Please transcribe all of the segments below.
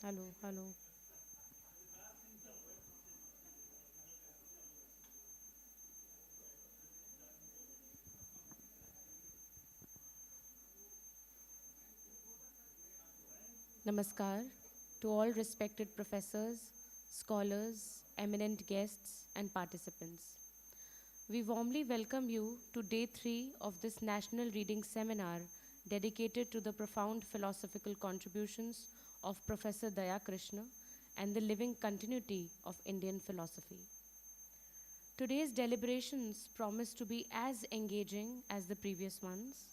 Hello, hello. Namaskar to all respected professors, scholars, eminent guests, and participants. We warmly welcome you to day 3 of this National Reading Seminar dedicated to the profound philosophical contributions of Professor Daya Krishna and the living continuity of Indian philosophy. Today's deliberations promise to be as engaging as the previous ones,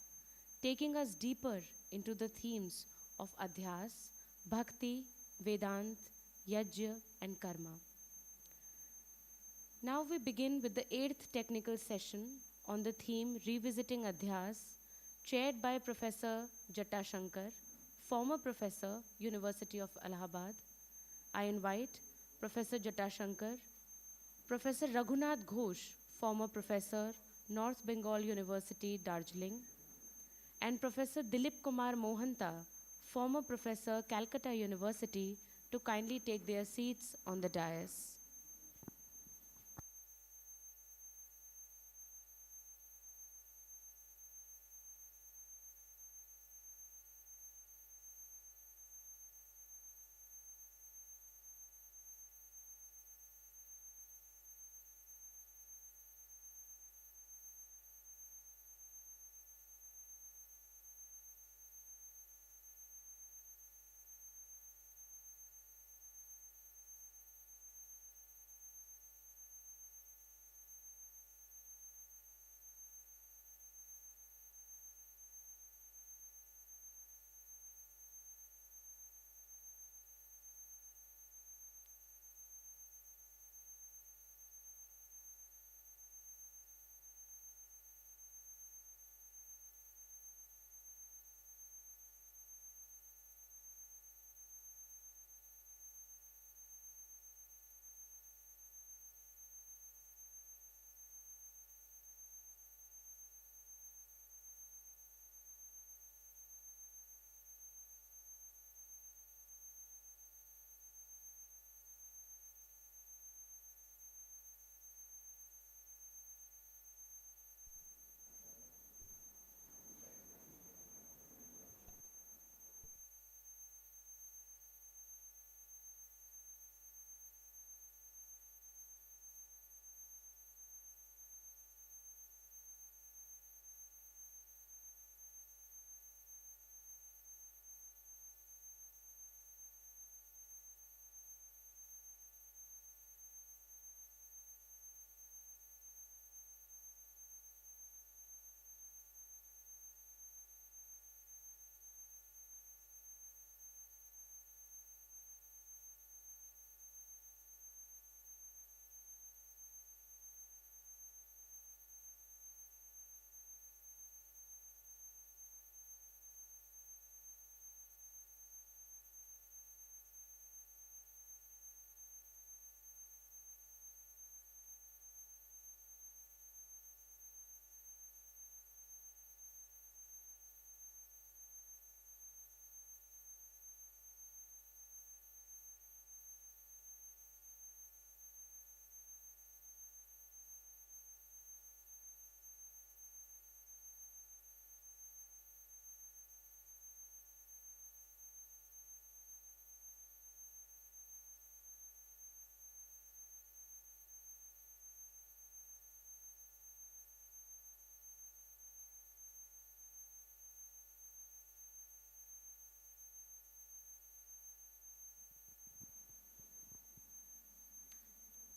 taking us deeper into the themes of Adhyas, Bhakti, Vedanta, Yajna, and Karma. Now we begin with the 8th technical session on the theme Revisiting Adhyas, chaired by Professor Shankar, former professor, University of Allahabad. I invite Professor Shankar, Professor Raghunath Ghosh, former professor, North Bengal University, Darjeeling, and Professor Dilip Kumar Mohanta, former professor, Calcutta University, to kindly take their seats on the dais.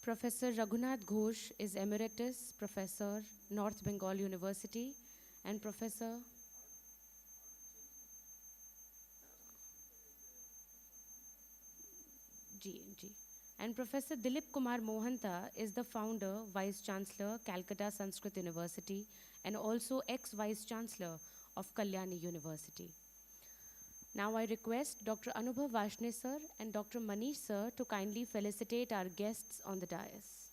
Professor Raghunath Ghosh is Emeritus Professor, North Bengal University, and Professor G. And Professor Dilip Kumar Mohanta is the founder, Vice Chancellor, Calcutta Sanskrit University, and also ex-Vice Chancellor of Kalyani University. Now I request Dr. Anubhav Vashne sir and Dr. Manish sir to kindly felicitate our guests on the dais.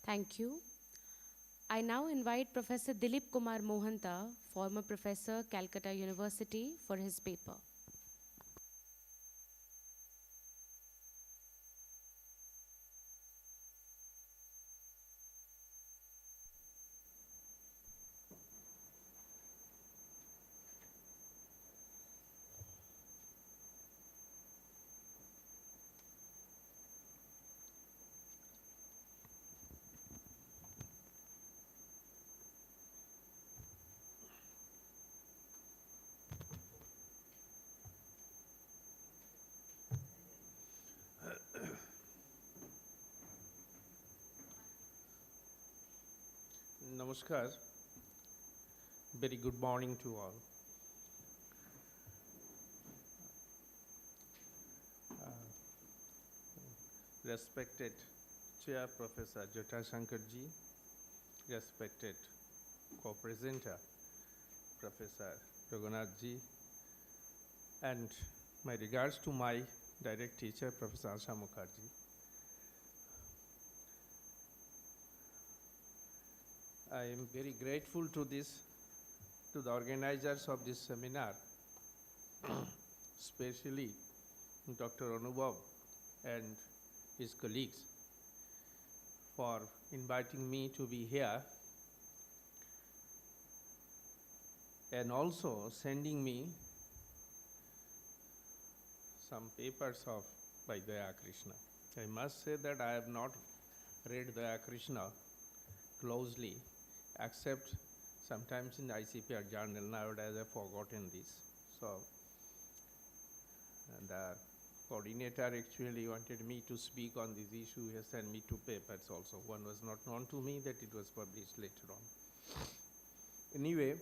Thank you. I now invite Professor Dilip Kumar Moanta, former professor, Calcutta University, for his paper. Namaskar. Very good morning to all. Respected Chair Professor Shankar ji, respected co-presenter Professor Raghunath ji, and my regards to my direct teacher Professor Sharma ji. I am very grateful to the organizers of this seminar, especially Dr. Anubhav and his colleagues for inviting me to be here and also sending me some papers by Daya Krishna. I must say that I have not read Daya Krishna closely, except sometimes in the ICPR journal. Nowadays I've forgotten this. So, the coordinator actually wanted me to speak on this issue. He has sent me 2 papers also. One was not known to me that it was published later on. Anyway,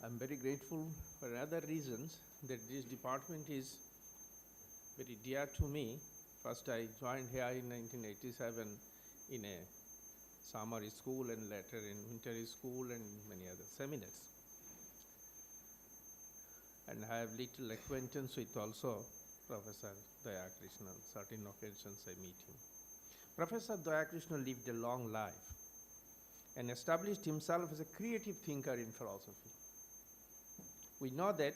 I'm very grateful for other reasons that this department is very dear to me. First I joined here in 1987 in a summer school and later in winter school and many other seminars. And I have little acquaintance with also Professor Daya Krishna. On certain occasions I meet him. Professor Daya Krishna lived a long life and established himself as a creative thinker in philosophy. We know that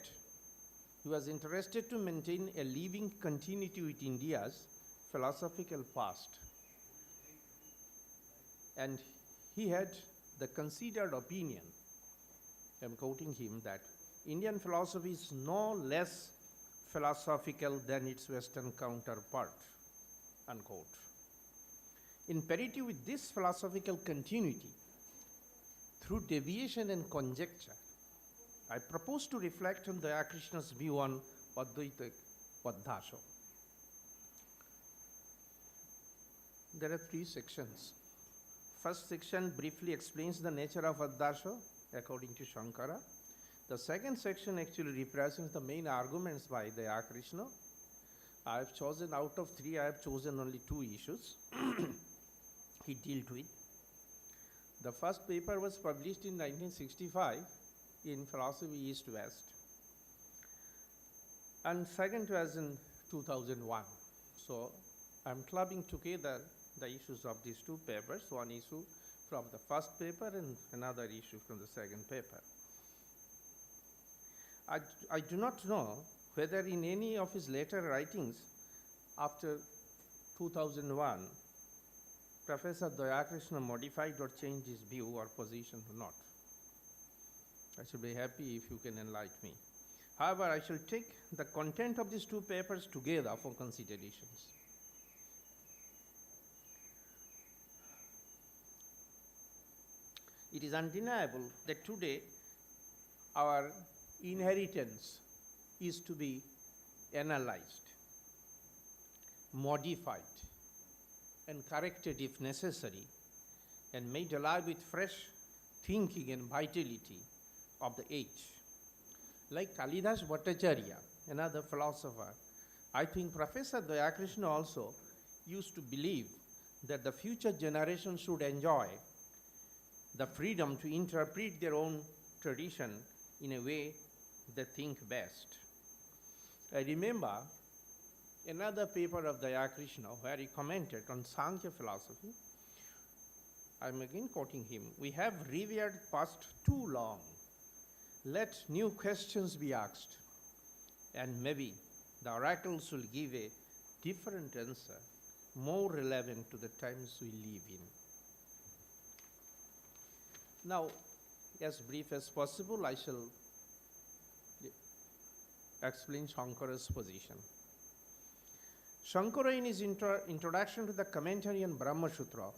he was interested to maintain a living continuity with India's philosophical past. And he had the considered opinion, I'm quoting him, that Indian philosophy is no less philosophical than its Western counterpart, unquote. In parity with this philosophical continuity, through deviation and conjecture, I propose to reflect on Daya Krishna's view on Advaita Vadhasha. There are 3 sections. First section briefly explains the nature of Advaita according to Shankara. The second section actually represents the main arguments by Daya Krishna. I have chosen out of 3, I have chosen only 2 issues he dealt with. The first paper was published in 1965 in Philosophy East-West. And second was in 2001. So I'm clubbing together the issues of these 2 papers, one issue from the first paper and another issue from the second paper. I do not know whether in any of his later writings after 2001, Professor Daya Krishna modified or changed his view or position or not. I should be happy if you can enlighten me. However, I shall take the content of these 2 papers together for considerations. It is undeniable that today our inheritance is to be analyzed, modified, and corrected if necessary, and made alive with fresh thinking and vitality of the age. Like Kalidas Bhattacharya, another philosopher, I think Professor Daya Krishna also used to believe that the future generation should enjoy the freedom to interpret their own tradition in a way they think best. I remember another paper of Daya Krishna where he commented on Sankhya philosophy. I'm again quoting him. We have revered past too long. Let new questions be asked, and maybe the oracles will give a different answer, more relevant to the times we live in. Now, as brief as possible, I shall explain Shankara's position. Shankara, in his introduction to the commentary on Brahma Sutra,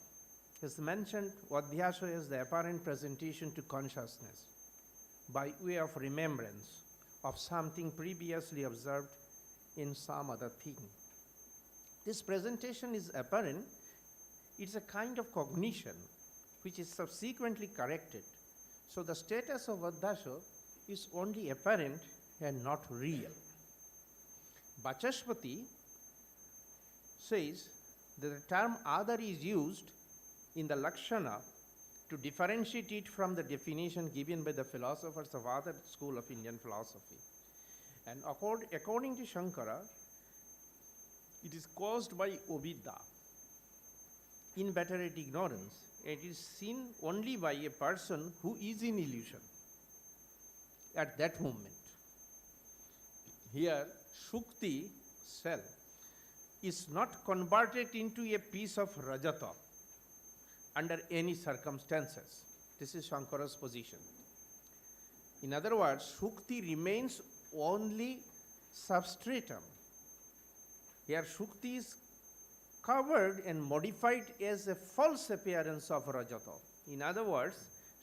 has mentioned Adhyasa as the apparent presentation to consciousness by way of remembrance of something previously observed in some other thing. This presentation is apparent. It's a kind of cognition which is subsequently corrected. So the status of Adhyasa is only apparent and not real. Vachaspati says that the term Adar is used in the Lakshana to differentiate it from the definition given by the philosophers of other school of Indian philosophy. And according to Shankara, it is caused by avidya, inveterate ignorance. It is seen only by a person who is in illusion at that moment. Here, Shukti, self, is not converted into a piece of Rajata under any circumstances. This is Shankara's position. In other words, Shukti remains only substratum. Here, Shukti is covered and modified as a false appearance of Rajata. In other words,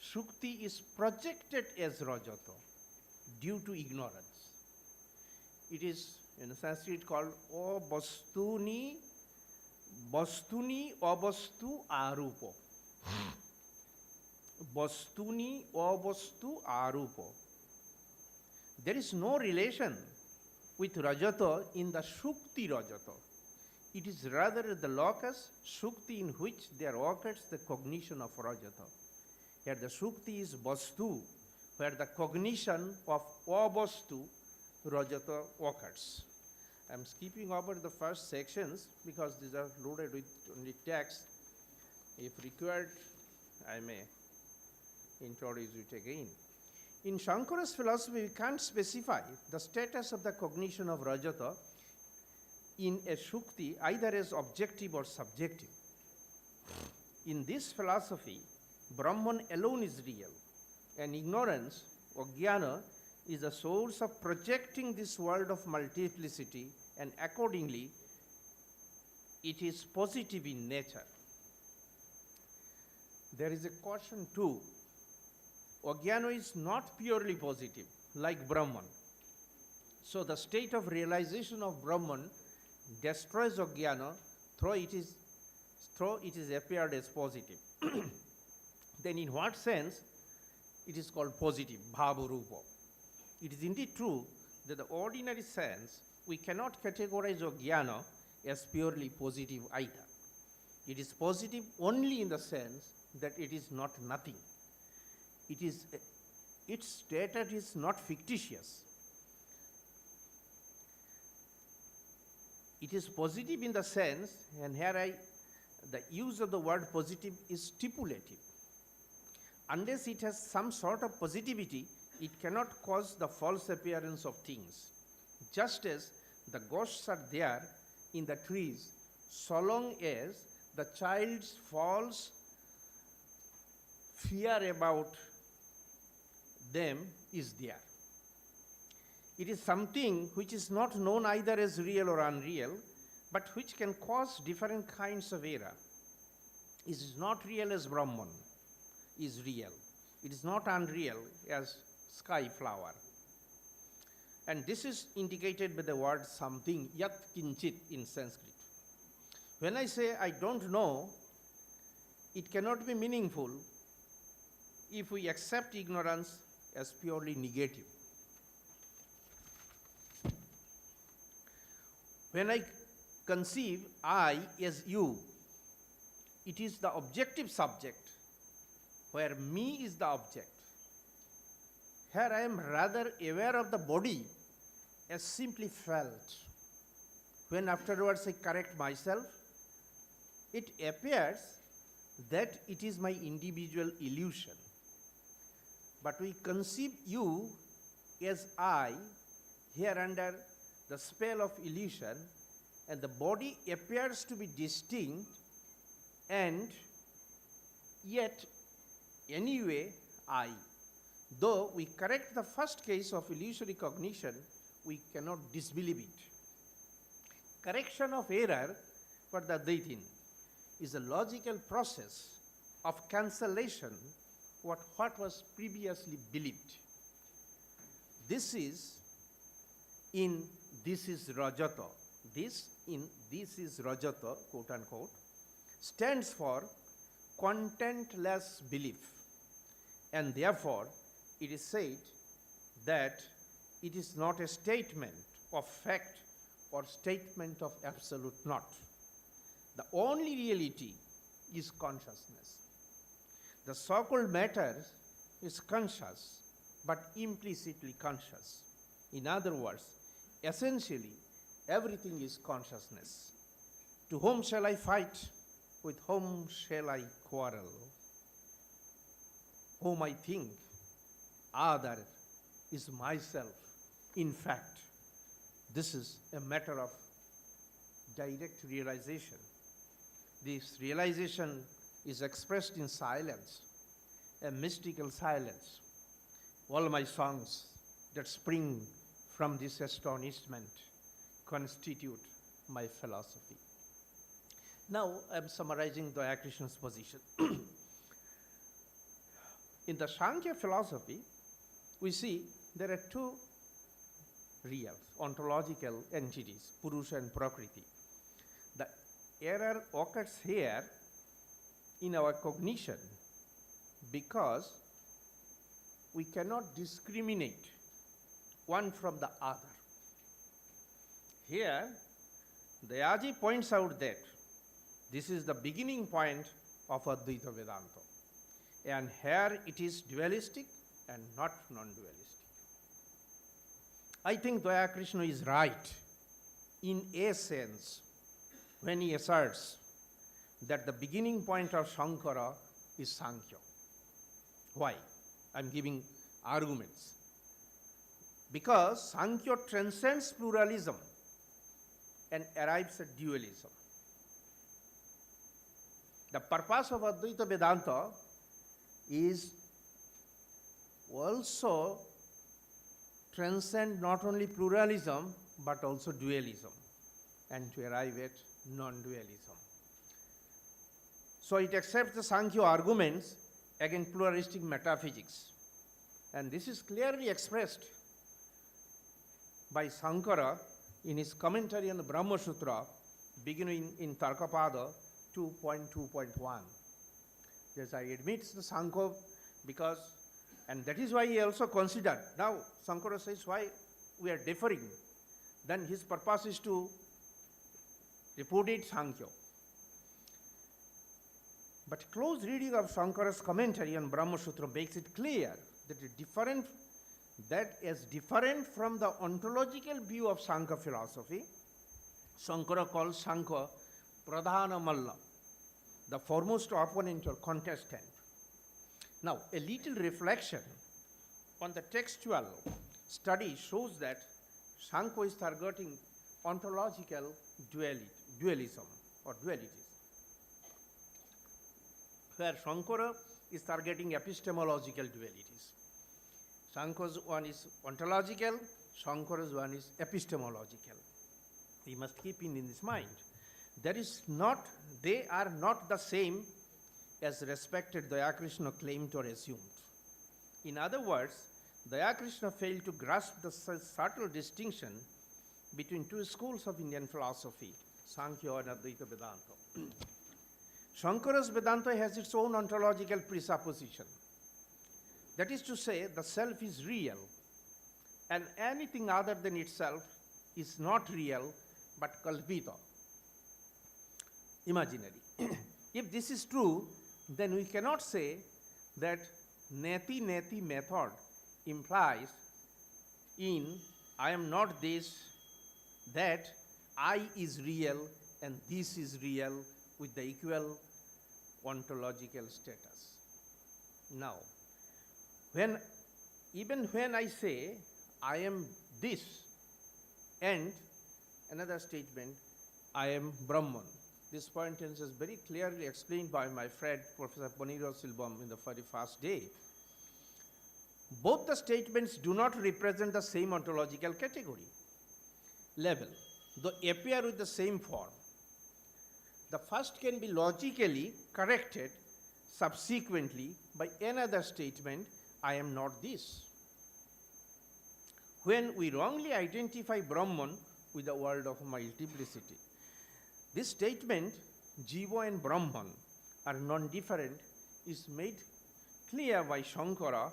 Shukti is projected as Rajata due to ignorance. It is in Sanskrit called abastuni abastu arupo. Bastuni abastu arupo. There is no relation with Rajata in the Shukti Rajata. It is rather the locus Shukti in which there occurs the cognition of Rajata. Here the Shukti is Vastu, where the cognition of Avastu Rajata occurs. I am skipping over the first sections because these are loaded with only text. If required, I may introduce it again. In Shankara's philosophy, we can't specify the status of the cognition of Rajata in a Shukti either as objective or subjective. In this philosophy, Brahman alone is real, and ignorance, or jnana, is a source of projecting this world of multiplicity, and accordingly, it is positive in nature. There is a caution too. Ajnana is not purely positive, like Brahman. So the state of realization of Brahman destroys Ajnana, though it is appeared as positive. Then in what sense it is called positive, bhava-rupa? It is indeed true that the ordinary sense, we cannot categorize Ajnana as purely positive either. It is positive only in the sense that it is not nothing. Its status is not fictitious. It is positive in the sense, and here the use of the word positive is stipulative. Unless it has some sort of positivity, it cannot cause the false appearance of things. Just as the ghosts are there in the trees, so long as the child's false fear about them is there. It is something which is not known either as real or unreal, but which can cause different kinds of error. It is not real as Brahman is real. It is not unreal as sky flower. And this is indicated by the word something, yat kinchit in Sanskrit. When I say I don't know, it cannot be meaningful if we accept ignorance as purely negative. When I conceive I as you, it is the objective subject, where me is the object. Here I am rather aware of the body as simply felt, when afterwards I correct myself, it appears that it is my individual illusion. But we conceive you as I, here under the spell of illusion, and the body appears to be distinct, and yet anyway I. Though we correct the first case of illusory cognition, we cannot disbelieve it. Correction of error for the Advaitin is a logical process of cancellation of what was previously believed. This is Rajata. This is Rajata, quote unquote, stands for contentless belief. And therefore, it is said that it is not a statement of fact or statement of absolute not. The only reality is consciousness. The so-called matter is conscious, but implicitly conscious. In other words, essentially, everything is consciousness. To whom shall I fight? With whom shall I quarrel? Whom I think other is myself. In fact, this is a matter of direct realization. This realization is expressed in silence, a mystical silence. All my songs that spring from this astonishment constitute my philosophy. Now I am summarizing Daya Krishna's position. In the Shankar philosophy, we see there are two real ontological entities, Purusha and Prakriti. The error occurs here in our cognition because we cannot discriminate one from the other. Here, Dayaji points out that this is the beginning point of Advaita Vedanta. And here it is dualistic and not non-dualistic. I think Daya Krishna is right in a sense when he asserts that the beginning point of Shankara is Sankhya. Why? I am giving arguments. Because Sankhya transcends pluralism and arrives at dualism. The purpose of Advaita Vedanta is also transcend not only pluralism but also dualism and to arrive at non-dualism. So it accepts the Sankhya arguments against pluralistic metaphysics. And this is clearly expressed by Shankara in his commentary on the Brahma Sutra, beginning in Tarkapada 2.2.1. Yes, I admit the Sankhya because, and that is why he also considered. Now, Shankara says why we are differing. Then his purpose is to repudiate Sankhya. But close reading of Shankara's commentary on Brahma Sutra makes it clear that as different from the ontological view of Sankhya philosophy, Shankara calls Sankhya Pradhana Malla, the foremost opponent or contestant. Now, a little reflection on the textual study shows that Sankhya is targeting ontological dualism or dualities, where Shankara is targeting epistemological dualities. Shankara's one is ontological, Shankara's one is epistemological. We must keep in this mind. They are not the same as respected Daya Krishna claimed or assumed. In other words, Daya Krishna failed to grasp the subtle distinction between two schools of Indian philosophy, Sankhya and Advaita Vedanta. Shankara's Vedanta has its own ontological presupposition. That is to say, the self is real, and anything other than itself is not real, but kalpita, imaginary. If this is true, then we cannot say that neti method implies in I am not this, that, I is real and this is real with the equal ontological status. Now, even when I say I am this and another statement, I am Brahman. This point is very clearly explained by my friend Professor Paniro Silbam in the very first day. Both the statements do not represent the same ontological category level, though appear with the same form. The first can be logically corrected subsequently by another statement, I am not this. When we wrongly identify Brahman with the world of multiplicity, this statement, Jiva and Brahman are non-different, is made clear by Shankara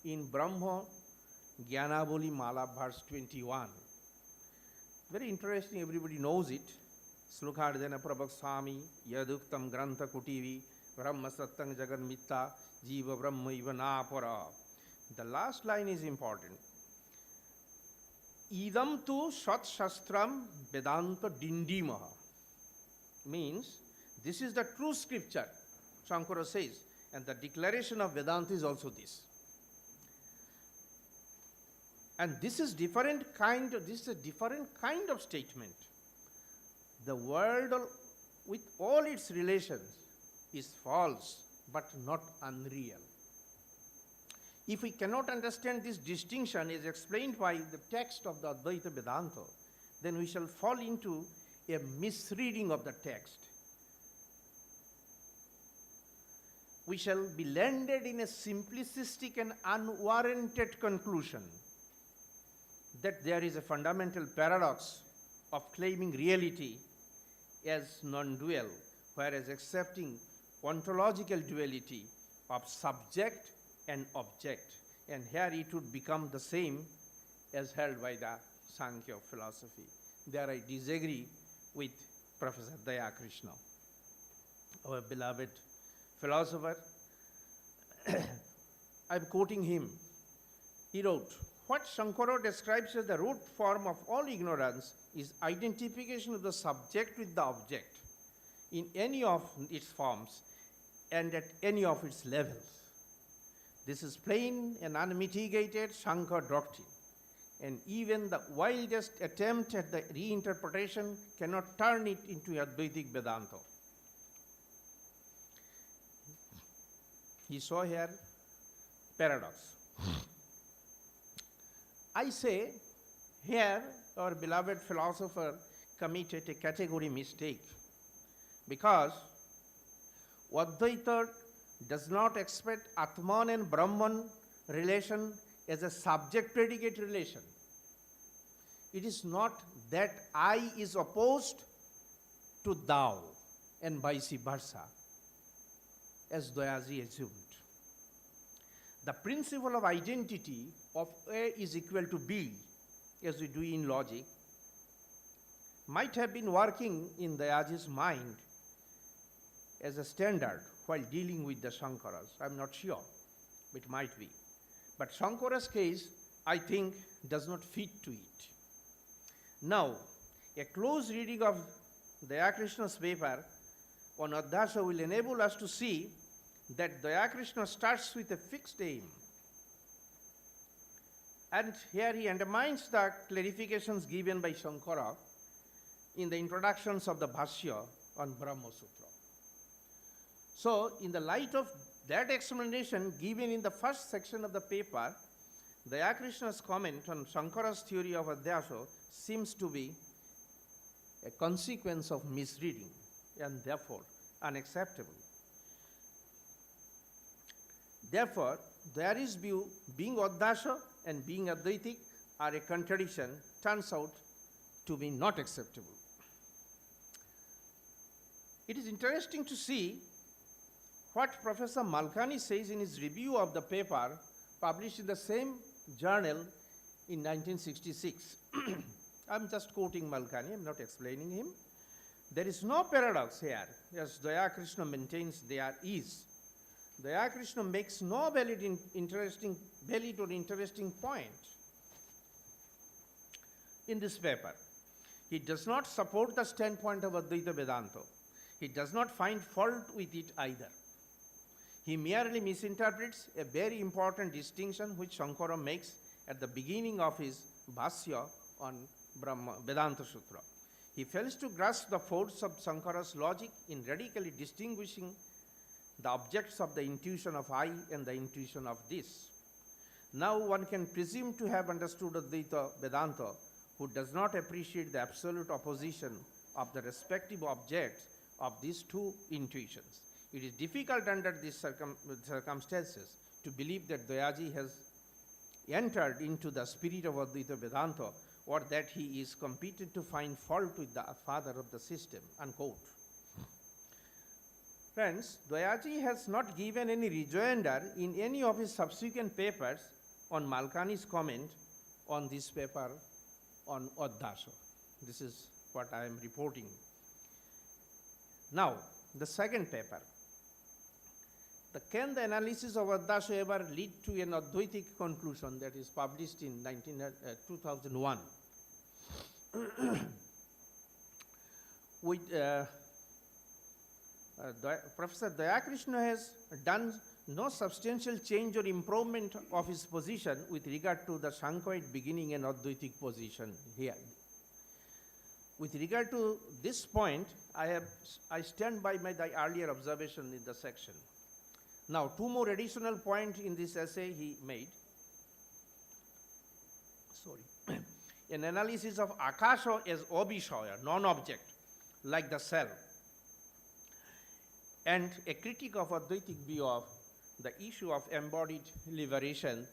in Brahma Jnanavali Mala verse 21. Very interesting, everybody knows it. Slokardena Prabhaksami, Yaduktam Grantha Kutivi, Brahma Sattang Jagan Mitta, Jiva Brahma Ivanapara. The last line is important. Idam tu Sat Shastram Vedanta Dindimaha. Means this is the true scripture, Shankara says, and the declaration of Vedanta is also this. And this is a different kind of statement. The world with all its relations is false but not unreal. If we cannot understand this distinction as explained by the text of the Advaita Vedanta, then we shall fall into a misreading of the text. We shall be landed in a simplistic and unwarranted conclusion that there is a fundamental paradox of claiming reality as non-dual, whereas accepting ontological duality of subject and object. And here it would become the same as held by the Sankhya philosophy. There I disagree with Professor Daya Krishna, our beloved philosopher. I'm quoting him. He wrote, what Shankara describes as the root form of all ignorance is identification of the subject with the object in any of its forms and at any of its levels. This is plain and unmitigated Shankar doctrine, and even the wildest attempt at the reinterpretation cannot turn it into Advaitic Vedanta. He saw here paradox. I say here our beloved philosopher committed a category mistake, because Advaita does not expect Atman and Brahman relation as a subject-predicate relation. It is not that I is opposed to thou and vice versa, as Dayaji assumed. The principle of identity of A is equal to B, as we do in logic, might have been working in Dayaji's mind as a standard while dealing with the Shankaras. I'm not sure, it might be. But Shankara's case, I think, does not fit to it. Now, a close reading of Daya Krishna's paper on Adhyasa will enable us to see that Daya Krishna starts with a fixed aim. And here he undermines the clarifications given by Shankara in the introductions of the Bhashya on Brahma Sutra. So, in the light of that explanation given in the first section of the paper, Daya Krishna's comment on Shankara's theory of Adhyasa seems to be a consequence of misreading and therefore unacceptable. Therefore, Dayaji's view, being Adhyasa and being Advaitic are a contradiction, turns out to be not acceptable. It is interesting to see what Professor Malkani says in his review of the paper published in the same journal in 1966. I'm just quoting Malkani, I'm not explaining him. There is no paradox here, as Daya Krishna maintains there is. Daya Krishna makes no valid or interesting point in this paper. He does not support the standpoint of Advaita Vedanta. He does not find fault with it either. He merely misinterprets a very important distinction which Shankara makes at the beginning of his Bhashya on Vedanta Sutra. He fails to grasp the force of Shankara's logic in radically distinguishing the objects of the intuition of I and the intuition of this. Now one can presume to have understood Advaita Vedanta who does not appreciate the absolute opposition of the respective objects of these two intuitions. It is difficult under these circumstances to believe that Dayaji has entered into the spirit of Advaita Vedanta or that he is competent to find fault with the father of the system, unquote. Friends, Dayaji has not given any rejoinder in any of his subsequent papers on Malkani's comment on this paper on Advaita. This is what I am reporting. Now, the second paper. Can the analysis of Advaita ever lead to an Advaitic conclusion that is published in 2001? With, Professor Daya Krishna has done no substantial change or improvement of his position with regard to the Shankarite beginning and Advaitic position here. With regard to this point, I stand by the earlier observation in the section. Now, two more additional points in this essay he made. Sorry. An analysis of Akasha as Abhishaya, non-object, like the self, and a critique of Advaitic view of the issue of embodied liberation,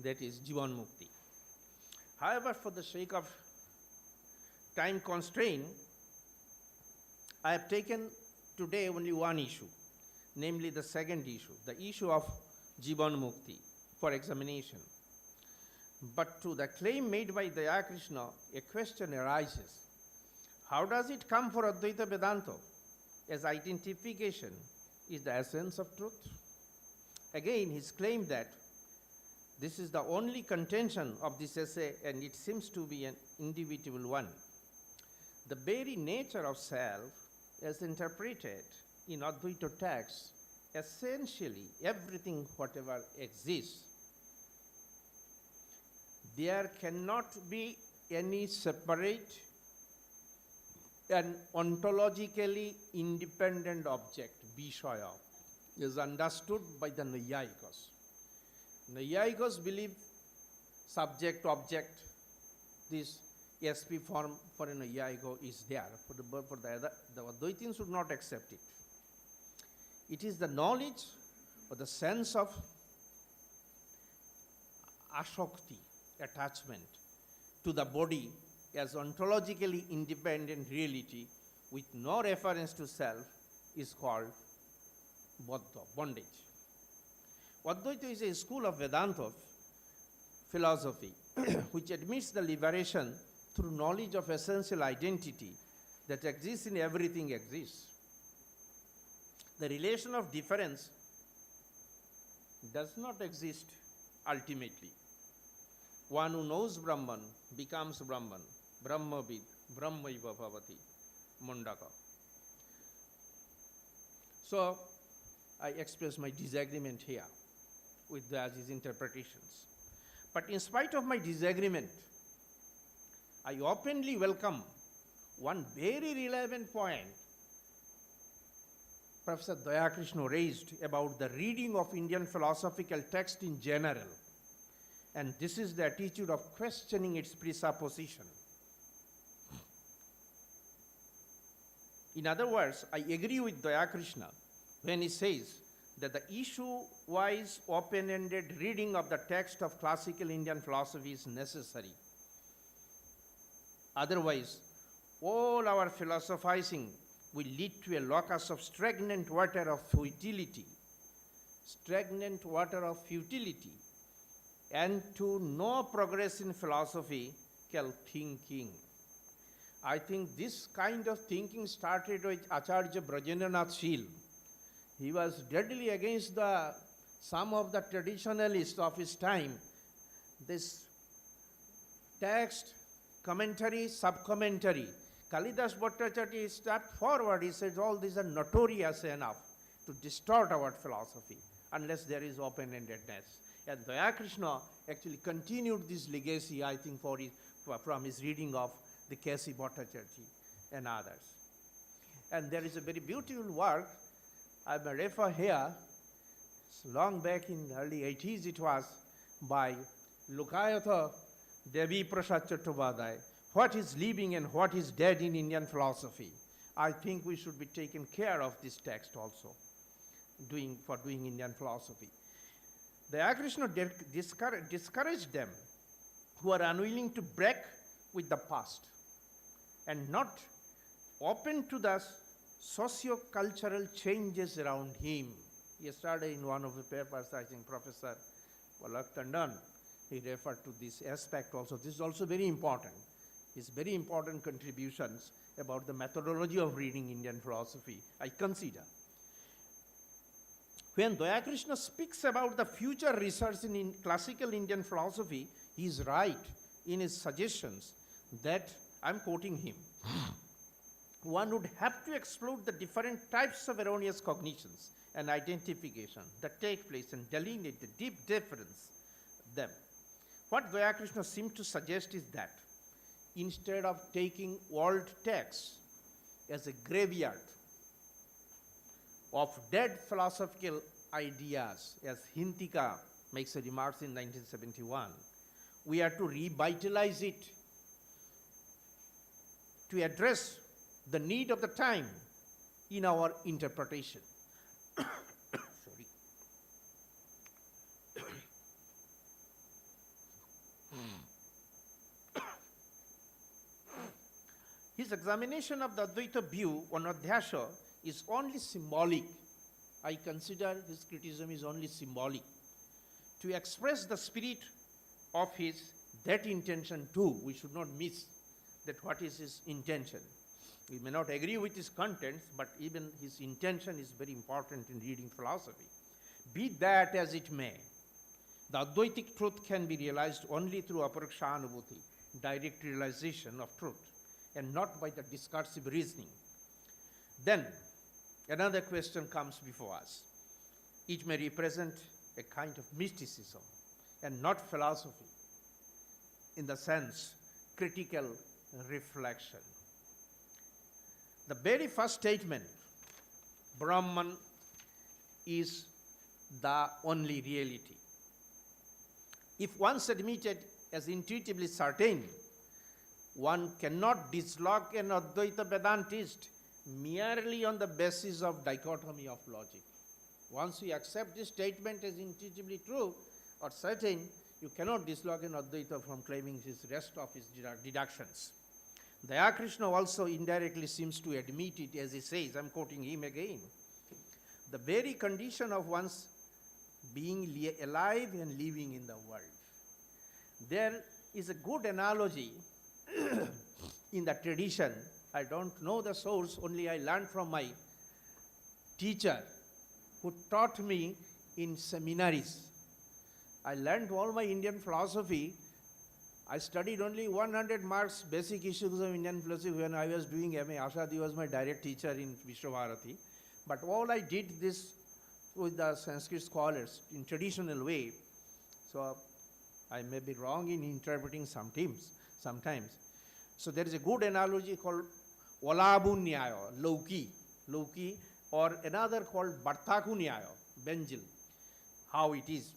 that is Jivan Mukti. However, for the sake of time constraint, I have taken today only one issue, namely the second issue, the issue of Jivan Mukti for examination. But to the claim made by Daya Krishna, a question arises. How does it come for Advaita Vedanta as identification is the essence of truth? Again, his claim that this is the only contention of this essay and it seems to be an individual one. The very nature of self as interpreted in Advaita texts, essentially everything whatever exists, there cannot be any separate and ontologically independent object, Vishaya, is understood by the Nayayikas. Nayayikas believe subject, object, this SP form for a Nayayika is there. For the Advaitins should not accept it. It is the knowledge or the sense of ashakti, attachment to the body as ontologically independent reality with no reference to self is called Baddha, bondage. Advaita is a school of Vedanta philosophy which admits the liberation through knowledge of essential identity that exists in everything exists. The relation of difference does not exist ultimately. One who knows Brahman becomes Brahman, Brahmavid, Brahmaiva Bhavati, Mundaka. So, I express my disagreement here with Dayaji's interpretations. But in spite of my disagreement, I openly welcome one very relevant point Professor Daya Krishna raised about the reading of Indian philosophical text in general. And this is the attitude of questioning its presupposition. In other words, I agree with Daya Krishna when he says that the issue-wise open-ended reading of the text of classical Indian philosophy is necessary. Otherwise, all our philosophizing will lead to a locus of stagnant water of futility, and to no progress in philosophical thinking. I think this kind of thinking started with Acharya Brajendranath Shil. He was deadly against some of the traditionalists of his time. This text, commentary, sub-commentary, Kalidas Bhattacharya stepped forward. He said, all these are notorious enough to distort our philosophy unless there is open-endedness. And Daya Krishna actually continued this legacy, I think, from his reading of the K.C. Bhattacharya and others. And there is a very beautiful work, I may refer here, long back in the early 80s it was, by Lokayatha Devi Prasad Chattopadhyay, What is Living and What is Dead in Indian Philosophy. I think we should be taken care of this text also, for doing Indian philosophy. Daya Krishna discouraged them who are unwilling to break with the past and not open to the socio-cultural changes around him. Yesterday in one of the papers, I think Professor Palak Tandon, he referred to this aspect also. This is also very important. His very important contributions about the methodology of reading Indian philosophy, I consider. When Daya Krishna speaks about the future research in classical Indian philosophy, he is right in his suggestions that, I'm quoting him, one would have to explore the different types of erroneous cognitions and identification that take place and delineate the deep difference them. What Daya Krishna seems to suggest is that instead of taking old texts as a graveyard of dead philosophical ideas, as Hintika makes a remark in 1971, we are to revitalize it to address the need of the time in our interpretation. Sorry. His examination of the Advaita view on Adhyasa is only symbolic. I consider his criticism is only symbolic. To express the spirit of that intention too, we should not miss that what is his intention. We may not agree with his contents, but even his intention is very important in reading philosophy. Be that as it may, the Advaitic truth can be realized only through aparakshanubhuti, direct realization of truth, and not by the discursive reasoning. Then, another question comes before us. It may represent a kind of mysticism and not philosophy, in the sense critical reflection. The very first statement, Brahman is the only reality. If once admitted as intuitively certain, one cannot dislodge an Advaita Vedantist merely on the basis of dichotomy of logic. Once you accept this statement as intuitively true or certain, you cannot dislodge an Advaita from claiming his rest of his deductions. Daya Krishna also indirectly seems to admit it, as he says, I'm quoting him again, the very condition of one's being alive and living in the world. There is a good analogy in the tradition. I don't know the source, only I learned from my teacher who taught me in seminaries. I learned all my Indian philosophy. I studied only 100 marks basic issues of Indian philosophy when I was doing MA. Ashadi was my direct teacher in Vishwabharati. But all I did this with the Sanskrit scholars in traditional way. So I may be wrong in interpreting sometimes. So there is a good analogy called Olabu Nyaya, Loki, or another called Barthaku Nyaya, Benjil, how it is.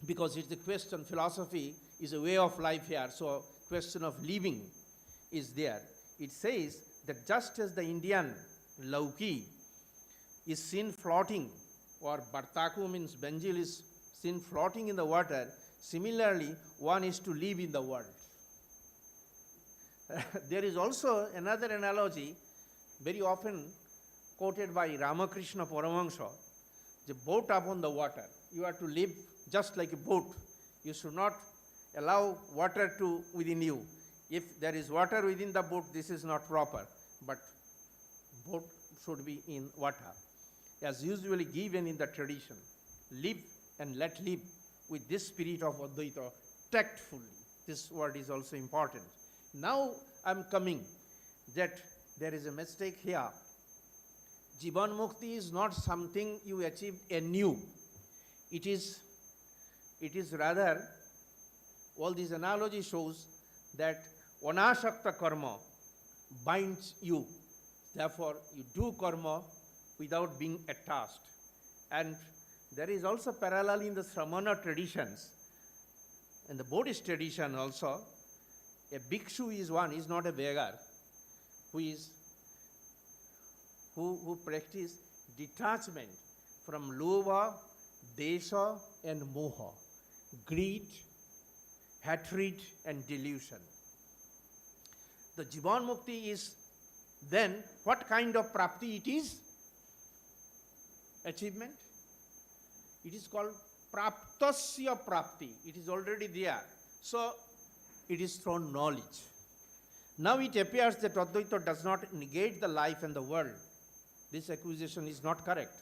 Because it's the question, philosophy is a way of life here, so question of living is there. It says that just as the Indian Lauki is seen floating, or Barthaku means Benjil is seen floating in the water, similarly, one is to live in the world. There is also another analogy, very often quoted by Ramakrishna Paramahansa, the boat upon the water. You are to live just like a boat. You should not allow water to within you. If there is water within the boat, this is not proper, but boat should be in water, as usually given in the tradition. Live and let live with this spirit of Advaita tactfully. This word is also important. Now I'm coming that there is a mistake here. Jivan Mukti is not something you achieve anew. It is rather, all these analogy shows that anashakta karma binds you. Therefore, you do karma without being attached. And there is also parallel in the Sramana traditions. In the Buddhist tradition also, a bhikshu is not a beggar, who practice detachment from lobha, desha, and moha, greed, hatred, and delusion. The Jivan Mukti is then what kind of prapti it is? Achievement. It is called praptasya prapti. It is already there. So it is through knowledge. Now it appears that Advaita does not negate the life and the world. This accusation is not correct,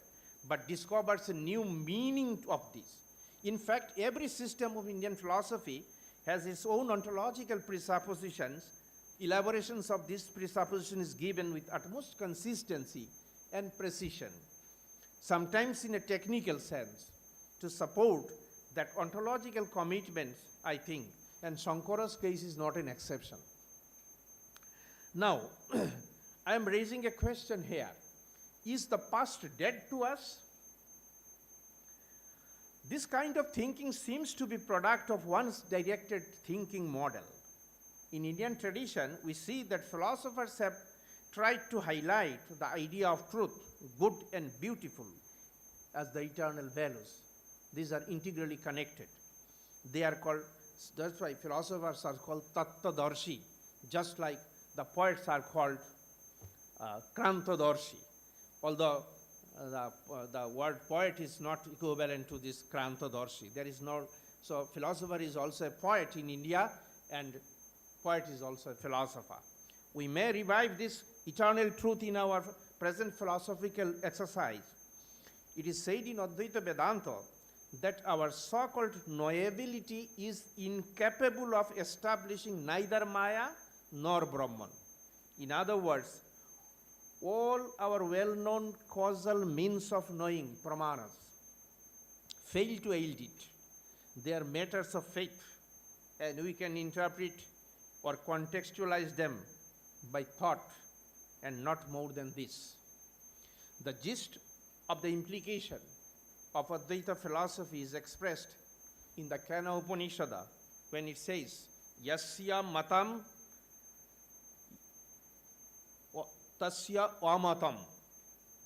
but discovers a new meaning of this. In fact, every system of Indian philosophy has its own ontological presuppositions. Elaborations of this presupposition is given with utmost consistency and precision, sometimes in a technical sense, to support that ontological commitments, I think, and Shankara's case is not an exception. Now, I am raising a question here. Is the past dead to us? This kind of thinking seems to be product of one's directed thinking model. In Indian tradition, we see that philosophers have tried to highlight the idea of truth, good and beautiful, as the eternal values. These are integrally connected. They are called, that's why philosophers are called tattadarshi, just like the poets are called krantadarshi. Although the word poet is not equivalent to this krantadarshi. There is no, so philosopher is also a poet in India, and poet is also a philosopher. We may revive this eternal truth in our present philosophical exercise. It is said in Advaita Vedanta that our so-called knowability is incapable of establishing neither Maya nor Brahman. In other words, all our well-known causal means of knowing, pramanas, fail to yield it. They are matters of faith, and we can interpret or contextualize them by thought, and not more than this. The gist of the implication of Advaita philosophy is expressed in the Kena Upanishada when it says, Yasya matam tasya amatam.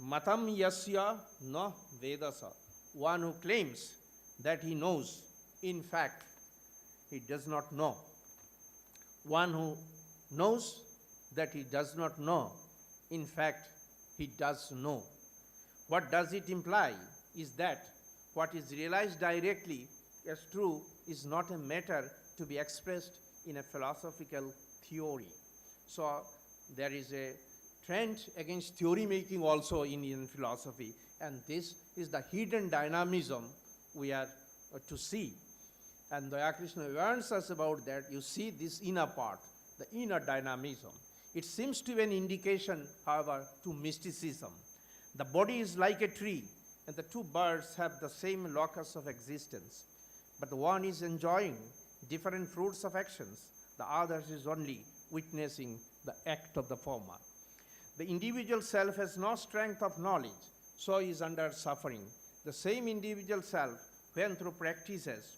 Matam yasya na vedasa. One who claims that he knows, in fact, he does not know. One who knows that he does not know, in fact, he does know. What does it imply is that what is realized directly as true is not a matter to be expressed in a philosophical theory. So there is a trend against theory making also in Indian philosophy, and this is the hidden dynamism we are to see. And Daya Krishna warns us about that. You see this inner part, the inner dynamism. It seems to be an indication, however, to mysticism. The body is like a tree, and the two birds have the same locus of existence. But the one is enjoying different fruits of actions, the other is only witnessing the act of the former. The individual self has no strength of knowledge, so he is under suffering. The same individual self, when through practices,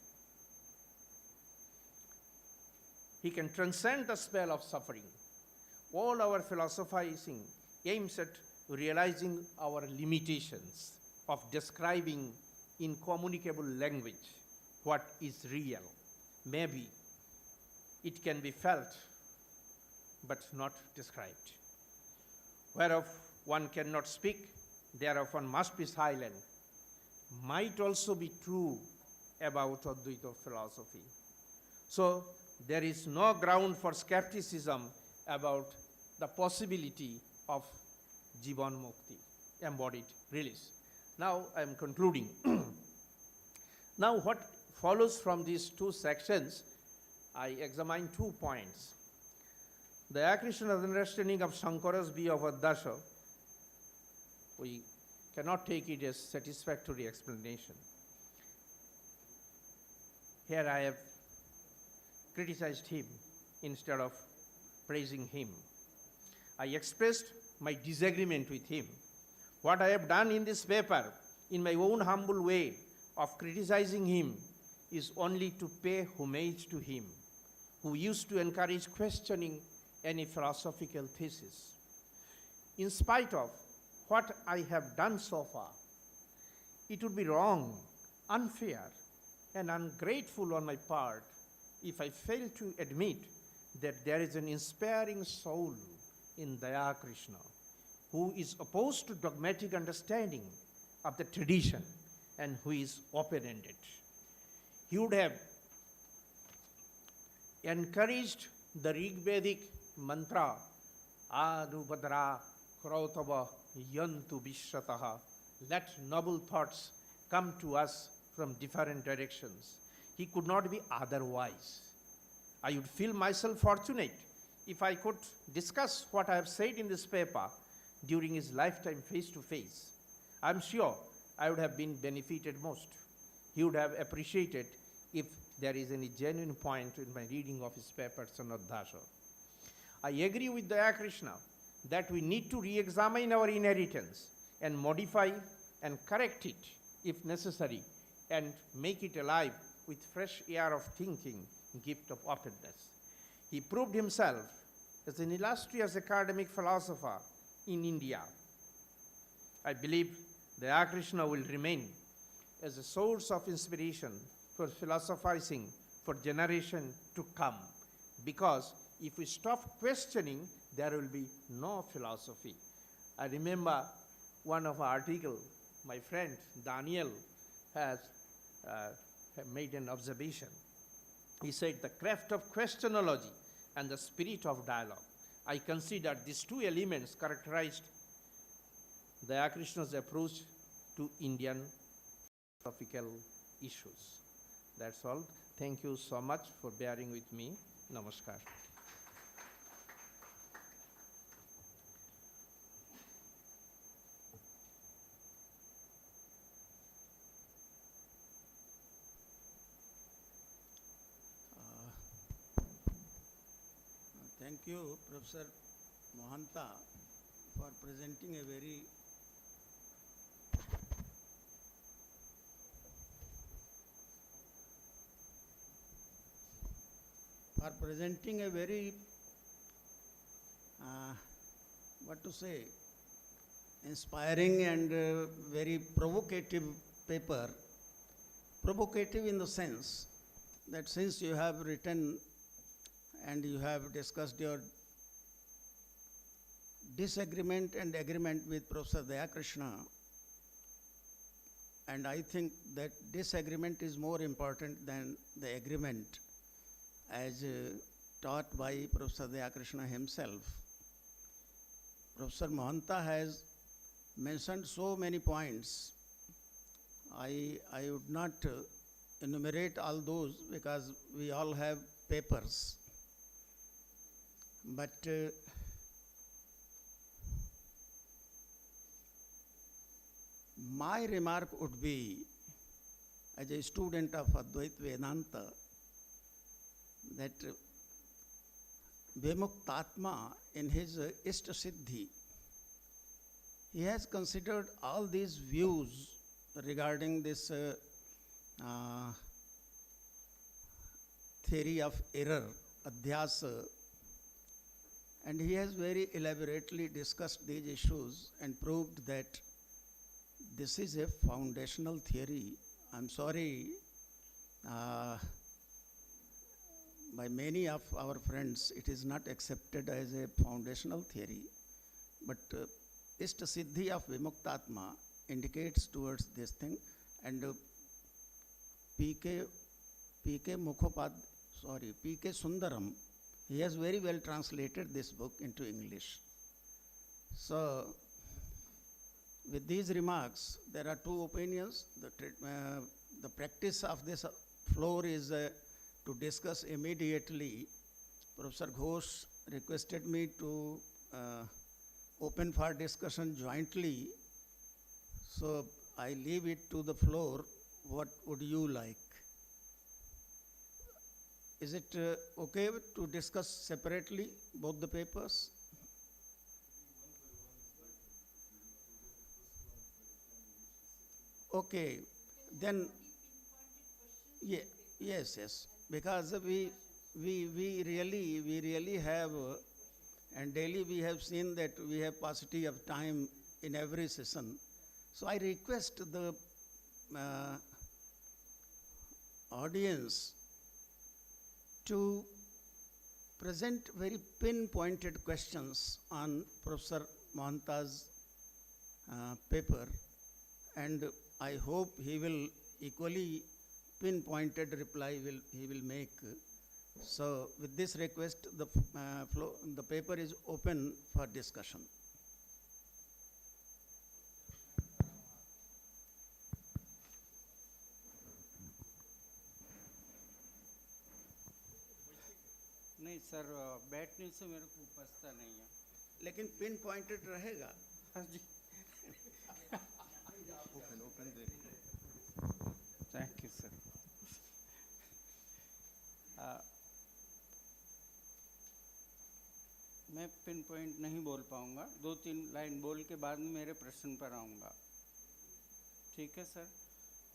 he can transcend the spell of suffering. All our philosophizing aims at realizing our limitations of describing in communicable language what is real. Maybe it can be felt, but not described. Whereof one cannot speak, thereof one must be silent, might also be true about Advaita philosophy. So there is no ground for skepticism about the possibility of Jivan Mukti, embodied release. Now I am concluding. Now what follows from these two sections, I examine 2 points. Daya Krishna's understanding of Shankara's view of Adasha, we cannot take it as satisfactory explanation. Here I have criticized him instead of praising him. I expressed my disagreement with him. What I have done in this paper, in my own humble way of criticizing him, is only to pay homage to him, who used to encourage questioning any philosophical thesis. In spite of what I have done so far, it would be wrong, unfair, and ungrateful on my part if I fail to admit that there is an inspiring soul in Daya Krishna, who is opposed to dogmatic understanding of the tradition and who is open-ended. He would have encouraged the Rigvedic mantra, Adubhadra Krautava Yantu Vishrataha. Let noble thoughts come to us from different directions. He could not be otherwise. I would feel myself fortunate if I could discuss what I have said in this paper during his lifetime face to face. I am sure I would have been benefited most. He would have appreciated if there is any genuine point in my reading of his papers on Adasha. I agree with Daya Krishna that we need to re-examine our inheritance and modify and correct it if necessary and make it alive with fresh air of thinking, gift of openness. He proved himself as an illustrious academic philosopher in India. I believe Daya Krishna will remain as a source of inspiration for philosophizing for generation to come, because if we stop questioning, there will be no philosophy. I remember one of our article, my friend Daniel has made an observation. He said the craft of questionology and the spirit of dialogue. I consider these two elements characterized Daya Krishna's approach to Indian philosophical issues. That's all. Thank you so much for bearing with me. Namaskar. Thank you, Professor Moanta, for presenting a very inspiring and very provocative paper. Provocative in the sense that since you have written and you have discussed your disagreement and agreement with Professor Daya Krishna, and I think that disagreement is more important than the agreement as taught by Professor Daya Krishna himself. Professor Moanta has mentioned so many points. I would not enumerate all those because we all have papers. But my remark would be, as a student of Advaita Vedanta, that Vimuktatma in his Ishta Siddhi, he has considered all these views regarding this theory of error, adhyasa, and he has very elaborately discussed these issues and proved that this is a foundational theory. I'm sorry, by many of our friends, it is not accepted as a foundational theory. But Ishta Siddhi of Vimuktatma indicates towards this thing, and P.K. Sundaram, he has very well translated this book into English. So, with these remarks, there are two opinions. The practice of this floor is to discuss immediately Professor Ghosh requested me to open for discussion jointly, so I leave it to the floor. What would you like? Is it okay to discuss separately both the papers? Okay, then, yes, because we really have, and daily we have seen that we have paucity of time in every session. So I request the audience to present very pinpointed questions on Professor Moanta's paper, and I hope he will equally pinpointed reply he will make. So with this request, the paper is open for discussion. नहीं sir, बैठने से मेरे को उपजता नहीं है, लेकिन pin pointed रहेगा। हाँ जी। Thank you sir. मैं पिन पॉइंट नहीं बोल पाऊंगा, 2-3 लाइन बोल के बाद में मेरे प्रश्न पर आऊँगा। ठीक है सर।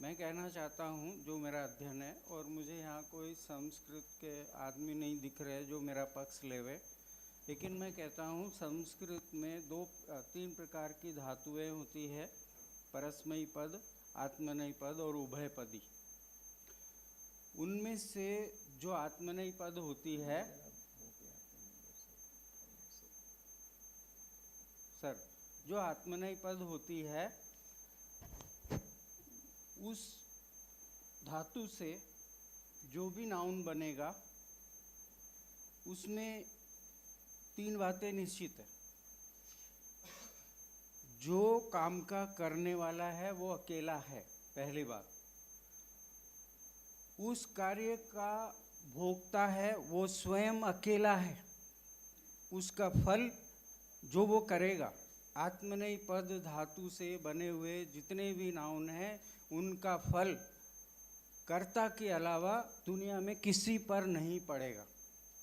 मैं कहना चाहता हूँ, जो मेरा अध्ययन है, और मुझे यहाँ कोई संस्कृत के आदमी नहीं दिख रहे जो मेरा पक्ष लेवे, लेकिन मैं कहता हूँ संस्कृत में 3 प्रकार की धातुएं होती है, परस्मयी पद, आत्मनेयी पद और उभय पदी। उनमें से जो आत्मनेयी पद होती है सर, जो आत्मनेयी पद होती है, उस धातु से जो भी नाउन बनेगा उसमें 3 बातें निश्चित है। जो काम का करने वाला है वो अकेला है, पहली बात। उस कार्य का भोक्ता है वो स्वयं अकेला है। उसका फल जो वो करेगा, आत्मनेयी पद धातु से बने हुए जितने भी नाउन हैं, उनका फल कर्ता के अलावा दुनिया में किसी पर नहीं पड़ेगा,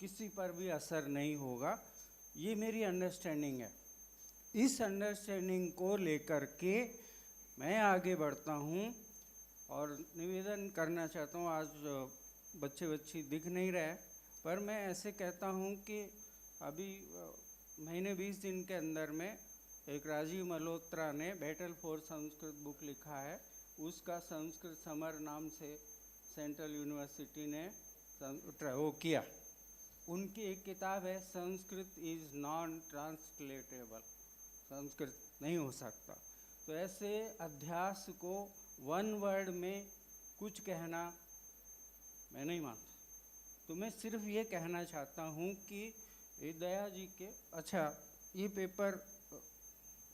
किसी पर भी असर नहीं होगा। ये मेरी अंडरस्टैंडिंग है। इस अंडरस्टैंडिंग को लेकर के मैं आगे बढ़ता हूँ और निवेदन करना चाहता हूँ। आज बच्चे दिख नहीं रहे, पर मैं ऐसे कहता हूँ कि अभी महीने 20 दिन के अंदर में एक राजीव मल्होत्रा ने बैटल फॉर संस्कृत बुक लिखा है। उसका संस्कृत समर नाम से सेंट्रल यूनिवर्सिटी ने वो किया। उनकी एक किताब है, संस्कृत इज़ नॉन ट्रांसलेटेबल, संस्कृत नहीं हो सकता। तो ऐसे अध्यास को 1 वर्ड में कुछ कहना मैं नहीं मानता। तो मैं सिर्फ ये कहना चाहता हूँ कि ये दया जी के, अच्छा ये पेपर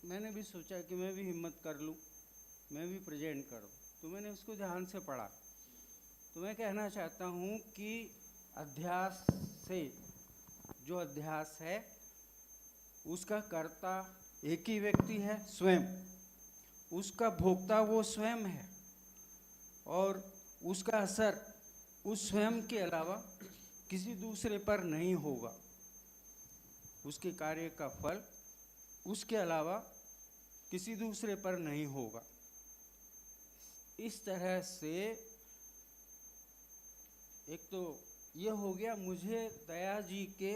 मैंने भी सोचा कि मैं भी हिम्मत कर लूँ, मैं भी प्रेजेंट करूँ, तो मैंने उसको ध्यान से पढ़ा। तो मैं कहना चाहता हूँ कि अध्यास से, जो अध्यास है उसका कर्ता एक ही व्यक्ति है, स्वयं। उसका भोक्ता वो स्वयं है और उसका असर उस स्वयं के अलावा किसी दूसरे पर नहीं होगा। उसके कार्य का फल उसके अलावा किसी दूसरे पर नहीं होगा। इस तरह से एक तो ये हो गया। मुझे दया जी के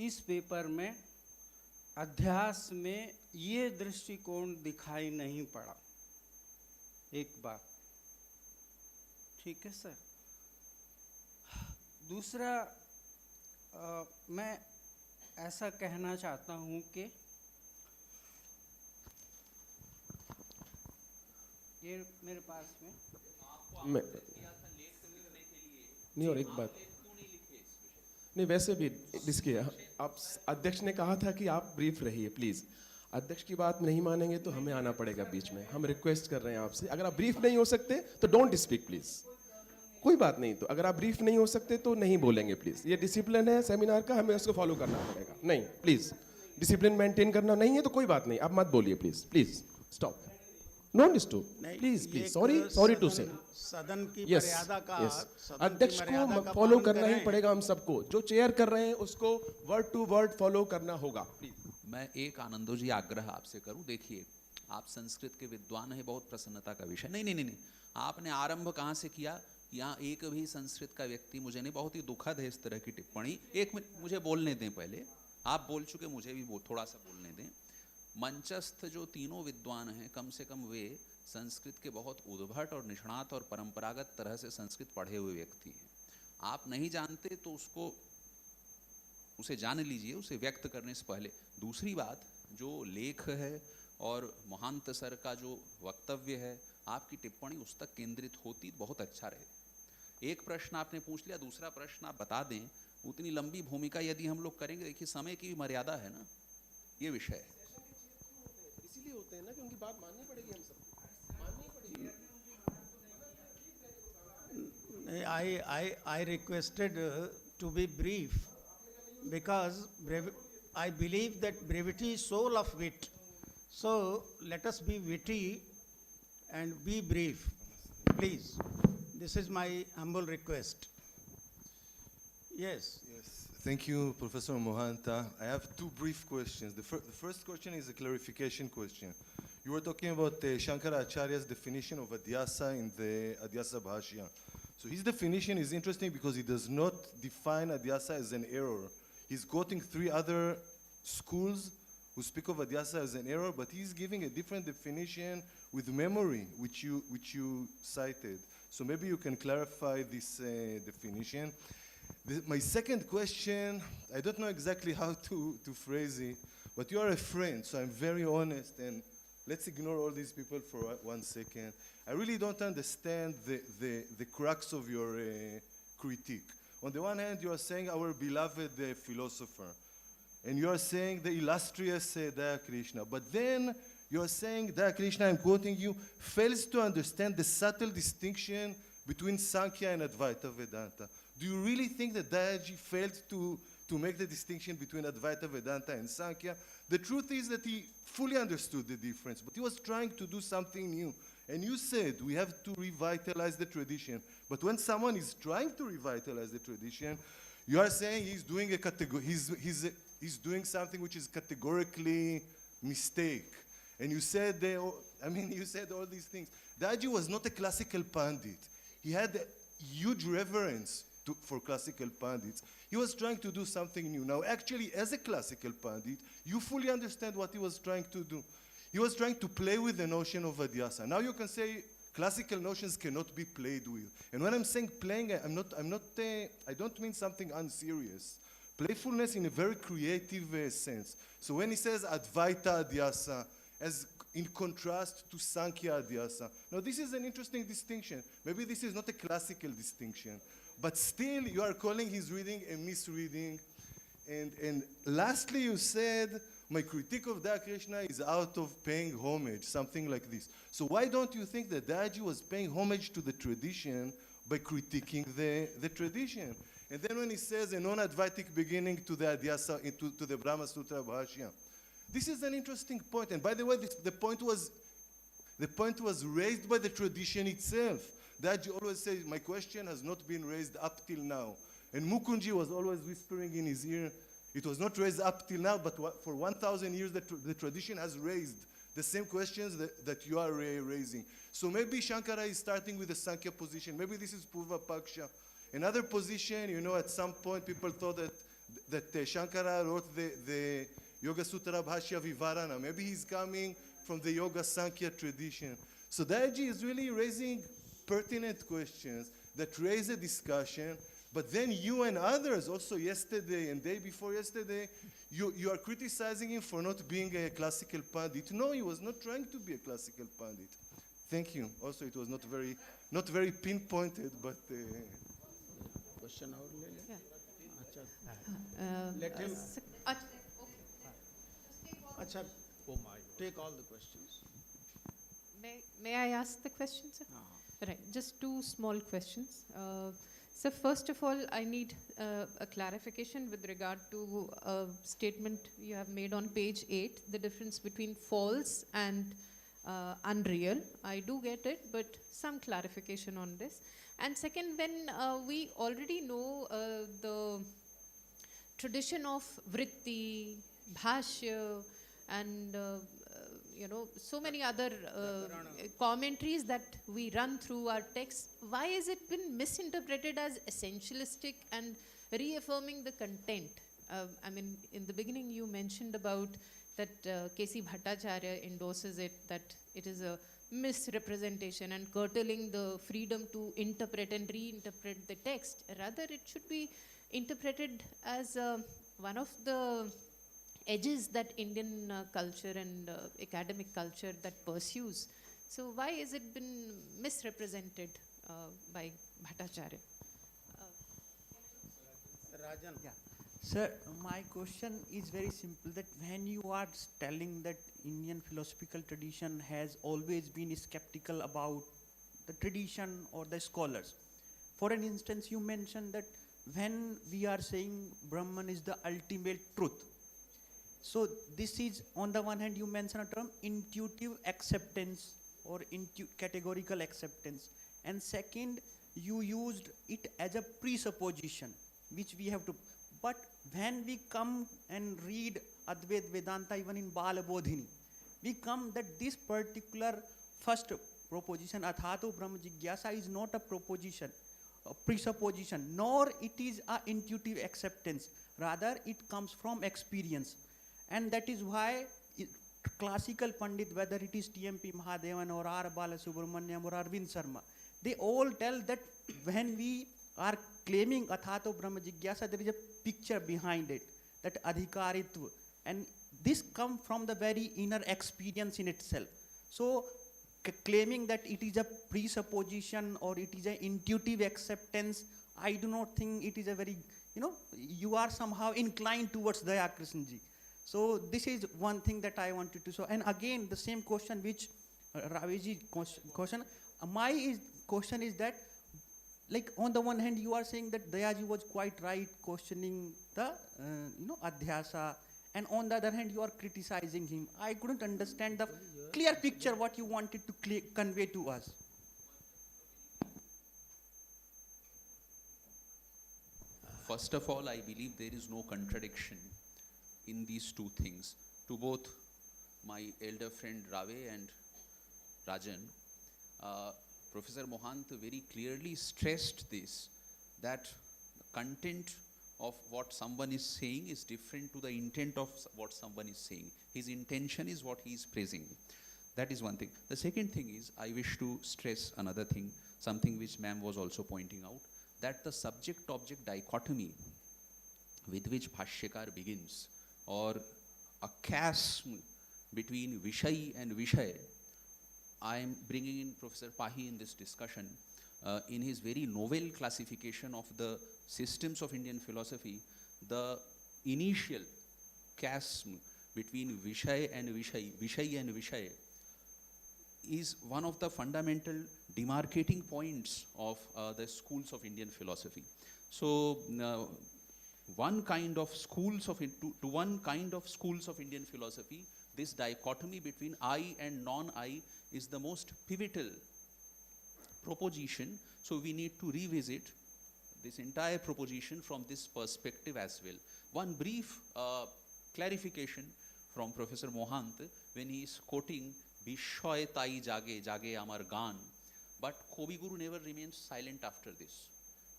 इस पेपर में अध्यास में ये दृष्टिकोण दिखाई नहीं पड़ा, एक बात। ठीक है सर। दूसरा, मैं ऐसा कहना चाहता हूँ कि ये मेरे पास में मैं नहीं, और एक बात नहीं, वैसे भी इसके आप अध्यक्ष ने कहा था कि आप ब्रीफ रहिए प्लीज। अध्यक्ष की बात नहीं मानेंगे तो हमें आना पड़ेगा बीच में। हम रिक्वेस्ट कर रहे हैं आपसे, अगर आप ब्रीफ नहीं हो सकते तो डोंट स्पीक प्लीज। कोई बात नहीं, तो अगर आप ब्रीफ नहीं हो सकते तो नहीं बोलेंगे प्लीज। ये डिसिप्लिन है सेमिनार का, हमें उसको फॉलो करना पड़ेगा। नहीं प्लीज, डिसिप्लिन मेंटेन करना नहीं है तो कोई बात नहीं, आप मत बोलिए please. Please stop, don't disturb, नहीं, प्लीज ये प्लीज। एक सॉरी टू से। सदन की यस मर्यादा का यस, सदन की अध्यक्ष मर्यादा को का फॉलो पालन करना ही करें। पड़ेगा हम सबको। जो चेयर कर रहे हैं उसको वर्ड टू वर्ड फॉलो करना होगा प्लीज। मैं एक आनंदो जी आग्रह आपसे करूं, देखिए आप संस्कृत के विद्वान हैं, बहुत प्रसन्नता का विषय। नहीं नहीं नहीं नहीं, आपने आरंभ कहाँ से किया? यहाँ एक भी संस्कृत का व्यक्ति मुझे नहीं, बहुत ही दुखद है इस तरह की टिप्पणी। एक मिनट मुझे बोलने दें, पहले आप बोल चुके, मुझे भी थोड़ा सा बोलने दें। मंचस्थ जो तीनों विद्वान हैं, कम से कम वे संस्कृत के बहुत उद्भट और निष्णात और परंपरागत तरह से संस्कृत पढ़े हुए व्यक्ति हैं। आप नहीं जानते तो उसे जान लीजिए, उसे व्यक्त करने से पहले। दूसरी बात, जो लेख है और मोहांत सर का जो वक्तव्य है, आपकी टिप्पणी उस तक केंद्रित होती बहुत अच्छा रहे। एक प्रश्न आपने पूछ लिया, दूसरा प्रश्न आप बता दें। उतनी लंबी भूमिका यदि हम लोग करेंगे, देखिए समय की भी मर्यादा है ना, ये विषय है। इसीलिए होते हैं ना कि उनकी बात माननी पड़ेगी, हम सबको माननी पड़ेगी। I requested to be brief because I believe that brevity is soul of wit. So let us be witty and be brief, please. This is my humble request. Yes. Yes, thank you, Professor Moanta. I have two brief questions. The first question is a clarification question. You were talking about Shankara Acharya's definition of Adhyasa in the Adhyasa Bhashya. So his definition is interesting because he does not define Adhyasa as an error. He's quoting three other schools who speak of Adhyasa as an error, but he's giving a different definition with memory, which you cited. So maybe you can clarify this definition. My second question, I don't know exactly how to phrase it, but you are a friend, so I'm very honest, and let's ignore all these people for 1 second. I really don't understand the crux of your critique. On the one hand, you are saying our beloved philosopher, and you are saying the illustrious Daya Krishna, but then you are saying Daya Krishna, I'm quoting you, fails to understand the subtle distinction between Sankhya and Advaita Vedanta. Do you really think that Dayaji failed to make the distinction between Advaita Vedanta and Sankhya? The truth is that he fully understood the difference, but he was trying to do something new. And you said we have to revitalize the tradition. But when someone is trying to revitalize the tradition, you are saying he's doing he's doing something which is categorically mistake. And you said you said all these things. Dayaji was not a classical pandit. He had a huge reverence for classical pandits. He was trying to do something new. Now, actually, as a classical pandit, you fully understand what he was trying to do. He was trying to play with the notion of Adhyasa. Now you can say classical notions cannot be played with. And when I'm saying playing, I don't mean something unserious. Playfulness in a very creative sense. So when he says Advaita Adhyasa, as in contrast to Sankhya Adhyasa. Now this is an interesting distinction. Maybe this is not a classical distinction, but still you are calling his reading a misreading. And lastly, you said, my critique of Daya Krishna is out of paying homage, something like this. So why don't you think that Dayaji was paying homage to the tradition by critiquing the tradition? And then when he says a non-Advaitic beginning to the Adhyasa, to the Brahma Sutra Bhashya, this is an interesting point. And by the way, the point was raised by the tradition itself. Dayaji always says, my question has not been raised up till now. And Mukunji was always whispering in his ear, it was not raised up till now, but for 1,000 years the tradition has raised the same questions that you are raising. So maybe Shankara is starting with the Sankhya position. Maybe this is Purva Paksha. Another position, at some point people thought that Shankara wrote the Yoga Sutra Bhashya Vivarana. Maybe he's coming from the Yoga Sankhya tradition. So Dayaji is really raising pertinent questions that raise a discussion. But then you and others, also yesterday and day before yesterday, you are criticizing him for not being a classical pandit. No, he was not trying to be a classical pandit. Thank you. Also, it was not very pinpointed, but... Question और ले ले। Yeah. Let him. Okay. अच्छा, Oh my God. take all the questions. May I ask the question, sir? Right, just two small questions. So first of all, I need a clarification with regard to a statement you have made on page 8, the difference between false and unreal. I do get it, but some clarification on this. And second, when we already know the tradition of vritti, bhashya, and so many other commentaries that we run through our text, why has it been misinterpreted as essentialistic and reaffirming the content? I mean, in the beginning you mentioned about that K.C. Bhattacharya endorses it, that it is a misrepresentation and curtailing the freedom to interpret and reinterpret the text. Rather, it should be interpreted as one of the edges that Indian culture and academic culture that pursues. So why has it been misrepresented by Bhattacharya? Rajan. Yeah. Sir, my question is very simple, that when you are telling that Indian philosophical tradition has always been skeptical about the tradition or the scholars. For an instance, you mentioned that when we are saying Brahman is the ultimate truth, so this is, on the one hand, you mention a term intuitive acceptance or categorical acceptance. And second, you used it as a presupposition, which we have to. But when we come and read Advaita Vedanta, even in Balabodhini, we come that this particular first proposition, Athato Brahma Jigyasa, is not a proposition, a presupposition, nor it is a intuitive acceptance. Rather, it comes from experience. And that is why classical Pandit, whether it is T.M.P. Mahadevan or R. Balasubramaniam or Arvind Sharma, they all tell that when we are claiming Athato Brahma Jigyasa, there is a picture behind it, that adhikaritva. And this comes from the very inner experience in itself. So claiming that it is a presupposition or it is an intuitive acceptance, I do not think it is a very, you are somehow inclined towards Daya Krishnaji. So this is one thing that I wanted to show. And again, the same question which Ravi's question, my question is that, like, on the one hand, you are saying that Dayaji was quite right questioning the, Adhyasa, and on the other hand, you are criticizing him. I couldn't understand the clear picture what you wanted to convey to us. First of all, I believe there is no contradiction in these two things. To both my elder friend Rave and Rajan, Professor Moanta very clearly stressed this, that the content of what someone is saying is different to the intent of what someone is saying. His intention is what he is praising. That is one thing. The second thing is, I wish to stress another thing, something which ma'am was also pointing out, that the subject-object dichotomy with which Bhashyakar begins, or a chasm between Vishay and Vishay, I am bringing in Professor Pahi in this discussion. In his very novel classification of the systems of Indian philosophy, the initial chasm between Vishay and Vishay is one of the fundamental demarcating points of the schools of Indian philosophy. So one kind of schools of Indian philosophy, this dichotomy between I and non-I is the most pivotal proposition. So we need to revisit this entire proposition from this perspective as well. One brief clarification from Professor Moanta when he is quoting Bishoy Tai Jage Jage Amar Gan, but Kobi Guru never remains silent after this.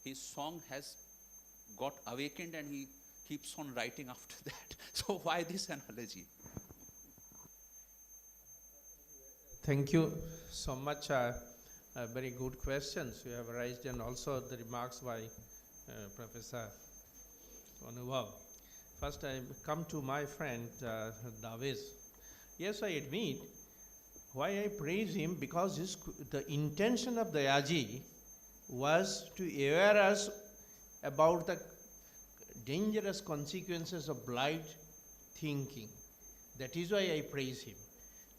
His song has got awakened and he keeps on writing after that. So why this analogy? Thank you so much. Very good questions you have raised, and also the remarks by Professor Anubhav. First, I come to my friend Davis. Yes, I admit why I praise him, because the intention of Dayaji was to aware us about the dangerous consequences of blind thinking. That is why I praise him.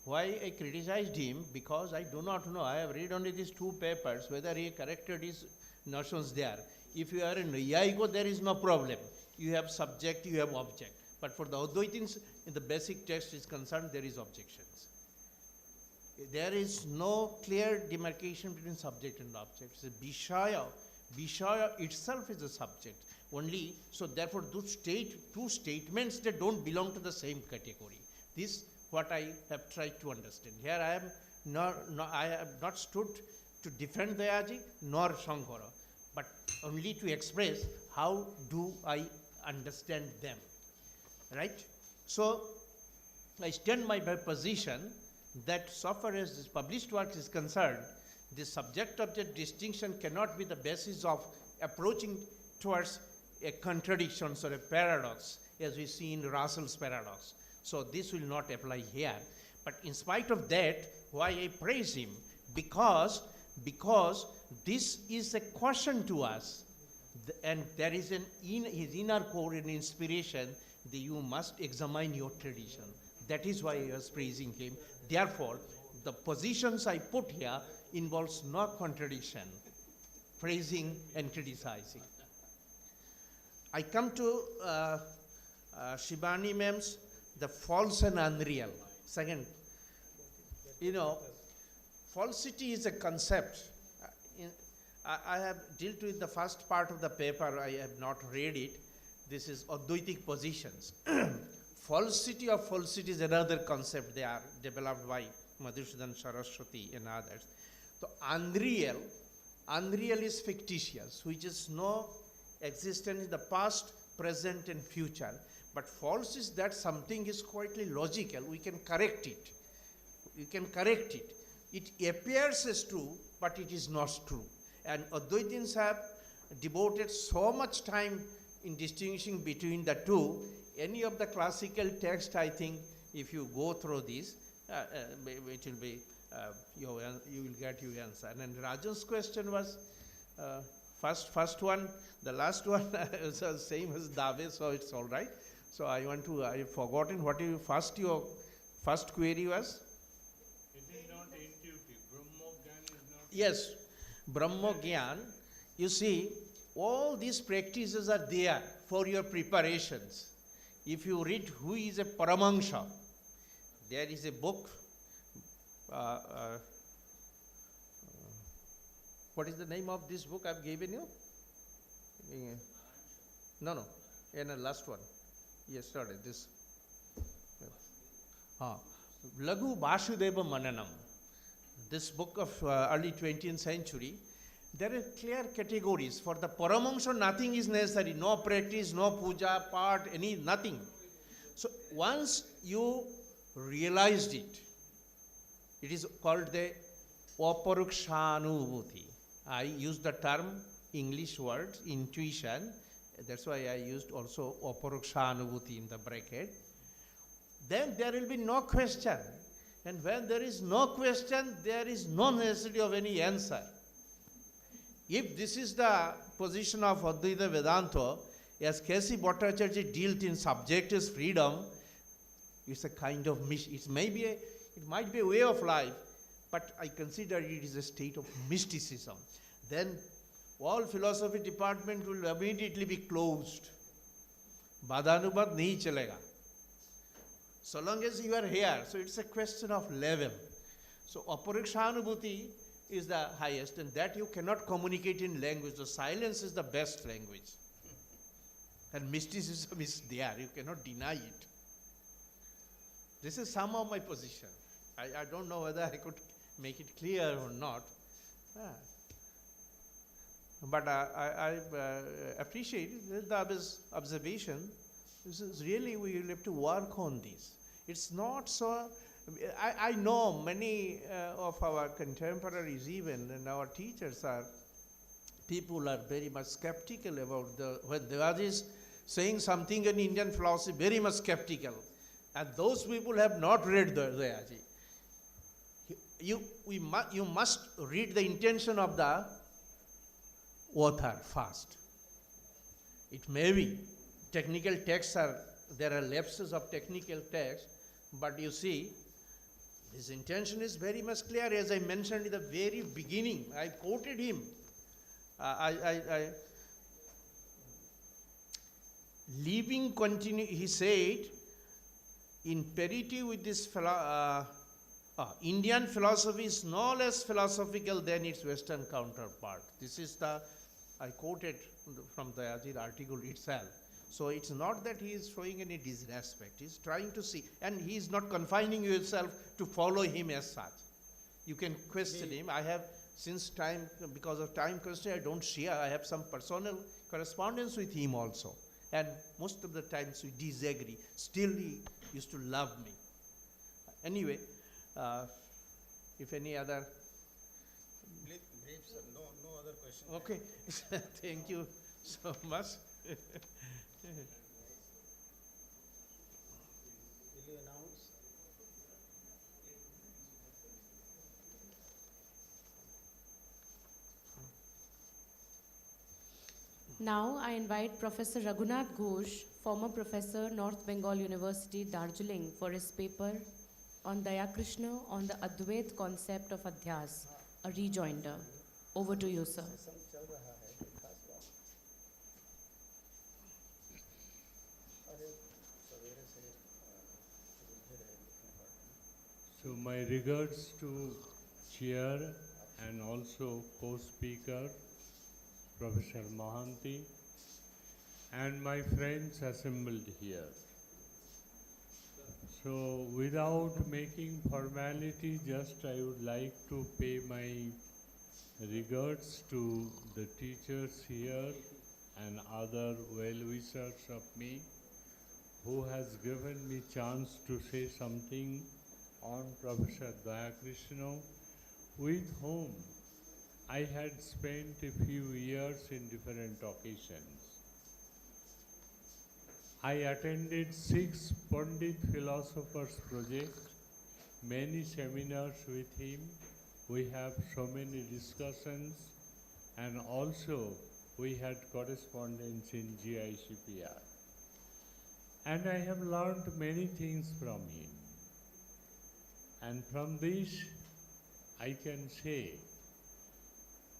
Why I criticized him? Because I do not know. I have read only these two papers, whether he corrected his notions there. If you are in Nayayiko, there is no problem. You have subject, you have object. But for the Advaitins, in the basic text is concerned, there is objections. There is no clear demarcation between subject and object. It's a Vishaya. Vishaya itself is a subject. Only, so therefore those two statements, they don't belong to the same category. This what I have tried to understand. Here I am I have not stood to defend Dayaji nor Shankara, but only to express how do I understand them. Right? So I stand by my position that so far as this published work is concerned, the subject-object distinction cannot be the basis of approaching towards a contradiction or a paradox, as we see in Russell's paradox. So this will not apply here. But in spite of that, why I praise him? Because this is a question to us, and there is his inner core and inspiration that you must examine your tradition. That is why I was praising him. Therefore, the positions I put here involves no contradiction, praising and criticizing. I come to Shivani ma'am's the false and unreal. Second, falsity is a concept. I have dealt with the first part of the paper. I have not read it. This is Advaitic positions. Falsity of falsity is another concept. They are developed by Madhusudan Saraswati and others. So unreal is fictitious, which is no existence in the past, present and future. But false is that something is quietly logical. We can correct it. You can correct it. It appears as true, but it is not true. And Advaitins have devoted so much time in distinguishing between the two. Any of the classical text, I think, if you go through this, it will be, you will get your answer. And Rajan's question was, first one, the last one is the same as Dave, so it's all right. So I've forgotten what your first query was. It is not intuitive. Brahmogyan is not. Yes, Brahmogyan. You see, all these practices are there for your preparations. If you read who is a Paramahansa, there is a book. What is the name of this book I've given you? No, in the last one. Yesterday, this. Laghu Vasudeva Mananam. This book of early 20th century, there are clear categories. For the Paramahansa, nothing is necessary. No practice, no puja, part, nothing. So once you realized it, it is called the Aparukshanubhuti. I use the term, English word, intuition. That's why I used also Aparukshanubhuti in the bracket. Then there will be no question. And when there is no question, there is no necessity of any answer. If this is the position of Advaita Vedanta, as K.C. Bhattacharya dealt in subjective freedom, it's a kind of, it might be a way of life, but I consider it is a state of mysticism. Then all philosophy department will immediately be closed. Badhanubad nahi chalega. So long as you are here, so it's a question of level. So Aparikshanubhuti is the highest, and that you cannot communicate in language. So silence is the best language. And mysticism is there, you cannot deny it. This is some of my position. I don't know whether I could make it clear or not. But I appreciate the observation. This is really, we will have to work on this. It's not so, I know many of our contemporaries even, and our teachers people are very much skeptical about when Daya is saying something in Indian philosophy, very much skeptical. And those people have not read the Dayaji. You must read the intention of the author first. It may be technical texts there are lapses of technical text, but you see, His intention is very much clear, as I mentioned in the very beginning. I quoted him. Living continue, he said, in parity with this Indian philosophy is no less philosophical than its Western counterpart. This is I quoted from the Ajit article itself. So it's not that he is showing any disrespect. He's trying to see, and he is not confining yourself to follow him as such. You can question him. I have, since time, because of time constraint, I don't share. I have some personal correspondence with him also. And most of the times we disagree. Still he used to love me. Anyway, if any other... Brief, sir. No other question. Okay. Thank you so much. Will you announce? Now I invite Professor Raghunath Ghosh, former professor, North Bengal University, Darjeeling, for his paper on Daya Krishna on the Advait concept of Adhyas, a rejoinder. Over to you, sir. So my regards to chair and also co-speaker, Professor Mohanty, and my friends assembled here. So without making formality, just I would like to pay my regards to the teachers here and other well-wishers of me who has given me chance to say something on Professor Daya Krishna, with whom I had spent a few years in different occasions. I attended 6 Pandit Philosophers Project, many seminars with him. We have so many discussions, and also we had correspondence in JPR. And I have learned many things from him. And from this, I can say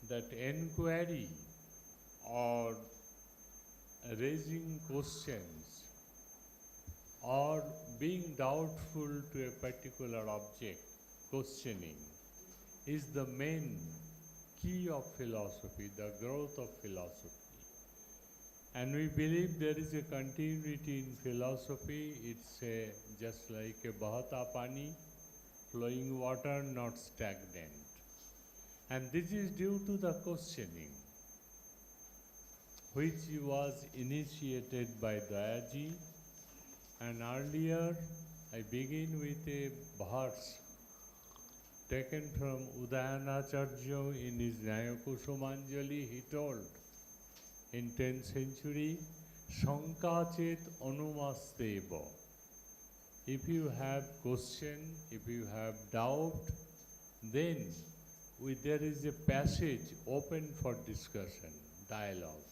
that enquiry or raising questions or being doubtful to a particular object, questioning, is the main key of philosophy, the growth of philosophy. And we believe there is a continuity in philosophy. It's just like a bahata pani, flowing water, not stagnant. And this is due to the questioning, which was initiated by Dayaji. And earlier, I begin with a verse taken from Udayanacharya in his Nyayakusumanjali. He told in 10th century, Shankachet anumasteva. If you have question, if you have doubt, then there is a passage open for discussion, dialogue.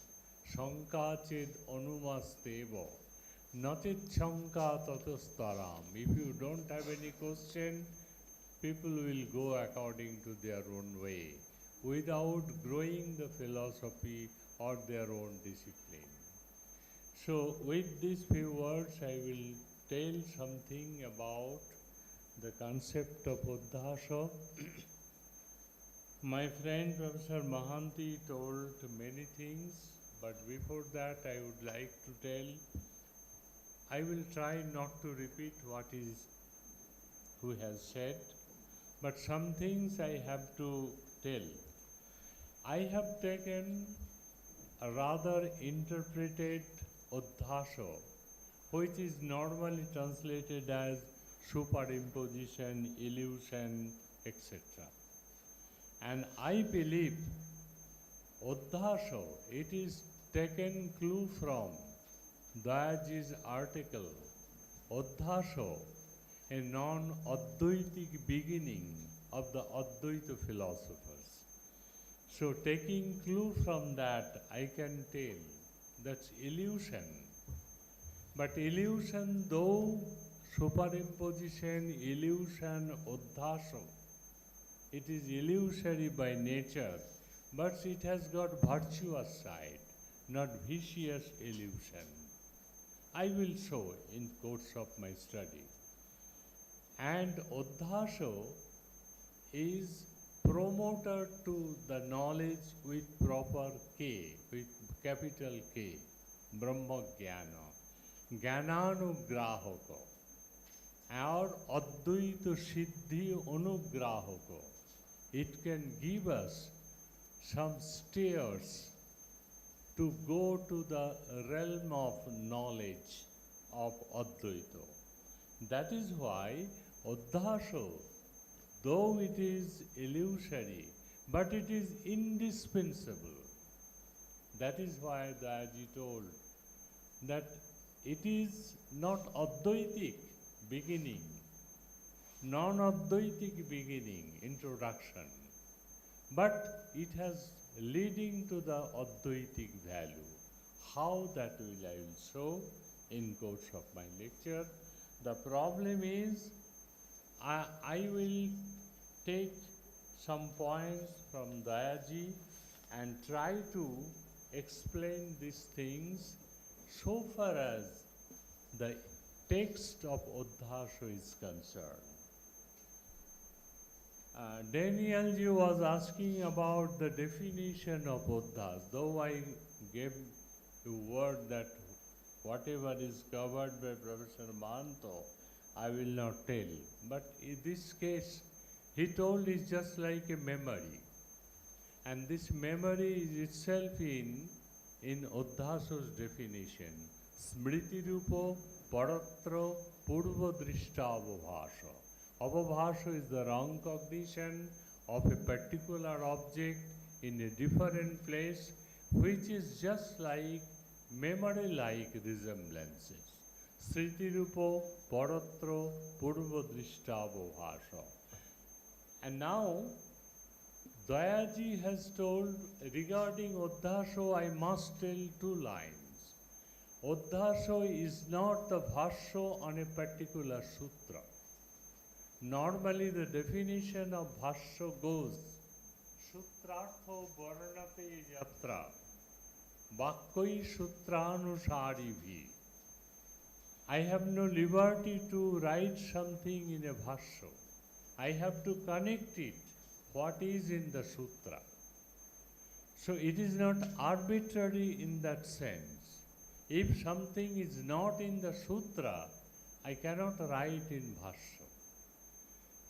Shankachet anumasteva. Nachet shanka tatastaram. If you don't have any question, people will go according to their own way, without growing the philosophy or their own discipline. So with these few words, I will tell something about the concept of Uddhasa. My friend Professor Mohanty told many things, but before that I would like to tell, I will try not to repeat who has said, but some things I have to tell. I have taken a rather interpreted Uddhasa, which is normally translated as superimposition, illusion, etc. And I believe Uddhasa, it is taken clue from Dayaji's article, Uddhasa, a non-Advaitic beginning of the Advaita philosophers. So taking clue from that, I can tell that's illusion. But illusion, though superimposition, illusion, uddhasa. It is illusory by nature, but it has got virtuous side, not vicious illusion. I will show in course of my study. And uddhasa is promoter to the knowledge with proper K, with capital K, Brahma Jnana, Jnananugrahaka, or Advaita Siddhi Anugrahaka. It can give us some stairs to go to the realm of knowledge of Advaita. That is why Uddhasa, though it is illusory, but it is indispensable. That is why Dayaji told that it is not Advaitic beginning, non-Advaitic beginning, introduction, but it has leading to the Advaitic value. How that will I will show in course of my lecture. The problem is I will take some points from Dayaji and try to explain these things so far as the text of Uddhasa is concerned. Daniel-ji was asking about the definition of Uddhasa. Though I gave you word that whatever is covered by Professor Moanta, I will not tell. But in this case, he told is just like a memory. And this memory is itself in Uddhasa's definition. Smriti rupo paratra purva drishta avabhasa. Avabhasa is the wrong cognition of a particular object in a different place, which is just like memory-like resemblances. Sriti rupo paratra purva drishta avabhasa. And now, Dayaji has told regarding Uddhasa, I must tell two lines. Uddhasa is not the bhashya on a particular sutra. Normally the definition of bhashya goes, Sutrartho varnate yatra, Vakkoi sutranusaridhi. I have no liberty to write something in a bhashya. I have to connect it, what is in the sutra. So it is not arbitrary in that sense. If something is not in the sutra, I cannot write in bhashya.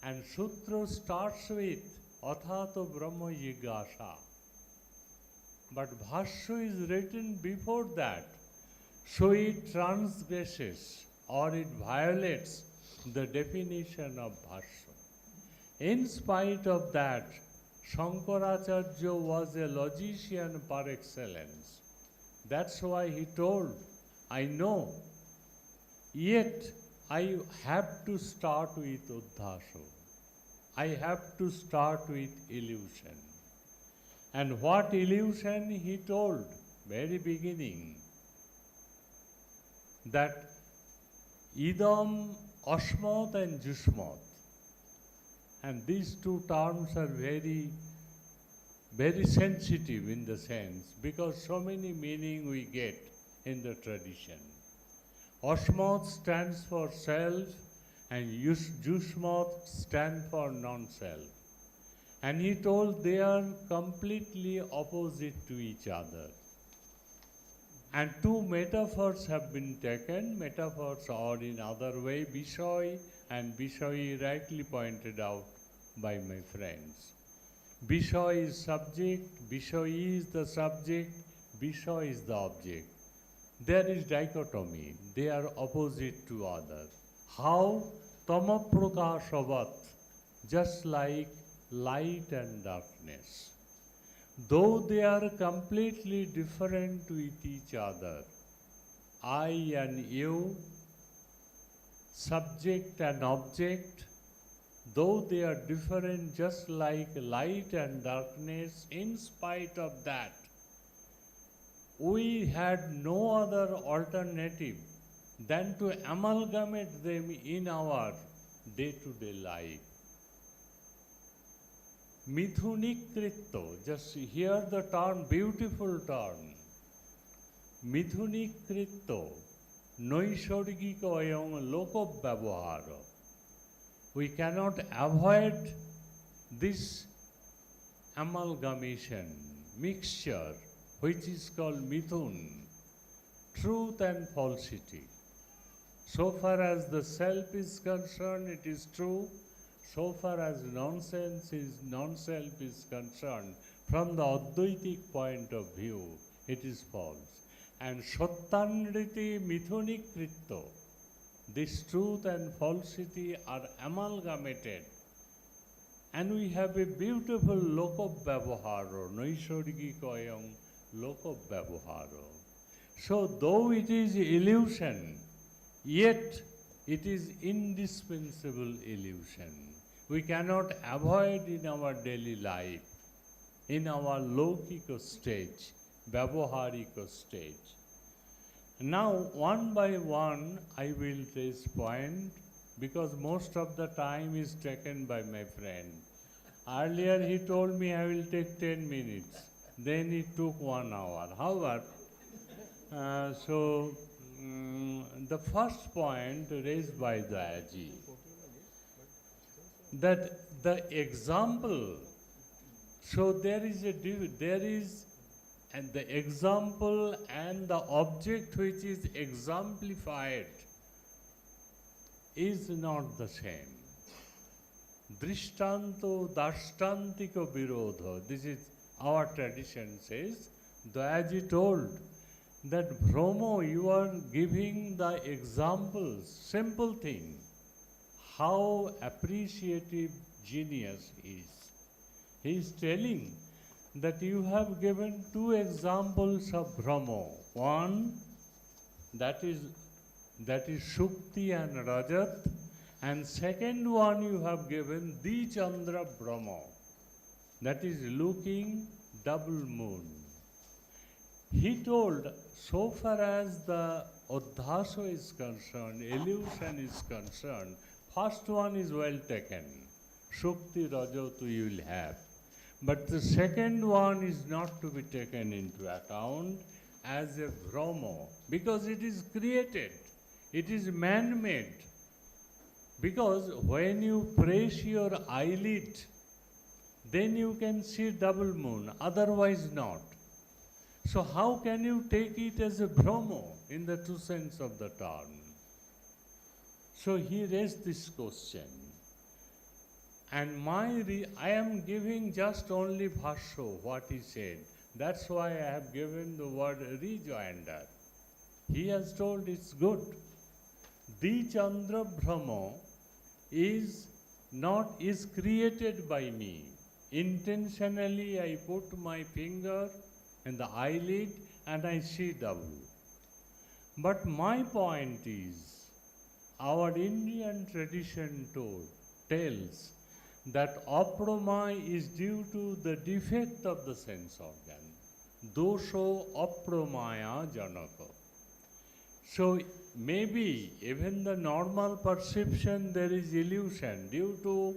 And sutra starts with Athato Brahma Jigyasa. But bhashya is written before that. So it transgresses or it violates the definition of bhashya. In spite of that, Shankaracharya was a logician par excellence. That's why he told, I know, yet I have to start with Uddhasa. I have to start with illusion. And what illusion he told, very beginning, that idam asmat and jusmat. And these two terms are very, very sensitive in the sense, because so many meaning we get in the tradition. Asmat stands for self and Jusmat stands for non-self. And he told they are completely opposite to each other. And two metaphors have been taken. Metaphors are in other way, Vishay and Vishay rightly pointed out by my friends. Vishay is subject, Vishay is the subject, Vishay is the object. There is dichotomy, they are opposite to other. How? Tamaprakasavat, just like light and darkness. Though they are completely different with each other, I and you, subject and object, though they are different just like light and darkness, in spite of that, we had no other alternative than to amalgamate them in our day-to-day life. Mithunikritto, just hear the term, beautiful term. Mithunikritto, noisorgiko ayam loko vyavaharo. We cannot avoid this amalgamation, mixture, which is called mithun, truth and falsity. So far as the self is concerned, it is true. So far as non-self is concerned, from the Advaitic point of view, it is false. And Sattanriti Mithunik Kritto, this truth and falsity are amalgamated. And we have a beautiful loko vyavaharo, naisorgikoyam loko vyavaharo. So though it is illusion, yet it is indispensable illusion. We cannot avoid in our daily life, in our laukika stage, vyavaharika stage. Now, one by one, I will raise point, because most of the time is taken by my friend. Earlier he told me I will take 10 minutes, then it took 1 hour. However, the first point raised by Dayaji, that the example, so there is and the example and the object which is exemplified is not the same. Drishtanto dashtantiko virodha. This is our tradition says. Dayaji told that Brahmo, you are giving the examples, simple thing, how appreciative genius is. He is telling that you have given 2 examples of Brahmo. One, that is Shukti and Rajat, and second one you have given Dichandra Brahmo, that is looking double moon. He told, so far as the Adhasa is concerned, illusion is concerned, first one is well taken. Shukti Rajatu you will have. But the second one is not to be taken into account as a Brahmo, because it is created, it is man-made. Because when you press your eyelid, then you can see double moon, otherwise not. So how can you take it as a Brahmo in the true sense of the term? So he raised this question. And I am giving just only bhasho, what he said. That's why I have given the word rejoinder. He has told it's good. Dichandra Brahmo is created by me. Intentionally I put my finger in the eyelid and I see double. But my point is, our Indian tradition tells that aprama is due to the defect of the sense organ. Dosho apramaya janaka. So maybe even the normal perception there is illusion due to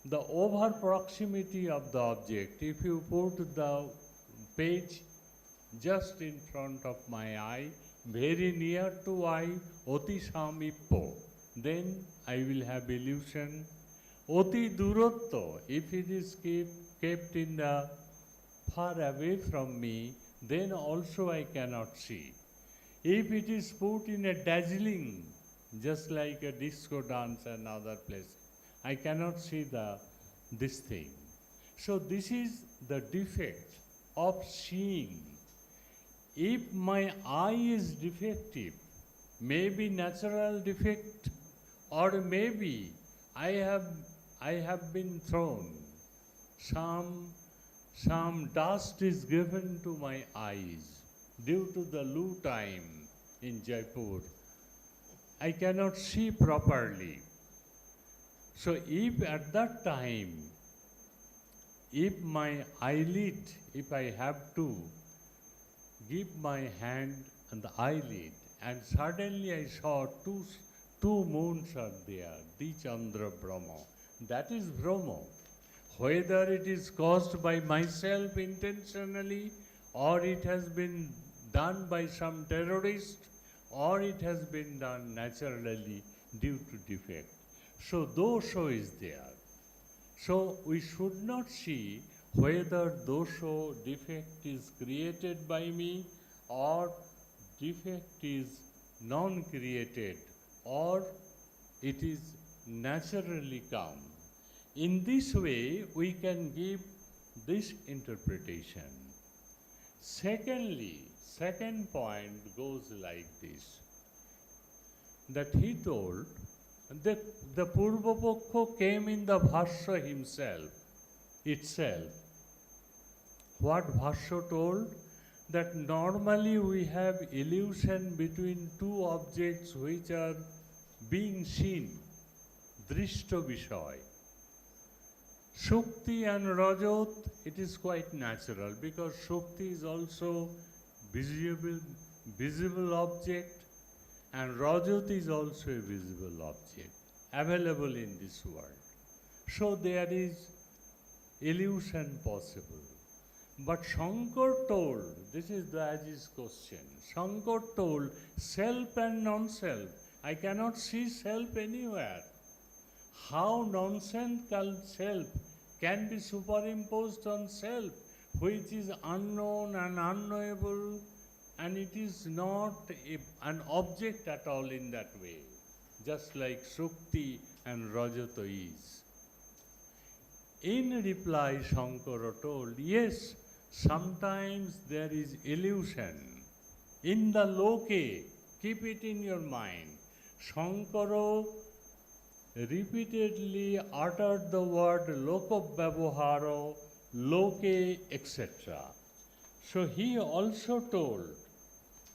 the over proximity of the object. If you put the page just in front of my eye, very near to eye, oti samippo, then I will have illusion. Oti durotto, if it is kept in the far away from me, then also I cannot see. If it is put in a dazzling, just like a disco dance and other place, I cannot see this thing. So this is the defect of seeing. If my eye is defective, maybe natural defect, or maybe I have been thrown. Some dust is given to my eyes due to the loo time in Jaipur. I cannot see properly. So if at that time, if my eyelid, if I have to give my hand on the eyelid and suddenly I saw two moons are there, Dichandra Brahma. That is Brahma. Whether it is caused by myself intentionally, or it has been done by some terrorist, or it has been done naturally due to defect. So dosha is there. So we should not see whether dosha defect is created by me or defect is non-created or it is naturally come. In this way, we can give this interpretation. Secondly, second point goes like this, that he told that the Purvapokho came in the Bhashya itself. What Bhashya told? That normally we have illusion between two objects which are being seen, drishta vishay. Shukti and Rajat, it is quite natural because Shukti is also visible object and Rajat is also a visible object available in this world. So there is illusion possible. But Shankar told, this is Dayaji's question, Shankar told self and non-self. I cannot see self anywhere. How nonsensical self can be superimposed on self, which is unknown and unknowable, and it is not an object at all in that way, just like Shukti and Rajata is. In reply, Shankara told, yes, sometimes there is illusion. In the loke, keep it in your mind. Shankara repeatedly uttered the word lokabhyavaharo, loke, etc. So he also told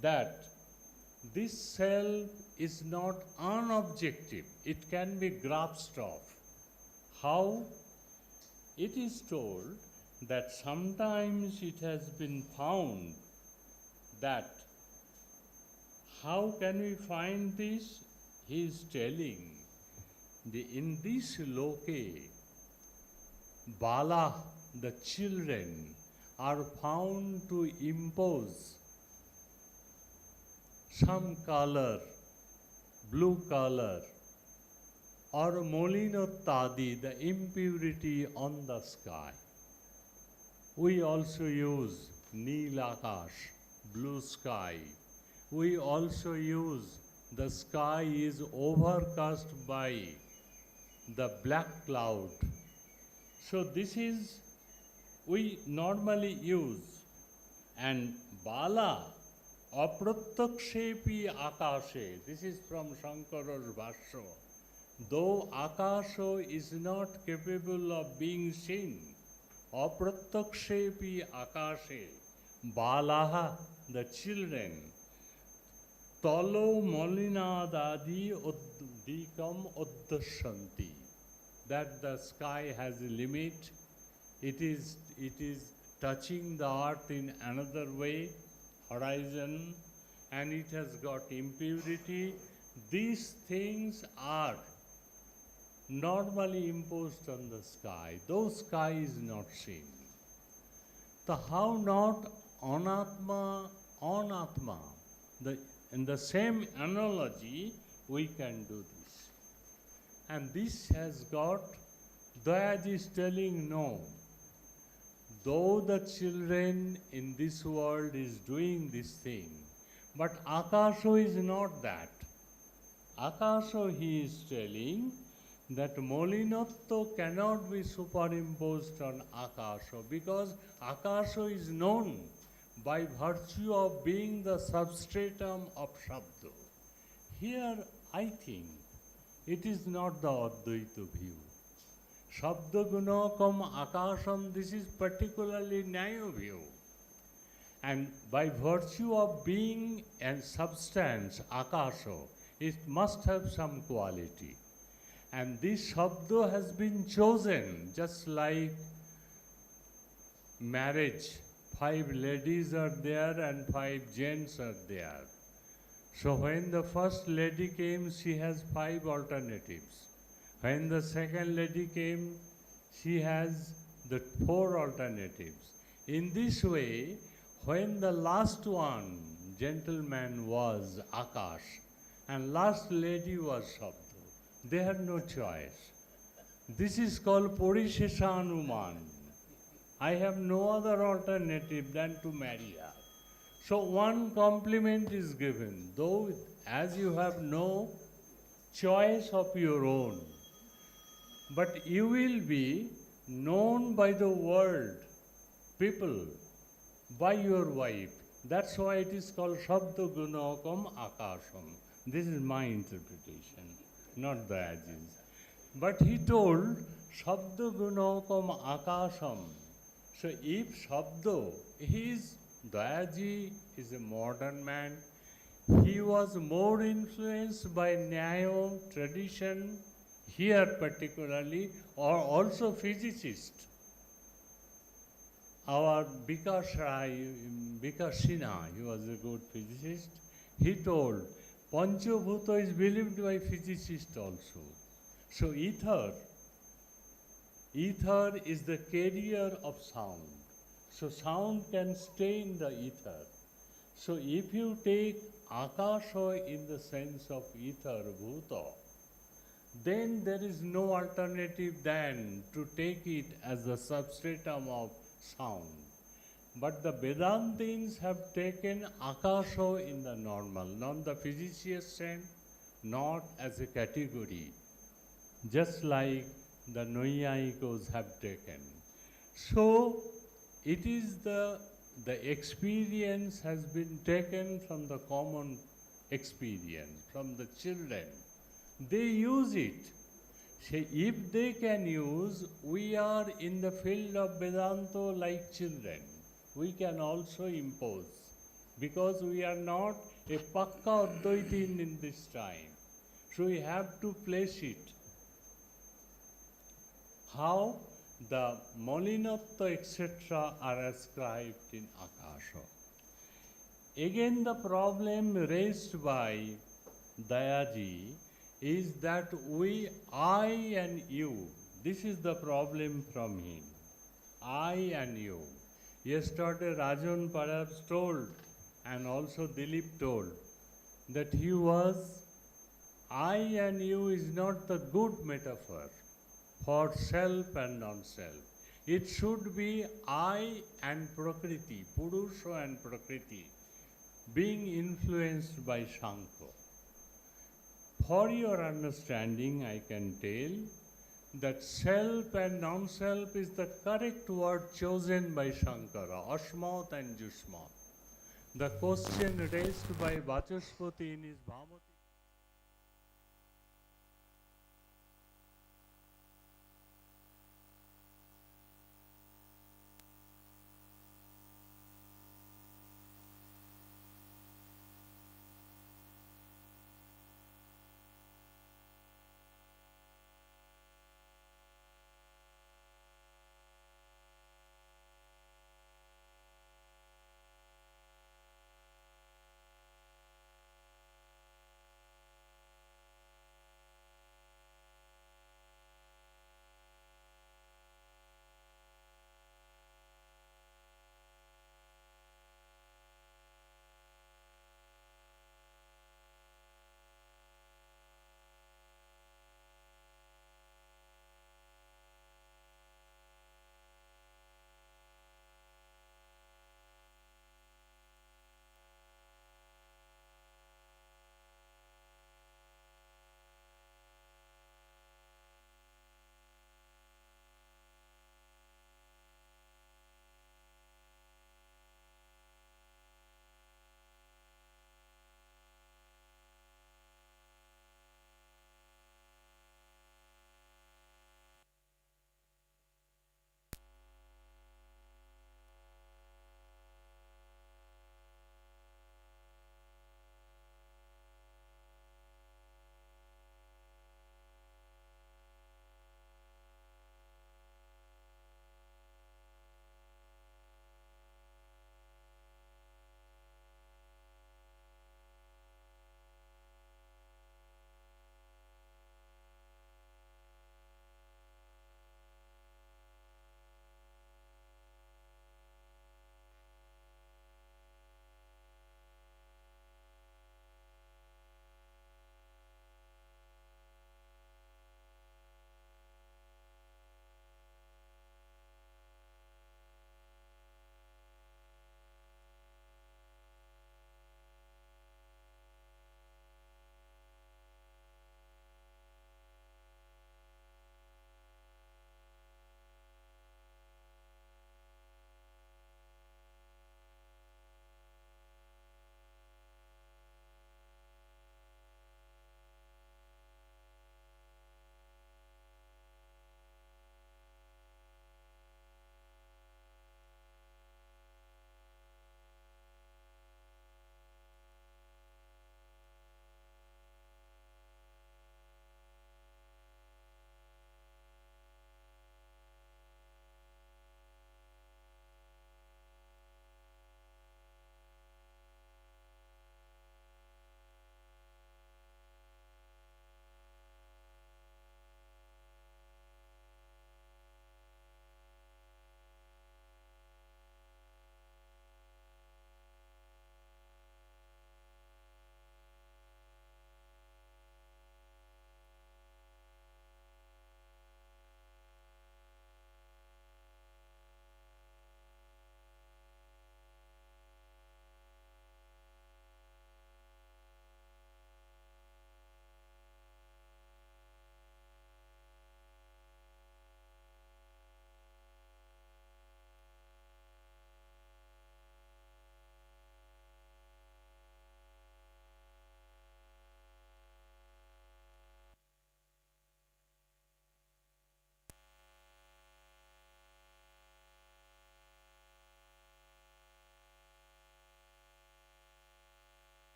that this self is not unobjective, it can be grasped of. How? It is told that sometimes it has been found that how can we find this? He is telling in this loke, bala, the children, are found to impose some color, blue color, or molinottadi, the impurity on the sky. We also use nilakash, blue sky. We also use the sky is overcast by the black cloud. So this is, we normally use. And bala, aprattakshepi akashe, this is from Shankara's Bhashya. Though akasha is not capable of being seen, aprattakshepi akashe, balaha, the children, talo molinadadi uddikam uddashanti, that the sky has a limit, it is touching the earth in another way, horizon, and it has got impurity. These things are normally imposed on the sky. Those sky is not seen. So how not anatma, anatma? In the same analogy, we can do this. And this has got, Dayaji is telling no. Though the children in this world is doing this thing, but Akasha is not that. Akasha, he is telling that Molinatto cannot be superimposed on Akasha because Akasha is known by virtue of being the substratum of Shabda. Here, I think, it is not the Advaita view. Shabda gunakam akasham, this is particularly Nyaya view. And by virtue of being a substance, akasha, it must have some quality. And this Shabda has been chosen, just like marriage. 5 ladies are there and 5 gents are there. So when the first lady came, she has 5 alternatives. When the second lady came, she has the 4 alternatives. In this way, when the last one, gentleman, was Akash, and last lady was Shabda, they had no choice. This is called Porisheshanuman. I have no other alternative than to marry her. So one compliment is given, though as you have no choice of your own, but you will be known by the world, people, by your wife. That's why it is called Shabda Gunakam Akasham. This is my interpretation, not Dayaji's. But he told Shabda Gunakam Akasham. So if Shabda, Dayaji is a modern man, he was more influenced by Nyaya, tradition, here particularly, or also physicist. Our Vikasina, he was a good physicist, he told, Panchabhuta is believed by physicists also. So ether is the carrier of sound. So sound can stay in the ether. So if you take Akasha in the sense of ether, Bhuta, then there is no alternative than to take it as the substratum of sound. But the Vedantins have taken Akasha in the normal, not the physicist sense, not as a category, just like the Naiyayikos have taken. So it is the experience has been taken from the common experience, from the children. They use it. So if they can use, we are in the field of Vedanta like children. We can also impose, because we are not a Pakka Advaitin in this time. So we have to place it. How? The Malinatta, etc. are ascribed in Akasha. Again, the problem raised by Dayaji is that I and you, this is the problem from him. I and you. Yesterday Rajan perhaps told, and also Dilip told, that he was, I and you is not the good metaphor for self and non-self. It should be I and Prakriti, Purusha and Prakriti, being influenced by Shankar. For your understanding, I can tell that self and non-self is the correct word chosen by Shankara, Ashmat and Jushmat. The question raised by Vachaspati in his Bhamati.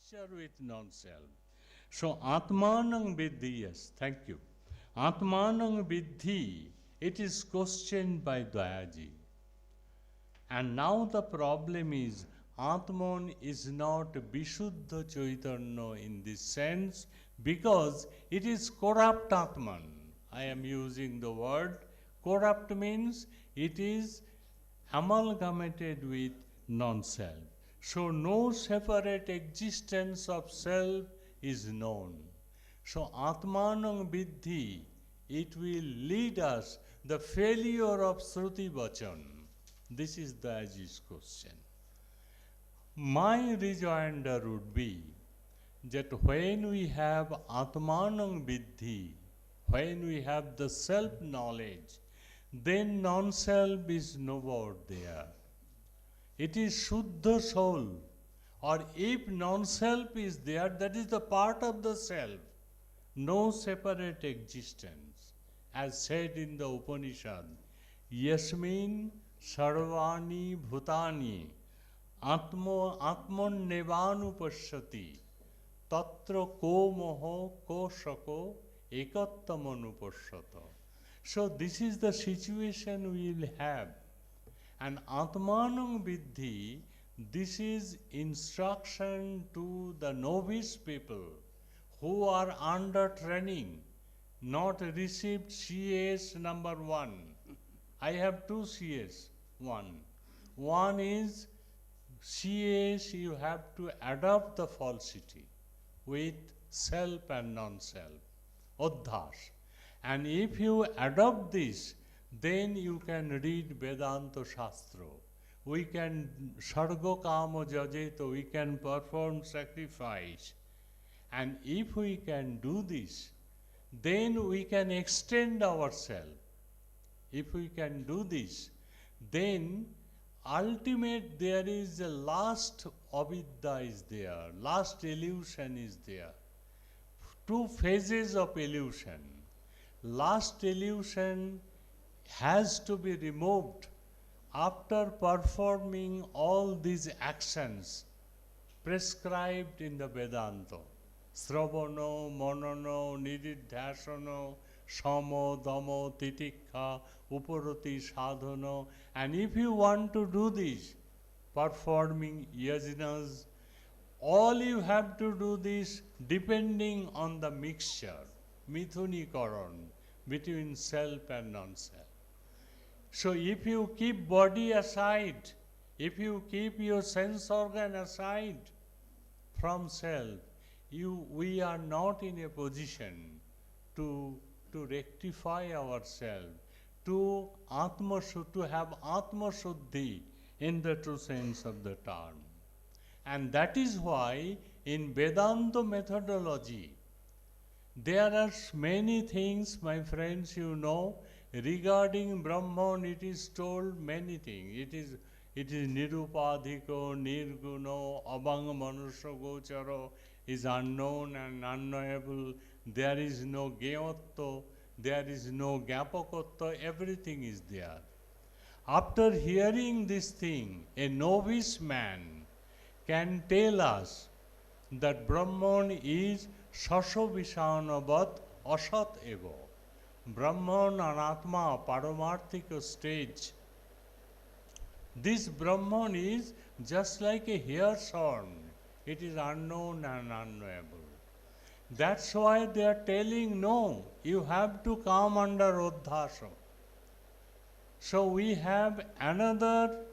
mixture with non-self. So Atmanang Vidhi, yes, thank you. Atmanang Vidhi, it is questioned by Dayaji. And now the problem is, Atman is not Vishuddha Chaitanya in this sense because it is corrupt Atman. I am using the word corrupt means it is amalgamated with non-self. So no separate existence of self is known. So Atmanang Vidhi, it will lead us the failure of Shruti Vachan. This is Dayaji's question. My rejoinder would be that when we have Atmanang Vidhi, when we have the self-knowledge, then non-self is no more there. It is Shuddha soul. Or if non-self is there, that is the part of the self. No separate existence. As said in the Upanishad, Yasmin Sarvani Bhutani Atman Nevanu Pashyati Tatra Ko Moho Ko Shako Ekattamanu Pashyata. So this is the situation we will have. And Atmanang Vidhi, this is instruction to the novice people who are under training, not received CS number 1. I have 2 CS. One is CS, you have to adopt the falsity with self and non-self, Uddhas. And if you adopt this, then you can read Vedanta Shastra. We can sargo kamo jajeto, we can perform sacrifice. And if we can do this, then we can extend ourselves. If we can do this, then ultimate there is a last avidya is there, last illusion is there. 2 phases of illusion. Last illusion has to be removed after performing all these actions prescribed in the Vedanta. Sravano, Manano, Nididhyasana, Samo, Damo, Titikha, Uparati, Sadhana. And if you want to do this, performing yajnas, all you have to do this depending on the mixture, mithunikaran, between self and non-self. So if you keep body aside, if you keep your sense organ aside from self, we are not in a position to rectify ourselves, to have Atma Shuddhi in the true sense of the term. And that is why in Vedanta methodology, there are many things, my friends, you know, regarding Brahman. It is told many things. It is nirupadhiko, nirguno, abhang manusya gocharo, is unknown and unknowable. There is no gyavatva, there is no gyapakatva, everything is there. After hearing this thing, a novice man can tell us that Brahman is Sasho Vishanavat Asat Eva. Brahman and Atma, Paramarthika stage. This Brahman is just like a hair shorn. It is unknown and unknowable. That's why they are telling, no, you have to come under Uddhasa. So we have another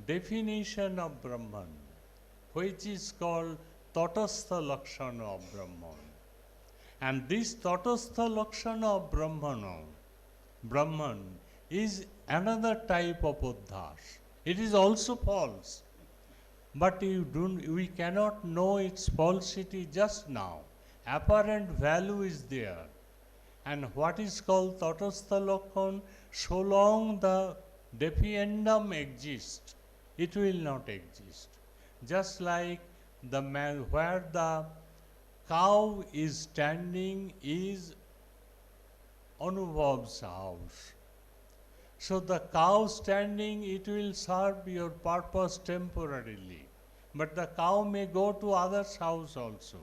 definition of Brahman, which is called Tatastha Lakshana of Brahman. And this Tatastha Lakshana of Brahman is another type of Uddhas. It is also false. But we cannot know its falsity just now. Apparent value is there. And what is called Tatastha Lakshana, so long the defiendum exists, it will not exist. Just like the man where the cow is standing is Anubhav's house. So the cow standing, it will serve your purpose temporarily. but the cow may go to others' house also.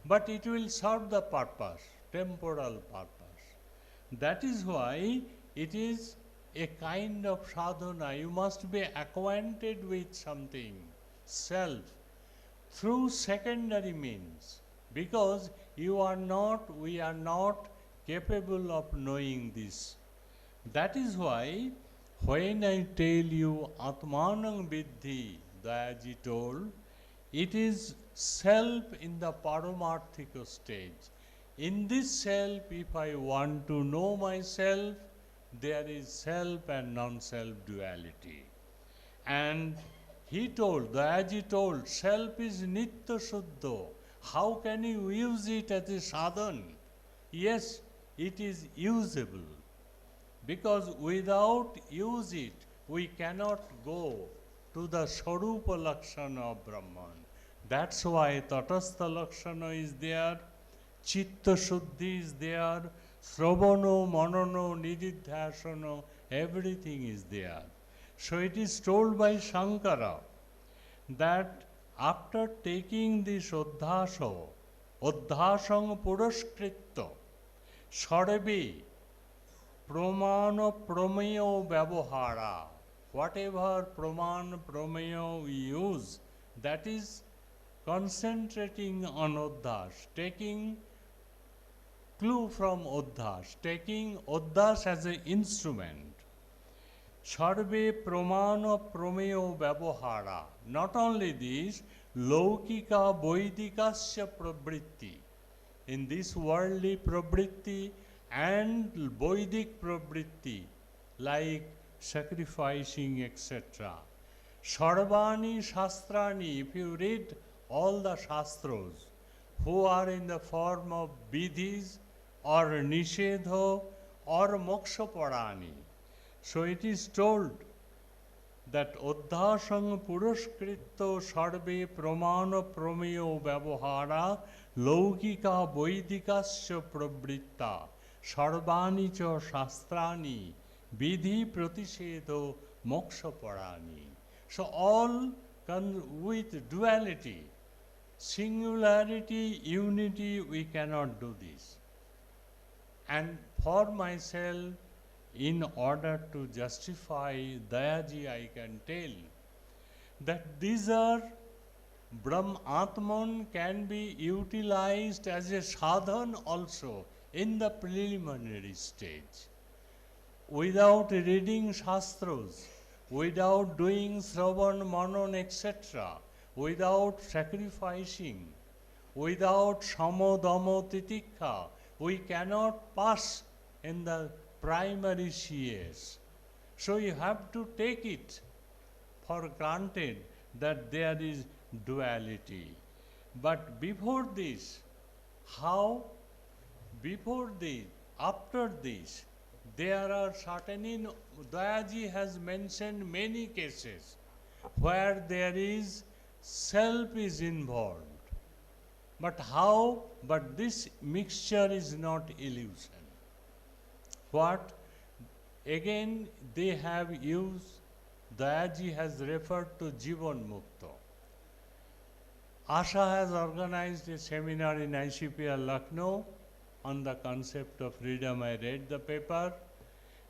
But it will serve the purpose, temporal purpose. That is why it is a kind of sadhana. You must be acquainted with something, self, through secondary means, because we are not capable of knowing this. That is why when I tell you Atmanang Vidhi, Dayaji told, it is self in the paramarthika stage. In this self, if I want to know myself, there is self and non-self duality. And he told, Dayaji told, self is nitya shuddha. How can you use it as a sadhan? Yes, it is usable. Because without use it, we cannot go to the Sarupa Lakshana of Brahman. That's why Tatastha Lakshana is there, Chitta Shuddhi is there, Sravano, Manano, Nididhyasana, everything is there. So it is told by Shankara that after taking this Uddhasa, Uddhasang Puraskritta, Sarve, Pramana Prameyo Vyavahara, whatever Praman Prameyo we use, that is concentrating on Uddhas, taking clue from Uddhas, taking Uddhas as an instrument. Sarve Pramana Prameyo Vyavahara. Not only this, Laukika Vaidikasya Pravritti. In this worldly pravritti and Vedic pravritti, like sacrificing, etc. Sarvani Shastrani, if you read all the Shastras, who are in the form of Vidhis or Nishedha or Moksha Parani. So it is told that Uddhasang Puraskritta Sarve Pramana Prameyo Vyavahara Laukika Vaidikasya Pravritta Sarvani cha Shastrani Vidhi Pratishedo Moksha Parani. So all with duality, singularity, unity, we cannot do this. And for myself, in order to justify Dayaji, I can tell that these are Brahm Atman can be utilized as a sadhan also in the preliminary stage. Without reading Shastras, without doing Sravan, Manan, etc., without sacrificing, without Samo, Damo, Titikha, we cannot pass in the primary CS. So you have to take it for granted that there is duality. But before this, how? Before this, after this, there are certainly, Dayaji has mentioned many cases where there is self is involved. But how? But this mixture is not illusion. What? Again, they have used, Dayaji has referred to Jivan Mukta. Asha has organized a seminar in ICPR Lucknow on the concept of freedom. I read the paper,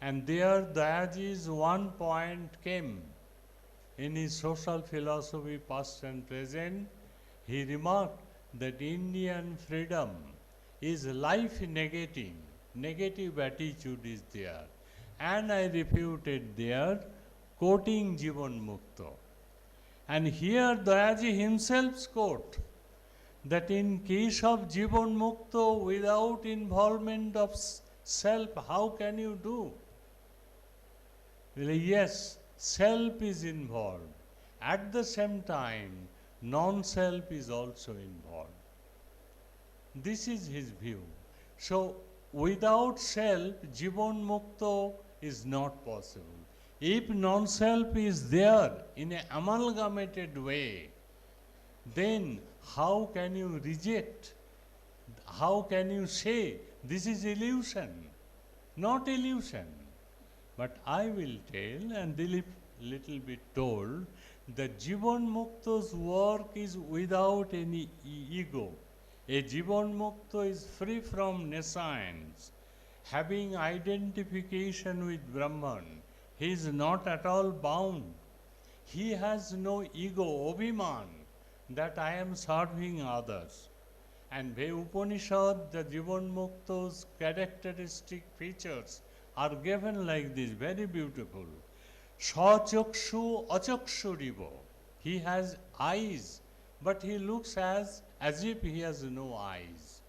and there Dayaji's one point came in his social philosophy, past and present. He remarked that Indian freedom is life negating, negative attitude is there. And I refuted there, quoting Jivan Mukta. And here Dayaji himself quote that in case of Jivan Mukta, without involvement of self, how can you do? Well, yes, self is involved. At the same time, non-self is also involved. This is his view. So, without self, Jivan Mukta is not possible. If non-self is there in an amalgamated way, then how can you reject? How can you say this is illusion? Not illusion. But I will tell, and Dilip little bit told, The Jivan Mukta's work is without any ego. A Jivan Mukta is free from nescience, having identification with Brahman. He is not at all bound. He has no ego, abhiman, that I am serving others. And the Upanishad, the Jivan Mukta's characteristic features are given like this, very beautiful. Sachakshu achakshurivo. He has eyes, but he looks as if he has no eyes.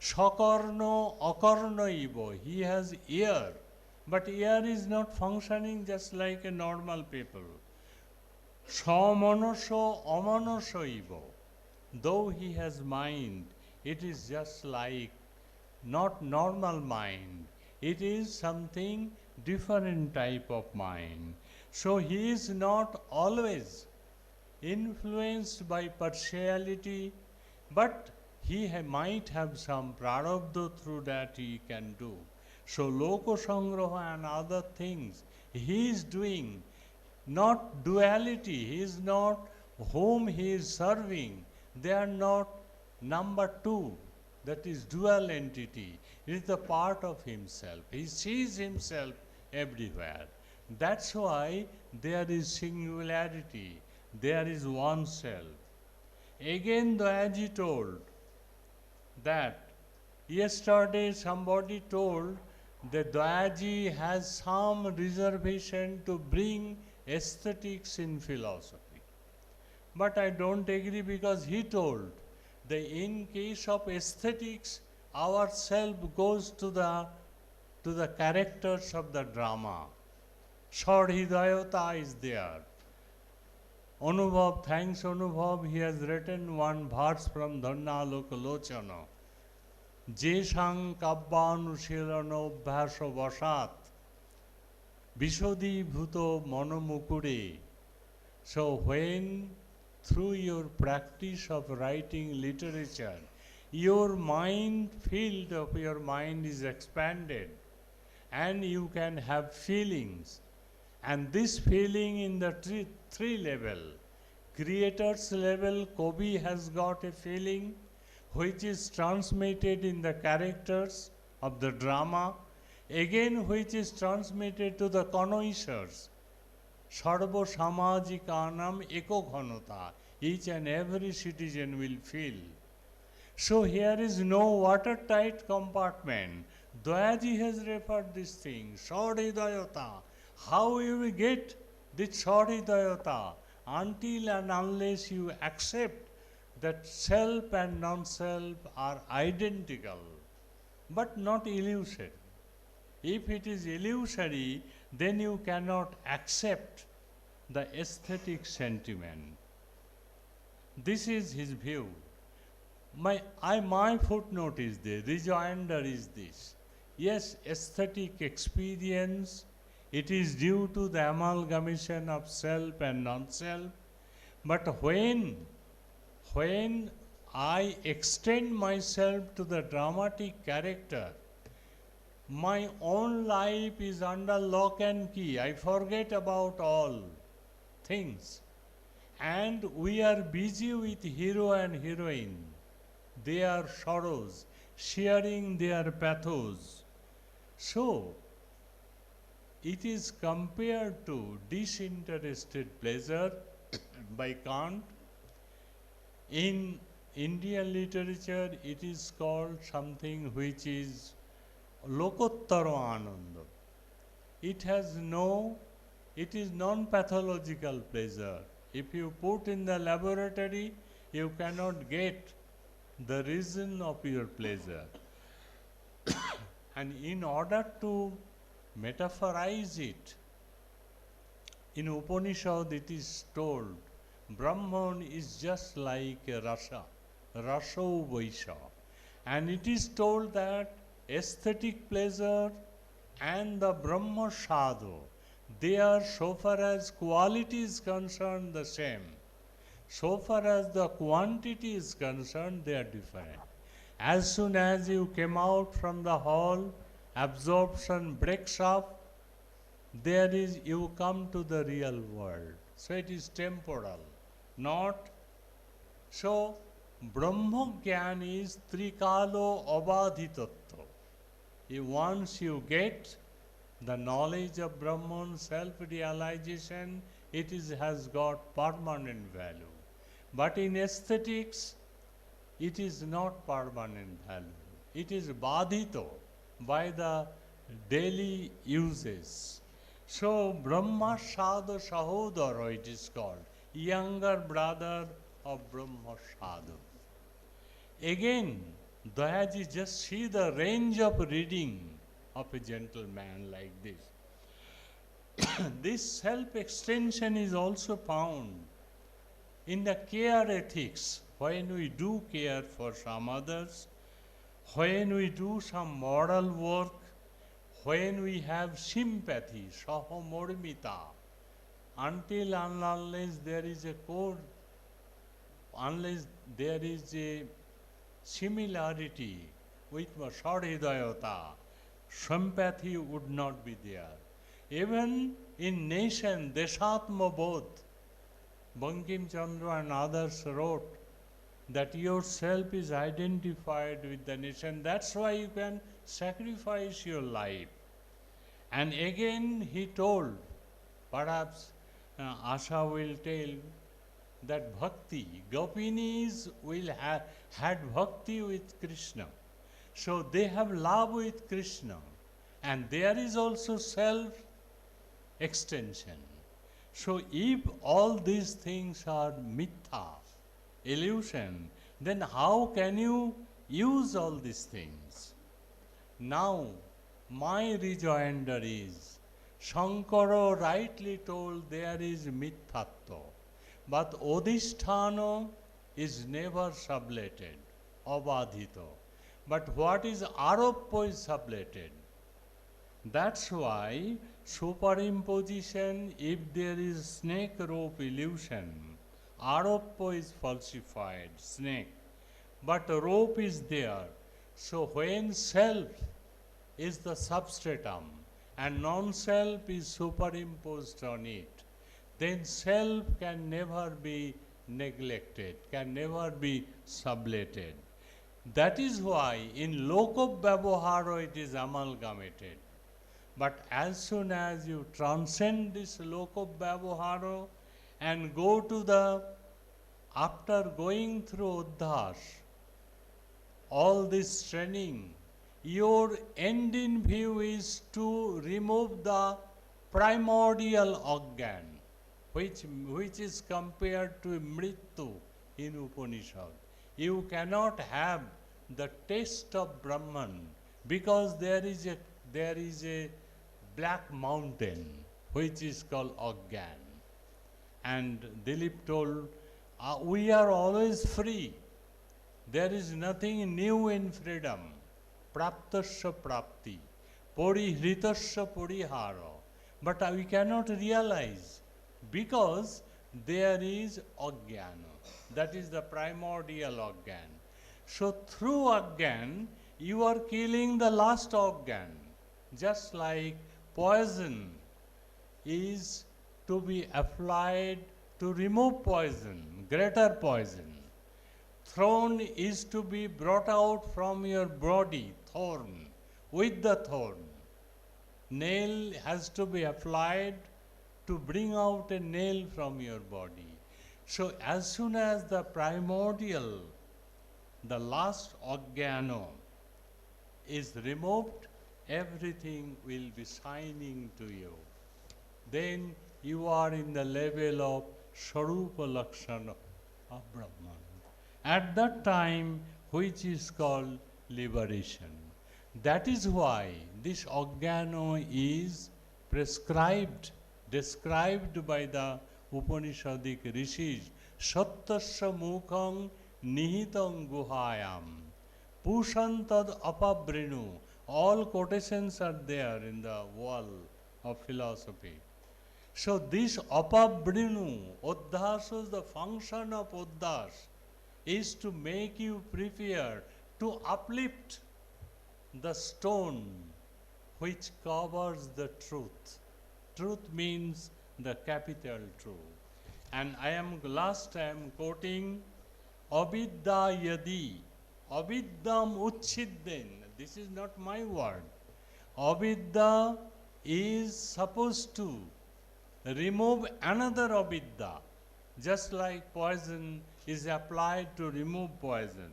Sakarno akarnaivo. He has ear, but ear is not functioning just like a normal people. Samanaso amanasoivo. Though he has mind, it is just like not normal mind. It is something different type of mind. So he is not always influenced by partiality, but he might have some prarabdha through that he can do. So Loko Sangraha and other things he is doing, not duality. He is not whom he is serving. They are not number two, that is dual entity. It is the part of himself. He sees himself everywhere. That's why there is singularity, there is oneself. Again, Dayaji told that yesterday somebody told that Dayaji has some reservation to bring aesthetics in philosophy. But I don't agree, because he told that in case of aesthetics, our self goes to the characters of the drama. Shadhidayata is there. Anubhav, thanks Anubhav, he has written one verse from Dhanna Lokalochana. Jeshang Kabbanushilano Bhasho Vasat Vishodi Bhuto Monomukure. So when through your practice of writing literature, your mind, field of your mind is expanded, and you can have feelings. And this feeling in the three level. Creator's level, Kobi has got a feeling which is transmitted in the characters of the drama, again which is transmitted to the connoisseurs. Sarva Samajikanam Eko Ghanata. Each and every citizen will feel. So here is no watertight compartment. Dayaji has referred this thing, Sadhidayata. How you will get this Sadhidayata? Until and unless you accept that self and non-self are identical, but not illusory. If it is illusory, then you cannot accept the aesthetic sentiment. This is his view. My footnote is this, rejoinder is this. Yes, aesthetic experience, it is due to the amalgamation of self and non-self, but when I extend myself to the dramatic character, my own life is under lock and key. I forget about all things. And we are busy with hero and heroine, their sorrows, sharing their pathos. So, it is compared to disinterested pleasure by Kant. In Indian literature, it is called something which is Lokottara Ananda. It is non-pathological pleasure. If you put in the laboratory, you cannot get the reason of your pleasure. And in order to metaphorize it, in Upanishad it is told, Brahman is just like a rasa, raso vaisha. And it is told that aesthetic pleasure and the Brahma sadhu, they are, so far as quality is concerned, the same. So far as the quantity is concerned, they are different. As soon as you came out from the hall, absorption breaks off, you come to the real world. So it is temporal, not. So Brahma Gyan is Trikalo Abadhitattva. Once you get the knowledge of Brahman, self-realization, has got permanent value. But in aesthetics, it is not permanent value. It is badhito by the daily uses. So Brahma Sadhu Sahodara it is called, younger brother of Brahma Sadhu. Again, Dayaji, just see the range of reading of a gentleman like this. This self-extension is also found in the care ethics, when we do care for some others, when we do some moral work, when we have sympathy, sahomormita, until and unless there is a code, unless there is a similarity with Sahridayata, sympathy would not be there. Even in nation, Deshatma Bodh, Bankim Chandra and others wrote that yourself is identified with the nation. That's why you can sacrifice your life. And again he told, perhaps Asha will tell, that bhakti, Gopinis had bhakti with Krishna. So they have love with Krishna. And there is also self-extension. So if all these things are mitha, illusion, then how can you use all these things? Now, my rejoinder is, Shankara rightly told there is mithatva, but odhisthana is never sublated, abadhito. But what is aroppo is sublated. That's why superimposition, if there is snake rope illusion, aroppo is falsified, snake, but rope is there. So when self is the substratum and non-self is superimposed on it, then self can never be neglected, can never be sublated. That is why in loko vyavahara it is amalgamated. But as soon as you transcend this loko vyavahara and go to the, after going through uddhas, all this training, your end in view is to remove the primordial organ, which is compared to mrityu in Upanishad. You cannot have the taste of Brahman because there is a black mountain which is called organ. And Dilip told, we are always free. There is nothing new in freedom. Praptasya prapti, porihritasya porihara. But we cannot realize because there is ajnana. That is the primordial organ. So through organ, you are killing the last organ. Just like poison is to be applied to remove poison, greater poison. Thorn is to be brought out from your body, thorn, with the thorn. Nail has to be applied to bring out a nail from your body. So as soon as the primordial, the last organo is removed, everything will be shining to you. Then you are in the level of Sarupa Lakshana of Brahman. At that time, which is called liberation. That is why this organo is prescribed, described by the Upanishadic rishis, Sattasya mukham nihitam guhayam, pushantad apabrinu. All quotations are there in the wall of philosophy. So this apabrinu, uddhasa, the function of uddhas is to make you prepared to uplift the stone which covers the truth. Truth means the capital truth. And last I am quoting Avidya yadi, avidyam uchchidden. This is not my word. Avidya is supposed to remove another avidya, just like poison is applied to remove poison.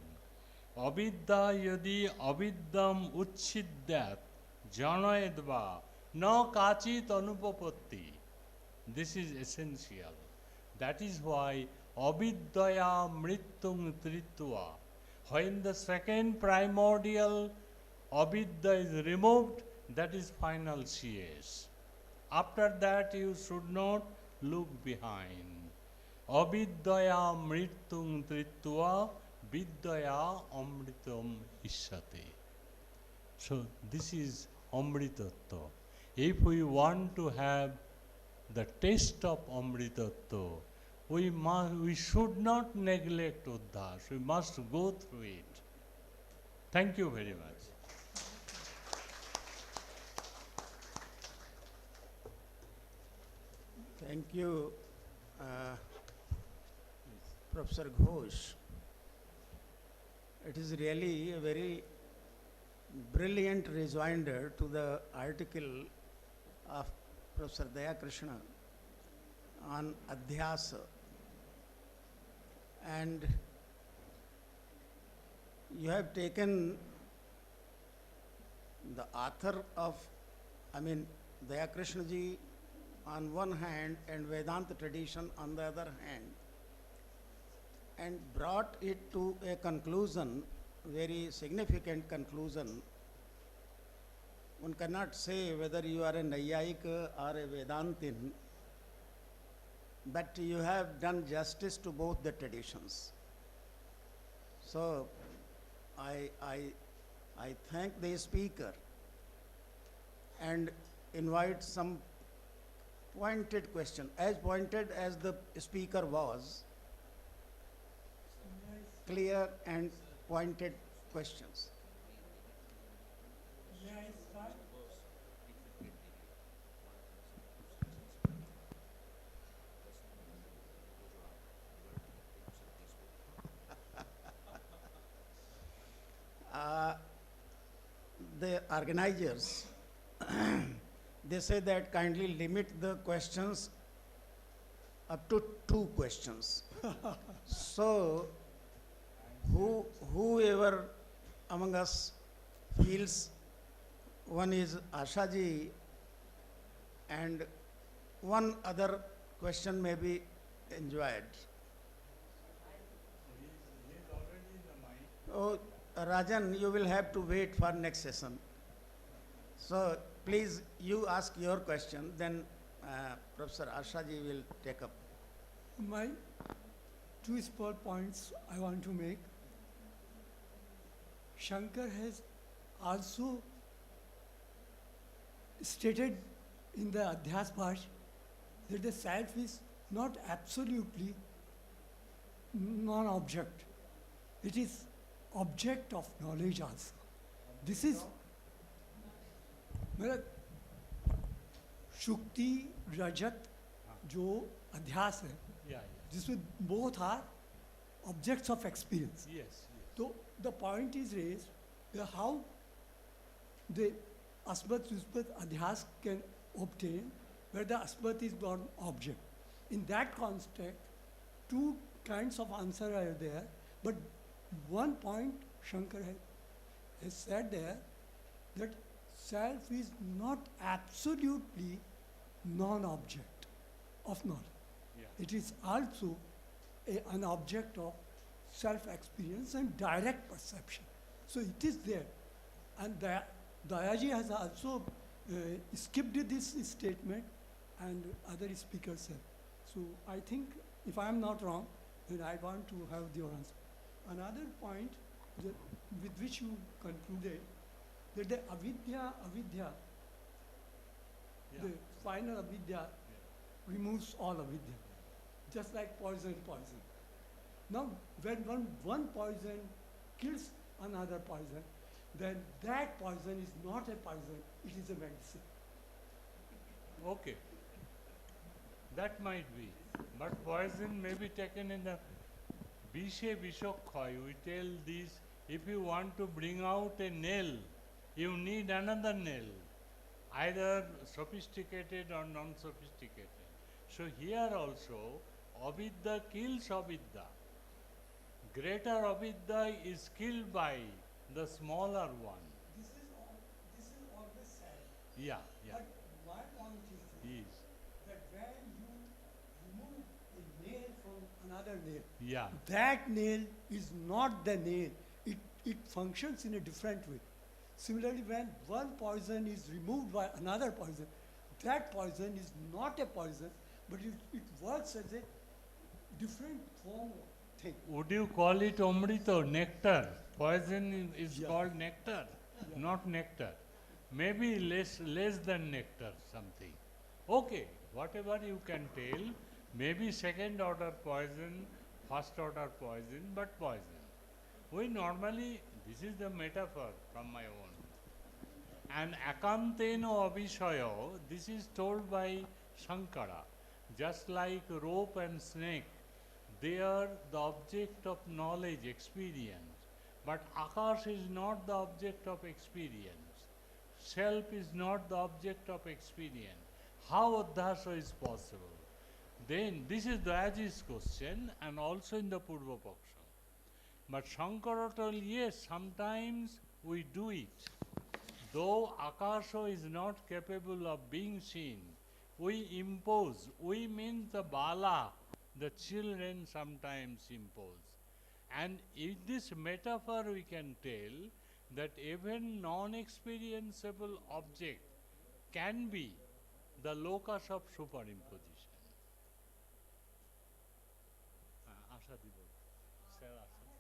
Avidya yadi avidyam uchchidyat janayadva na kachit anupapatti. This is essential. That is why avidyaya mrityung tritva. When the second primordial avidya is removed, that is final CS. After that you should not look behind. Avidyaya mrityung tritva vidyaya amritam ishyate. So this is amritattva. If we want to have the taste of amritattva, we should not neglect Uddhas. We must go through it. Thank you very much. Thank you, Professor Ghosh. It is really a very brilliant rejoinder to the article of Professor Daya Krishna on Adhyasa. And you have taken the author of, Daya Krishna ji on one hand and Vedanta tradition on the other hand, and brought it to a conclusion, very significant conclusion. One cannot say whether you are a Nayayik or a Vedantin, but you have done justice to both the traditions. So I thank the speaker and invite some pointed question, as pointed as the speaker was, clear and pointed questions. May I start? The organizers, they say that kindly limit the questions up to 2 questions. So, whoever among us feels one is Ashaji and one other question may be enjoyed. Oh, Rajan, you will have to wait for next session. So please, you ask your question, then Professor Ashaji will take up. My 2 small points I want to make. Shankar has also stated in the Adhyas Bhash that the self is not absolutely non-object. It is object of knowledge also. This is मतलब शुक्ति रजत जो अध्यास है, जिसमें both are objects of experience. Yes. So the point is raised that how the asmat susmat adhyas can obtain where the asmat is not object. In that context, 2 kinds of answer are there, but one point Shankar has said there that self is not absolutely non-object of knowledge. Yeah. It is also an object of self-experience and direct perception. So it is there. And Dayaji has also skipped this statement and other speakers said. So I think, if I am not wrong, then I want to have your answer. Another point that, with which you concluded, that the avidya, the final avidya removes all avidya, just like poison. Now, when one poison kills another poison, then that poison is not a poison, it is a medicine. Okay. That might be. But poison may be taken in the Bishe Bishokhoy. We tell this, if you want to bring out a nail, you need another nail, either sophisticated or non-sophisticated. So here also, avidya kills avidya. Greater avidya is killed by the smaller one. This is always said. Yeah, yeah. But my point is Yes. that when you remove a nail from another nail, Yeah. that nail is not the nail. It functions in a different way. Similarly, when one poison is removed by another poison, that poison is not a poison, but it works as a different form of thing. Would you call it omrito, nectar? Poison is called nectar, not nectar. Maybe less than nectar, something. Okay, whatever you can tell, maybe second order poison, first order poison, but poison. We normally, this is the metaphor from my own. And akanteno abhishayo, this is told by Shankara. Just like rope and snake, they are the object of knowledge, experience. But akash is not the object of experience. Self is not the object of experience. How adhyasa is possible? Then, this is Dayaji's question and also in the Purva Paksha. But Shankara told, yes, sometimes we do it. Though Akasha is not capable of being seen, we impose. We mean the Bala, the children sometimes impose. And in this metaphor we can tell that even non-experienceable object can be the locus of superimposition. Asha Dibo. Sir, Asha.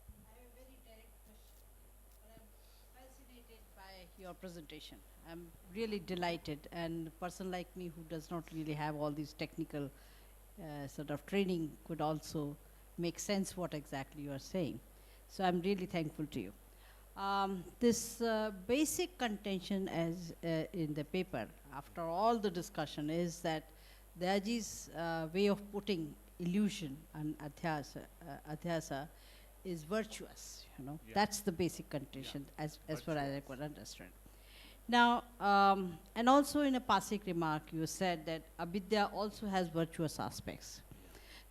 I have a very direct question, but I'm fascinated by your presentation. I'm really delighted, and a person like me who does not really have all these technical sort of training could also make sense what exactly you are saying. So I'm really thankful to you. This basic contention as in the paper, after all the discussion, is that Dayaji's way of putting illusion and adhyasa is virtuous, you know. Yeah. That's the basic contention as far as I could understand. Now, and also in a passing remark, you said that avidya also has virtuous aspects.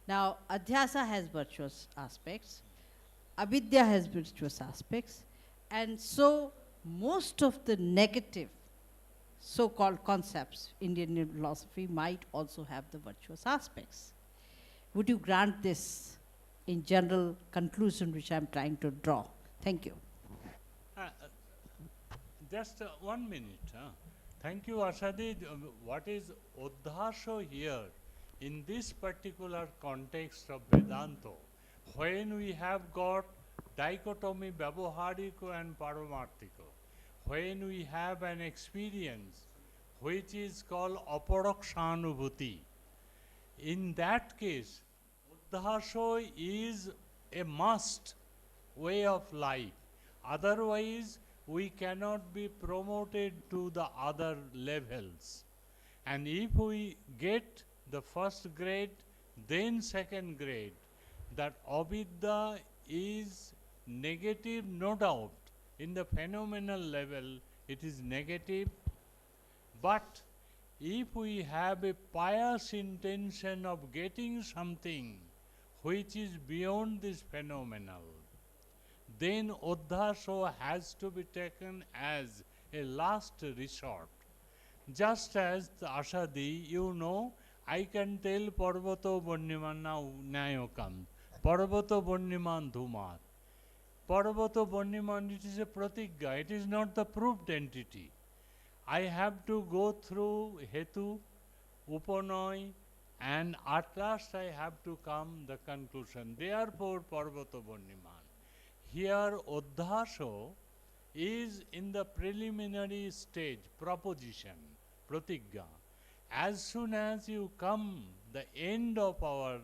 Now, adhyasa has virtuous aspects, avidya has virtuous aspects, and so most of the negative so-called concepts Indian philosophy might also have the virtuous aspects. Would you grant this in general conclusion which I'm trying to draw? Thank you. Just 1 minute. Thank you, Ashadi. What is Uddhasho here in this particular context of Vedanta, when we have got dichotomy Vyavahariko and Paramarthiko, when we have an experience which is called Aparakshanubhuti, in that case, Uddhasho is a must way of life. Otherwise, we cannot be promoted to the other levels. And if we get the first grade, then second grade, that avidya is negative, no doubt. In the phenomenal level, it is negative. But if we have a pious intention of getting something which is beyond this phenomenal, then Uddhasho has to be taken as a last resort. Just as Ashadi, you know, I can tell Parvato Bonnimana Nayokam, Parvato Bonniman Dhumat. Parvato Bonniman, it is a pratigya, it is not the proved entity. I have to go through Hetu, Upanay, and at last I have to come the conclusion. Therefore, Parvato Bonniman. Here, Uddhasho is in the preliminary stage, proposition, pratigya. As soon as you come the end of our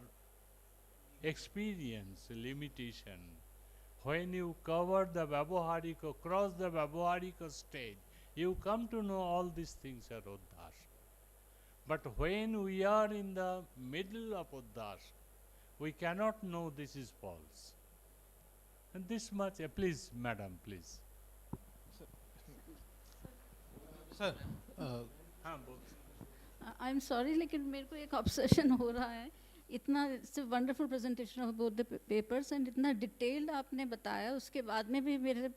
experience, limitation, when you cover the Vyavaharika, cross the Vyavaharika stage, you come to know all these things are Uddhasha. But when we are in the middle of Uddas, we cannot know this is false. And this much, please, madam, please. Sir, हाँ, बोल. I'm sorry, लेकिन मेरे को एक obsession हो रहा है. इतना it's a wonderful presentation of both the papers and इतना डिटेल्ड आपने बताया, उसके बाद में भी मेरे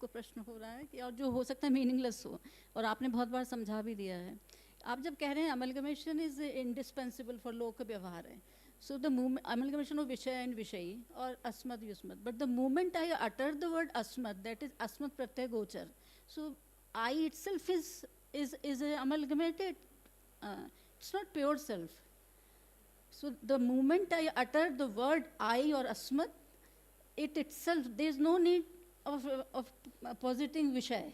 को प्रश्न हो रहा है कि और जो हो सकता है मीनिंगलेस हो, और आपने बहुत बार समझा भी दिया है. आप जब कह रहे हैं अमलगमेशन इज इंडिस्पेंसिबल फॉर लोक व्यवहार है, so the movement amalgamation of विषय एंड विषयी और अस्मद युस्मद, but the moment I utter the word अस्मद, दैट इज अस्मद प्रत्यय गोचर. So I itself is amalgamated. It's not pure self. So the moment I utter the word I or asmat, it itself, there is no need of positing vishay.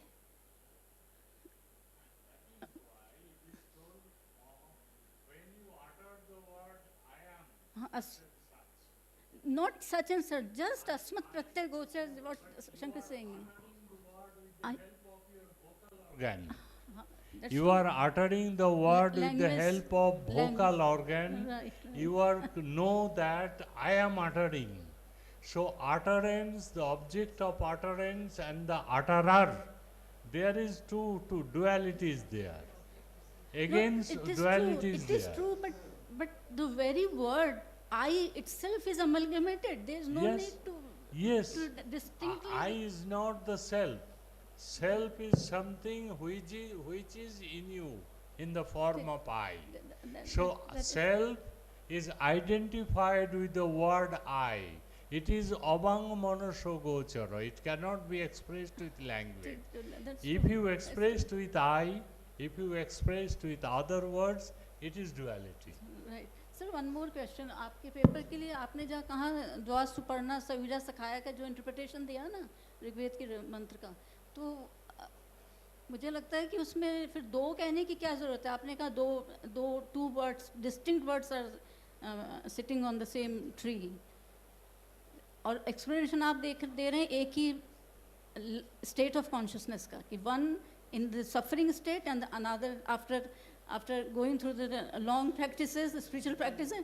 When you utter the word I am, Not such and such, just asmat pratyay gochar is what Shankar is saying. Organ. That's You true. are uttering the word with the Language. help of vocal organ. Right. You are know that I am uttering. So utterance, the object of utterance and the utterer, there is two dualities there. Against it is duality true. is It there. is true, but the very word I itself is amalgamated. There is no Yes. need to Yes. distinctly. I is not the self. Self is something which is in you in the form of I. So self is identified with the word I. It is abang manaso gochara. It cannot be expressed with language. If you expressed with I, if you expressed with other words, it is duality. Right. Sir, one more question. आपके paper के लिए आपने जहाँ कहा द्वा सुपर्णा सविजा सखाया का जो इंटरप्रिटेशन दिया ना ऋग्वेद के मंत्र का, तो मुझे लगता है कि उसमें फिर दो कहने की क्या ज़रूरत है. आपने कहा two words, distinct words are sitting on the same tree. और एक्सप्लेनेशन आप दे रहे हैं एक ही स्टेट ऑफ कॉन्शियसनेस का, कि one in the suffering state and another after going through the long practices, the spiritual practices,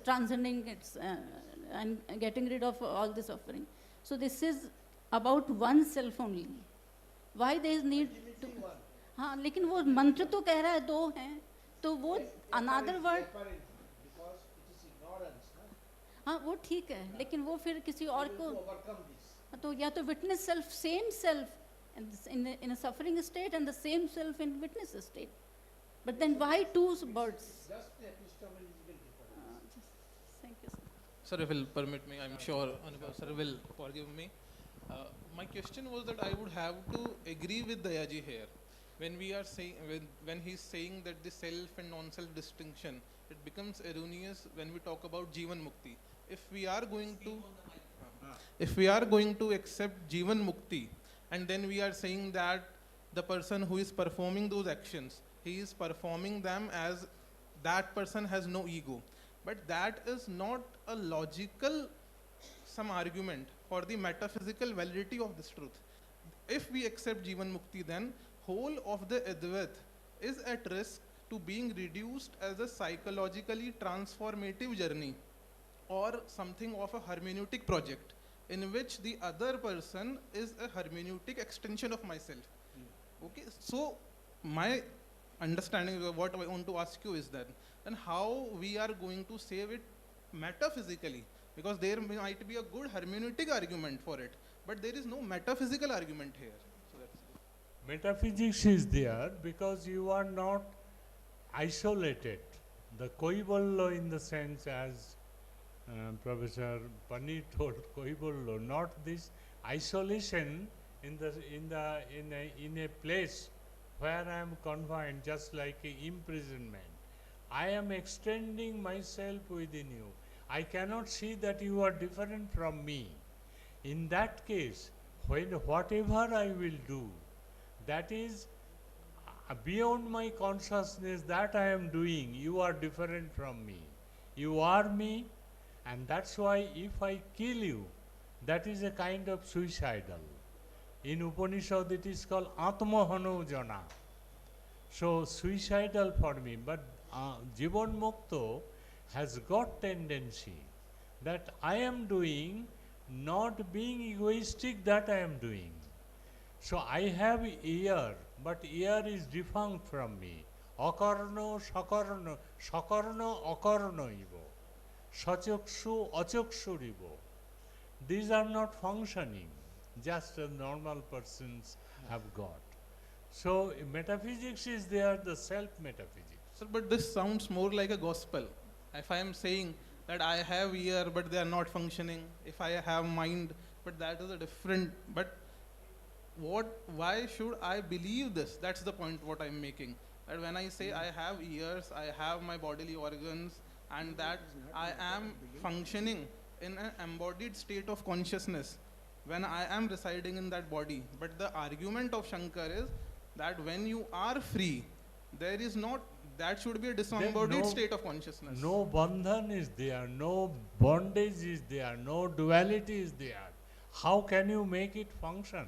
transcending it and getting rid of all the suffering. So this is about oneself only. Why there is need to? हाँ, लेकिन वो मंत्र तो कह रहा है दो हैं, तो वो another word. हाँ, वो ठीक है, लेकिन वो फिर किसी और को तो या तो witness self, same self in a suffering state and the same self in witness state. But then why two birds? Thank you, sir. Sir, if you'll permit me, I'm sure Anubhav sir will forgive me. My question was that I would have to agree with Dayaji here. When we are saying, when he's saying that the self and non-self distinction, it becomes erroneous when we talk about Jivan Mukti. If we are going to accept Jivan Mukti, and then we are saying that the person who is performing those actions, he is performing them as that person has no ego. But that is not a logical some argument for the metaphysical validity of this truth. If we accept Jivan Mukti, then whole of the Advait is at risk to being reduced as a psychologically transformative journey or something of a hermeneutic project in which the other person is a hermeneutic extension of myself. Okay, so my understanding of what I want to ask you is that then how we are going to save it metaphysically, because there might be a good hermeneutic argument for it, but there is no metaphysical argument here. So that's it. Metaphysics is there because you are not isolated. The koibollo in the sense as Professor Pani told, koibollo, not this isolation in a place where I am confined, just like a imprisonment. I am extending myself within you. I cannot see that you are different from me. In that case, when whatever I will do, that is beyond my consciousness that I am doing, you are different from me. You are me, and that's why if I kill you, that is a kind of suicidal. In Upanishad it is called Atmahano Jana. So suicidal for me, but Jivan Mukto has got tendency that I am doing, not being egoistic that I am doing. So I have ear, but ear is defunct from me. Akarno, sakarno, sakarno, akarno ivo. Sachakshu, achakshurivo. These are not functioning, just as normal persons have got. So metaphysics is there, the self-metaphysics. Sir, but this sounds more like a gospel. If I am saying that I have ear but they are not functioning, if I have mind, but that is a different, but why should I believe this? That's the point what I'm making. That when I say I have ears, I have my bodily organs, and that I am functioning in an embodied state of consciousness when I am residing in that body. But the argument of Shankar is that when you are free, there is not, that should be a disembodied state of consciousness. No bandhan is there, no bondage is there, no duality is there. How can you make it function?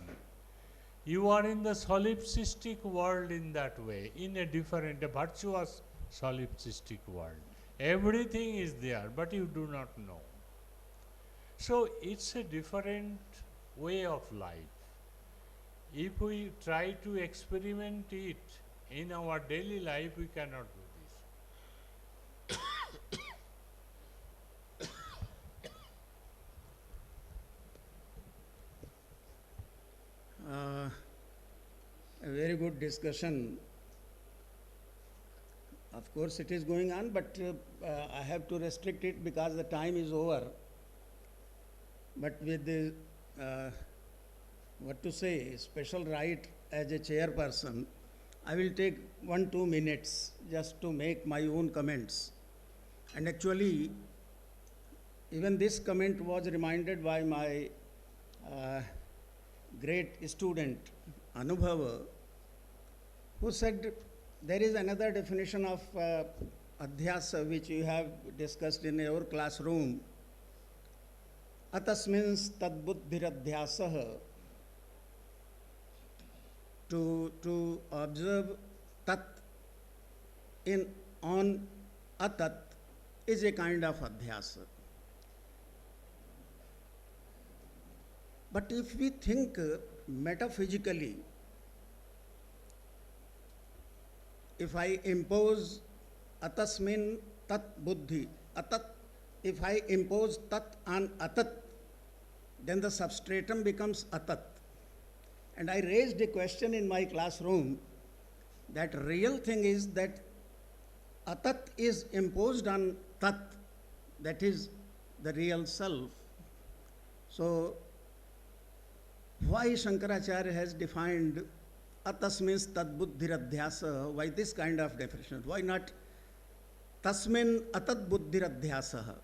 You are in the solipsistic world in that way, in a different, a virtuous solipsistic world. Everything is there, but you do not know. So it's a different way of life. If we try to experiment it in our daily life, we cannot do this. A very good discussion. Of course, it is going on, but I have to restrict it because the time is over. But with the, what to say, special right as a chairperson, I will take 1-2 minutes just to make my own comments. And actually, even this comment was reminded by my great student, Anubhava, who said there is another definition of adhyasa which you have discussed in your classroom. Atasmins tadbuddhiradhyasah, to observe tat in on atat is a kind of adhyasa. But if we think metaphysically, if I impose atasmin tat buddhi, atat, if I impose tat on atat, then the substratum becomes atat. And I raised a question in my classroom that real thing is that atat is imposed on tat, that is the real self. So why Shankaracharya has defined atasmin tad buddhiradhyasa, why this kind of definition? Why not tasmin atat buddhiradhyasa?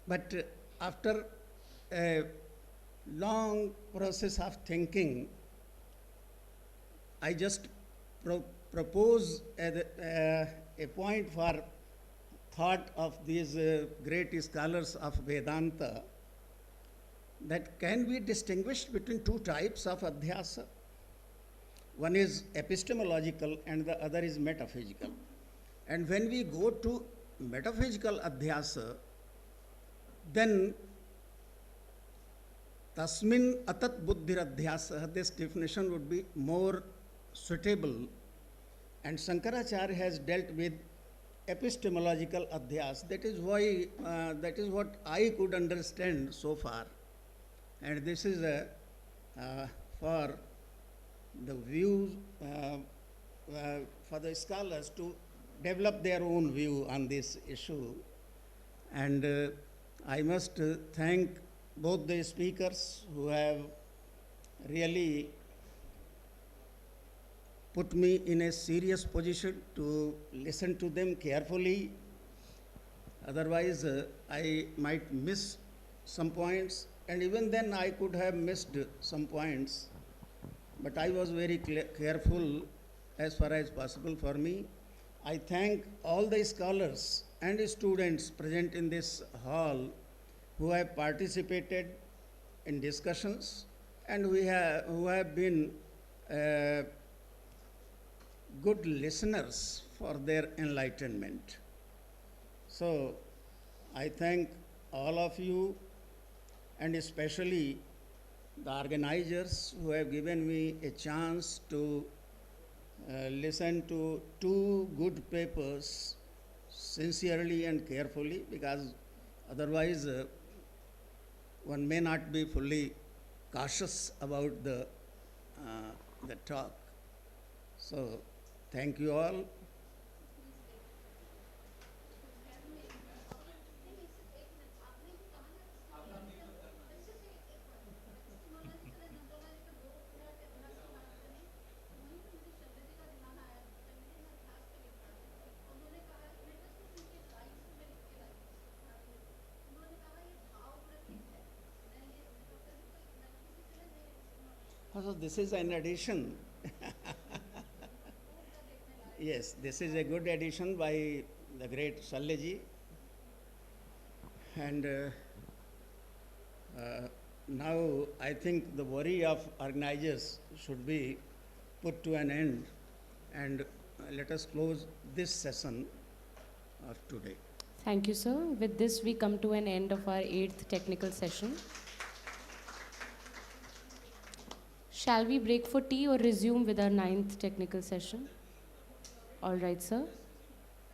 But after a long process of thinking, I just propose a point for thought of these great scholars of Vedanta, that can be distinguished between two types of adhyasa. One is epistemological and the other is metaphysical. And when we go to metaphysical adhyasa, then tasmin atat buddhiradhyasa, this definition would be more suitable. And Shankaracharya has dealt with epistemological adhyas. That is why, that is what I could understand so far. And this is for the views, for the scholars to develop their own view on this issue. And I must thank both the speakers who have really put me in a serious position to listen to them carefully. Otherwise, I might miss some points, and even then I could have missed some points. But I was very careful as far as possible for me. I thank all the scholars and students present in this hall who have participated in discussions and who have been good listeners for their enlightenment. So I thank all of you, and especially the organizers who have given me a chance to listen to two good papers sincerely and carefully, because otherwise one may not be fully cautious about the talk. So thank you all. So this is an addition. Yes, this is a good addition by the great Shalyaji. And now I think the worry of organizers should be put to an end, and let us close this session of today. Thank you, sir. With this, we come to an end of our 8th technical session. Shall we break for tea or resume with our 9th technical session? All right, sir.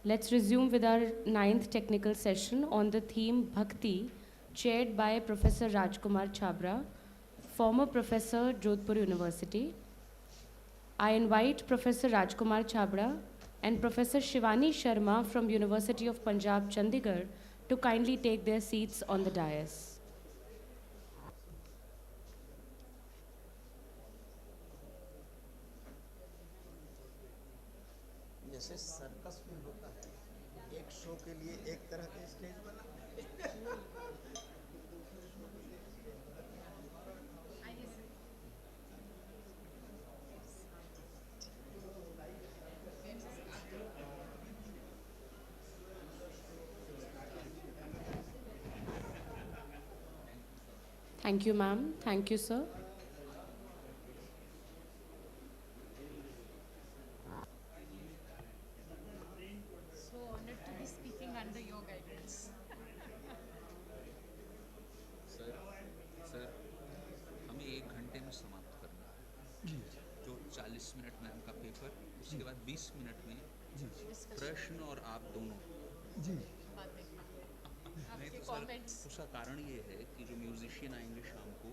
Let's resume with our 9th technical session on the theme Bhakti, chaired by Professor Rajkumar Chhabra, former professor, Jodhpur University. I invite Professor Rajkumar Chhabra and Professor Shivani Sharma from University of Punjab, Chandigarh, to kindly take their seats on the dais. जैसे circus में होता है, एक show के लिए एक तरह के स्टेज बना। Thank you, ma'am. Thank you, sir. So honored to be speaking under your guidance. Sir हमें 1 घंटे में समाप्त करना है। जो 40 मिनट मैम का पेपर, उसके बाद 20 मिनट में प्रश्न और आप दोनों नहीं तो सर, उसका कारण ये है कि जो म्यूजिशियन आएंगे शाम को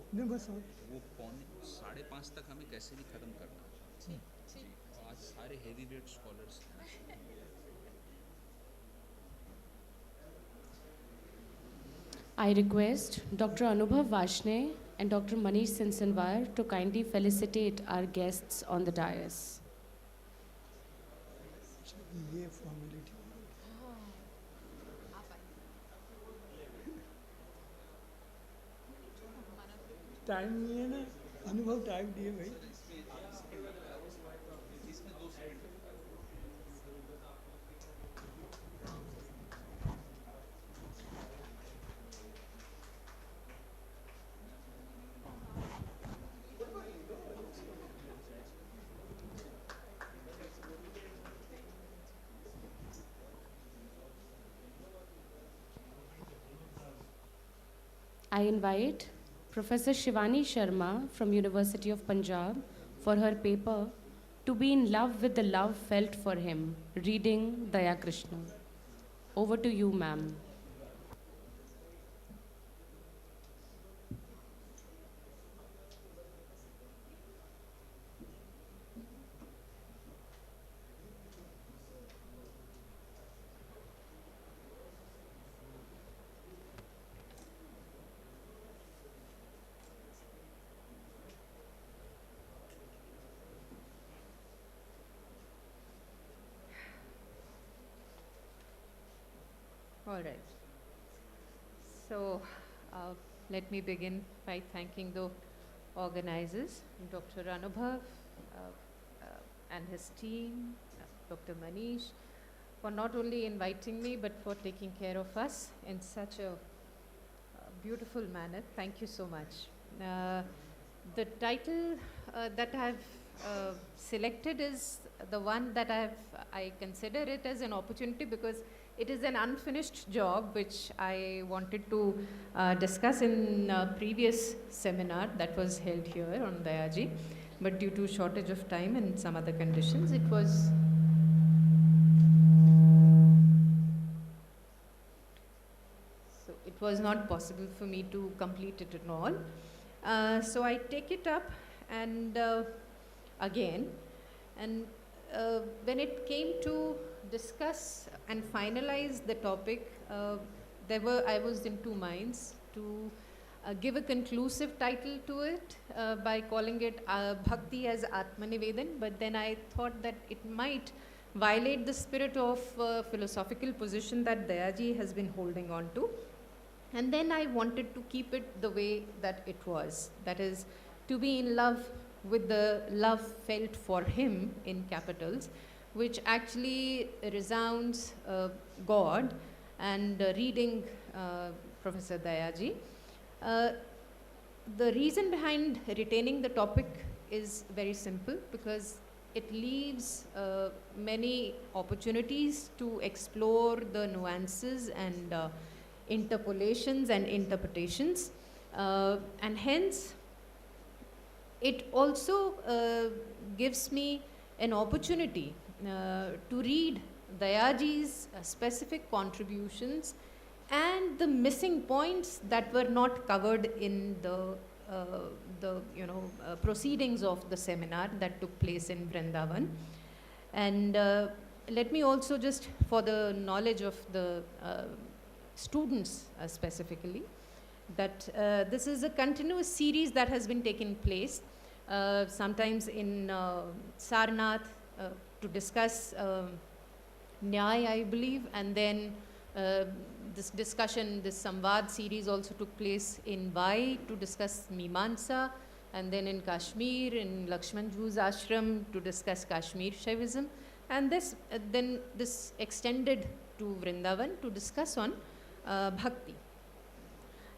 वो 5:30 तक हमें कैसे भी ख़त्म करना है। और आज सारे हेवी वेट स्कॉलर्स हैं। I request Dr. Anubhav Vashne and Dr. Manish Sinsanwar to kindly felicitate our guests on the dais. ये फॉर्मेलिटी टाइम नहीं है ना, अनुभव टाइम दिए भाई। I invite Professor Shivani Sharma from University of Punjab for her paper To Be in Love with the Love Felt for Him, reading Daya Krishna. Over to you, ma'am. All right. So let me begin by thanking the organizers, Dr. Anubhav and his team, Dr. Manish, for not only inviting me but for taking care of us in such a beautiful manner. Thank you so much. The title that I've selected is the one that I consider it as an opportunity because it is an unfinished job which I wanted to discuss in a previous seminar that was held here on Dayaji, but due to shortage of time and some other conditions, it was not possible for me to complete it at all. So I take it up and again, and when it came to discuss and finalize the topic, I was in two minds to give a conclusive title to it by calling it Bhakti as Atmanivedan, but then I thought that it might violate the spirit of philosophical position that Dayaji has been holding on to. And then I wanted to keep it the way that it was, that is, to be in love with the love felt for him in capitals, which actually resounds God. And reading Professor Dayaji, the reason behind retaining the topic is very simple, because it leaves many opportunities to explore the nuances and interpolations and interpretations, and hence it also gives me an opportunity to read Dayaji's specific contributions and the missing points that were not covered in the proceedings of the seminar that took place in Vrindavan. And let me also, just for the knowledge of the students specifically, that this is a continuous series that has been taking place, sometimes in Sarnath to discuss Nyaya, I believe, and then this discussion, this Samvad series also took place in Vai to discuss Mimansa, and then in Kashmir, in Lakshmanju's ashram to discuss Kashmir Shaivism, and then this extended to Vrindavan to discuss on Bhakti.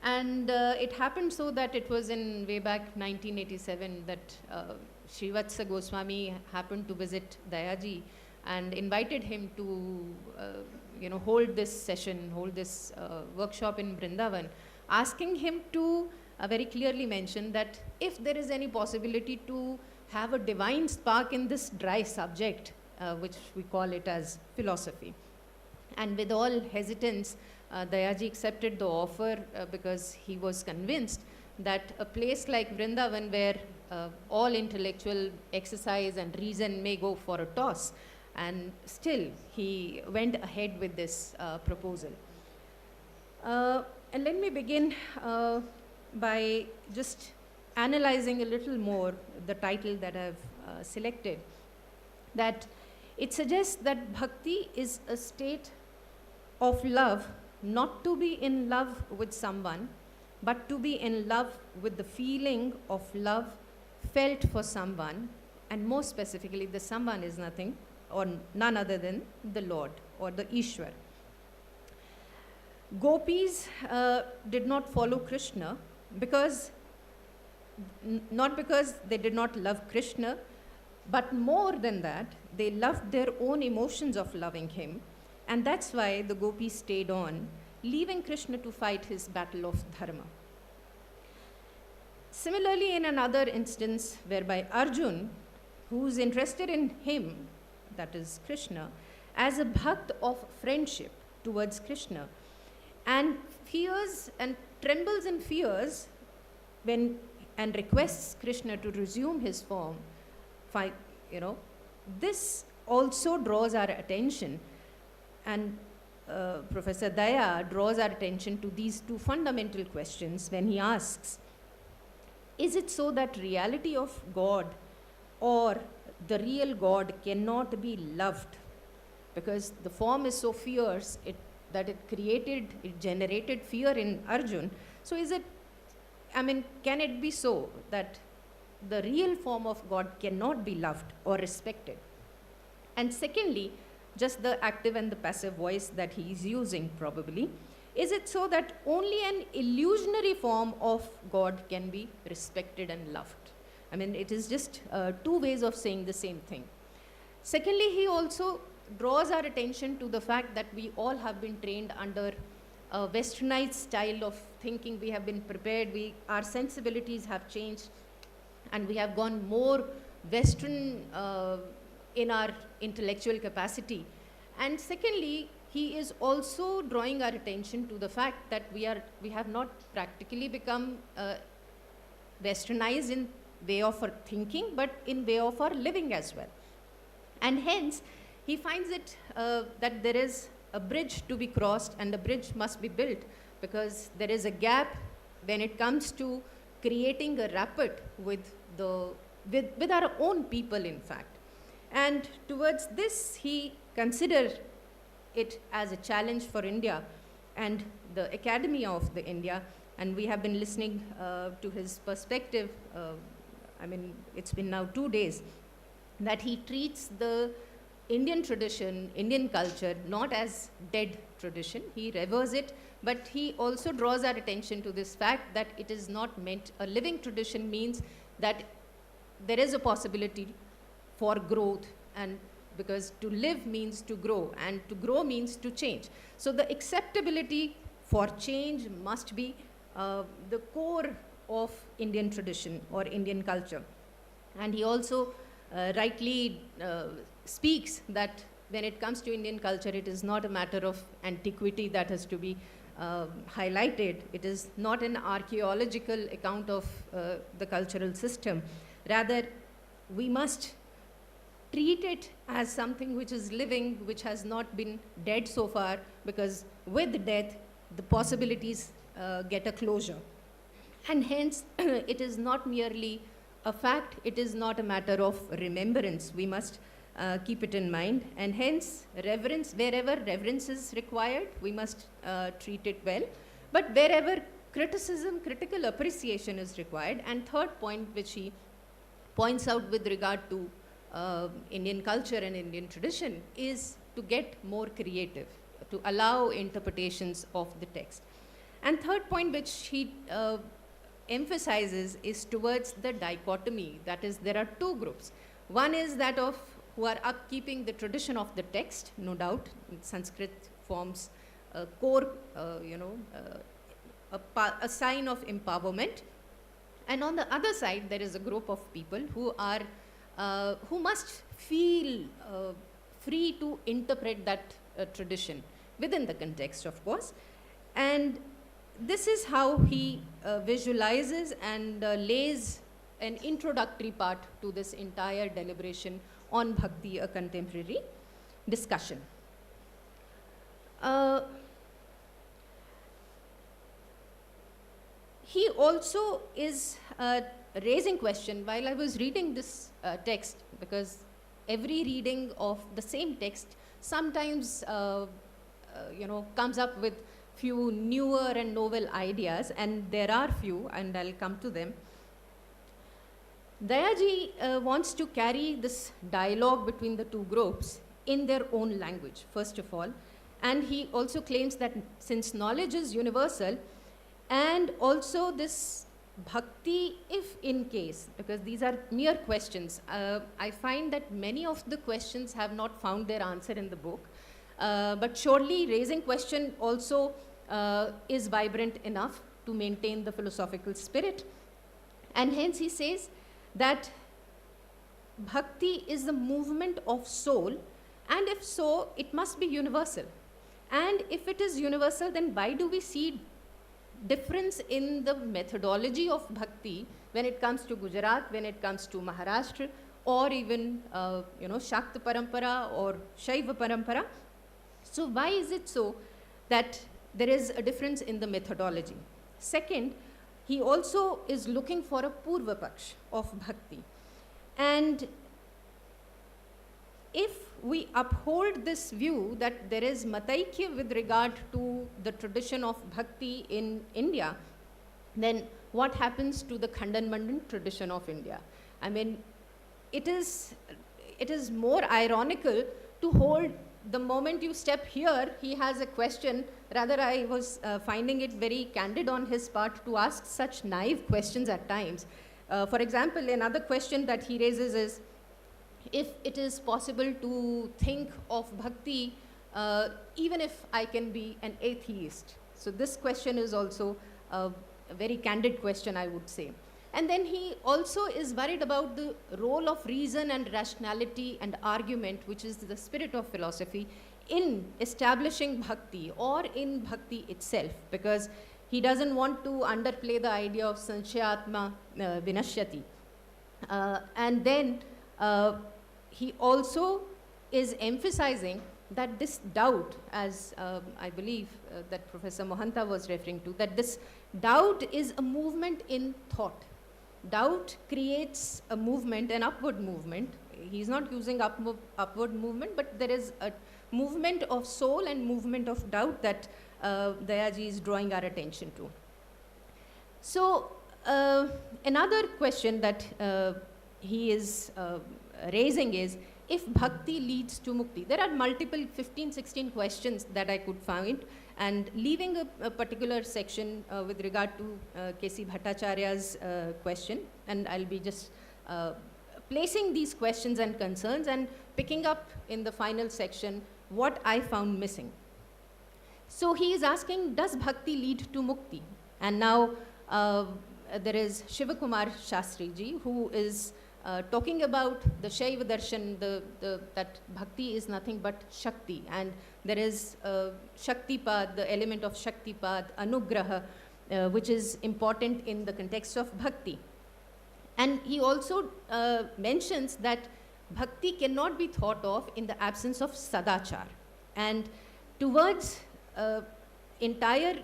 And it happened so that it was in way back 1987 that Srivatsa Goswami happened to visit Dayaji and invited him to hold this session, hold this workshop in Vrindavan, asking him to very clearly mention that if there is any possibility to have a divine spark in this dry subject, which we call it as philosophy. And with all hesitance, Dayaji accepted the offer because he was convinced that a place like Vrindavan, where all intellectual exercise and reason may go for a toss, and still he went ahead with this proposal. And let me begin by just analyzing a little more the title that I've selected, that it suggests that bhakti is a state of love, not to be in love with someone, but to be in love with the feeling of love felt for someone, and more specifically, the someone is nothing or none other than the Lord or the Ishwar. Gopis did not follow Krishna not because they did not love Krishna, but more than that, they loved their own emotions of loving him. And that's why the gopis stayed on, leaving Krishna to fight his battle of dharma. Similarly, in another instance whereby Arjun, who's interested in him, that is Krishna, as a bhakt of friendship towards Krishna, and fears and trembles in fears and requests Krishna to resume his form, this also draws our attention. And Professor Daya draws our attention to these two fundamental questions when he asks, is it so that reality of God or the real God cannot be loved? Because the form is so fierce that it generated fear in Arjun. So can it be so that the real form of God cannot be loved or respected? And secondly, just the active and the passive voice that he is using probably, is it so that only an illusionary form of God can be respected and loved? I mean, it is just two ways of saying the same thing. Secondly, he also draws our attention to the fact that we all have been trained under a westernized style of thinking. We have been prepared, our sensibilities have changed, and we have gone more Western in our intellectual capacity. And secondly, he is also drawing our attention to the fact that we have not practically become westernized in way of our thinking, but in way of our living as well. And hence, he finds it that there is a bridge to be crossed, and the bridge must be built, because there is a gap when it comes to creating a rapport with our own people, in fact. And towards this, he considers it as a challenge for India and the Academy of the India. And we have been listening to his perspective. I mean, it's been now 2 days, that he treats the Indian tradition, Indian culture, not as dead tradition. He reveres it, but he also draws our attention to this fact that it is not meant, a living tradition means that there is a possibility for growth, and because to live means to grow, and to grow means to change. So the acceptability for change must be the core of Indian tradition or Indian culture. And he also rightly speaks that when it comes to Indian culture, it is not a matter of antiquity that has to be highlighted. It is not an archaeological account of the cultural system. Rather, we must treat it as something which is living, which has not been dead so far, because with death, the possibilities get a closure. And hence, it is not merely a fact, it is not a matter of remembrance. We must keep it in mind. And hence, reverence, wherever reverence is required, we must treat it well. But wherever criticism, critical appreciation is required. And third point, which he points out with regard to Indian culture and Indian tradition, is to get more creative, to allow interpretations of the text. And third point, which he emphasizes, is towards the dichotomy. That is, there are two groups. One is that of who are upkeeping the tradition of the text, no doubt. Sanskrit forms a core, a sign of empowerment. And on the other side, there is a group of people who are, who must feel free to interpret that tradition within the context, of course. And this is how he visualizes and lays an introductory part to this entire deliberation on Bhakti, a contemporary discussion. He also is raising question while I was reading this text, because every reading of the same text sometimes comes up with few newer and novel ideas, and there are few, and I'll come to them. Dayaji wants to carry this dialogue between the two groups in their own language, first of all. And he also claims that since knowledge is universal, and also this bhakti, if in case, because these are mere questions, I find that many of the questions have not found their answer in the book. But surely raising question also is vibrant enough to maintain the philosophical spirit. And hence he says that bhakti is the movement of soul, and if so, it must be universal. And if it is universal, then why do we see difference in the methodology of bhakti when it comes to Gujarat, when it comes to Maharashtra, or even Shakta Parampara or Shaiva Parampara? So why is it so that there is a difference in the methodology? Second, he also is looking for a Purva Paksh of bhakti. And if we uphold this view that there is mataikya with regard to the tradition of bhakti in India, then what happens to the Khandan Mandan tradition of India? I mean, it is more ironical to hold. The moment you step here, he has a question. Rather, I was finding it very candid on his part to ask such naive questions at times, For example, another question that he raises is, if it is possible to think of bhakti even if I can be an atheist. So this question is also a very candid question, I would say. And then he also is worried about the role of reason and rationality and argument, which is the spirit of philosophy, in establishing bhakti or in bhakti itself, because he doesn't want to underplay the idea of sanshayatma vinashyati. And then he also is emphasizing that this doubt, as I believe that Professor Moanta was referring to, that this doubt is a movement in thought. Doubt creates a movement, an upward movement. He's not using upward movement, but there is a movement of soul and movement of doubt that Dayaji is drawing our attention to. So another question that he is raising is, if bhakti leads to mukti. There are multiple 15, 16 questions that I could find, and leaving a particular section with regard to K.C. Bhattacharya's question, and I'll be just placing these questions and concerns and picking up in the final section what I found missing. So he is asking, does bhakti lead to mukti? And now there is Shivakumar Shastri ji, who is talking about the Shaiva Darshan, that bhakti is nothing but Shakti, and there is Shaktipad, the element of Shaktipad, Anugraha, which is important in the context of bhakti. And he also mentions that bhakti cannot be thought of in the absence of sadachar. And towards entire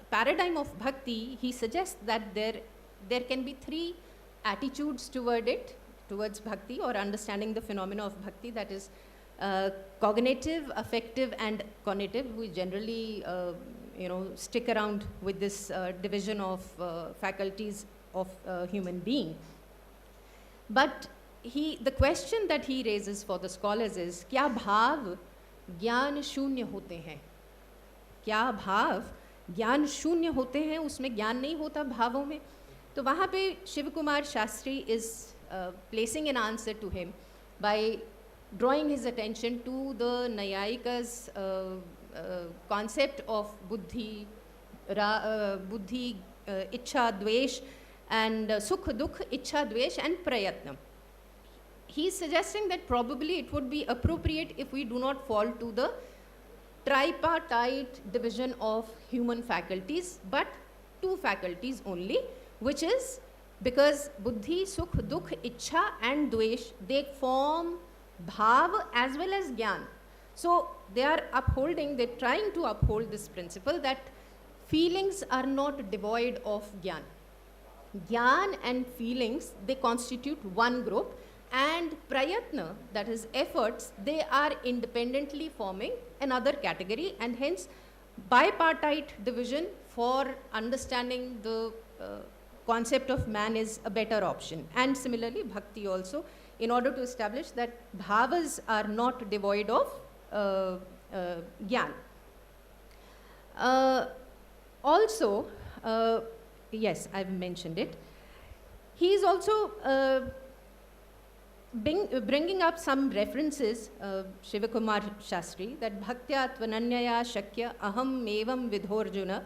paradigm of bhakti, he suggests that there can be three attitudes towards bhakti, or understanding the phenomena of bhakti, that is cognitive, affective, and cognitive. We generally stick around with this division of faculties of a human being. But the question that he raises for the scholars is, kya bhav ज्ञान शून्य होते हैं? क्या भाव ज्ञान शून्य होते हैं? उसमें ज्ञान नहीं होता भावों में? तो वहाँ पे Shiv Kumar Shastri is placing an answer to him by drawing his attention to the Nayayika's concept of buddhi, ichha, dvesh, and sukh, dukh, ichha, dvesh, and prayatna. He is suggesting that probably it would be appropriate if we do not fall to the tripartite division of human faculties, but two faculties only, which is because buddhi, sukh, dukh, ichha, and dvesh, they form bhav as well as gyan. So they're trying to uphold this principle that feelings are not devoid of gyan. Gyan and feelings, they constitute one group, and prayatna, that is efforts, they are independently forming another category, and hence bipartite division for understanding the concept of man is a better option. And similarly bhakti also, in order to establish that bhavas are not devoid of gyan. Also, yes, I've mentioned it. He is also bringing up some references, Shivakumar Shastri, that bhaktya tvananyaya shakya aham evam vidhorjuna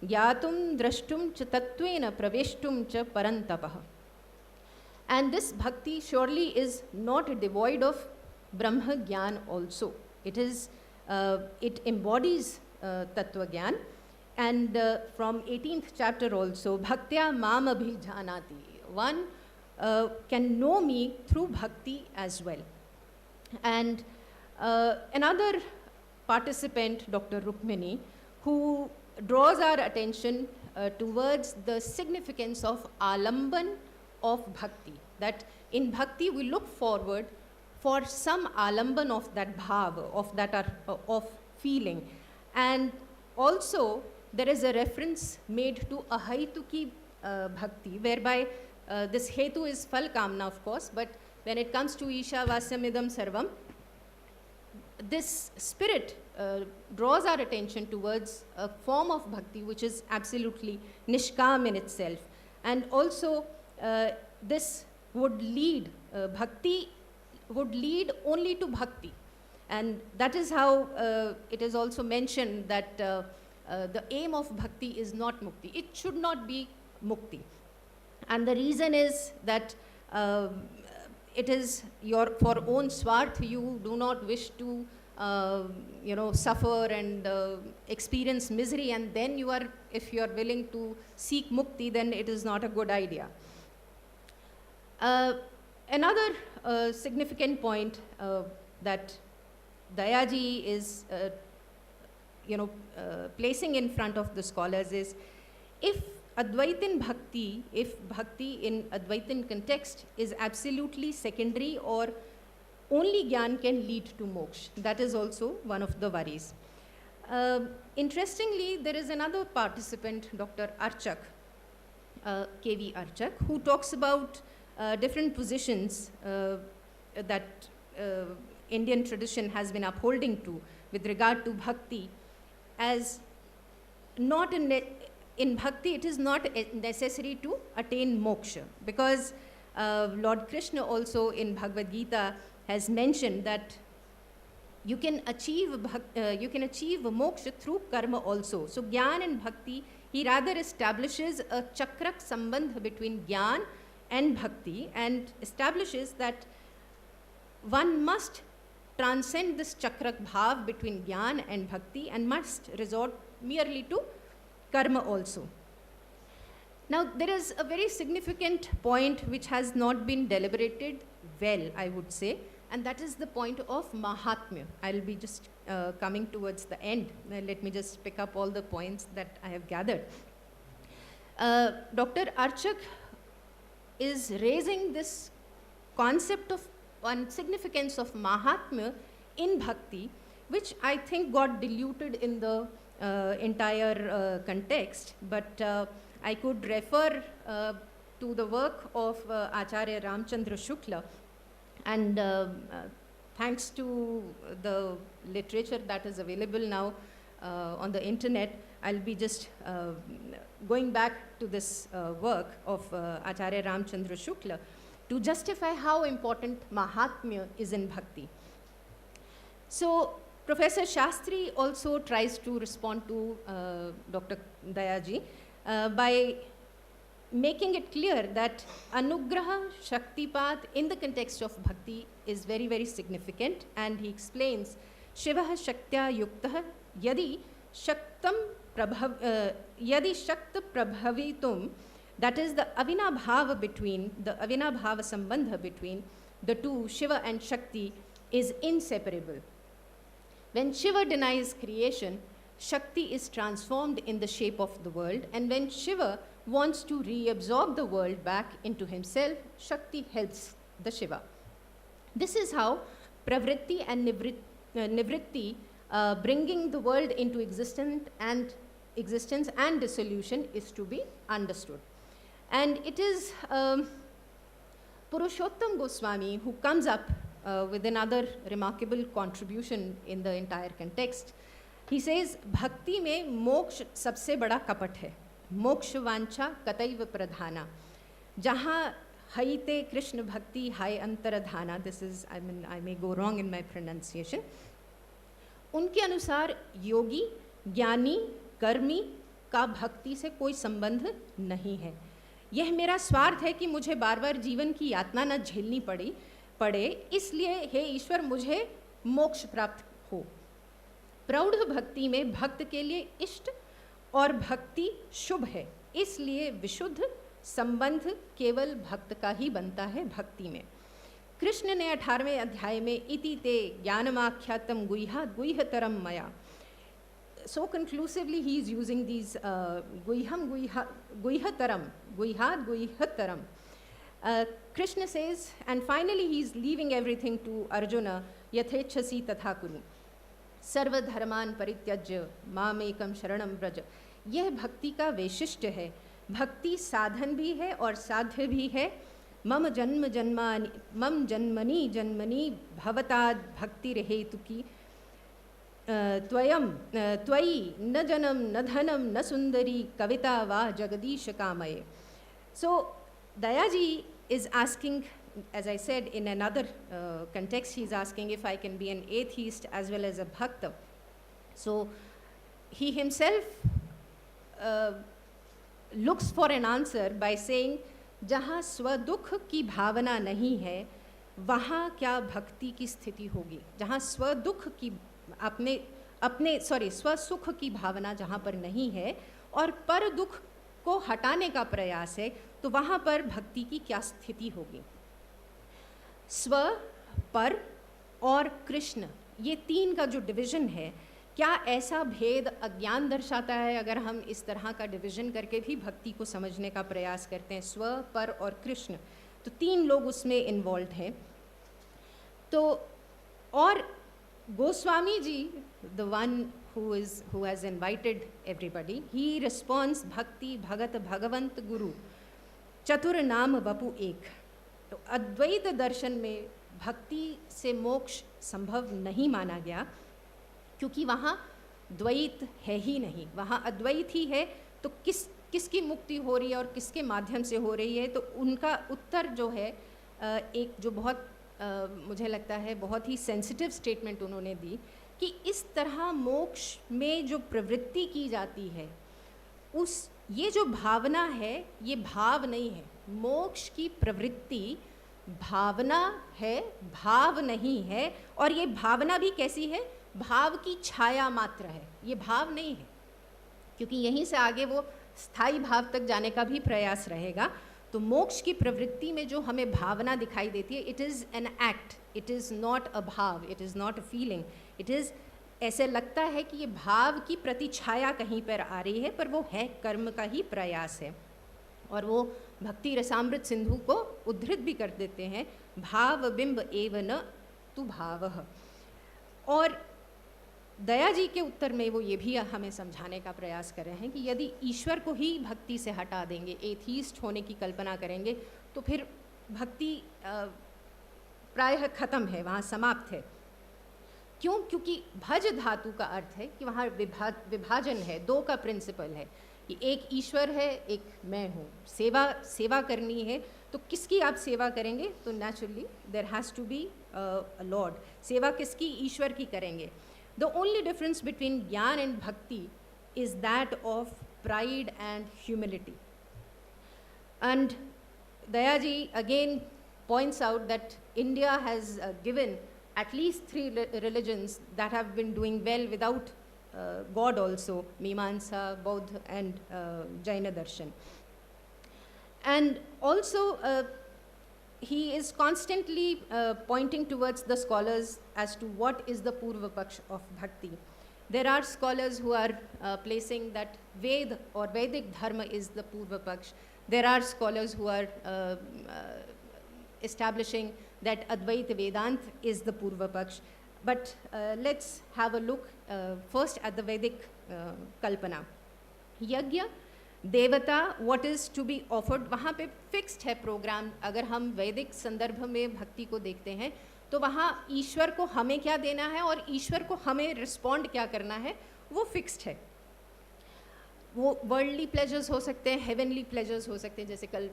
gyatum drashtum cha tattvena praveshtum cha parantapah. And this bhakti surely is not devoid of Brahma Gyan also. It embodies Tattva Gyan. And from 18th chapter also, Bhaktya Mam Abhijanati. One can know me through bhakti as well. And another participant, Dr. Rukmini, who draws our attention towards the significance of alamban of bhakti, that in bhakti we look forward for some alamban of that bhav, of feeling. And also there is a reference made to ahaituki bhakti, whereby this hetu is phal kamna, of course, but when it comes to isha vasyamidam sarvam, this spirit draws our attention towards a form of bhakti which is absolutely nishkam in itself. And also, this would lead, bhakti would lead only to bhakti. And that is how it is also mentioned that the aim of bhakti is not mukti. It should not be mukti. And the reason is that it is for own swarth. You do not wish to suffer and experience misery, and then if you are willing to seek mukti, then it is not a good idea. Another significant point that Dayaji is placing in front of the scholars is, if bhakti in Advaitin context is absolutely secondary or only gyan can lead to moksha. That is also one of the worries. Interestingly, there is another participant, Dr. Archak, KV Archak, who talks about different positions that Indian tradition has been upholding to with regard to bhakti, as not in bhakti it is not necessary to attain moksha, because Lord Krishna also in Bhagavad Gita has mentioned that you can achieve moksha through karma also. So Gyan and Bhakti, he rather establishes a chakrak sambandh between Gyan and Bhakti, and establishes that one must transcend this chakrak bhav between Gyan and Bhakti and must resort merely to karma also. Now, there is a very significant point which has not been deliberated well, I would say, and that is the point of Mahatmya. I'll be just coming towards the end. Let me just pick up all the points that I have gathered. Dr. Archak is raising this concept of one significance of Mahatmya in Bhakti, which I think got diluted in the entire context, but I could refer to the work of Acharya Ramchandra Shukla, and thanks to the literature that is available now on the internet, I'll be just going back to this work of Acharya Ramchandra Shukla to justify how important Mahatmya is in Bhakti. So, Professor Shastri also tries to respond to Dr. Dayaji by making it clear that Anugraha Shaktipat in the context of Bhakti is very, very significant, and he explains, Shivaha Shaktya Yuktah Yadi Shaktam Yadi Shakta Prabhavitum, that is the Avinabhava between, the Avinabhava Sambandha between the two, Shiva and Shakti, is inseparable. When Shiva denies creation, Shakti is transformed in the shape of the world, and when Shiva wants to reabsorb the world back into himself, Shakti helps the Shiva. This is how Pravritti and Nivritti, bringing the world into existence and dissolution, is to be understood. And it is Purushottam Goswami who comes up with another remarkable contribution in the entire context. He says, Bhakti mein moksha sabse bada kapat hai, moksha vancha kataiva pradhana, jahan haite Krishna bhakti hai antaradhana. This is, I may go wrong in my pronunciation. उनके अनुसार योगी, ज्ञानी, कर्मी का भक्ति से कोई संबंध नहीं है. यह मेरा स्वार्थ है कि मुझे बार बार जीवन की यातना न झेलनी पड़े, इसलिए हे ईश्वर मुझे मोक्ष प्राप्त हो. प्रौढ़ भक्ति में भक्त के लिए इष्ट और भक्ति शुभ है, इसलिए विशुद्ध संबंध केवल भक्त का ही बनता है भक्ति में. कृष्ण ने 18वें अध्याय में इति ते ज्ञानमाख्यातम गुह्यतरम मया. So conclusively he is using these guhyataram. Krishna says, and finally he is leaving everything to Arjuna, yathechasi tatha kuru. Sarva dharman parityajya mamekam sharanam braja. यह भक्ति का वैशिष्ट्य है. भक्ति साधन भी है और साध्य भी है. मम जन्मनि जन्मनि भवताद भक्ति रहेतु की त्वयि न जनम न धनम न सुंदरी कविता वा जगदीश कामये. So Daya ji is asking, as I said in another context, he is asking if I can be an atheist as well as a bhakta. So he himself looks for an answer by saying, जहाँ स्वदुख की भावना नहीं है वहाँ क्या भक्ति की स्थिति होगी. जहाँ स्वदुख की स्वसुख की भावना जहाँ पर नहीं है और पर दुख को हटाने का प्रयास है, तो वहाँ पर भक्ति की क्या स्थिति होगी. स्व, पर और कृष्ण, ये तीन का जो डिवीजन है, क्या ऐसा भेद अज्ञान दर्शाता है अगर हम इस तरह का डिवीजन करके भी भक्ति को समझने का प्रयास करते हैं. स्व, पर और कृष्ण, तो तीन लोग उसमें इन्वॉल्व हैं. तो और Goswami ji, the one who has invited everybody, he responds, भक्ति भगत भगवंत गुरु चतुर नाम वपु एक. तो अद्वैत दर्शन में भक्ति से मोक्ष संभव नहीं माना गया, क्योंकि वहाँ द्वैत है ही नहीं, वहाँ अद्वैत ही है. तो किसकी मुक्ति हो रही है और किसके माध्यम से हो रही है, तो उनका उत्तर जो है एक जो बहुत मुझे लगता है बहुत ही सेंसिटिव स्टेटमेंट उन्होंने दी कि इस तरह मोक्ष में जो प्रवृत्ति की जाती है, ये जो भावना है ये भाव नहीं है. मोक्ष की प्रवृत्ति भावना है, भाव नहीं है. और ये भावना भी कैसी है? भाव की छाया मात्र है, ये भाव नहीं है, क्योंकि यहीं से आगे वो स्थायी भाव तक जाने का भी प्रयास रहेगा. तो मोक्ष की प्रवृत्ति में जो हमें भावना दिखाई देती है, it is an act, it is not a भाव, it is not a feeling. It is, ऐसे लगता है कि ये भाव की प्रतिछाया कहीं पर आ रही है, पर वो है कर्म का ही प्रयास है. और वो भक्ति रसामृत सिंधु को उद्धृत भी कर देते हैं, भाव बिंब एव न तु भावः. और दया जी के उत्तर में वो ये भी हमें समझाने का प्रयास कर रहे हैं कि यदि ईश्वर को ही भक्ति से हटा देंगे, एथीस्ट होने की कल्पना करेंगे, तो फिर भक्ति प्रायः खत्म है, वहाँ समाप्त है. क्यों? क्योंकि भज धातु का अर्थ है कि वहाँ विभाजन है, दो का प्रिंसिपल है कि एक ईश्वर है, एक मैं हूँ. सेवा करनी है, तो किसकी आप सेवा करेंगे? तो naturally there has to be a lord. सेवा किसकी? ईश्वर की करेंगे. The only difference between Gyan and Bhakti is that of pride and humility. And Daya ji again points out that India has given at least 3 religions that have been doing well without God also, Mimamsa, Bauddha and Jaina Darshan. And also he is constantly pointing towards the scholars as to what is the Purva Paksh of Bhakti. There are scholars who are placing that Ved or Vedic Dharma is the Purva Paksh. There are scholars who are establishing that Advaita Vedanta is the Purva Paksh. But let's have a look first at the Vedic Kalpana. Yajna, देवता, what is to be offered, वहाँ पे fixed है programme. अगर हम वैदिक संदर्भ में भक्ति को देखते हैं तो वहाँ ईश्वर को हमें क्या देना है और ईश्वर को हमें रिस्पॉन्ड क्या करना है, वो फिक्स्ड है. वो वर्ल्डली प्लेजर्स हो सकते हैं, हेवनली प्लेजर्स हो सकते हैं, जैसे कल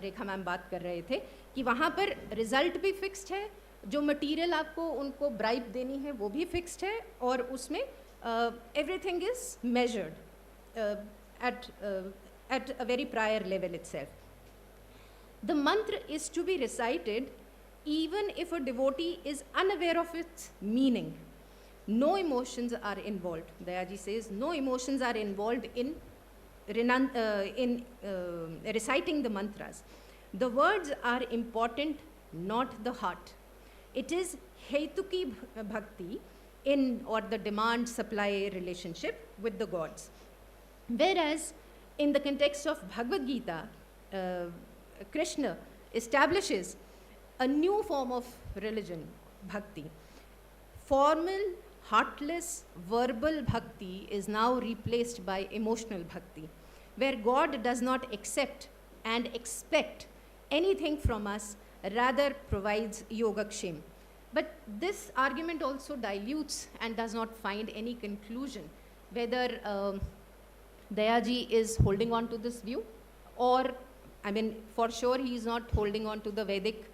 रेखा मैम बात कर रहे थे कि वहाँ पर रिजल्ट भी फिक्स्ड है, जो मटीरियल आपको उनको ब्राइब देनी है वो भी फिक्स्ड है, और उसमें everything is measured at a very prior level itself. The mantra is to be recited even if a devotee is unaware of its meaning. No emotions are involved. Dayaji says no emotions are involved in reciting the mantras. The words are important, not the heart. It is hetuki bhakti or the demand-supply relationship with the gods. Whereas in the context of Bhagavad Gita, Krishna establishes a new form of religion, bhakti. Formal, heartless, verbal bhakti is now replaced by emotional bhakti, where God does not accept and expect anything from us, rather provides yogakshema. But this argument also dilutes and does not find any conclusion, whether Dayaji is holding on to this view or I mean, for sure he is not holding on to the Vedic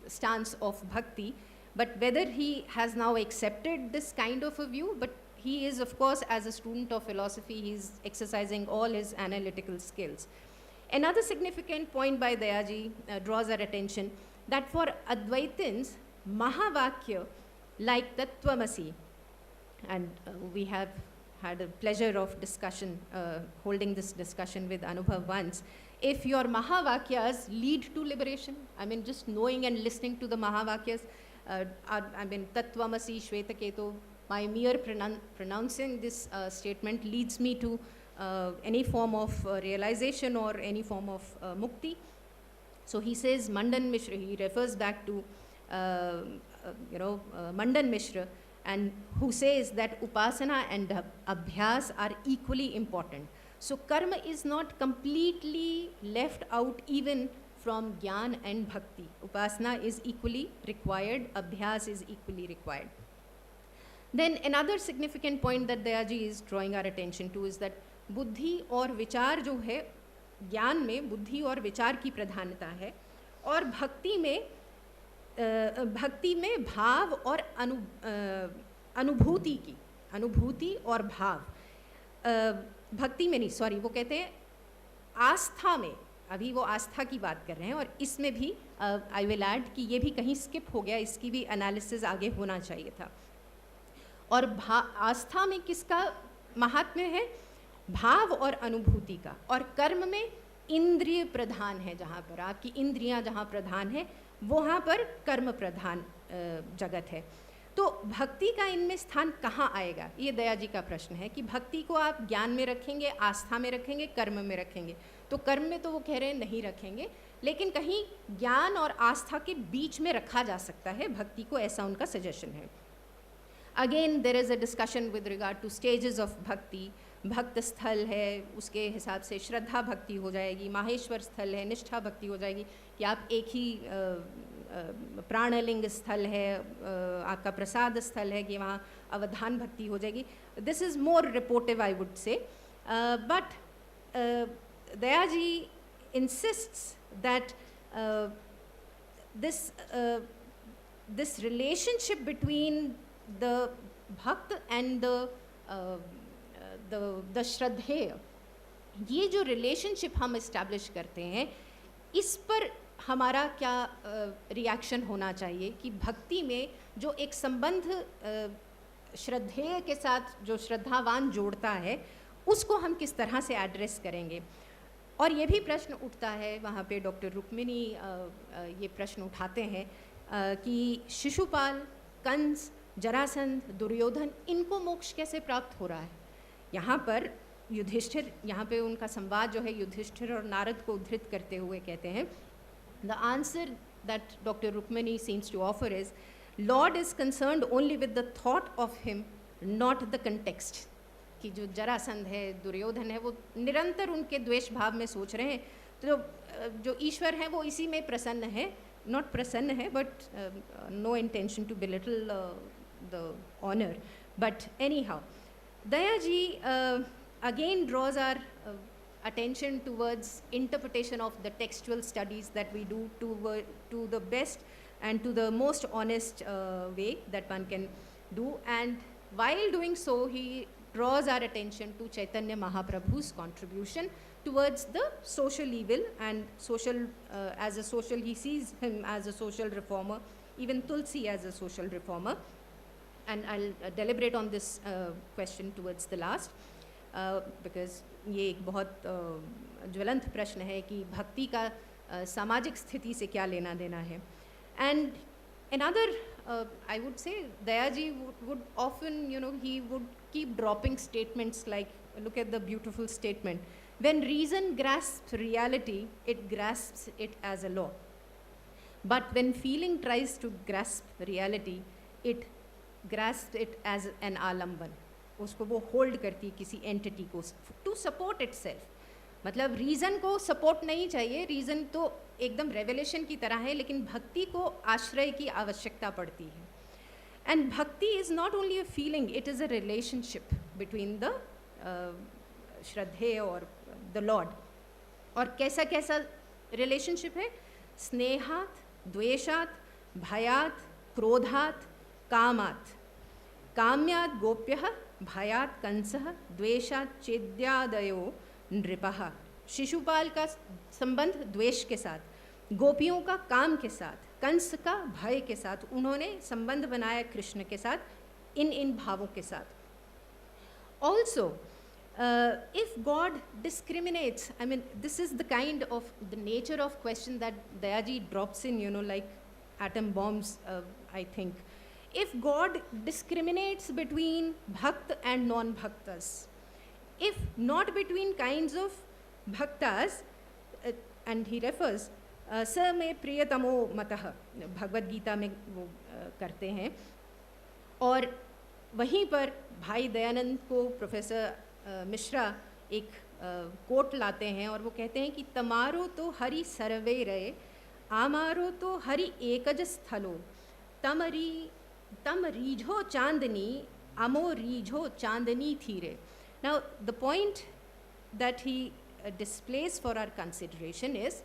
stance of bhakti, but whether he has now accepted this kind of a view, but he is, of course, as a student of philosophy, he is exercising all his analytical skills. Another significant point by Dayaji draws our attention that for Advaitins, Mahavakya, like Tattvamasi, and we have had a pleasure of discussion, holding this discussion with Anubhav once. If your Mahavakyas lead to liberation, I mean, just knowing and listening to the Mahavakyas, I mean, Tattvamasi, Shvetaketu, my mere pronouncing this statement leads me to any form of realization or any form of mukti. So he says Mandan Mishra, he refers back to, Mandan Mishra, and who says that upasana and abhyas are equally important. So karma is not completely left out even from jnana and bhakti. Upasana is equally required, abhyas is equally required. Then another significant point that Dayaji is drawing our attention to is that बुद्धि और विचार जो है, ज्ञान में बुद्धि और विचार की प्रधानता है, और भक्ति में भाव और अनुभूति की, अनुभूति और भाव, भक्ति में नहीं, सॉरी, वो कहते हैं आस्था में, अभी वो आस्था की बात कर रहे हैं, और इसमें भी आई विल ऐड कि ये भी कहीं स्किप हो गया, इसकी भी एनालिसिस आगे होना चाहिए था. और आस्था में किसका महात्म्य है? भाव और अनुभूति का. और कर्म में इंद्रिय प्रधान है, जहाँ पर आपकी इंद्रियां जहाँ प्रधान है वहाँ पर कर्म प्रधान जगत है. तो भक्ति का इनमें स्थान कहाँ आएगा, ये दया जी का प्रश्न है कि भक्ति को आप ज्ञान में रखेंगे, आस्था में रखेंगे, कर्म में रखेंगे. तो कर्म में तो वो कह रहे हैं नहीं रखेंगे, लेकिन कहीं ज्ञान और आस्था के बीच में रखा जा सकता है भक्ति को, ऐसा उनका सजेशन है. Again there is a discussion with regard to stages of bhakti. Bhakta स्थल है, उसके हिसाब से श्रद्धा भक्ति हो जाएगी, माहेश्वर स्थल है, निष्ठा भक्ति हो जाएगी, कि आप एक ही प्राणलिंग स्थल है, आपका प्रसाद स्थल है, कि वहाँ अवधान भक्ति हो जाएगी. This is more reportive I would say, but Dayaji insists that this relationship between the bhakt and the श्रद्धेय, ये जो रिलेशनशिप हम इस्टेब्लिश करते हैं, इस पर हमारा क्या रिएक्शन होना चाहिए कि भक्ति में जो एक संबंध श्रद्धेय के साथ जो श्रद्धावान जोड़ता है, उसको हम किस तरह से एड्रेस करेंगे. और ये भी प्रश्न उठता है, वहाँ पे डॉक्टर रुक्मिणी ये प्रश्न उठाते हैं कि शिशुपाल, कंस, जरासंध, दुर्योधन, इनको मोक्ष कैसे प्राप्त हो रहा है. यहाँ पर युधिष्ठिर, यहाँ पे उनका संवाद जो है युधिष्ठिर और नारद को उद्धृत करते हुए कहते हैं, the answer that doctor Rukmini seems to offer is, lord is concerned only with the thought of him, not the context. कि जो जरासंध है, दुर्योधन है, वो निरंतर उनके द्वेष भाव में सोच रहे हैं. तो जो ईश्वर हैं वो इसी में प्रसन्न है, नॉट प्रसन्न है, but no intention to belittle the honour. But anyhow, Daya ji again draws our attention towards interpretation of the textual studies that we do to the best and to the most honest way that one can do. And while doing so, he draws our attention to Chaitanya Mahaprabhu's contribution towards the social evil and social, as a social, he sees him as a social reformer, even Tulsi as a social reformer. And I'll deliberate on this question towards the last, because ये एक बहुत ज्वलंत प्रश्न है कि भक्ति का सामाजिक स्थिति से क्या लेना देना है. And another, I would say, Dayaji would often, he would keep dropping statements like, look at the beautiful statement, when reason grasps reality, it grasps it as a law. But when feeling tries to grasp reality, it grasps it as an alamban. उसको वो hold करती किसी entity को to support itself. मतलब reason को support नहीं चाहिए, reason तो एकदम रेवलेशन की तरह है, लेकिन भक्ति को आश्रय की आवश्यकता पड़ती है. एंड भक्ति is not only a feeling, it is a relationship between the श्रद्धेय और द लॉर्ड. और कैसा कैसा रिलेशनशिप है? स्नेहात, द्वेषात, भयात, क्रोधात, कामात। काम्यात गोप्यः, भयात कंसः, द्वेषात चेद्यादयो नृपः। शिशुपाल का संबंध द्वेष के साथ, गोपियों का काम के साथ, कंस का भय के साथ, उन्होंने संबंध बनाया कृष्ण के साथ इन भावों के साथ। Also if God discriminates, I mean, this is the kind of the nature of question that Dayaji drops in, like atom bombs, I think. If God discriminates between bhakt and non-bhaktas, if not between kinds of bhaktas, and he refers, स में प्रियतमो मतः, भगवद गीता में वो करते हैं। और वहीं पर भाई दयानंद को प्रोफेसर मिश्रा एक कोट लाते हैं और वो कहते हैं कि तमारो तो हरि सर्वे रहे, आमारो तो हरि एकज स्थलो, तम रीझो चांदनी, अमो रीझो चांदनी थीरे। Now the point that he displays for our consideration is,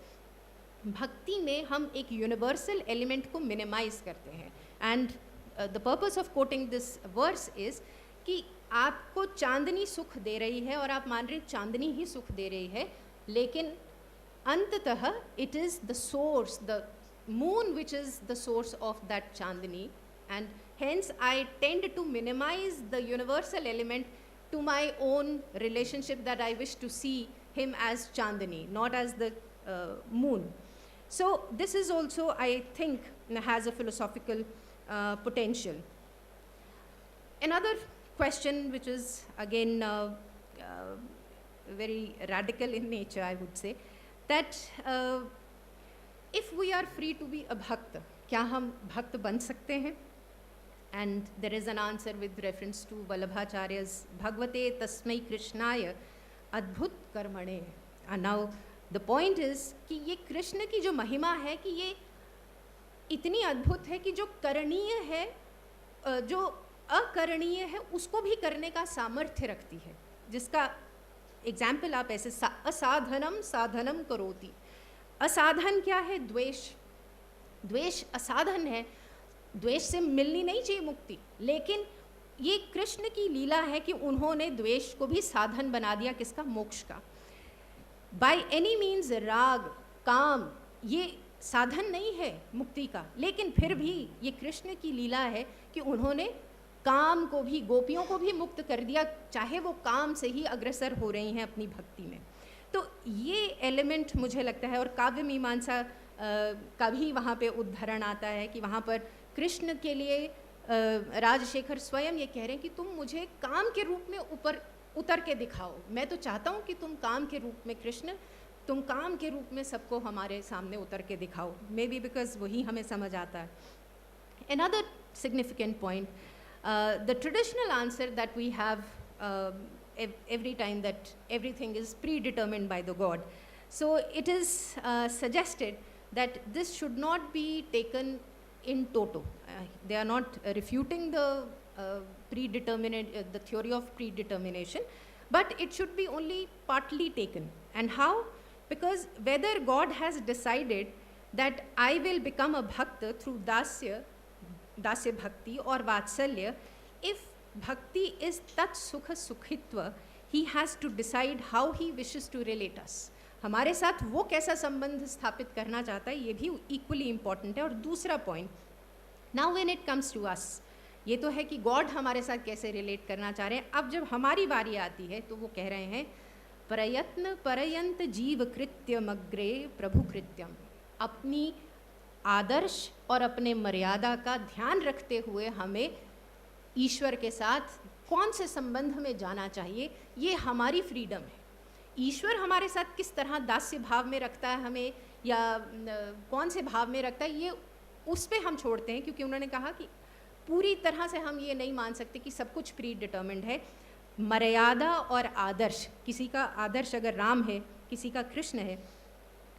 भक्ति में हम एक यूनिवर्सल एलिमेंट को मिनिमाइज करते हैं, and the purpose of quoting this verse is कि आपको चांदनी सुख दे रही है और आप मान रहे चांदनी ही सुख दे रही है, लेकिन अंततः it is the source, the moon which is the source of that Chandni, and hence I tend to minimize the universal element to my own relationship, that I wish to see him as Chandani, not as the moon. So this is also, I think, has a philosophical potential. Another question which is again very radical in nature, I would say, that if we are free to be a bhakt, क्या हम भक्त बन सकते हैं? And there is an answer with reference to Vallabhacharya's Bhagavate Tasmai Krishnaya Adbhut Karmane. And now the point is कि ये कृष्ण की जो महिमा है कि ये इतनी अद्भुत है कि जो करणीय है, जो अकरणीय है, उसको भी करने का सामर्थ्य रखती है, जिसका एग्जाम्पल आप ऐसे असाधनम साधनम करोति। असाधन क्या है? द्वेष। द्वेष असाधन है, द्वेष से मिलनी नहीं चाहिए मुक्ति, लेकिन ये कृष्ण की लीला है कि उन्होंने द्वेष को भी साधन बना दिया, किसका? मोक्ष का। बाय एनी मीन्स राग, काम, ये साधन नहीं है मुक्ति का, लेकिन फिर भी ये कृष्ण की लीला है कि उन्होंने काम को भी, गोपियों को भी मुक्त कर दिया, चाहे वो काम से ही अग्रसर हो रही हैं अपनी भक्ति में। तो ये एलिमेंट मुझे लगता है, और काव्य मीमांसा का भी वहाँ पे उद्धरण आता है कि वहाँ पर कृष्ण के लिए राजशेखर स्वयं ये कह रहे हैं कि तुम मुझे काम के रूप में ऊपर उतर के दिखाओ, मैं तो चाहता हूँ कि तुम काम के रूप में, कृष्ण तुम काम के रूप में सबको हमारे सामने उतर के दिखाओ, मे बी बिकॉज वही हमें समझ आता है। Another significant point, the traditional answer that we have every time, that everything is predetermined by the God. So it is suggested that this should not be taken in toto. They are not refuting the the theory of predetermination, but it should be only partly taken. And how? Because whether God has decided that I will become a bhakta through dasya bhakti or vatsalya, if bhakti is tat sukha sukhitva, he has to decide how he wishes to relate us. हमारे साथ वो कैसा संबंध स्थापित करना चाहता है, ये भी इक्वली इम्पॉर्टेंट है। और दूसरा point, now when it comes to us, ये तो है कि गॉड हमारे साथ कैसे रिलेट करना चाह रहे हैं। अब जब हमारी बारी आती है तो वो कह रहे हैं प्रयत्न परयंत जीव कृत्यमग्रे प्रभु कृत्यम। अपनी आदर्श और अपने मर्यादा का ध्यान रखते हुए हमें ईश्वर के साथ कौन से संबंध में जाना चाहिए, ये हमारी फ्रीडम है। ईश्वर हमारे साथ किस तरह दास्य भाव में रखता है हमें, या कौन से भाव में रखता है, ये उस पे हम छोड़ते हैं, क्योंकि उन्होंने कहा कि पूरी तरह से हम ये नहीं मान सकते कि सब कुछ प्री डिटर्मिन्ड है। मर्यादा और आदर्श, किसी का आदर्श अगर राम है, किसी का कृष्ण है,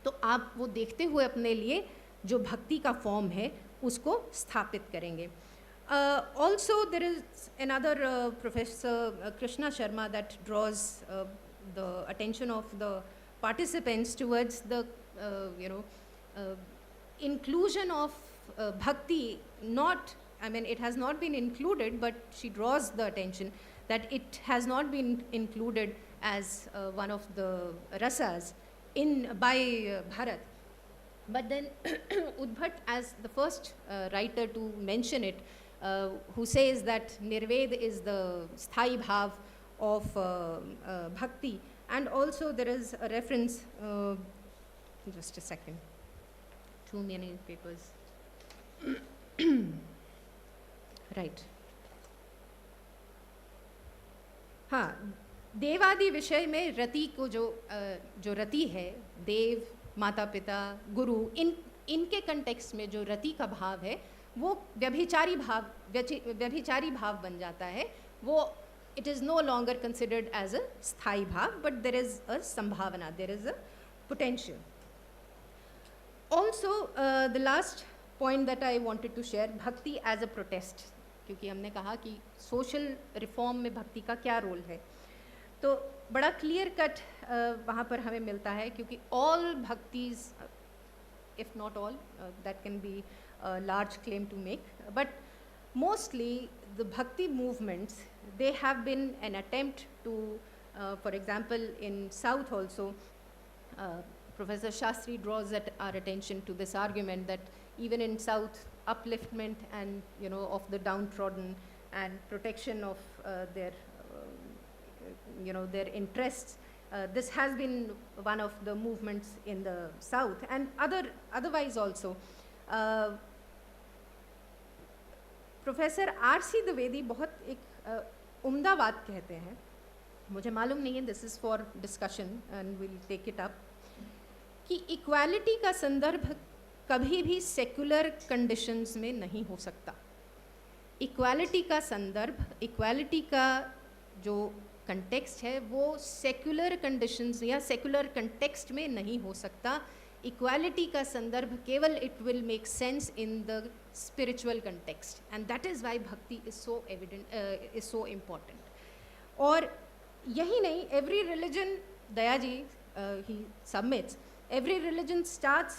तो आप वो देखते हुए अपने लिए जो भक्ति का फॉर्म है उसको स्थापित करेंगे। Also there is another Professor Krishna Sharma that draws the attention of the participants towards the inclusion of bhakti. Not, I mean, it has not been included, but she draws the attention that it has not been included as one of the rasas by Bharat. But then Udbhat, as the first writer to mention it, who says that Nirved is the sthai bhav of bhakti, and also there is a reference, just a second, too many papers. Right. हाँ, देवादि विषय में रति को जो रति है, देव, माता पिता, गुरु, इनके context में जो रति का भाव है वो व्यभिचारी भाव बन जाता है. वो it is no longer considered as a sthai bhav, but there is a sambhavana, there is a potential. Also, the last point that I wanted to share, bhakti as a protest, क्योंकि हमने कहा कि social reform में भक्ति का क्या role है, तो बड़ा क्लियर कट वहाँ पर हमें मिलता है, क्योंकि all भक्तिज, if not all, that can be a large claim to make, but mostly the bhakti movements, they have been an attempt to, for example, in South also, Professor Shastri draws our attention to this argument that even in South, upliftment and of the downtrodden and protection of their their interests, this has been one of the movements in the South, and otherwise also. Professor R.C. Dwivedi बहुत एक उम्दा बात कहते हैं, मुझे मालूम नहीं है, this is for discussion and will take it up, कि इक्वालिटी का संदर्भ कभी भी सेक्युलर कंडीशंस में नहीं हो सकता. इक्वालिटी का संदर्भ, इक्वालिटी का जो कंटेक्स्ट है वो सेक्युलर कंडीशंस या सेक्युलर कंटेक्स्ट में नहीं हो सकता. इक्वालिटी का संदर्भ केवल it will make sense in the spiritual context, and that is why bhakti is so evident, is so important. और यही नहीं, एवरी रिलीजन, दया जी ही submits, every religion starts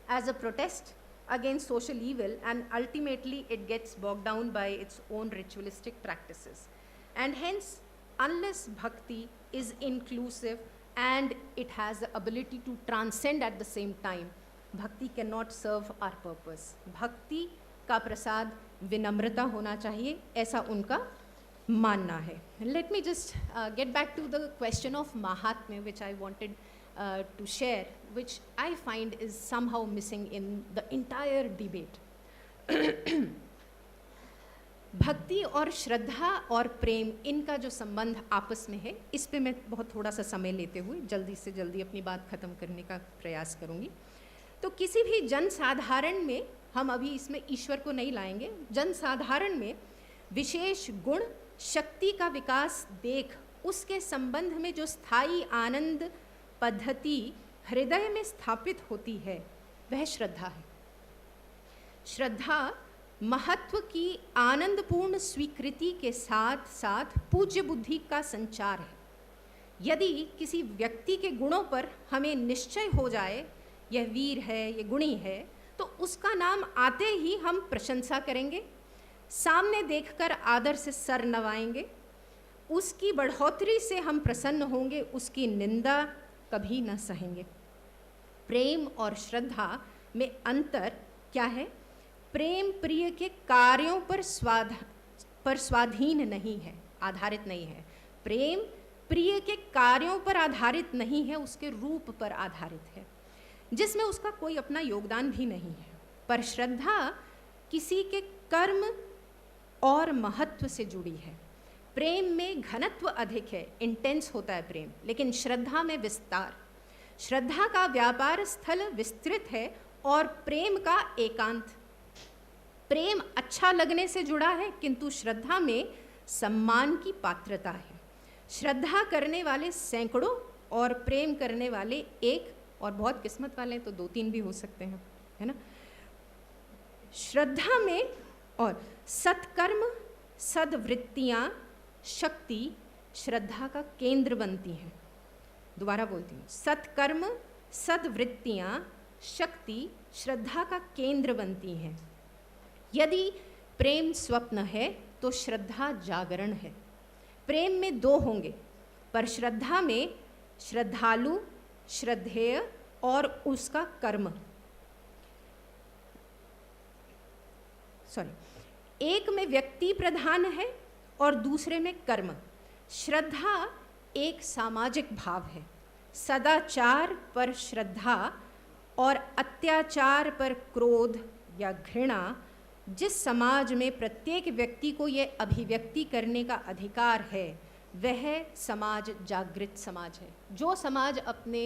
as a protest against social evil, and ultimately it gets bogged down by its own ritualistic practices. And hence, unless bhakti is inclusive and it has the ability to transcend at the same time, bhakti cannot serve our purpose. Bhakti का प्रसाद विनम्रता होना चाहिए, ऐसा उनका मानना है. Let me just get back to the question of Mahatmya, which I wanted to share, which I find is somehow missing in the entire debate. भक्ति और श्रद्धा और प्रेम, इनका जो संबंध आपस में है, इस पे मैं बहुत थोड़ा सा समय लेते हुए जल्दी से जल्दी अपनी बात ख़त्म करने का प्रयास करूँगी. तो किसी भी जनसाधारण में, हम अभी इसमें ईश्वर को नहीं लाएंगे, जनसाधारण में विशेष गुण शक्ति का विकास देख उसके संबंध में जो स्थायी आनंद पद्धति हृदय में स्थापित होती है, वह श्रद्धा है. श्रद्धा महत्व की आनंदपूर्ण स्वीकृति के साथ साथ पूज्य बुद्धि का संचार है. यदि किसी व्यक्ति के गुणों पर हमें निश्चय हो जाए, यह वीर है, यह गुणी है, तो उसका नाम आते ही हम प्रशंसा करेंगे, सामने देखकर आदर से सर नवाएंगे, उसकी बढ़ोतरी से हम प्रसन्न होंगे, उसकी निंदा कभी न सहेंगे. प्रेम और श्रद्धा में अंतर क्या है? प्रेम प्रिय के कार्यों पर स्वाधीन नहीं है, आधारित नहीं है. प्रेम प्रिय के कार्यों पर आधारित नहीं है, उसके रूप पर आधारित है, जिसमें उसका कोई अपना योगदान भी नहीं है. पर श्रद्धा किसी के कर्म और महत्व से जुड़ी है. प्रेम में घनत्व अधिक है, इंटेंस होता है प्रेम, लेकिन श्रद्धा में विस्तार. श्रद्धा का व्यापार स्थल विस्तृत है और प्रेम का एकांत. प्रेम अच्छा लगने से जुड़ा है, किंतु श्रद्धा में सम्मान की पात्रता है. श्रद्धा करने वाले सैकड़ों और प्रेम करने वाले एक, और बहुत किस्मत वाले तो 2-3 भी हो सकते हैं, है ना. श्रद्धा में और सत्कर्म, सद्वृत्तियाँ, शक्ति श्रद्धा का केंद्र बनती हैं. दोबारा बोलती हूँ, सत्कर्म सद्वृत्तियाँ शक्ति श्रद्धा का केंद्र बनती हैं। यदि प्रेम स्वप्न है तो श्रद्धा जागरण है। प्रेम में दो होंगे, पर श्रद्धा में श्रद्धालु, श्रद्धेय और उसका कर्म, एक में व्यक्ति प्रधान है और दूसरे में कर्म। श्रद्धा एक सामाजिक भाव है। सदाचार पर श्रद्धा और अत्याचार पर क्रोध या घृणा, जिस समाज में प्रत्येक व्यक्ति को ये अभिव्यक्ति करने का अधिकार है, वह समाज जागृत समाज है। जो समाज अपने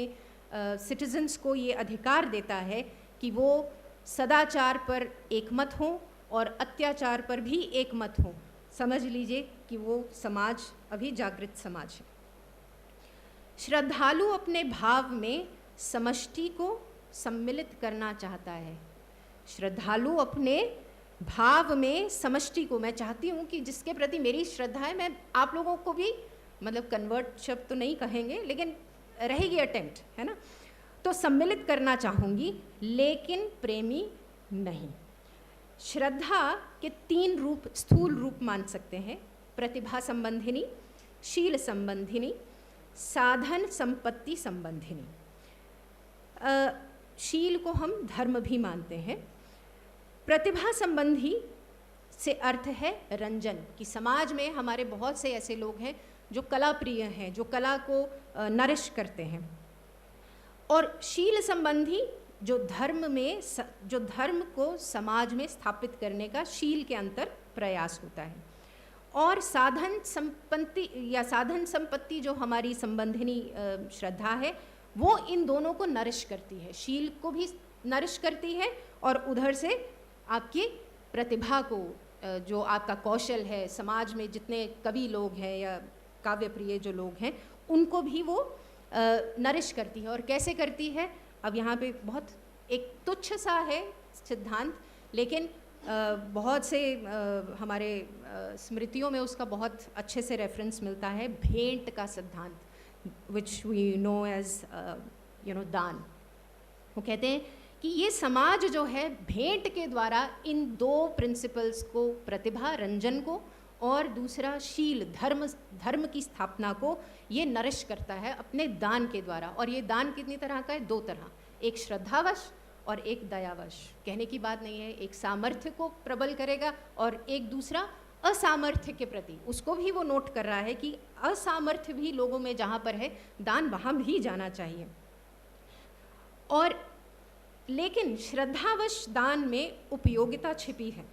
सिटीजन्स को ये अधिकार देता है कि वो सदाचार पर एकमत हों और अत्याचार पर भी एकमत हों, समझ लीजिए कि वो समाज अभी जागृत समाज है। श्रद्धालु अपने भाव में समष्टि को सम्मिलित करना चाहता है। श्रद्धालु अपने भाव में समष्टि को, मैं चाहती हूँ कि जिसके प्रति मेरी श्रद्धा है, मैं आप लोगों को भी, मतलब कन्वर्ट शब्द तो नहीं कहेंगे लेकिन रहेगी अटेम्प्ट, है ना, तो सम्मिलित करना चाहूँगी, लेकिन प्रेमी नहीं। श्रद्धा के 3 रूप, स्थूल रूप मान सकते हैं: प्रतिभा संबंधिनी, शील संबंधिनी, साधन संपत्ति संबंधिनी। शील को हम धर्म भी मानते हैं। प्रतिभा संबंधी से अर्थ है रंजन, कि समाज में हमारे बहुत से ऐसे लोग हैं जो कला प्रिय हैं, जो कला को नरिश करते हैं। और शील संबंधी जो धर्म को समाज में स्थापित करने का शील के अंतर प्रयास होता है। और साधन संपत्ति जो हमारी संबंधिनी श्रद्धा है, वो इन दोनों को नरिश करती है, शील को भी नरिश करती है और उधर से आपकी प्रतिभा को, जो आपका कौशल है, समाज में जितने कवि लोग हैं या काव्य प्रिय जो लोग हैं, उनको भी वो नरिश करती है। और कैसे करती है, अब यहाँ पे बहुत एक तुच्छ सा है सिद्धांत, लेकिन बहुत से हमारे स्मृतियों में उसका बहुत अच्छे से रेफरेंस मिलता है, भेंट का सिद्धांत, विच वी नो एज दान। वो कहते हैं कि ये समाज जो है भेंट के द्वारा इन 2 प्रिंसिपल्स को, प्रतिभा रंजन को और दूसरा शील धर्म की स्थापना को, ये नरिश करता है अपने दान के द्वारा। और ये दान कितनी तरह का है? 2 तरह, एक श्रद्धावश और एक दयावश। कहने की बात नहीं है, एक सामर्थ्य को प्रबल करेगा और एक दूसरा असामर्थ्य के प्रति, उसको भी वो नोट कर रहा है कि असामर्थ्य भी लोगों में जहाँ पर है, दान वहाँ भी जाना चाहिए। और लेकिन श्रद्धावश दान में उपयोगिता छिपी है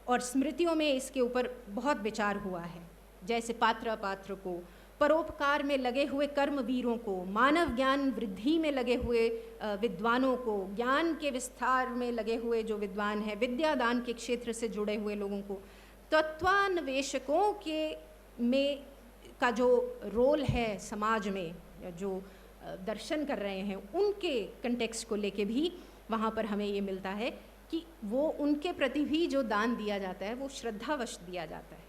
और स्मृतियों में इसके ऊपर बहुत विचार हुआ है। जैसे पात्र अपात्र को, परोपकार में लगे हुए कर्मवीरों को, मानव ज्ञान वृद्धि में लगे हुए विद्वानों को, ज्ञान के विस्तार में लगे हुए जो विद्वान हैं, विद्यादान के क्षेत्र से जुड़े हुए लोगों को, तत्वान्वेषकों का जो रोल है समाज में, जो दर्शन कर रहे हैं, उनके कंटेक्स्ट को लेके भी वहाँ पर हमें ये मिलता है कि वो उनके प्रति भी जो दान दिया जाता है वो श्रद्धावश दिया जाता है।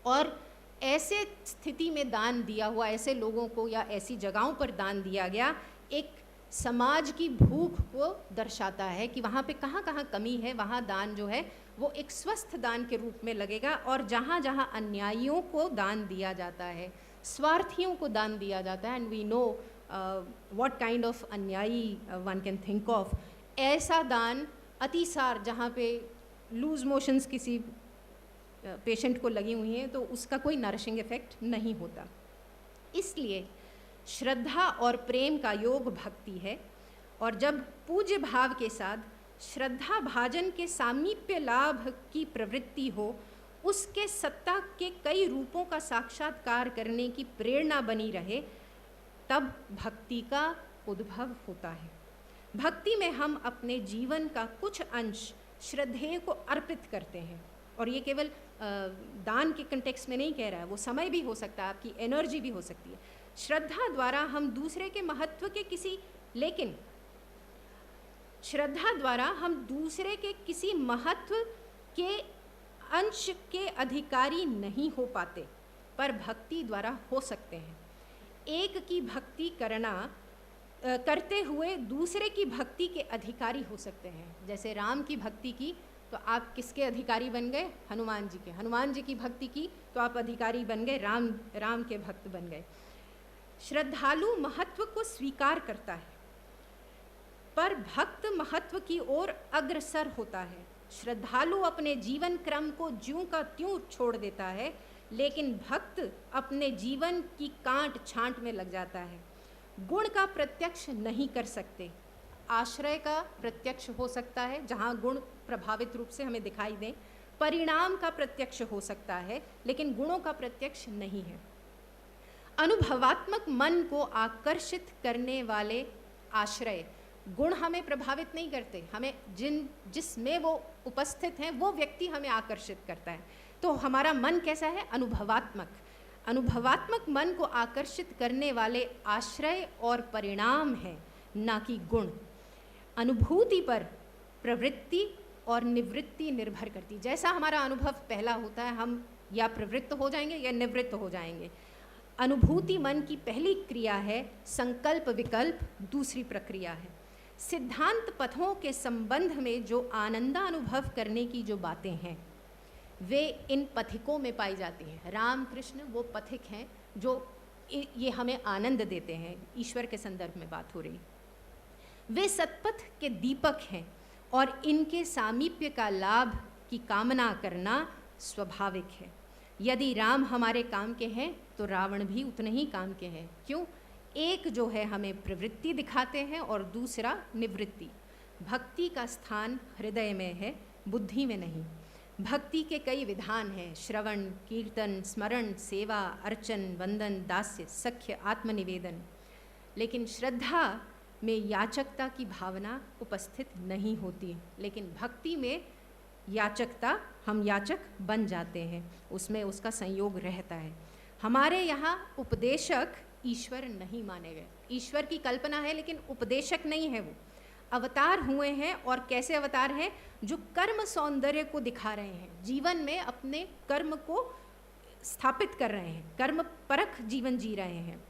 और ऐसे स्थिति में दान दिया हुआ, ऐसे लोगों को या ऐसी जगहों पर दान दिया गया, एक समाज की भूख को दर्शाता है कि वहाँ पे कहाँ कहाँ कमी है, वहाँ दान जो है वो एक स्वस्थ दान के रूप में लगेगा। और जहाँ जहाँ अन्यायियों को दान दिया जाता है, स्वार्थियों को दान दिया जाता है, and we know what kind of अन्यायी वन कैन थिंक ऑफ, ऐसा दान अतिसार, जहाँ पे लूज मोशंस किसी पेशेंट को लगी हुई हैं, तो उसका कोई नरिशिंग इफेक्ट नहीं होता। इसलिए श्रद्धा और प्रेम का योग भक्ति है। और जब पूज्य भाव के साथ श्रद्धा भाजन के सामीप्य लाभ की प्रवृत्ति हो, उसके सत्ता के कई रूपों का साक्षात्कार करने की प्रेरणा बनी रहे, तब भक्ति का उद्भव होता है। भक्ति में हम अपने जीवन का कुछ अंश श्रद्धेय को अर्पित करते हैं। और ये केवल दान के कंटेक्स्ट में नहीं कह रहा है, वो समय भी हो सकता है, आपकी एनर्जी भी हो सकती है। श्रद्धा द्वारा हम दूसरे के महत्व के लेकिन श्रद्धा द्वारा हम दूसरे के किसी महत्व के अंश के अधिकारी नहीं हो पाते, पर भक्ति द्वारा हो सकते हैं। एक की भक्ति करते हुए दूसरे की भक्ति के अधिकारी हो सकते हैं। जैसे राम की भक्ति की तो आप किसके अधिकारी बन गए? हनुमान जी के। हनुमान जी की भक्ति की तो आप अधिकारी बन गए, राम के भक्त बन गए। श्रद्धालु महत्व को स्वीकार करता है, पर भक्त महत्व की ओर अग्रसर होता है। श्रद्धालु अपने जीवन क्रम को ज्यों का त्यों छोड़ देता है, लेकिन भक्त अपने जीवन की कांट छांट में लग जाता है। गुण का प्रत्यक्ष नहीं कर सकते, आश्रय का प्रत्यक्ष हो सकता है जहाँ गुण प्रभावित रूप से हमें दिखाई दें। परिणाम का प्रत्यक्ष हो सकता है, लेकिन गुणों का प्रत्यक्ष नहीं है। अनुभवात्मक मन को आकर्षित करने वाले आश्रय, गुण हमें प्रभावित नहीं करते, हमें जिसमें वो उपस्थित हैं वो व्यक्ति हमें आकर्षित करता है। तो हमारा मन कैसा है? अनुभवात्मक मन को आकर्षित करने वाले आश्रय और परिणाम है, ना कि गुण। अनुभूति पर प्रवृत्ति और निवृत्ति निर्भर करती। जैसा हमारा अनुभव पहला होता है, हम या प्रवृत्त हो जाएंगे या निवृत्त हो जाएंगे। अनुभूति मन की पहली क्रिया है, संकल्प विकल्प दूसरी प्रक्रिया है। सिद्धांत पथों के संबंध में जो आनंदानुभव करने की जो बातें हैं वे इन पथिकों में पाई जाती हैं। राम कृष्ण वो पथिक हैं जो ये हमें आनंद देते हैं। ईश्वर के संदर्भ में बात हो रही। वे सतपथ के दीपक हैं और इनके सामीप्य का लाभ की कामना करना स्वाभाविक है। यदि राम हमारे काम के हैं तो रावण भी उतने ही काम के हैं। क्यों? एक जो है हमें प्रवृत्ति दिखाते हैं और दूसरा निवृत्ति। भक्ति का स्थान हृदय में है, बुद्धि में नहीं। भक्ति के कई विधान हैं, श्रवण, कीर्तन, स्मरण, सेवा, अर्चन, वंदन, दास्य, सख्य, आत्मनिवेदन। लेकिन श्रद्धा में याचकता की भावना उपस्थित नहीं होती, लेकिन भक्ति में याचकता, हम याचक बन जाते हैं, उसमें उसका संयोग रहता है। हमारे यहाँ उपदेशक ईश्वर नहीं माने गए। ईश्वर की कल्पना है लेकिन उपदेशक नहीं है। वो अवतार हुए हैं, और कैसे अवतार हैं? जो कर्म सौंदर्य को दिखा रहे हैं, जीवन में अपने कर्म को स्थापित कर रहे हैं, कर्म परख जीवन जी रहे हैं।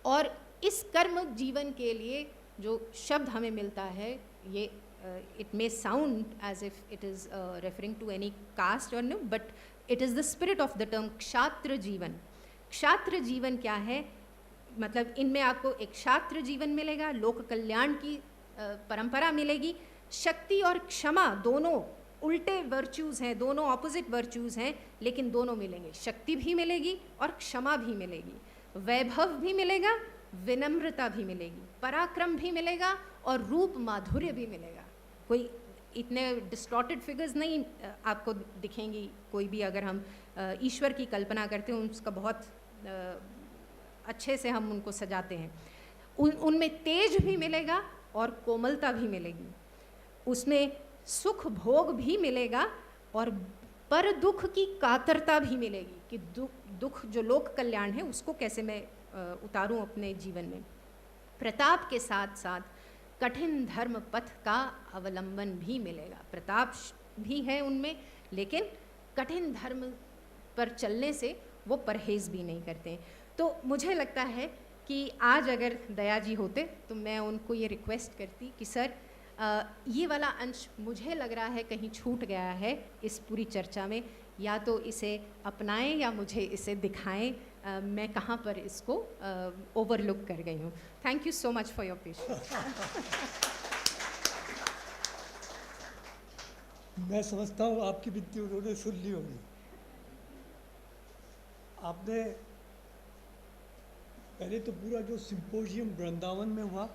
और इस कर्म जीवन के लिए जो शब्द हमें मिलता है, ये it may sound as if it is referring to any caste or no, but it is the spirit of the term क्षात्र जीवन। क्षात्र जीवन क्या है? मतलब इनमें आपको एक क्षात्र जीवन मिलेगा, लोक कल्याण की परंपरा मिलेगी। शक्ति और क्षमा दोनों उल्टे वर्च्यूज़ हैं, दोनों ऑपोजिट वर्च्यूज़ हैं, लेकिन दोनों मिलेंगे। शक्ति भी मिलेगी और क्षमा भी मिलेगी, वैभव भी मिलेगा, विनम्रता भी मिलेगी, पराक्रम भी मिलेगा और रूप माधुर्य भी मिलेगा। कोई इतने डिस्टॉर्टेड फिगर्स नहीं आपको दिखेंगी। कोई भी अगर हम ईश्वर की कल्पना करते हैं, उसका बहुत अच्छे से हम उनको सजाते हैं। उनमें तेज भी मिलेगा और कोमलता भी मिलेगी। उसमें सुख भोग भी मिलेगा और पर दुख की कातरता भी मिलेगी कि दुख जो लोक कल्याण है उसको कैसे मैं उतारूं अपने जीवन में। प्रताप के साथ साथ कठिन धर्म पथ का अवलंबन भी मिलेगा। प्रताप भी है उनमें, लेकिन कठिन धर्म पर चलने से वो परहेज भी नहीं करते। तो मुझे लगता है कि आज अगर दया जी होते तो मैं उनको ये रिक्वेस्ट करती कि सर ये वाला अंश मुझे लग रहा है कहीं छूट गया है इस पूरी चर्चा में, या तो इसे अपनाएं या मुझे इसे दिखाएं, मैं कहाँ पर इसको ओवरलुक कर गई हूँ। Thank you so much for your patience. मैं समझता हूँ आपकी विनती उन्होंने सुन ली होगी। आपने पहले तो पूरा जो सिंपोजियम वृंदावन में हुआ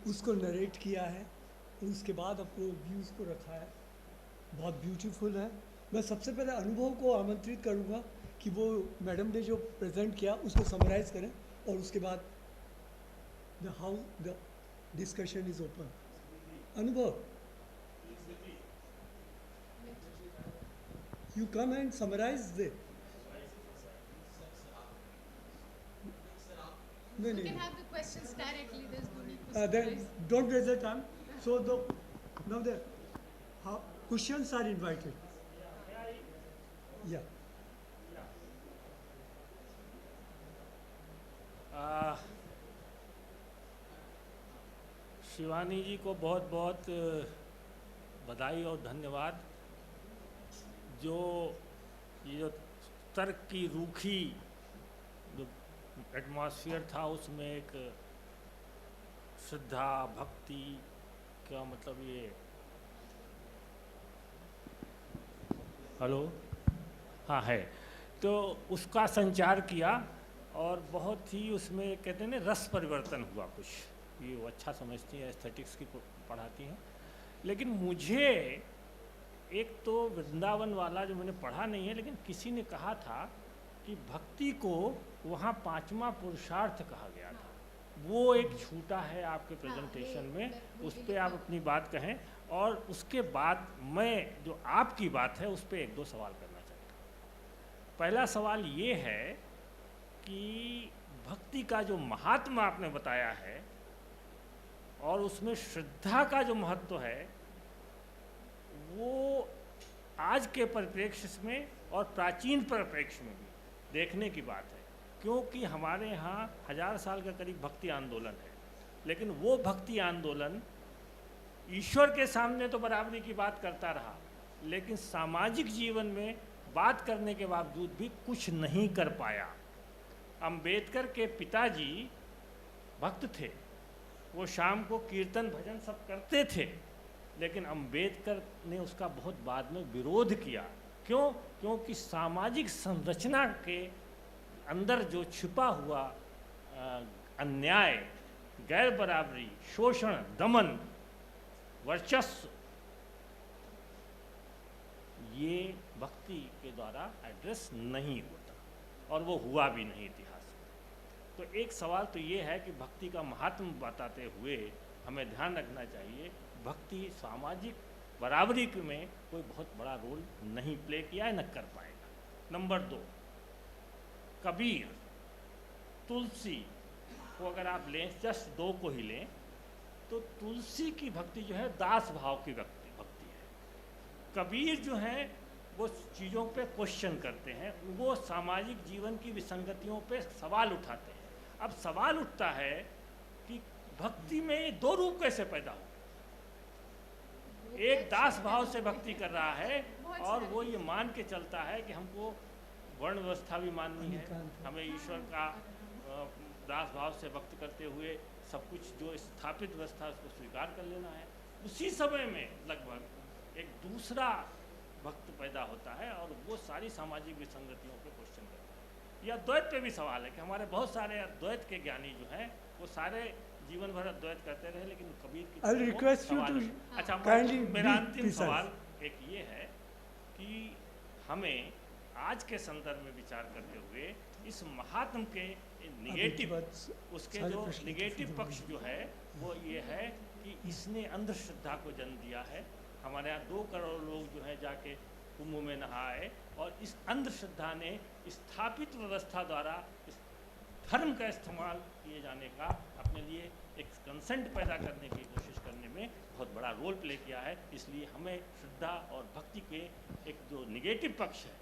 उसको नरेट किया है, और उसके बाद अपने व्यूज़ को रखा है। बहुत ब्यूटीफुल है। मैं सबसे पहले अनुभव को आमंत्रित करूँगा कि वो मैडम ने जो प्रेजेंट किया उसको समराइज़ करें, और उसके बाद the discussion is open. Anubhav, you come and summarise it. No, You can have the questions directly. There's no need to then summarize. don't waste the time. So now the questions are invited. Yeah. Shivani ji को बहुत बहुत बधाई और धन्यवाद। जो ये जो तर्क की रूखी जो एटमॉस्फेयर था उसमें एक श्रद्धा भक्ति का मतलब ये हेलो हाँ है, तो उसका संचार किया और बहुत ही उसमें कहते हैं ना रस परिवर्तन हुआ कुछ। ये वो अच्छा समझती हैं, एस्थेटिक्स की पढ़ाती हैं। लेकिन मुझे एक तो वृंदावन वाला जो मैंने पढ़ा नहीं है, लेकिन किसी ने कहा था कि भक्ति को वहाँ पांचवा पुरुषार्थ कहा गया था। वो एक छूटा है आपके प्रेजेंटेशन में, उस पर आप अपनी बात कहें। और उसके बाद मैं जो आपकी बात है उस पर एक दो सवाल करना चाहता हूँ। पहला सवाल ये है कि भक्ति का जो महात्मा आपने बताया है और उसमें श्रद्धा का जो महत्व है वो आज के परिप्रेक्ष्य में और प्राचीन परिप्रेक्ष्य में भी देखने की बात है, क्योंकि हमारे यहाँ 1000 साल का करीब भक्ति आंदोलन है। लेकिन वो भक्ति आंदोलन ईश्वर के सामने तो बराबरी की बात करता रहा, लेकिन सामाजिक जीवन में बात करने के बावजूद भी कुछ नहीं कर पाया। अंबेडकर के पिताजी भक्त थे, वो शाम को कीर्तन भजन सब करते थे, लेकिन अंबेडकर ने उसका बहुत बाद में विरोध किया। क्यों? क्योंकि सामाजिक संरचना के अंदर जो छिपा हुआ अन्याय, गैर बराबरी, शोषण, दमन, वर्चस्व, ये भक्ति के द्वारा एड्रेस नहीं होता और वो हुआ भी नहीं इतिहास में। तो एक सवाल तो ये है कि भक्ति का महात्म बताते हुए हमें ध्यान रखना चाहिए भक्ति सामाजिक बराबरी में कोई बहुत बड़ा रोल नहीं प्ले किया है, न कर पाएगा। नंबर 2, कबीर, तुलसी को अगर आप लें, जस्ट 2 को ही लें, तो तुलसी की भक्ति जो है दास भाव की भक्ति है। कबीर जो है वो चीज़ों पे क्वेश्चन करते हैं, वो सामाजिक जीवन की विसंगतियों पे सवाल उठाते हैं। अब सवाल उठता है कि भक्ति में ये 2 रूप कैसे पैदा हो। एक दास भाव से भक्ति कर रहा है और वो ये मान के चलता है कि हमको वर्ण व्यवस्था भी माननी है, हमें ईश्वर का दास भाव से भक्त करते हुए सब कुछ जो स्थापित व्यवस्था उसको स्वीकार कर लेना है। उसी समय में लगभग एक दूसरा भक्त पैदा होता है और वो सारी सामाजिक विसंगतियों पे क्वेश्चन करता है। या द्वैत पे भी सवाल है कि हमारे बहुत सारे अद्वैत के ज्ञानी जो हैं वो सारे जीवन भर अद्वैत करते रहे, लेकिन कबीर की अच्छा, मेरा अंतिम सवाल एक ये है कि हमें आज के संदर्भ में विचार करते हुए इस महात्म के निगेटिव, उसके जो निगेटिव पक्ष जो है वो ये है कि इसने अंधश्रद्धा को जन्म दिया है। हमारे यहाँ 2 करोड़ लोग जो है जाके कुंभ में नहाए और इस अंधश्रद्धा ने स्थापित व्यवस्था द्वारा इस धर्म का इस्तेमाल किए जाने का अपने लिए एक कंसेंट पैदा करने की कोशिश करने में बहुत बड़ा रोल प्ले किया है। इसलिए हमें श्रद्धा और भक्ति के एक जो निगेटिव पक्ष है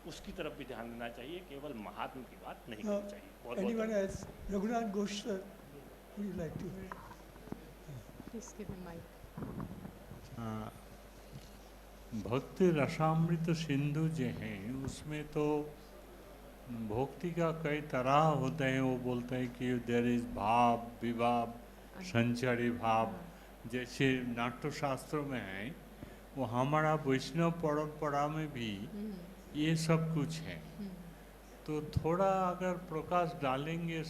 उसकी तरफ भी ध्यान देना चाहिए, केवल महात्म की बात नहीं करनी चाहिए। Anyone else? Raghunath Ghosh, sir, would you like to? Please give him mic. भक्ति रसामृत सिंधु जो हैं उसमें तो भक्ति का कई तरह होते हैं। वो बोलते हैं कि देयर इज भाव, विभाव, संचारी भाव, जैसे नाट्य शास्त्र में है, वो हमारा वैष्णव परंपरा में भी ये सब कुछ है। तो थोड़ा अगर प्रकाश डालेंगे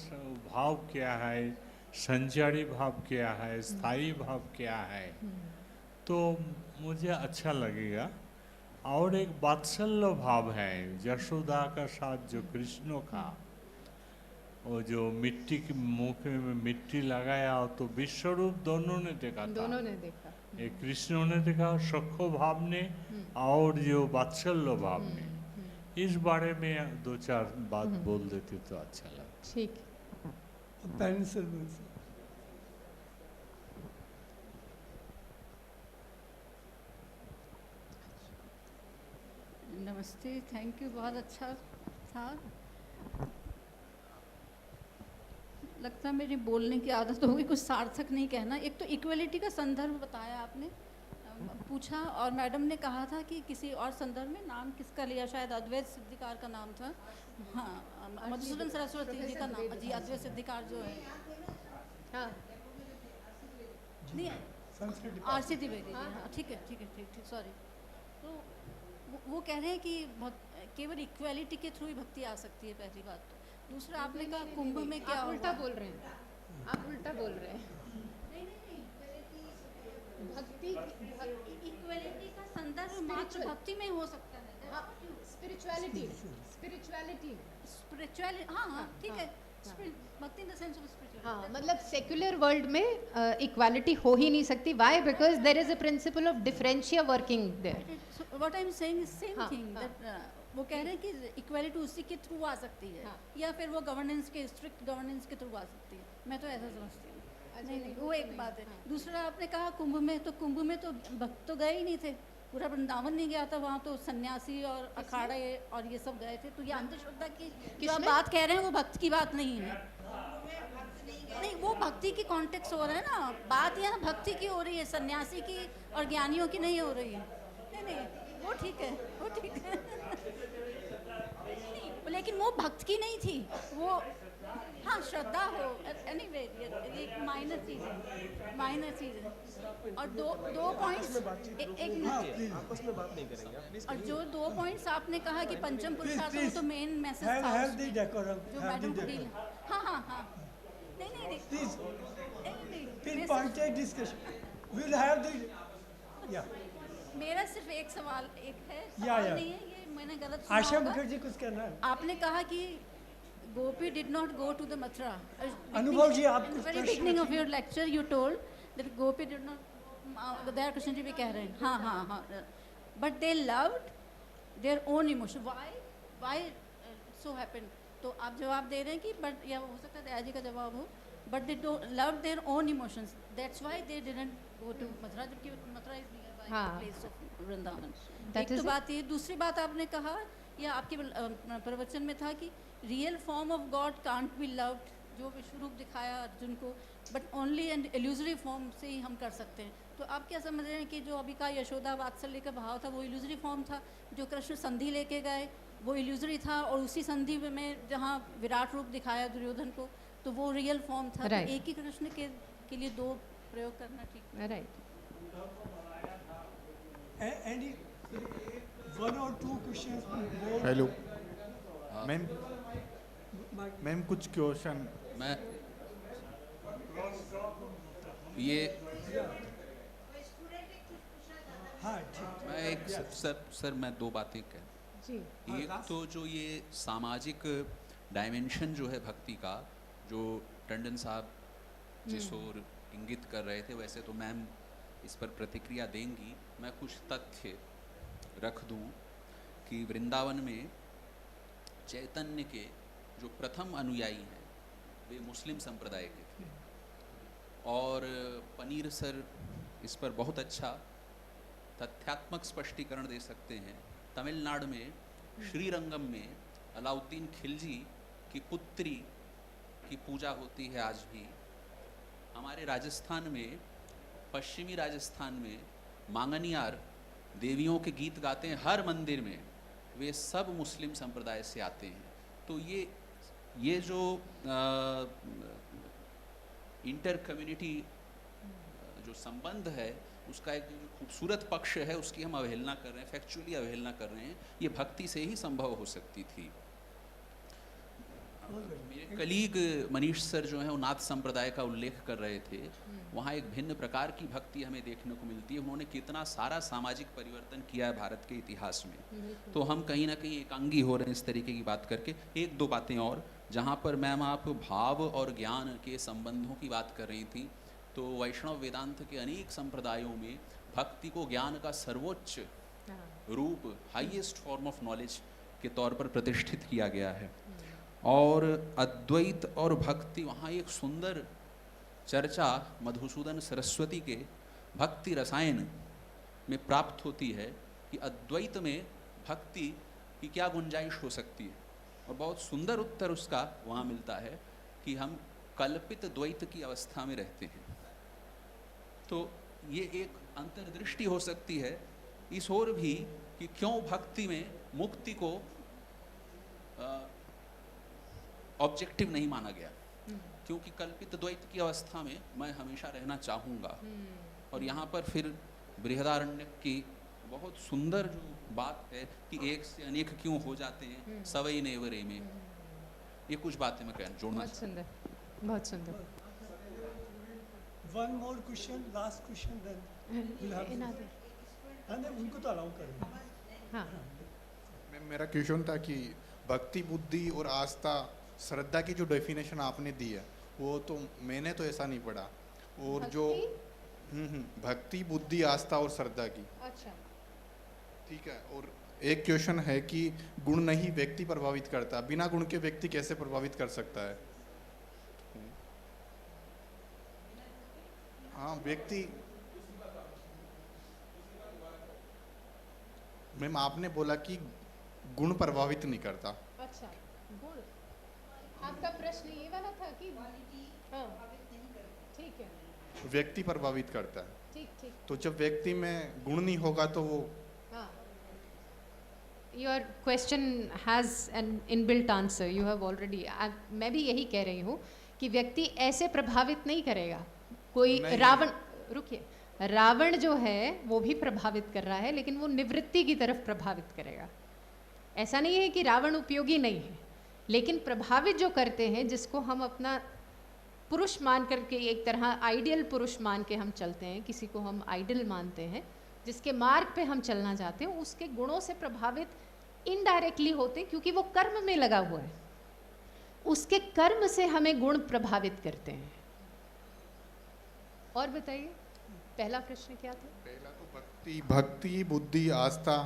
भाव क्या है, संचारी भाव क्या है, स्थायी भाव क्या है, तो मुझे अच्छा लगेगा। और एक वात्सल्य भाव है यशोदा का साथ जो कृष्ण का, वो जो मिट्टी के मुख में मिट्टी लगाया तो विश्वरूप दोनों ने देखा था। दोनों ने देखा, एक कृष्ण ने देखा सखो भाव ने और जो वात्सल्य भाव ने। इस बारे में 2-4 बात बोल देते तो अच्छा लगता। ठीक। नमस्ते, थैंक यू, बहुत अच्छा था। लगता है मेरी बोलने की आदत होगी, कुछ सार्थक नहीं कहना। एक तो इक्वलिटी का संदर्भ बताया आपने, पूछा, और मैडम ने कहा था कि किसी और संदर्भ में नाम किसका लिया, शायद अद्वैत सिद्धिकार का नाम था, हाँ, मधुसूदन सरस्वती जी का नाम, जी, अद्वैत सिद्धिकार जो है, हाँ, नहीं, आरसी द्विवेदी जी, हाँ, ठीक है, ठीक है, ठीक, सॉरी। तो वो कह रहे हैं कि केवल इक्वालिटी के थ्रू ही भक्ति आ सकती है, पहली बात तो। दूसरा आपने कहा कुंभ में क्या आप उल्टा होगा? बोल रहे हैं, आप उल्टा बोल रहे हैं। भक्ति इक्वालिटी का संदर्भ मात्र भक्ति में ही हो सकता है। हाँ, स्पिरिचुअलिटी, हाँ हाँ, ठीक है, भक्ति in the sense of spirituality. हाँ, मतलब सेक्युलर वर्ल्ड में इक्वालिटी हो ही नहीं सकती। Why? Because there is a principle of differentia working there. What I am saying is same thing, that वो कह रहे हैं कि इक्वालिटी उसी के थ्रू आ सकती है, या फिर वो गवर्नेंस के, स्ट्रिक्ट गवर्नेंस के थ्रू आ सकती है। मैं तो ऐसा समझती हूँ। नहीं, वो एक बात है। दूसरा आपने कहा कुंभ में, तो कुंभ में तो भक्त तो गए ही नहीं थे, पूरा वृंदावन नहीं गया था, वहाँ तो सन्यासी और अखाड़े और ये सब गए थे। तो ये अंधश्रद्धा की जो आप बात कह रहे हैं वो भक्त की बात नहीं है। नहीं, वो भक्ति की कॉन्टेक्स्ट हो रहा है ना, बात यहाँ भक्ति की हो रही है, सन्यासी की और ज्ञानियों की नहीं हो रही है। नहीं, वो ठीक है, वो ठीक है। लेकिन वो भक्त की नहीं थी वो, हाँ, श्रद्धा हो, एनीवे, ये माइनर चीज़ है, माइनर चीज़ है। और दो पॉइंट्स, एक मिनट, आपस में बात नहीं करेंगे। और जो 2 पॉइंट्स आपने कहा कि पंचम पुरुषार्थ, वो तो मेन मैसेज था जो मैडम को डील। हाँ, नहीं, please pointed discussion will have the, या मेरा सिर्फ एक सवाल है, नहीं है ये, मैंने गलत सुना आशा होगा। मुखर्जी कुछ कहना है? आपने कहा कि गोपी did not go to the Mathura. अनुभव जी, आप At the very beginning of your lecture, you told that Gopi did not. दया कृष्ण जी भी कह रहे हैं, हाँ. But they loved their own emotion. Why so happened? तो आप जवाब दे रहे हैं कि but, या हो सकता है दया जी का जवाब हो, but they loved their own emotions. That's why they didn't go to Mathura, जबकि Mathura is nearby the place of Vrindavan. एक तो बात ये, दूसरी बात आपने कहा, या आपके प्रवचन में था कि real form of God can't be loved, जो विश्व रूप दिखाया अर्जुन को, but only and illusory form से ही हम कर सकते हैं। तो आप क्या समझ रहे हैं कि जो अभी का यशोदा वात्सल्य का भाव था वो इल्यूजरी फॉर्म था, जो कृष्ण संधि लेके गए वो इल्यूजरी था, और उसी संधि में जहाँ विराट रूप दिखाया दुर्योधन को तो वो रियल फॉर्म था। तो एक ही कृष्ण के लिए दो प्रयोग करना ठीक है। Right. Any one or two questions more? Hello ma'am कुछ क्वेश्चन, मैं ये हाँ, मैं एक सर मैं दो बातें कह, एक तो जो ये सामाजिक डायमेंशन जो है भक्ति का, जो टंडन साहब जिस ओर इंगित कर रहे थे, वैसे तो मैम इस पर प्रतिक्रिया देंगी, मैं कुछ तथ्य रख दूं कि वृंदावन में चैतन्य के जो प्रथम अनुयायी हैं वे मुस्लिम संप्रदाय के थे, और पनीर सर इस पर बहुत अच्छा तथ्यात्मक स्पष्टीकरण दे सकते हैं। तमिलनाडु में श्रीरंगम में अलाउद्दीन खिलजी की पुत्री की पूजा होती है आज भी। हमारे राजस्थान में, पश्चिमी राजस्थान में मांगनियार देवियों के गीत गाते हैं हर मंदिर में, वे सब मुस्लिम संप्रदाय से आते हैं। तो ये जो इंटर कम्युनिटी जो संबंध है उसका एक खूबसूरत पक्ष है, उसकी हम अवहेलना कर रहे हैं, फैक्चुअली अवहेलना कर रहे हैं। ये भक्ति से ही संभव हो सकती थी। मेरे कलीग मनीष सर जो हैं वो नाथ संप्रदाय का उल्लेख कर रहे थे, वहाँ एक भिन्न प्रकार की भक्ति हमें देखने को मिलती है। उन्होंने कितना सारा सामाजिक परिवर्तन किया है भारत के इतिहास में, तो हम कहीं ना कहीं एकांगी हो रहे हैं इस तरीके की बात करके। एक दो बातें और, जहाँ पर मैम आप भाव और ज्ञान के संबंधों की बात कर रही थी, तो वैष्णव वेदांत के अनेक संप्रदायों में भक्ति को ज्ञान का सर्वोच्च रूप, हाईएस्ट फॉर्म ऑफ नॉलेज के तौर पर प्रतिष्ठित किया गया है। और अद्वैत और भक्ति, वहाँ एक सुंदर चर्चा मधुसूदन सरस्वती के भक्ति रसायन में प्राप्त होती है कि अद्वैत में भक्ति की क्या गुंजाइश हो सकती है, और बहुत सुंदर उत्तर उसका वहाँ मिलता है कि हम कल्पित द्वैत की अवस्था में रहते हैं। तो ये एक अंतर्दृष्टि हो सकती है इस ओर भी कि क्यों भक्ति में मुक्ति को ऑब्जेक्टिव नहीं माना गया, क्योंकि कल्पित द्वैत की अवस्था में मैं हमेशा रहना चाहूँगा। और यहाँ पर फिर बृहदारण्यक की बहुत सुंदर जो बात है कि एक से अनेक क्यों हो जाते हैं, सवई नेवरे में, ये कुछ बातें मैं कहना जोड़ना बहुत सुंदर, बहुत सुंदर। One more question, last question, then we'll have Another. उनको तो अलाउ करें। हाँ। मेरा क्वेश्चन था कि भक्ति, बुद्धि और आस्था, श्रद्धा की जो डेफिनेशन आपने दी है वो तो मैंने तो ऐसा नहीं पढ़ा। और जो भक्ति, बुद्धि, आस्था और श्रद्धा की, अच्छा, ठीक है। और एक क्वेश्चन है कि गुण नहीं व्यक्ति प्रभावित करता, बिना गुण के व्यक्ति कैसे प्रभावित कर सकता है? हाँ, व्यक्ति, मैम आपने बोला कि गुण प्रभावित नहीं करता। अच्छा, गुण, आपका प्रश्न ये वाला था कि हाँ, ठीक है, व्यक्ति प्रभावित करता है। ठीक ठीक। तो जब व्यक्ति में गुण नहीं होगा तो वो, हाँ, your question has an inbuilt answer, you have already, मैं भी यही कह रही हूँ कि व्यक्ति ऐसे प्रभावित नहीं करेगा। कोई रावण, रुकिए, रावण जो है वो भी प्रभावित कर रहा है, लेकिन वो निवृत्ति की तरफ प्रभावित करेगा। ऐसा नहीं है कि रावण उपयोगी नहीं है, लेकिन प्रभावित जो करते हैं, जिसको हम अपना पुरुष मान करके, एक तरह आइडियल पुरुष मान के हम चलते हैं, किसी को हम आइडियल मानते हैं, जिसके मार्ग पे हम चलना चाहते हैं, उसके गुणों से प्रभावित इनडायरेक्टली होते हैं, क्योंकि वो कर्म में लगा हुआ है। उसके कर्म से हमें गुण प्रभावित करते हैं। और बताइए, पहला प्रश्न क्या था? पहला तो भक्ति, बुद्धि, आस्था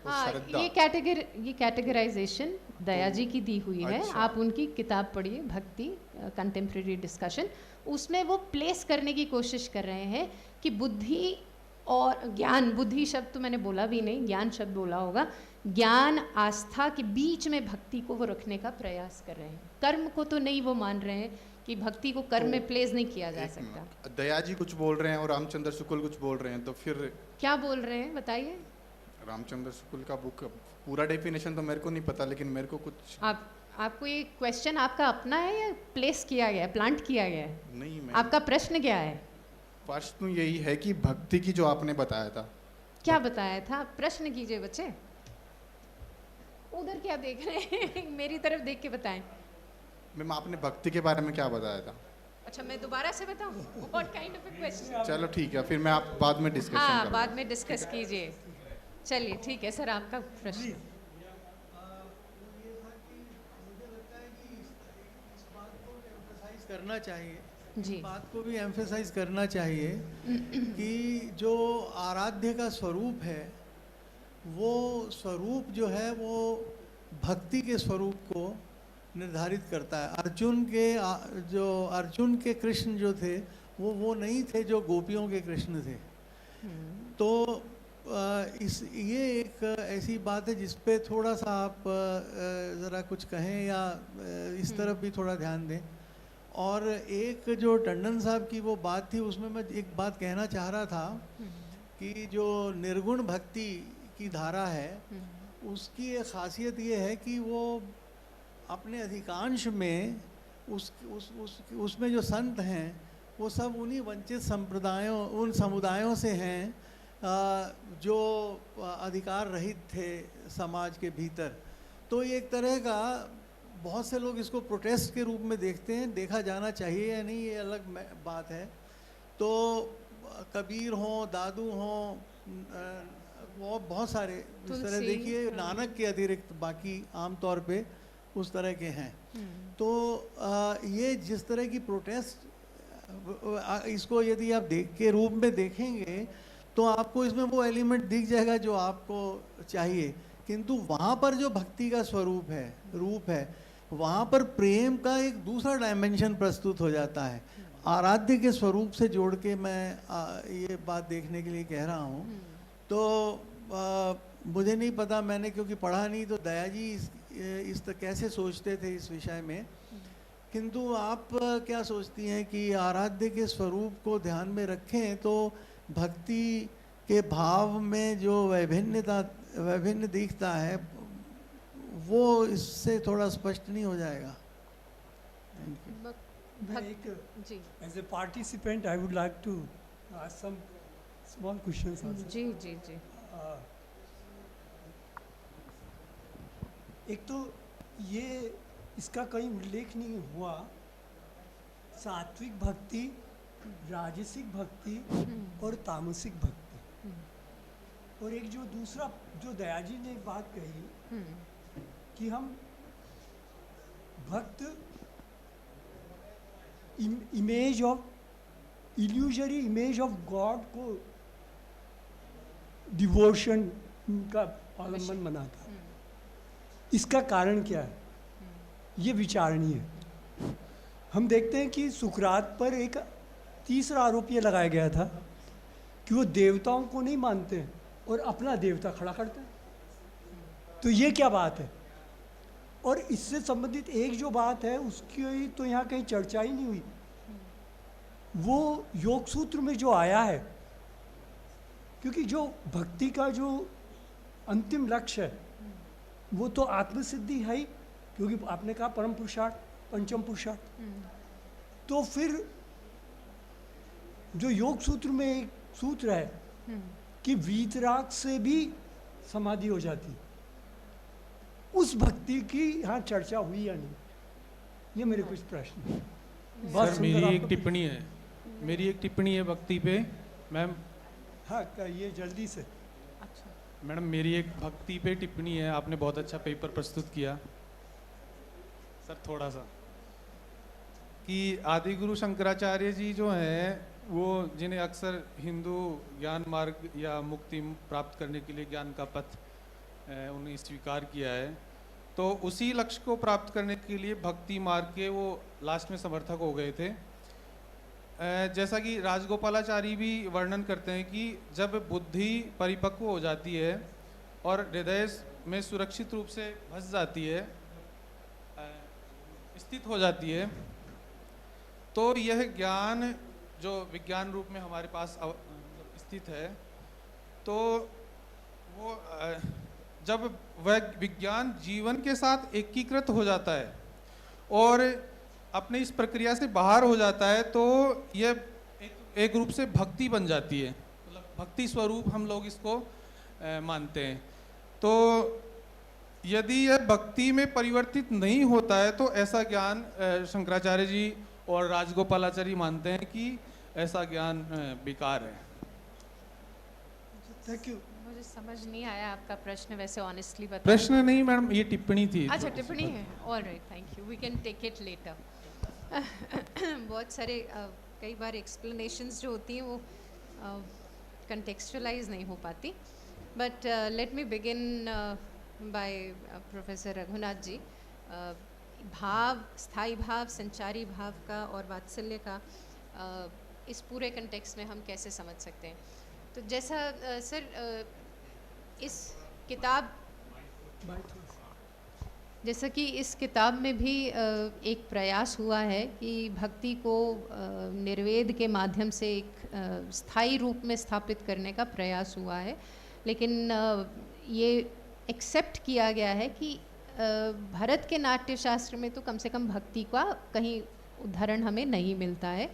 और हाँ, श्रद्धा। ये कैटेगराइजेशन दया जी की दी हुई है। अच्छा। आप उनकी किताब पढ़िए, भक्ति कंटेम्प्रेरी डिस्कशन, उसमें वो प्लेस करने की कोशिश कर रहे हैं कि बुद्धि और ज्ञान, बुद्धि शब्द तो मैंने बोला भी नहीं, ज्ञान शब्द बोला होगा, ज्ञान आस्था के बीच में भक्ति को वो रखने का प्रयास कर रहे हैं। कर्म को तो नहीं वो मान रहे हैं कि भक्ति को कर्म में प्लेस नहीं किया जा सकता। दया जी कुछ बोल रहे हैं और रामचंद्र शुक्ल कुछ बोल रहे हैं, तो फिर क्या बोल रहे हैं बताइए? रामचंद्र शुक्ल का बुक पूरा डेफिनेशन तो मेरे को नहीं पता, लेकिन मेरे को कुछ आपको ये क्वेश्चन आपका अपना है या प्लेस किया गया है, प्लांट किया गया है? नहीं, मैं आपका प्रश्न क्या है? प्रश्न यही है कि भक्ति की जो आपने बताया था, क्या बताया था? प्रश्न कीजिए बच्चे। उधर क्या देख रहे हैं? मेरी तरफ देख के बताएं। मैम आपने भक्ति के बारे में क्या बताया था? अच्छा, मैं दोबारा से बताऊं? What kind of a question? चलो ठीक है, फिर मैं आप बाद में डिस्कशन हाँ, बाद में डिस्कस कीजिए। चलिए ठीक है सर, आपका प्रश्न। करना चाहिए जी, इस बात को भी एम्फेसाइज करना चाहिए कि जो आराध्य का स्वरूप है, वो स्वरूप जो है वो भक्ति के स्वरूप को निर्धारित करता है। अर्जुन के कृष्ण जो थे वो नहीं थे जो गोपियों के कृष्ण थे। तो ये एक ऐसी बात है जिस पे थोड़ा सा आप ज़रा कुछ कहें या इस तरफ भी थोड़ा ध्यान दें। और एक जो टंडन साहब की वो बात थी, उसमें मैं एक बात कहना चाह रहा था कि जो निर्गुण भक्ति की धारा है, उसकी एक खासियत ये है कि वो अपने अधिकांश में उसमें जो संत हैं वो सब उन्हीं वंचित संप्रदायों, उन समुदायों से हैं जो अधिकार रहित थे समाज के भीतर। तो ये एक तरह का, बहुत से लोग इसको प्रोटेस्ट के रूप में देखते हैं, देखा जाना चाहिए या नहीं ये अलग बात है। तो कबीर हों, दादू हों, वो बहुत सारे इस तरह, देखिए नानक के अतिरिक्त बाकी आम तौर पे उस तरह के हैं। तो ये जिस तरह की प्रोटेस्ट, इसको यदि आप के रूप में देखेंगे तो आपको इसमें वो एलिमेंट दिख जाएगा जो आपको चाहिए। किंतु वहाँ पर जो भक्ति का स्वरूप है, रूप है, वहाँ पर प्रेम का एक दूसरा डायमेंशन प्रस्तुत हो जाता है। आराध्य के स्वरूप से जोड़ के मैं ये बात देखने के लिए कह रहा हूँ। तो मुझे नहीं पता, मैंने क्योंकि पढ़ा नहीं, तो दया जी कैसे सोचते थे इस विषय में किंतु आप क्या सोचती हैं कि आराध्य के स्वरूप को ध्यान में रखें तो भक्ति के भाव में जो वैभिन्न दिखता है वो इससे थोड़ा स्पष्ट नहीं हो जाएगा? जी, as a participant I would like to ask some small questions also. जी जी जी। एक तो ये इसका कहीं उल्लेख नहीं हुआ, सात्विक भक्ति, राजसिक भक्ति और तामसिक भक्ति। और एक जो दूसरा जो दया जी ने एक बात कही कि हम भक्त image of illusory image of God को डिवोशन का अवलंबन बनाता है। इसका कारण क्या है? ये विचारणीय है। हम देखते हैं कि सुकरात पर एक तीसरा आरोप ये लगाया गया था कि वो देवताओं को नहीं मानते हैं और अपना देवता खड़ा करते हैं। तो ये क्या बात है? और इससे संबंधित एक जो बात है उसकी तो यहाँ कहीं चर्चा ही नहीं हुई। वो योग सूत्र में जो आया है, क्योंकि जो भक्ति का जो अंतिम लक्ष्य है वो तो आत्मसिद्धि है ही, क्योंकि आपने कहा परम पुरुषार्थ, पंचम पुरुषार्थ। तो फिर जो योग सूत्र में एक सूत्र है कि वीतराग से भी समाधि हो जाती है, उस भक्ति की यहाँ चर्चा हुई या नहीं? ये मेरे कुछ प्रश्न हैं। सर मेरी एक टिप्पणी है भक्ति पे मैम। हाँ ये जल्दी से। अच्छा मैडम, मेरी एक भक्ति पे टिप्पणी है। आपने बहुत अच्छा पेपर प्रस्तुत किया सर। थोड़ा सा कि आदि गुरु शंकराचार्य जी जो हैं वो जिन्हें अक्सर हिंदू ज्ञान मार्ग या मुक्ति प्राप्त करने के लिए ज्ञान का पथ उन्हें स्वीकार किया है, तो उसी लक्ष्य को प्राप्त करने के लिए भक्ति मार्ग के वो लास्ट में समर्थक हो गए थे। जैसा कि राजगोपालाचारी भी वर्णन करते हैं कि जब बुद्धि परिपक्व हो जाती है और हृदय में सुरक्षित रूप से बस जाती है, स्थित हो जाती है, तो यह ज्ञान जो विज्ञान रूप में हमारे पास स्थित है, तो वो जब वह विज्ञान जीवन के साथ एकीकृत हो जाता है और अपने इस प्रक्रिया से बाहर हो जाता है, तो यह एक रूप से भक्ति बन जाती है। मतलब भक्ति स्वरूप हम लोग इसको मानते हैं। तो यदि यह भक्ति में परिवर्तित नहीं होता है तो ऐसा ज्ञान शंकराचार्य जी और राजगोपालाचार्य मानते हैं कि ऐसा ज्ञान बेकार है। Thank you. मुझे समझ नहीं आया आपका प्रश्न, वैसे ऑनेस्टली बताओ। प्रश्न नहीं मैडम, ये टिप्पणी थी। अच्छा टिप्पणी है, all right, thank you, we can take it later. बहुत सारे कई बार एक्सप्लेनेशंस जो होती हैं वो कंटेक्चुअलाइज नहीं हो पाती, but let me begin by professor Raghunath ji. भाव, स्थायी भाव, संचारी भाव का और वात्सल्य का इस पूरे कंटेक्स्ट में हम कैसे समझ सकते हैं? तो जैसा सर इस किताब, जैसा कि इस किताब में भी एक प्रयास हुआ है कि भक्ति को निर्वेद के माध्यम से एक स्थायी रूप में स्थापित करने का प्रयास हुआ है, लेकिन ये एक्सेप्ट किया गया है कि भारत के नाट्य शास्त्र में तो कम से कम भक्ति का कहीं उदाहरण हमें नहीं मिलता है।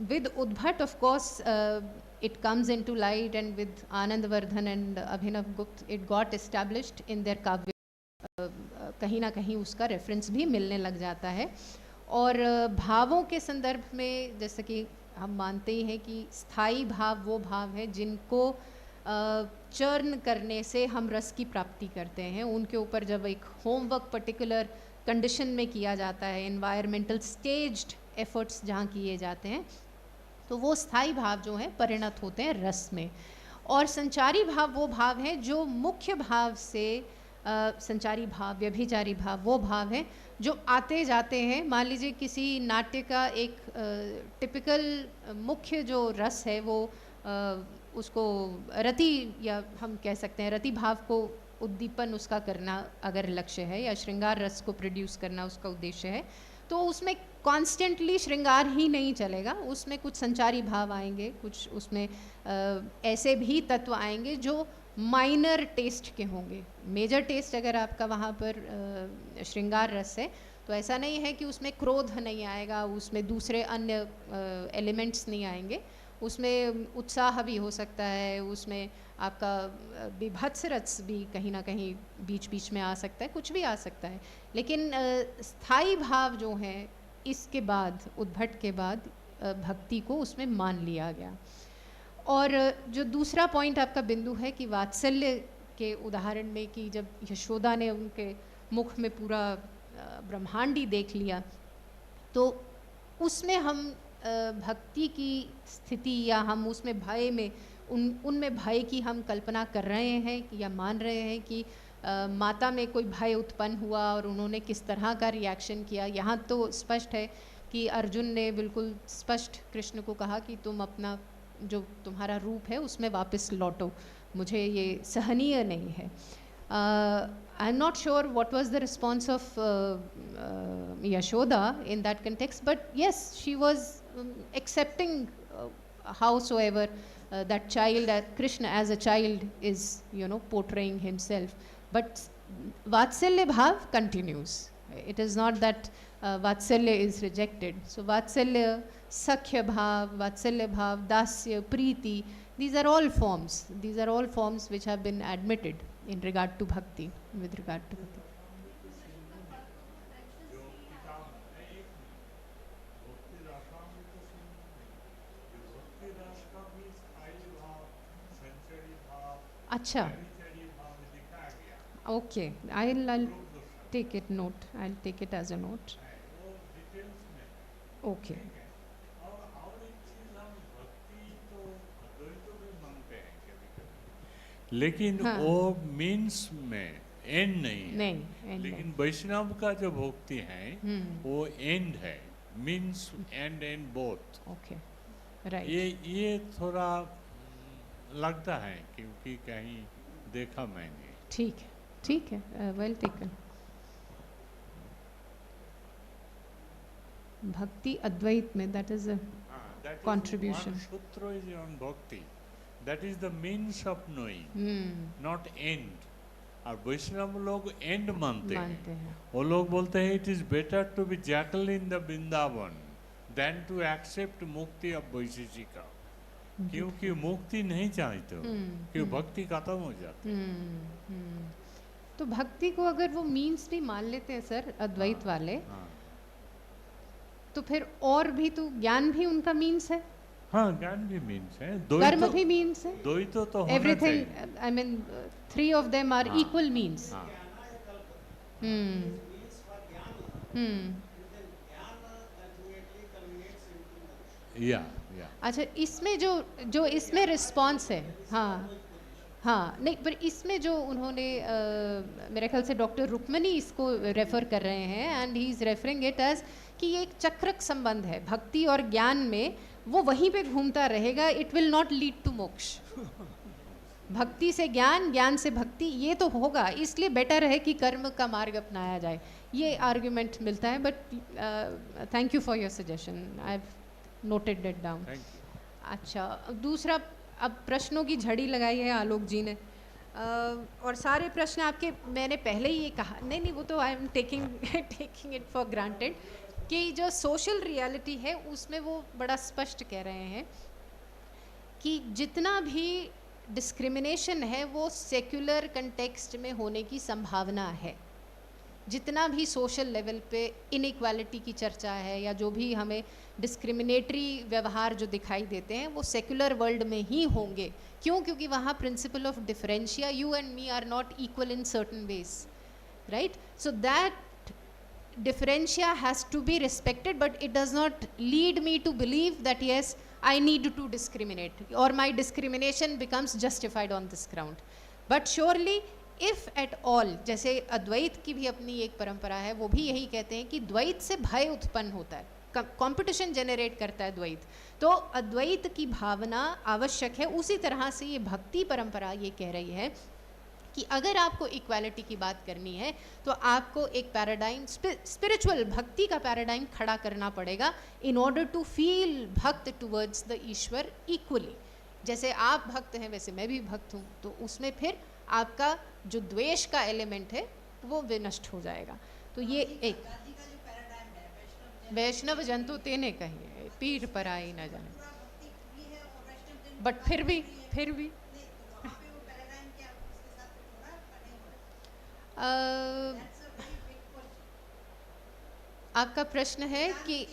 With Udbhata of course it comes into light, and with Anandvardhan and Abhinav Gupta it got established in their काव्य, कहीं ना कहीं उसका रेफरेंस भी मिलने लग जाता है। और भावों के संदर्भ में जैसे कि हम मानते ही हैं कि स्थायी भाव वो भाव है जिनको चर्न करने से हम रस की प्राप्ति करते हैं। उनके ऊपर जब एक होमवर्क पर्टिकुलर कंडीशन में किया जाता है, एनवायरमेंटल स्टेज्ड एफर्ट्स जहाँ किए जाते हैं, तो वो स्थायी भाव जो हैं परिणत होते हैं रस में। और संचारी भाव वो भाव हैं जो मुख्य भाव से संचारी भाव, व्यभिचारी भाव वो भाव हैं जो आते जाते हैं। मान लीजिए किसी नाट्य का एक टिपिकल मुख्य जो रस है वो उसको रति, या हम कह सकते हैं रति भाव को उद्दीपन उसका करना अगर लक्ष्य है, या श्रृंगार रस को प्रोड्यूस करना उसका उद्देश्य है, तो उसमें कॉन्स्टेंटली श्रृंगार ही नहीं चलेगा, उसमें कुछ संचारी भाव आएंगे, कुछ उसमें ऐसे भी तत्व आएंगे जो माइनर टेस्ट के होंगे। मेजर टेस्ट अगर आपका वहाँ पर श्रृंगार रस है तो ऐसा नहीं है कि उसमें क्रोध नहीं आएगा, उसमें दूसरे अन्य एलिमेंट्स नहीं आएंगे, उसमें उत्साह भी हो सकता है, उसमें आपका विभत्स रस भी कहीं ना कहीं बीच बीच में आ सकता है, कुछ भी आ सकता है। लेकिन स्थायी भाव जो हैं इसके बाद, उद्भट के बाद भक्ति को उसमें मान लिया गया। और जो दूसरा पॉइंट आपका बिंदु है कि वात्सल्य के उदाहरण में कि जब यशोदा ने उनके मुख में पूरा ब्रह्मांड ही देख लिया, तो उसमें हम भक्ति की स्थिति या हम उसमें भय में उनमें भय की हम कल्पना कर रहे हैं या मान रहे हैं कि माता में कोई भय उत्पन्न हुआ और उन्होंने किस तरह का रिएक्शन किया। यहाँ तो स्पष्ट है कि अर्जुन ने बिल्कुल स्पष्ट कृष्ण को कहा कि तुम अपना जो तुम्हारा रूप है उसमें वापस लौटो, मुझे ये सहनीय नहीं है। I am not sure what was the response of Yashoda in that context, but yes she was accepting howsoever that child, Krishna as a child is, portraying himself. But Vatsalya bhav continues. It is not that Vatsalya is rejected. So Vatsalya, Sakhya bhav, Vatsalya bhav, Dasya, Preeti, these are all forms. These are all forms which have been admitted in regard to bhakti, with regard to bhakti. अच्छा, okay, I'll take it note. I'll take it as a note. Okay. लेकिन हाँ। वो means में and नहीं है। नहीं, end लेकिन नहीं। वैष्णव का जो भक्ति है वो एंड है, means and both. Okay, right. ये थोड़ा लगता है क्योंकि कहीं देखा मैंने। ठीक है, वेल टेकन। भक्ति अद्वैत में that is a contribution. Sutra is on bhakti. That is the means of knowing, not end. और वैष्णव लोग एंड मानते हैं। वो लोग बोलते हैं it is better to be jackal in the Vrindavan than to accept mukti of Vaisheshika, क्योंकि मुक्ति नहीं चाहते हो, क्योंकि भक्ति खत्म हो जाती है। तो भक्ति को अगर वो मीन्स भी मान लेते हैं सर अद्वैत वाले, तो फिर और भी तो ज्ञान भी उनका मीन्स है। हाँ, ज्ञान भी मीन्स है, कर्म भी मीन्स है, द्वैत तो होना एवरीथिंग, चाहिए। I mean 3 of them are equal means. या अच्छा, इसमें जो इसमें रिस्पॉन्स है, हाँ नहीं, पर इसमें जो उन्होंने मेरे ख्याल से डॉक्टर रुक्मणी इसको रेफर कर रहे हैं, and he is referring it as कि ये एक चक्रक संबंध है भक्ति और ज्ञान में, वो वहीं पे घूमता रहेगा, it will not lead to moksha. भक्ति से ज्ञान, ज्ञान से भक्ति, ये तो होगा, इसलिए बेटर है कि कर्म का मार्ग अपनाया जाए, ये आर्ग्यूमेंट मिलता है। But thank you for your suggestion, I have noted it down. अच्छा, दूसरा, अब प्रश्नों की झड़ी लगाई है आलोक जी ने, और सारे प्रश्न आपके, मैंने पहले ही ये कहा, नहीं वो तो I am taking it for granted कि जो सोशल रियलिटी है उसमें वो बड़ा स्पष्ट कह रहे हैं कि जितना भी डिस्क्रिमिनेशन है वो सेक्युलर कंटेक्स्ट में होने की संभावना है। जितना भी सोशल लेवल पे इनइक्वालिटी की चर्चा है या जो भी हमें डिस्क्रिमिनेटरी व्यवहार जो दिखाई देते हैं वो सेक्युलर वर्ल्ड में ही होंगे। क्यों? क्योंकि वहाँ principle of differentia, you and me are not equal in certain ways, right? So that differential has to be respected, but it does not lead me to believe that yes, I need to discriminate or my discrimination becomes justified on this ground. But surely if at all, जैसे अद्वैत की भी अपनी एक परंपरा है, वो भी यही कहते हैं कि द्वैत से भय उत्पन्न होता है, कंपटीशन जनरेट करता है द्वैत, तो अद्वैत की भावना आवश्यक है। उसी तरह से ये भक्ति परंपरा ये कह रही है कि अगर आपको इक्वालिटी की बात करनी है तो आपको एक पैराडाइम, स्पिरिचुअल भक्ति का पैराडाइम खड़ा करना पड़ेगा इन ऑर्डर टू फील भक्त टुवर्ड्स द ईश्वर इक्वली। जैसे आप भक्त हैं वैसे मैं भी भक्त हूँ, तो उसमें फिर आपका जो द्वेष का एलिमेंट है वो विनष्ट हो जाएगा। तो ये एक वैष्णव जन तो तेने कहिए पीठ पर आई न जाने, बट फिर भी आपका प्रश्न है कि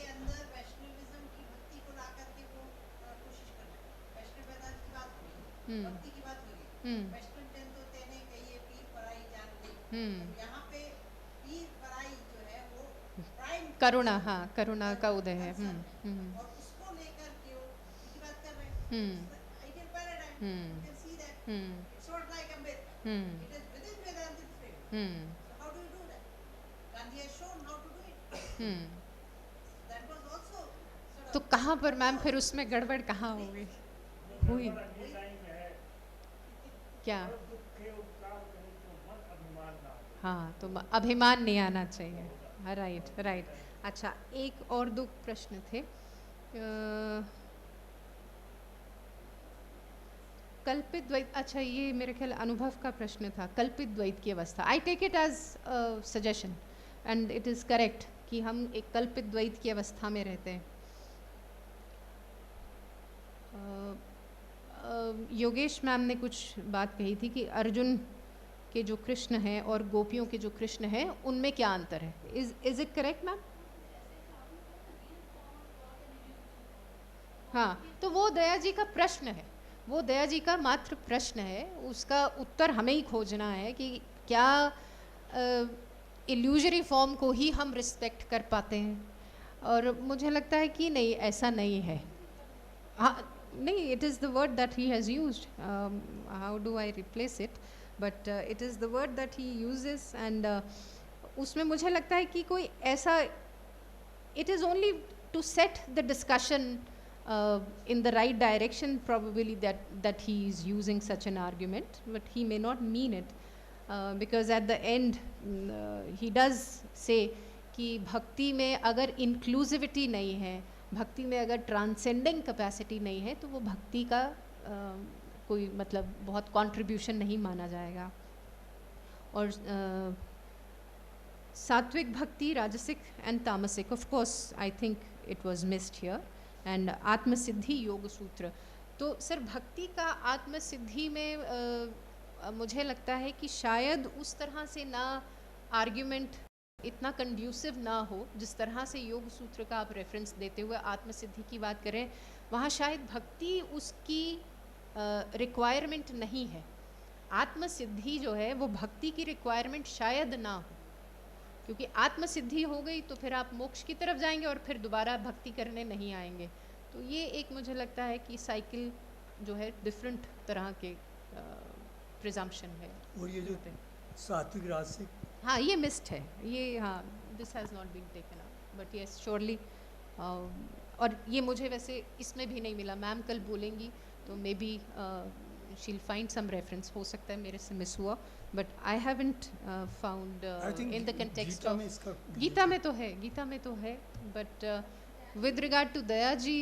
करुणा, हाँ करुणा का उदय है। तो कहाँ पर मैम फिर उसमें गड़बड़ कहाँ होगी हुई क्या? हाँ, तो अभिमान नहीं आना चाहिए। Right right. अच्छा, एक और दो प्रश्न थे। कल्पित द्वैत, अच्छा ये मेरे ख्याल अनुभव का प्रश्न था। कल्पित द्वैत की अवस्था, I take it as suggestion and it is correct कि हम एक कल्पित द्वैत की अवस्था में रहते हैं। योगेश मैम ने कुछ बात कही थी कि अर्जुन के जो कृष्ण हैं और गोपियों के जो कृष्ण हैं उनमें क्या अंतर है। Is it correct ma'am? हाँ, तो वो दया जी का प्रश्न है, वो दया जी का मात्र प्रश्न है, उसका उत्तर हमें ही खोजना है कि क्या इल्यूजरी फॉर्म को ही हम रिस्पेक्ट कर पाते हैं। और मुझे लगता है कि नहीं, ऐसा नहीं है। हाँ नहीं, it is the word that he has used. How do I replace it? But it is the word that he uses, and उसमें मुझे लगता है कि कोई ऐसा, it is only to set the discussion in the right direction, probably that he is using such an argument, but he may not mean it, because at the end he does say कि भक्ति में अगर inclusivity नहीं है, भक्ति में अगर transcending capacity नहीं है, तो वो भक्ति का कोई मतलब बहुत कंट्रीब्यूशन नहीं माना जाएगा। और सात्विक भक्ति, rajasic and tamasic, of course I think it was missed here, and आत्मसिद्धि योग सूत्र। तो सर भक्ति का आत्मसिद्धि में मुझे लगता है कि शायद उस तरह से ना आर्ग्यूमेंट इतना कंड्यूसिव ना हो जिस तरह से योग सूत्र का आप रेफरेंस देते हुए आत्मसिद्धि की बात करें। वहाँ शायद भक्ति उसकी रिक्वायरमेंट नहीं है, आत्मसिद्धि जो है वो भक्ति की रिक्वायरमेंट शायद ना हो, क्योंकि आत्मसिद्धि हो गई तो फिर आप मोक्ष की तरफ जाएंगे और फिर दोबारा भक्ति करने नहीं आएंगे। तो ये एक मुझे लगता है कि साइकिल जो है डिफरेंट तरह के प्रिजम्पशन है। और ये जो सात्विक राजसिक, हाँ ये मिस्ड है ये, हाँ this has not been taken up, but yes surely. और ये मुझे वैसे इसमें भी नहीं मिला, मैम कल बोलेंगी तो maybe she'll find some reference, हो सकता है मेरे से मिस हुआ, but I haven't found in the context of Gita में तो है, गीता में तो है, but with regard to Daya ji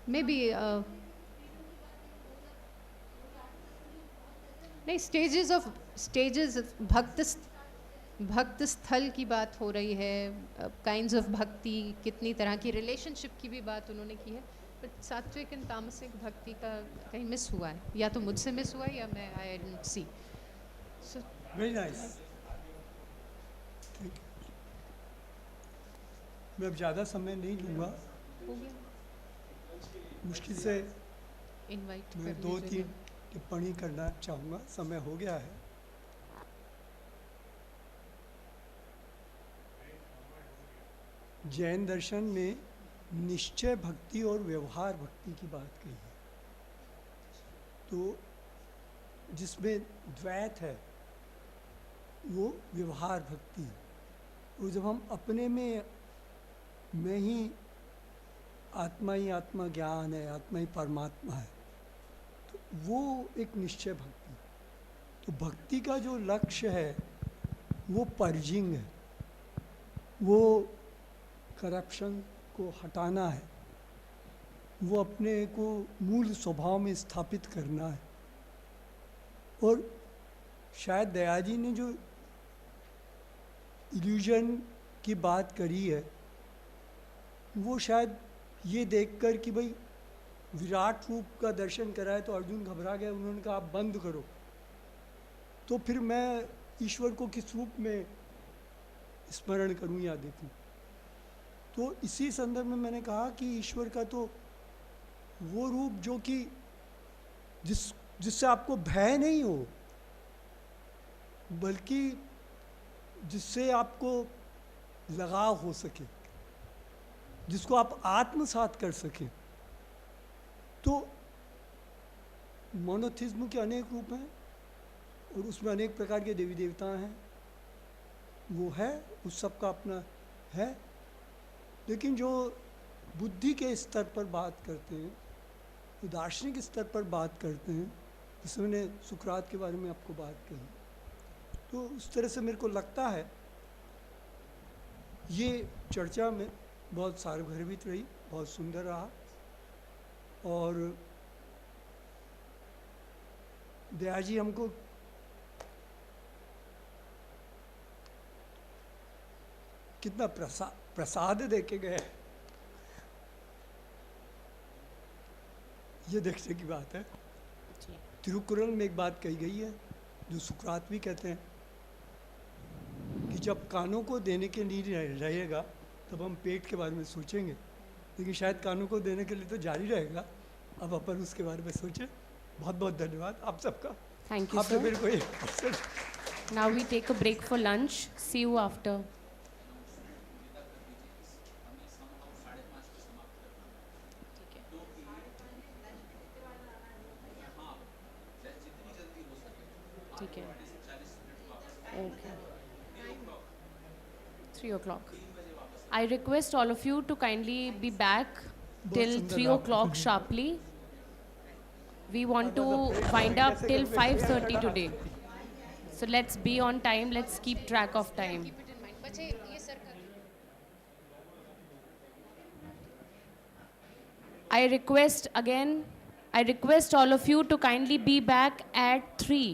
maybe नहीं, स्टेजेस भक्त स्थल की बात हो रही है, काइंड्स ऑफ भक्ति, कितनी तरह की रिलेशनशिप की भी बात उन्होंने की है, बट सात्विक एंड तामसिक भक्ति का कहीं मिस हुआ है, या तो मुझसे मिस हुआ है या मैं I didn't see. So very nice. मैं अब ज़्यादा समय नहीं लूँगा, हो गया, मुश्किल से इनवाइट मैं 2-3 टिप्पणी करना चाहूँगा, समय हो गया है। जैन दर्शन में निश्चय भक्ति और व्यवहार भक्ति की बात कही है, तो जिसमें द्वैत है वो व्यवहार भक्ति। और जब हम अपने में मैं ही आत्मा ज्ञान है, आत्मा ही परमात्मा है, तो वो एक निश्चय भक्ति। तो भक्ति का जो लक्ष्य है वो पर्जिंग है, वो करप्शन को हटाना है, वो अपने को मूल स्वभाव में स्थापित करना है। और शायद दया जी ने जो इल्यूजन की बात करी है वो शायद ये देखकर कि भाई विराट रूप का दर्शन कराए तो अर्जुन घबरा गए, उन्होंने कहा आप बंद करो, तो फिर मैं ईश्वर को किस रूप में स्मरण करूं या देखूं। तो इसी संदर्भ में मैंने कहा कि ईश्वर का तो वो रूप जो कि जिससे आपको भय नहीं हो, बल्कि जिससे आपको लगाव हो सके, जिसको आप आत्मसात कर सकें। तो मोनोथिज्म के अनेक रूप हैं और उसमें अनेक प्रकार के देवी देवता हैं, वो है, उस सब का अपना है। लेकिन जो बुद्धि के स्तर पर बात करते हैं, जो दार्शनिक स्तर पर बात करते हैं, जैसे मैंने सुकरात के बारे में आपको बात कही, तो उस तरह से मेरे को लगता है ये चर्चा में बहुत सार्वभौमिक रही, बहुत सुंदर रहा। और दया जी हमको कितना प्रसाद दे के गए, ये देखने की बात है। तिरुकुरल में एक बात कही गई है जो सुकरात भी कहते हैं कि जब कानों को देने के लिए रहेगा तब हम पेट के बारे में सोचेंगे, लेकिन शायद कानों को देने के लिए तो जारी रहेगा। अब अपन उसके बारे में सोचें। बहुत बहुत धन्यवाद आप सबका। Thank you, आपने sir. मेरे को एक Now we take a break for lunch. See you after. ठीक है, okay. 3 o'clock. I request all of you to kindly be back till 3 o'clock sharply. We want to wind up till 5:30 today. So let's be on time, let's keep track of time. I request all of you to kindly be back at 3.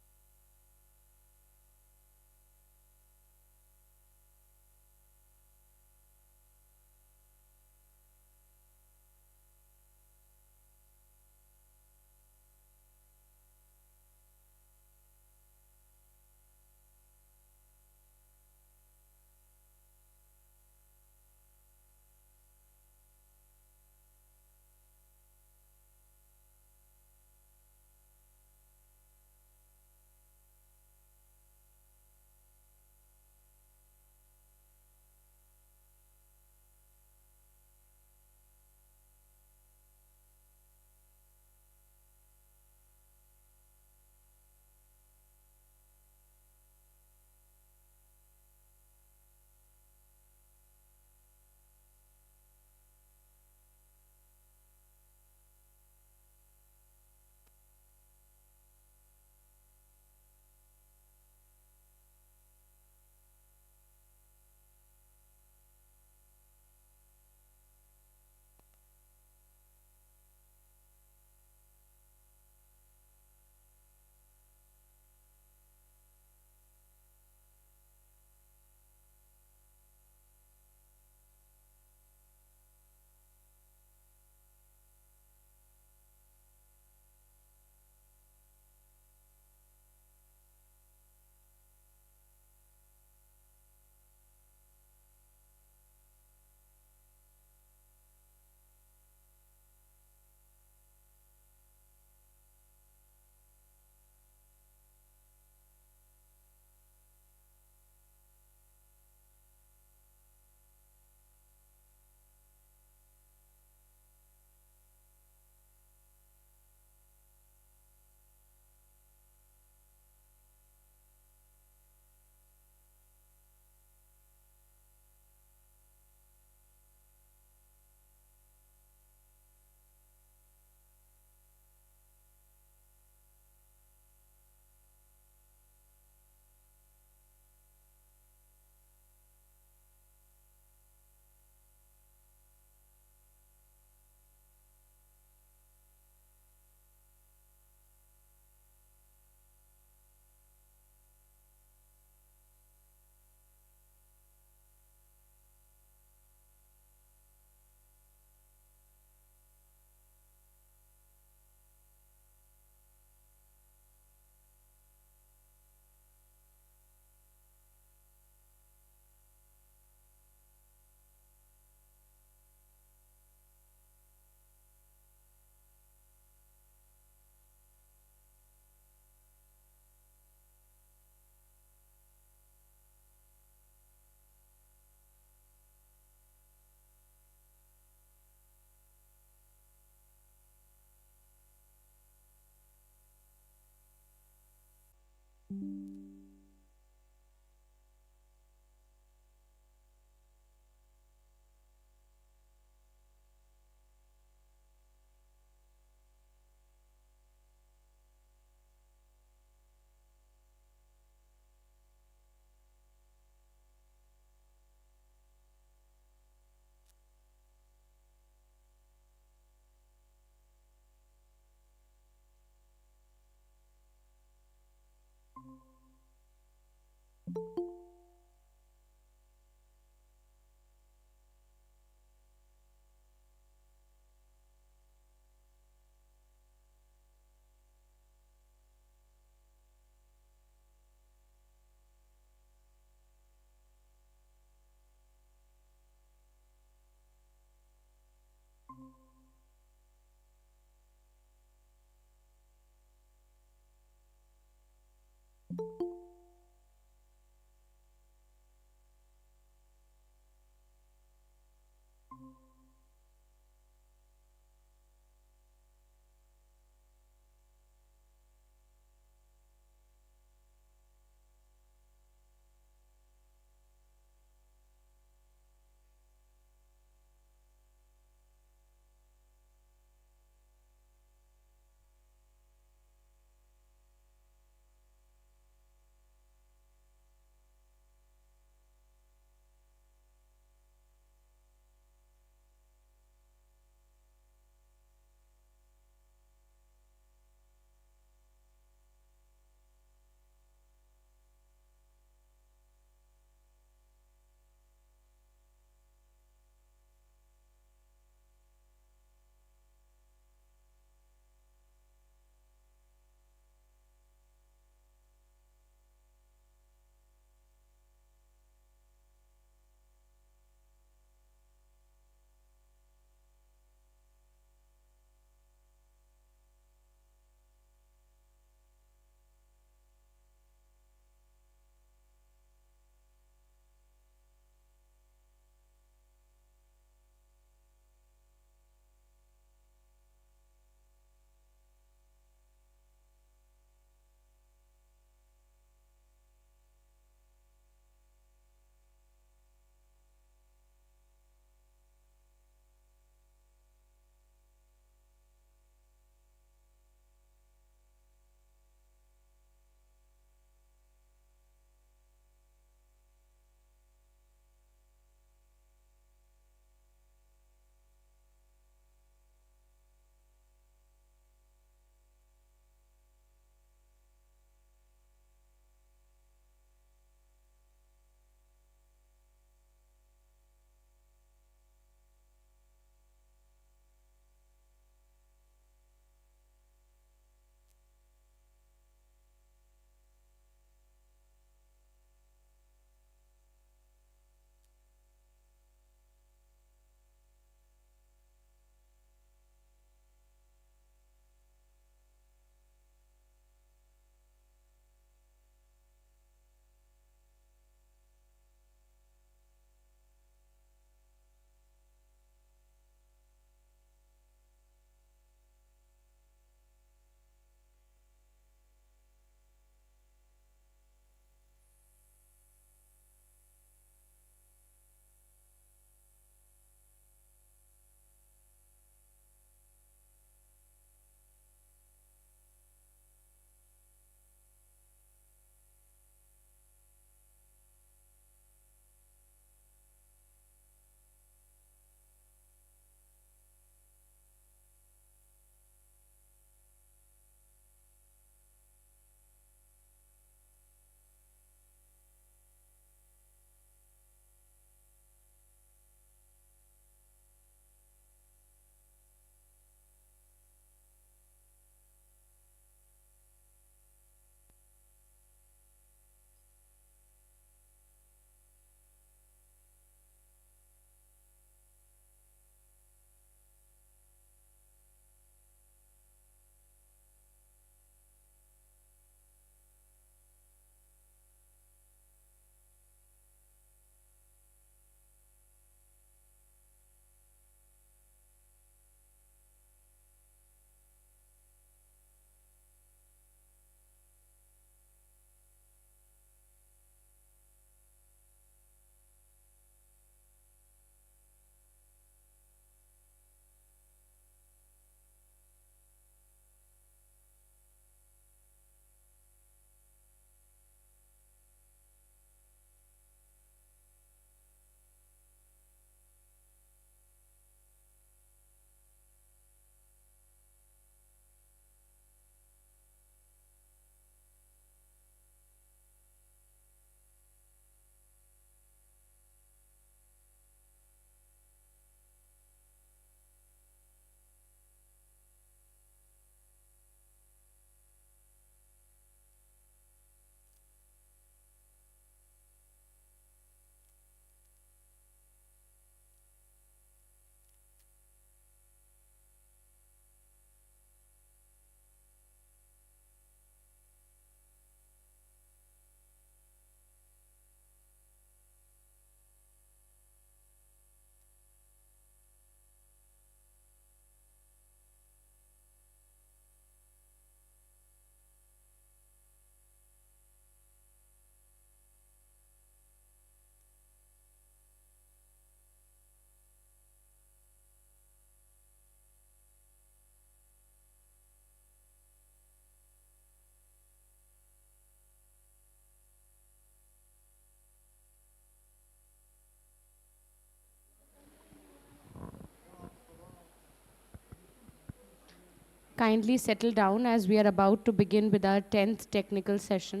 kindly settle down as we are about to begin with our 10th technical session.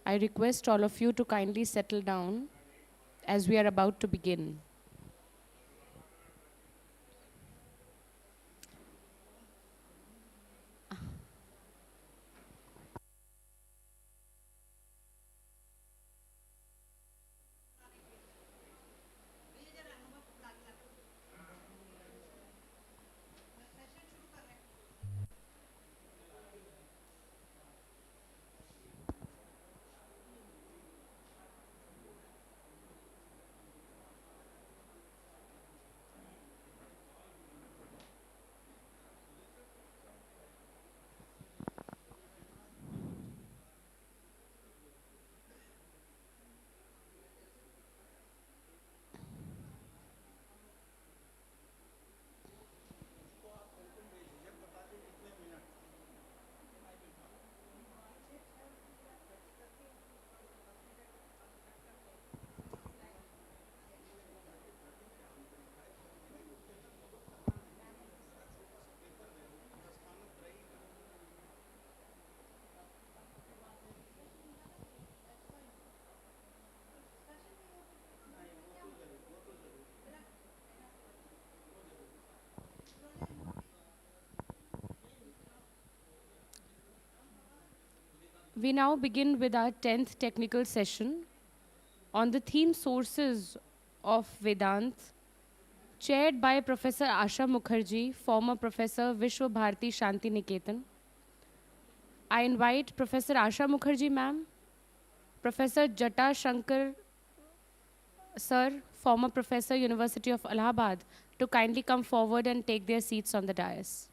I request all of you to kindly settle down as we are about to begin. We now begin with our 10th technical session on the theme Sources of Vedanta, chaired by Professor Asha Mukherjee, former Professor Vishwa Bharati Shanti Niketan. I invite Professor Asha Mukherjee ma'am, Professor Jata Shankar sir, former Professor University of Allahabad, to kindly come forward and take their seats on the dais.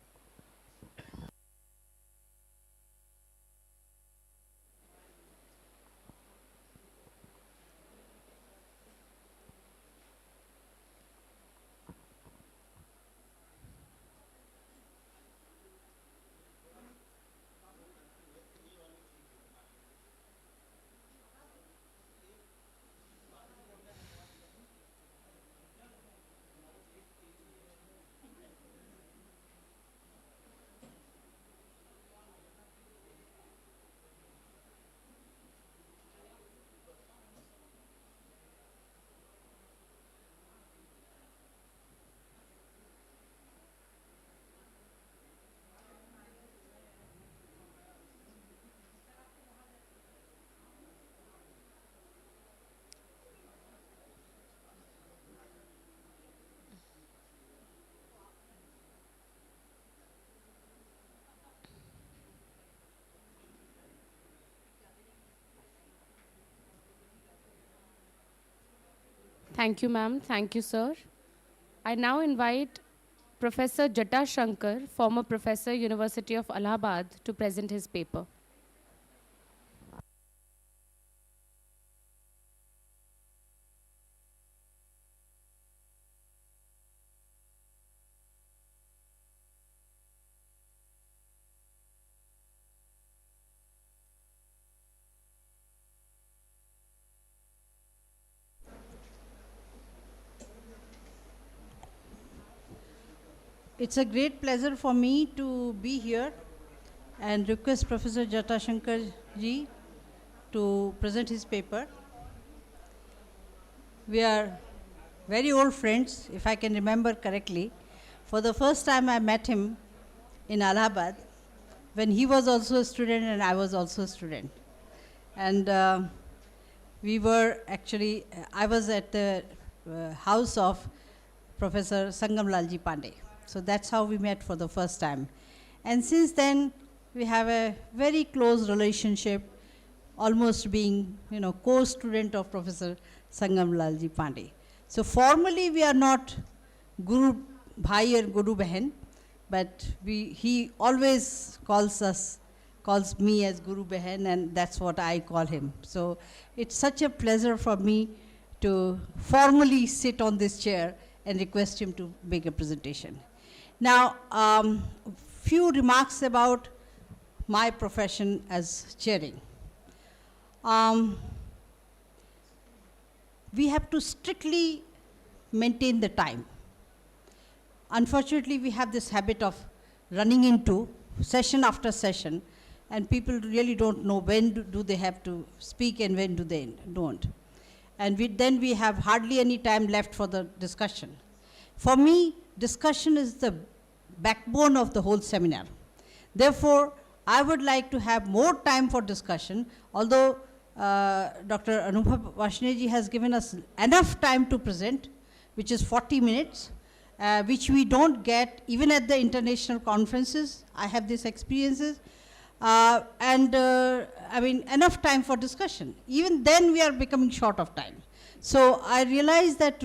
Thank you, ma'am. Thank you, sir. I now invite Professor Jata Shankar, former Professor, University of Allahabad, to present his paper. It's a great pleasure for me to be here and request Professor Jata Shankar ji to present his paper. We are very old friends, if I can remember correctly. For the first time I met him in Allahabad when he was also a student and I was also a student. And we were actually, I was at the house of Professor Sangamlalji Pandey. So that's how we met for the first time. And since then, we have a very close relationship, almost being, co-student of Professor Sangamlalji Pandey. So formally, we are not Guru Bhai or Guru Behan, but he always calls me as Guru Behan, and that's what I call him. So it's such a pleasure for me to formally sit on this chair and request him to make a presentation. Now, few remarks about my profession as chairing. We have to strictly maintain the time. unfortunately, we have this habit of running into session after session, and people really don't know when do they have to speak and when do they don't. And then we have hardly any time left for the discussion. For me, discussion is the backbone of the whole seminar. Therefore, I would like to have more time for discussion, although Dr. Anubhav Varshney has given us enough time to present, which is 40 minutes, which we don't get even at the international conferences. I have these experiences. I mean, enough time for discussion. Even then, we are becoming short of time. So I realize that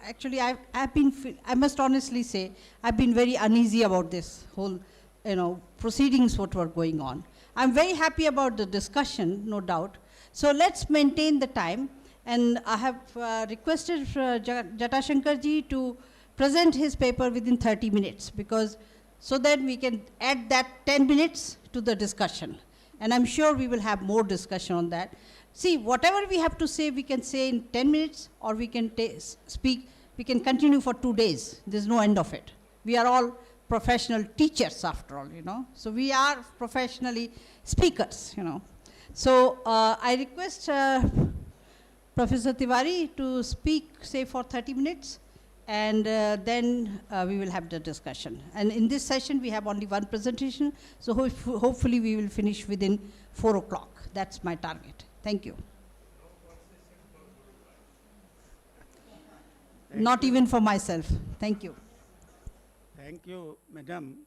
actually, I must honestly say, I've been very uneasy about this whole, proceedings what were going on. I'm very happy about the discussion, no doubt. So let's maintain the time. And I have requested Shankar ji to present his paper within 30 minutes, because so that we can add that 10 minutes to the discussion. And I'm sure we will have more discussion on that. See, whatever we have to say, we can say in 10 minutes, or we can speak, we can continue for 2 days. There's no end of it. We are all professional teachers after all, So we are professionally speakers, So I request Professor Tiwari to speak, say, for 30 minutes, and then we will have the discussion. And in this session, we have only one presentation, so hopefully we will finish within 4 o'clock. That's my target. Thank you. Not even for myself. Thank you. Thank you, Madam.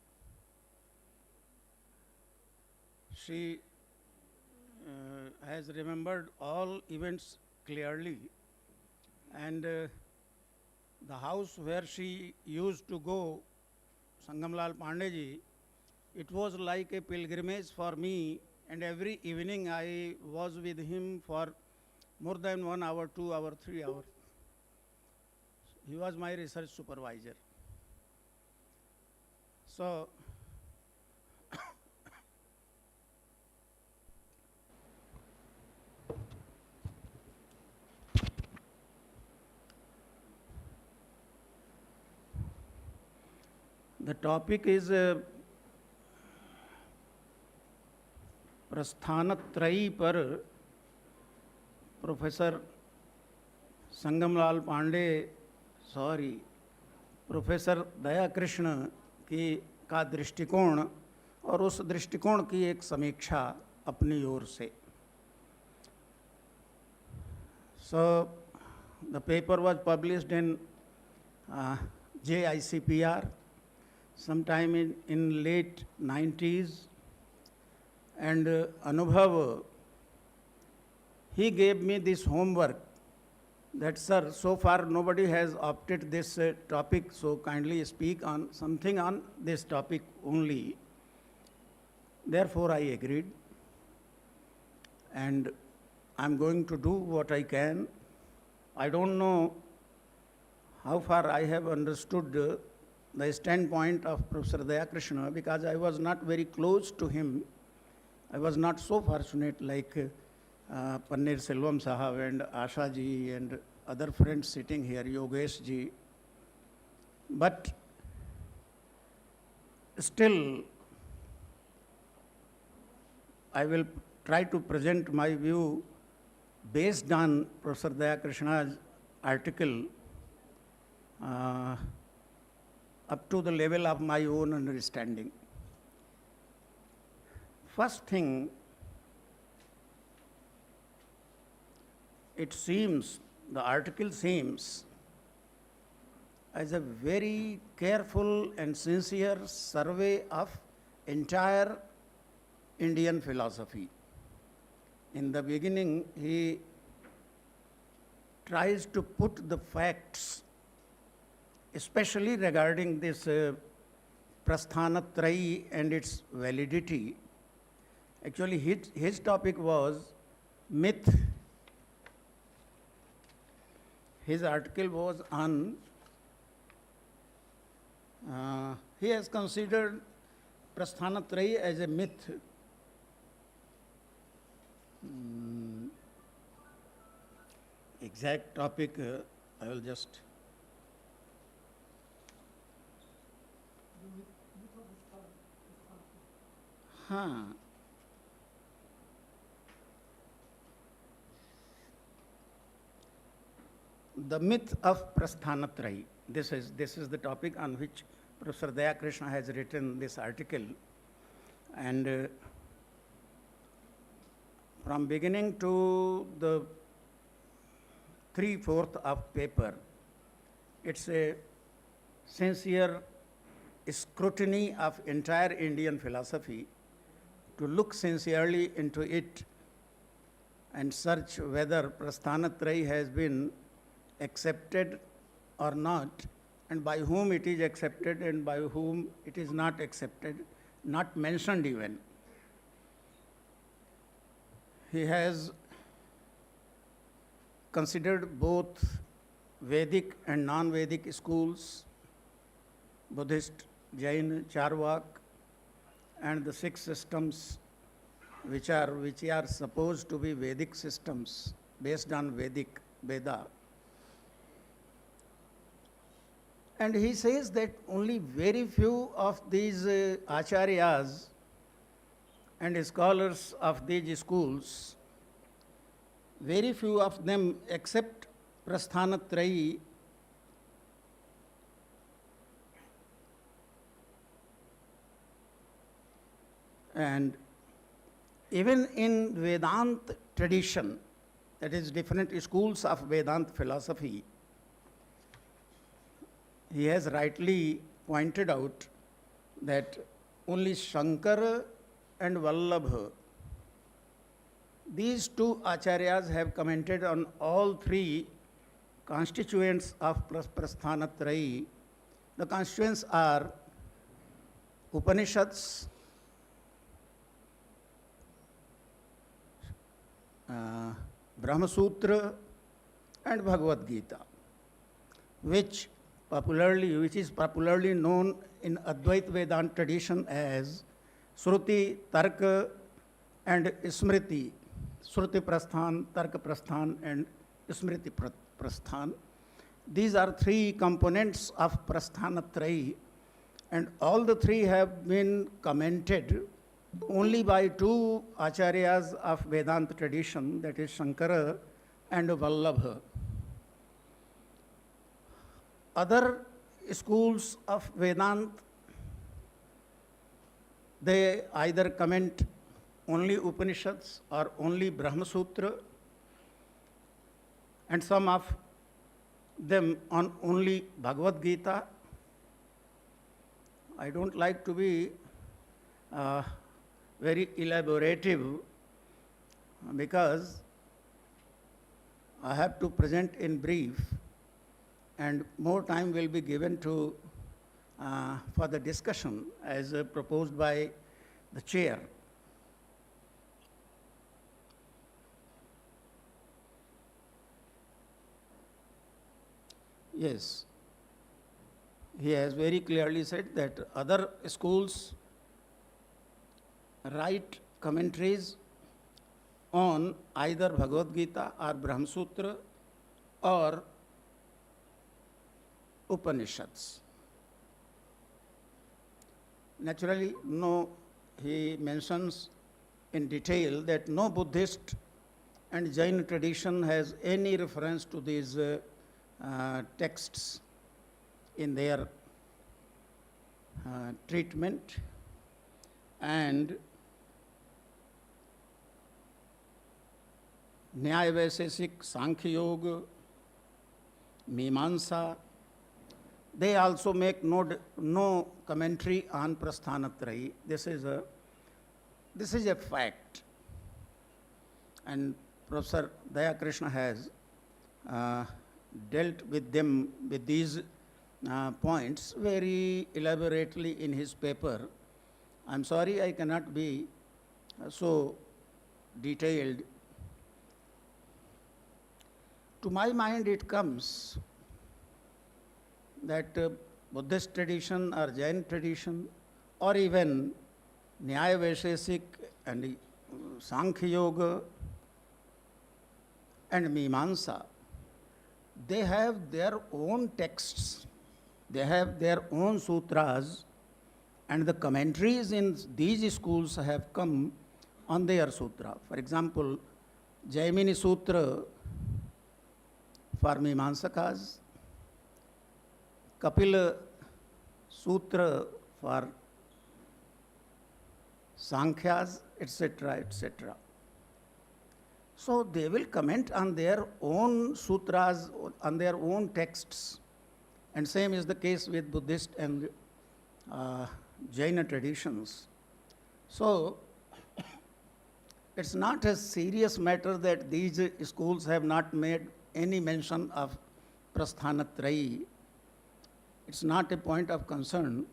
She has remembered all events clearly, and the house where she used to go, Sangamlal Pandey, it was like a pilgrimage for me, and every evening I was with him for more than 1 hour, 2 hours, 3 hours. He was my research supervisor. So, the topic is प्रस्थानत्रयी पर professor Sangamlal Pandey professor दया कृष्ण का दृष्टिकोण और उस दृष्टिकोण की एक समीक्षा अपनी ओर से. So the paper was published in JICPR sometime in late 90s, and Anubhav, he gave me this homework that, sir, so far nobody has opted this topic, so kindly speak on something on this topic only. Therefore, I agreed, and I'm going to do what I can. I don't know how far I have understood the standpoint of Professor Daya Krishna, because I was not very close to him. I was not so fortunate like Pannir Selvam Sahab and Asha ji and other friends sitting here, Yogesh ji. But still, I will try to present my view based on Professor Daya Krishna's article up to the level of my own understanding. First thing, it seems, the article seems as a very careful and sincere survey of entire Indian philosophy. In the beginning, he tries to put the facts, especially regarding this Prasthanatrayi and its validity. Actually, his topic was myth. His article was on, he has considered Prasthanatrayi as a myth. Exact topic, I will just. Huh. The myth of Prasthanatrayi. This is the topic on which Professor Daya Krishna has written this article. And from beginning to the 3/4 of paper, it's a sincere scrutiny of entire Indian philosophy to look sincerely into it and search whether Prasthanatrayi has been accepted or not, and by whom it is accepted and by whom it is not accepted, not mentioned even. He has considered both Vedic and non-Vedic schools, Buddhist, Jain, Charvak, and the 6 systems which are supposed to be Vedic systems based on Vedic Veda. And he says that only very few of these acharyas and scholars of these schools, very few of them accept Prasthanatrayi and even in Vedanta tradition, that is different schools of Vedanta philosophy, he has rightly pointed out that only Shankar and Vallabha, these 2 acharyas have commented on all 3 constituents of Prasthanatrayi. The constituents are Upanishads, Brahma Sutra, and Bhagavad Gita, which is popularly known in Advaita Vedanta tradition as Shruti, Tarka, and Smriti. Shruti Prasthan, Tarka Prasthan, and Smriti Prasthan. These are 3 components of Prasthanatrayi, and all the 3 have been commented only by 2 acharyas of Vedanta tradition, that is Shankara and Vallabha. Other schools of Vedanta, they either comment only Upanishads or only Brahma Sutra, and some of them on only Bhagavad Gita. I don't like to be very elaborative because I have to present in brief, and more time will be given to for the discussion as proposed by the chair. Yes, he has very clearly said that other schools write commentaries on either Bhagavad Gita or Brahma Sutra or Upanishads. Naturally, he mentions in detail that no Buddhist and Jain tradition has any reference to these texts in their treatment, and Nyaya Vaisesik, Sankhya Yoga, Mimamsa, they also make no commentary on Prasthanatrayi. This is a fact, and Professor Daya Krishna has dealt with them, with these points very elaborately in his paper. I'm sorry I cannot be so detailed. To my mind it comes that Buddhist tradition or Jain tradition or even Nyaya Vaishesik and Sankhya Yoga and Mimamsa, they have their own texts, they have their own sutras, And the commentaries in these schools have come on their sutra. For example, Jaimini Sutra for Mimamsakas, Kapila Sutra for Sankhyas, etc., etc. So they will comment on their own sutras, on their own texts. And same is the case with Buddhist and Jaina traditions. So it's not a serious matter that these schools have not made any mention of Prasthanatrayi. It's not a point of concern.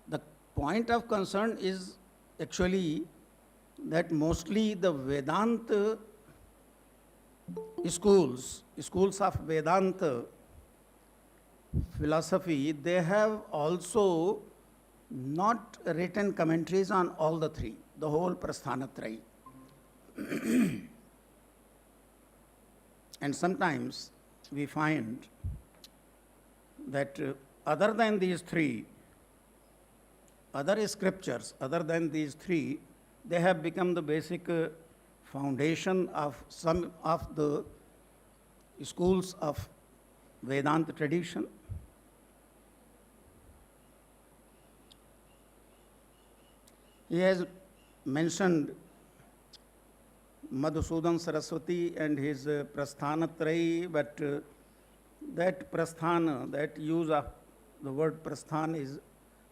The point of concern is actually that mostly the Vedanta schools of Vedanta philosophy, they have also not written commentaries on all the three, the whole Prasthanatrayi. And sometimes we find that other than these three, other scriptures other than these three, they have become the basic foundation of some of the schools of Vedanta tradition. He has mentioned Madhusudan Saraswati and his Prasthanatrayi, but that Prasthana, that use of the word Prasthana is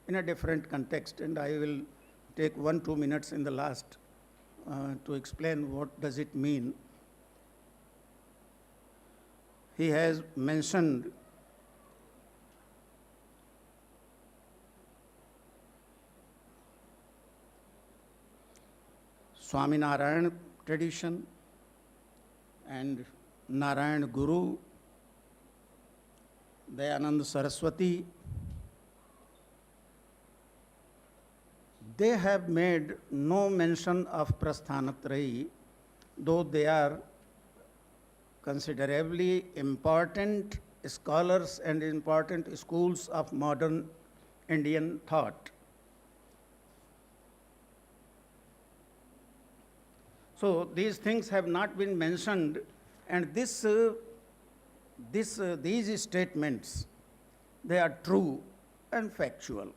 in a different context, and I will take 1-2 minutes in the last to explain what does it mean. He has mentioned Swaminarayan tradition and Narayan Guru, Dayananda Saraswati. They have made no mention of Prasthanatrayi, though they are considerably important scholars and important schools of modern Indian thought. So these things have not been mentioned, and these statements, they are true and factual.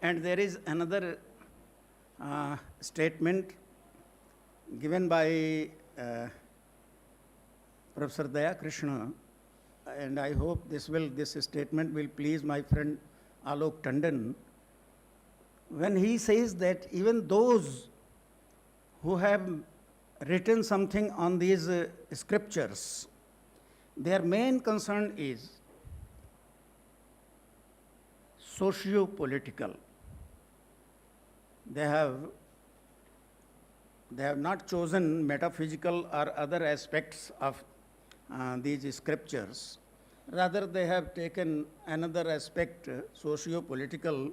And there is another statement given by Professor Daya Krishna, and I hope this statement will please my friend Alok Tandon, when he says that even those who have written something on these scriptures, their main concern is socio-political. They have not chosen metaphysical or other aspects of these scriptures. Rather, they have taken another aspect, socio-political,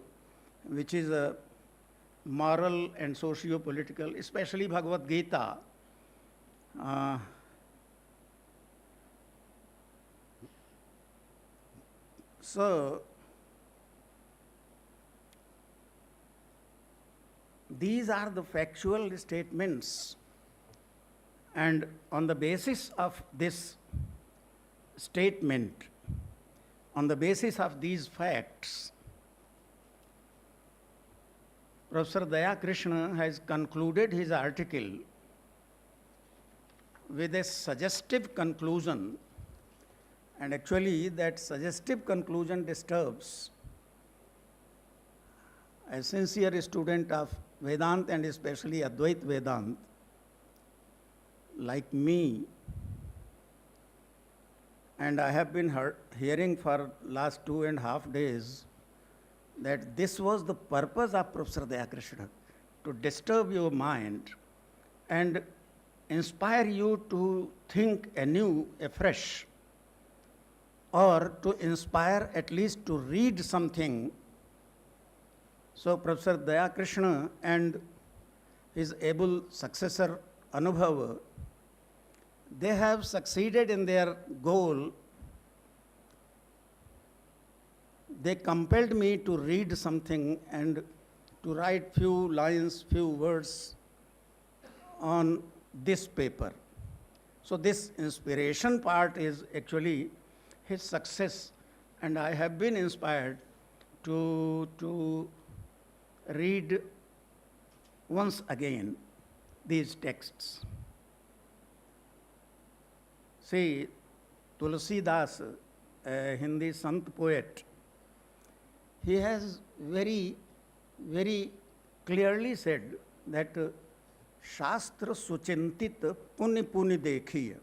which is a moral and socio-political, especially Bhagavad Gita. So, these are the factual statements, and on the basis of this statement, on the basis of these facts, Professor Daya Krishna has concluded his article with a suggestive conclusion, and actually that suggestive conclusion disturbs a sincere student of Vedanta and especially Advait Vedanta, like me, and I have been hearing for last 2.5 days that this was the purpose of Professor Daya Krishna, to disturb your mind and inspire you to think anew, afresh, or to inspire at least to read something So Professor Daya Krishna and his able successor Anubhav, they have succeeded in their goal. They compelled me to read something and to write few lines, few words on this paper. So this inspiration part is actually his success, and I have been inspired to read once again these texts. See, Tulsi Das, a Hindi Sant poet, he has very, very clearly said that Shastra Suchintit Puni Puni Dekhiye.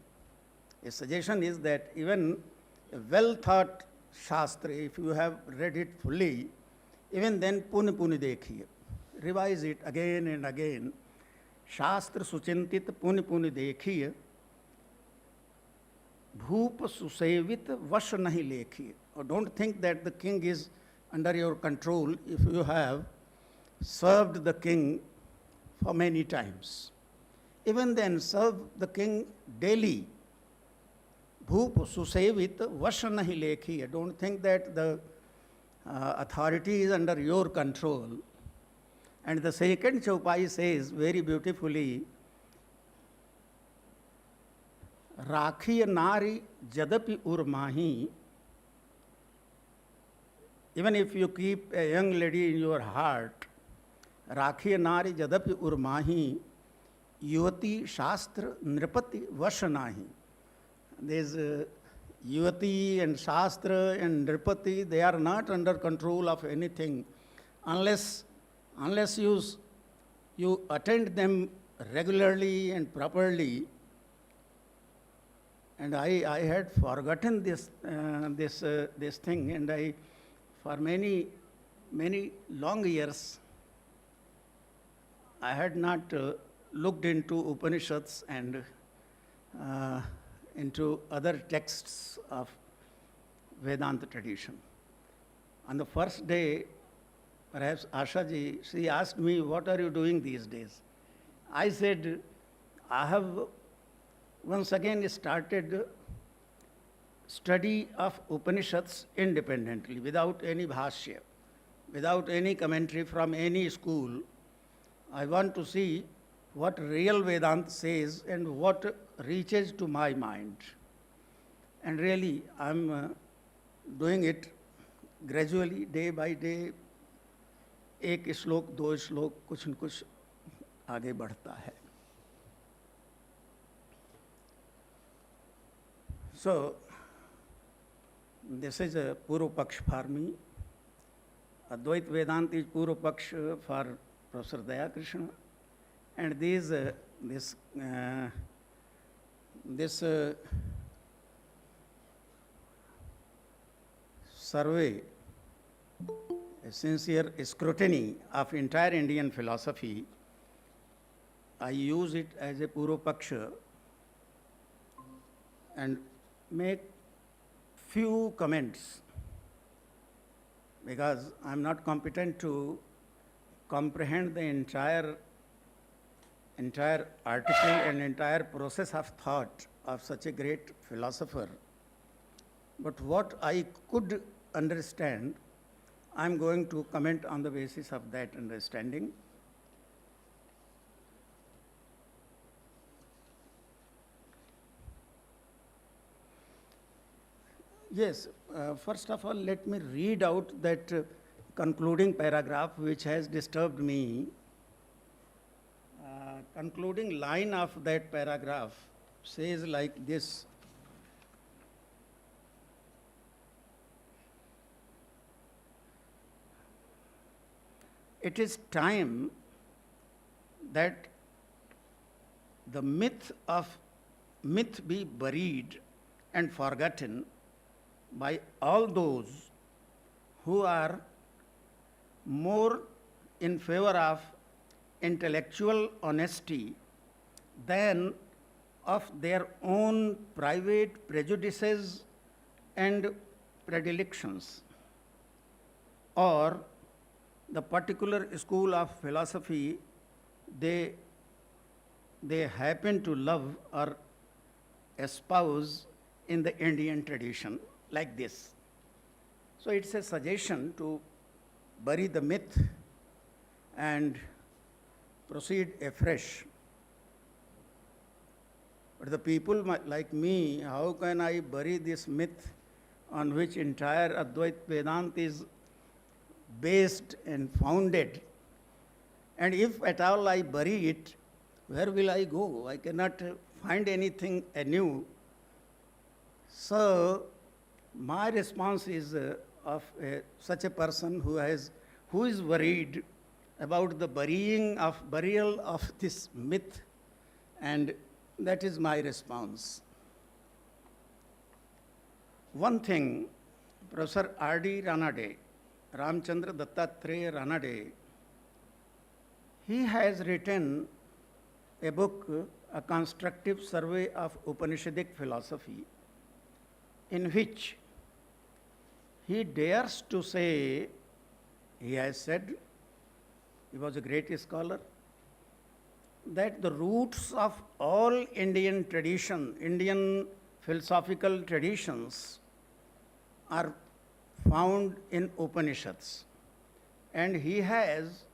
A suggestion is that even a well thought Shastra, if you have read it fully, even then Puni Puni Dekhiye. Revise it again and again. Shastra Suchintit Puni Puni Dekhiye. Bhoop Susevit Vash Nahi Lekhiye. Or don't think that the king is under your control if you have served the king for many times. Even then, serve the king daily. Bhoop Susevit Vash Nahi Lekhiye. Don't think that the authority is under your control. And the second Chaupai says very beautifully, Rakhiya Nari Jadapi Urmahi. Even if you keep a young lady in your heart, Rakhiya Nari Jadapi Urmahi, Yuvati Shastra Nripati Vashanahi. There's Yuvati and Shastra and Nripati, they are not under control of anything unless you attend them regularly and properly. And I had forgotten this thing, and I, for many long years, I had not looked into Upanishads and into other texts of Vedanta tradition. On the first day, perhaps Ashaji, she asked me, what are you doing these days? I said, I have once again started study of Upanishads independently, without any bhashya, without any commentary from any school. I want to see what real Vedanta says and what reaches to my mind. And really, I'm doing it gradually, day by day. एक श्लोक दो श्लोक कुछ न कुछ आगे बढ़ता है. So, this is a Purva Paksh for me. Advait Vedanta is Purva Paksh for Professor Daya Krishna. And this survey, a sincere scrutiny of entire Indian philosophy, I use it as a Purva Paksha and make few comments, because I am not competent to comprehend the entire article and entire process of thought of such a great philosopher. But what I could understand, I am going to comment on the basis of that understanding. Yes, first of all, let me read out that concluding paragraph which has disturbed me. Concluding line of that paragraph says like this: it is time that the myth be buried and forgotten by all those who are more in favor of intellectual honesty than of their own private prejudices and predilections, or the particular school of philosophy they happen to love or espouse in the Indian tradition like this. So it's a suggestion to bury the myth and proceed afresh. But the people like me, how can I bury this myth on which entire Advait Vedanta is based and founded? And if at all I bury it, where will I go? I cannot find anything anew. So my response is of such a person who is worried about the burial of this myth, and that is my response. One thing, Professor R.D. Ranade, Ramchandra Dattatreya Ranade, he has written a book, A Constructive Survey of Upanishadic Philosophy, in which he dares to say, he has said, he was a great scholar, that the roots of all Indian tradition, Indian philosophical traditions are found in Upanishads. And he has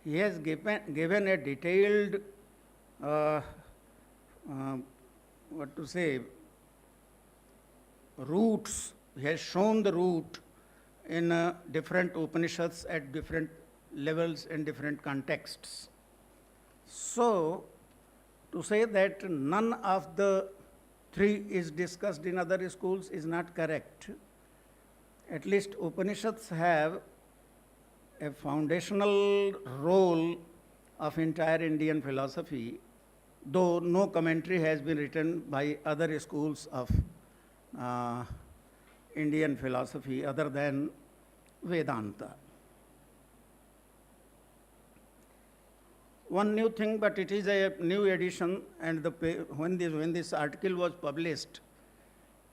given a detailed, roots. He has shown the root in different Upanishads at different levels and different contexts. So, to say that none of the three is discussed in other schools is not correct. At least Upanishads have a foundational role of entire Indian philosophy, though no commentary has been written by other schools of Indian philosophy other than Vedanta. One new thing, but it is a new edition, and when this article was published,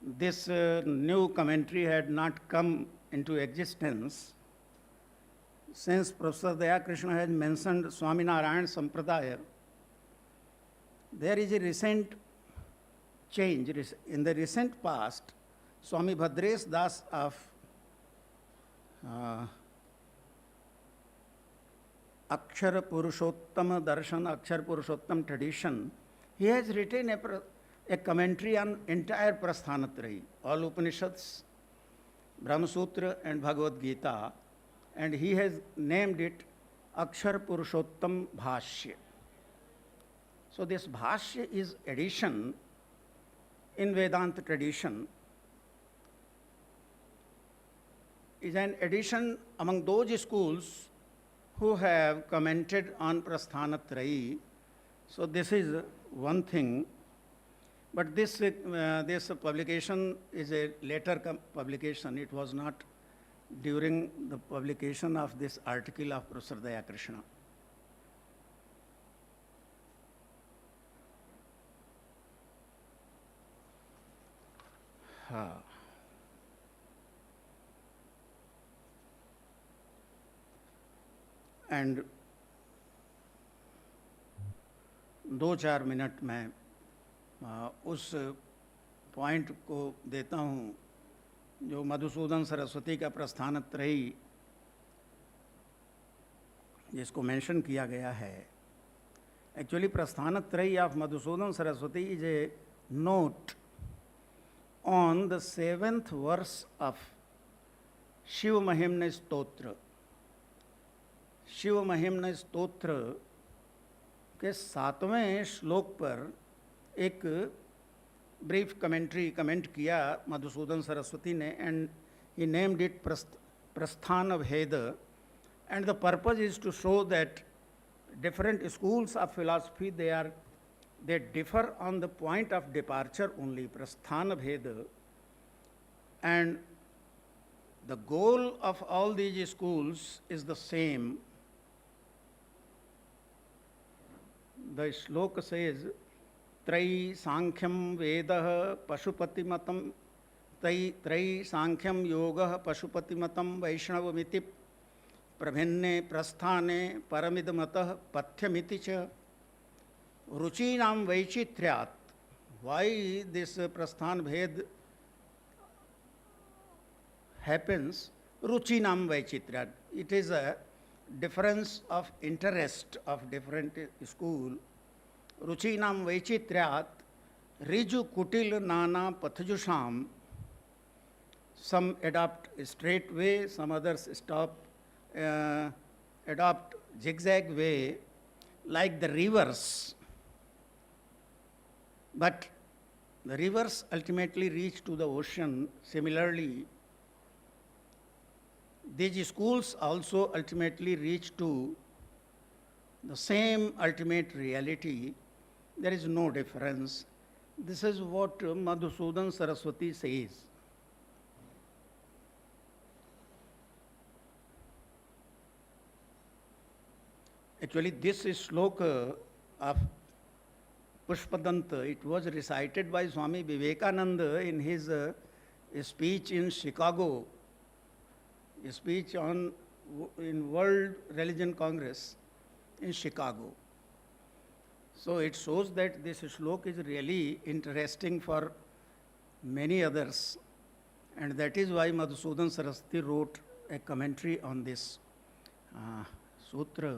this new commentary had not come into existence. Since Professor Daya Krishna has mentioned Swaminarayan Sampradaya, there is a recent change. In the recent past, Swami Bhadresh Das of Akshar Purushottam Darshan, Akshar Purushottam tradition, he has written a commentary on entire Prasthanatrayi, all Upanishads, Brahma Sutra and Bhagavad Gita, and he has named it Akshar Purushottam Bhashya. So this Bhashya is addition in Vedanta tradition, is an addition among those schools who have commented on Prasthanatrayi. So this is one thing. But this publication is a later publication. It was not during the publication of this article of Professor Daya Krishna. And 2-4 minute में उस point को देता हूँ जो मधुसूदन सरस्वती का प्रस्थानत्रयी जिसको mention किया गया है. Actually, Prasthanatrayi of Madhusudan Saraswati is a note on the 7th verse of Shiva Mahimna Stotra. Shiv Mahimna स्तोत्र के 7वें श्लोक पर एक ब्रीफ कमेंट किया मधुसूदन सरस्वती ने, and he named it Prasthana Bheda, and the purpose is to show that different schools of philosophy they differ on the point of departure only, prasthana bheda, and the goal of all these schools is the same. The shloka says, Trai Sankhyam Vedah Pashupatimatam, Trai Sankhyam Yoga Pashupatimatam Vaishnavamiti प्रभिन्ने प्रस्थाने परमिदमतः पथ्यमिति च रुचीनां वैचित्र्यात्. Why this prasthan bhed happens? Ruchinam vaichitrya. It is a difference of interest of different school. Ruchinam vaichitryat riju kutil nana pathajusham. Some adopt straight way, some others adopt zigzag way, like the rivers. But the rivers ultimately reach to the ocean. Similarly, these schools also ultimately reach to the same ultimate reality. There is no difference. This is what Madhusudan Saraswati says. Actually, this sloka of Pushpadanta, it was recited by Swami Vivekananda in his speech in Chicago, a speech in World Religion Congress in Chicago. So it shows that this shloka is really interesting for many others, and that is why Madhusudan Saraswati wrote a commentary on this sutra.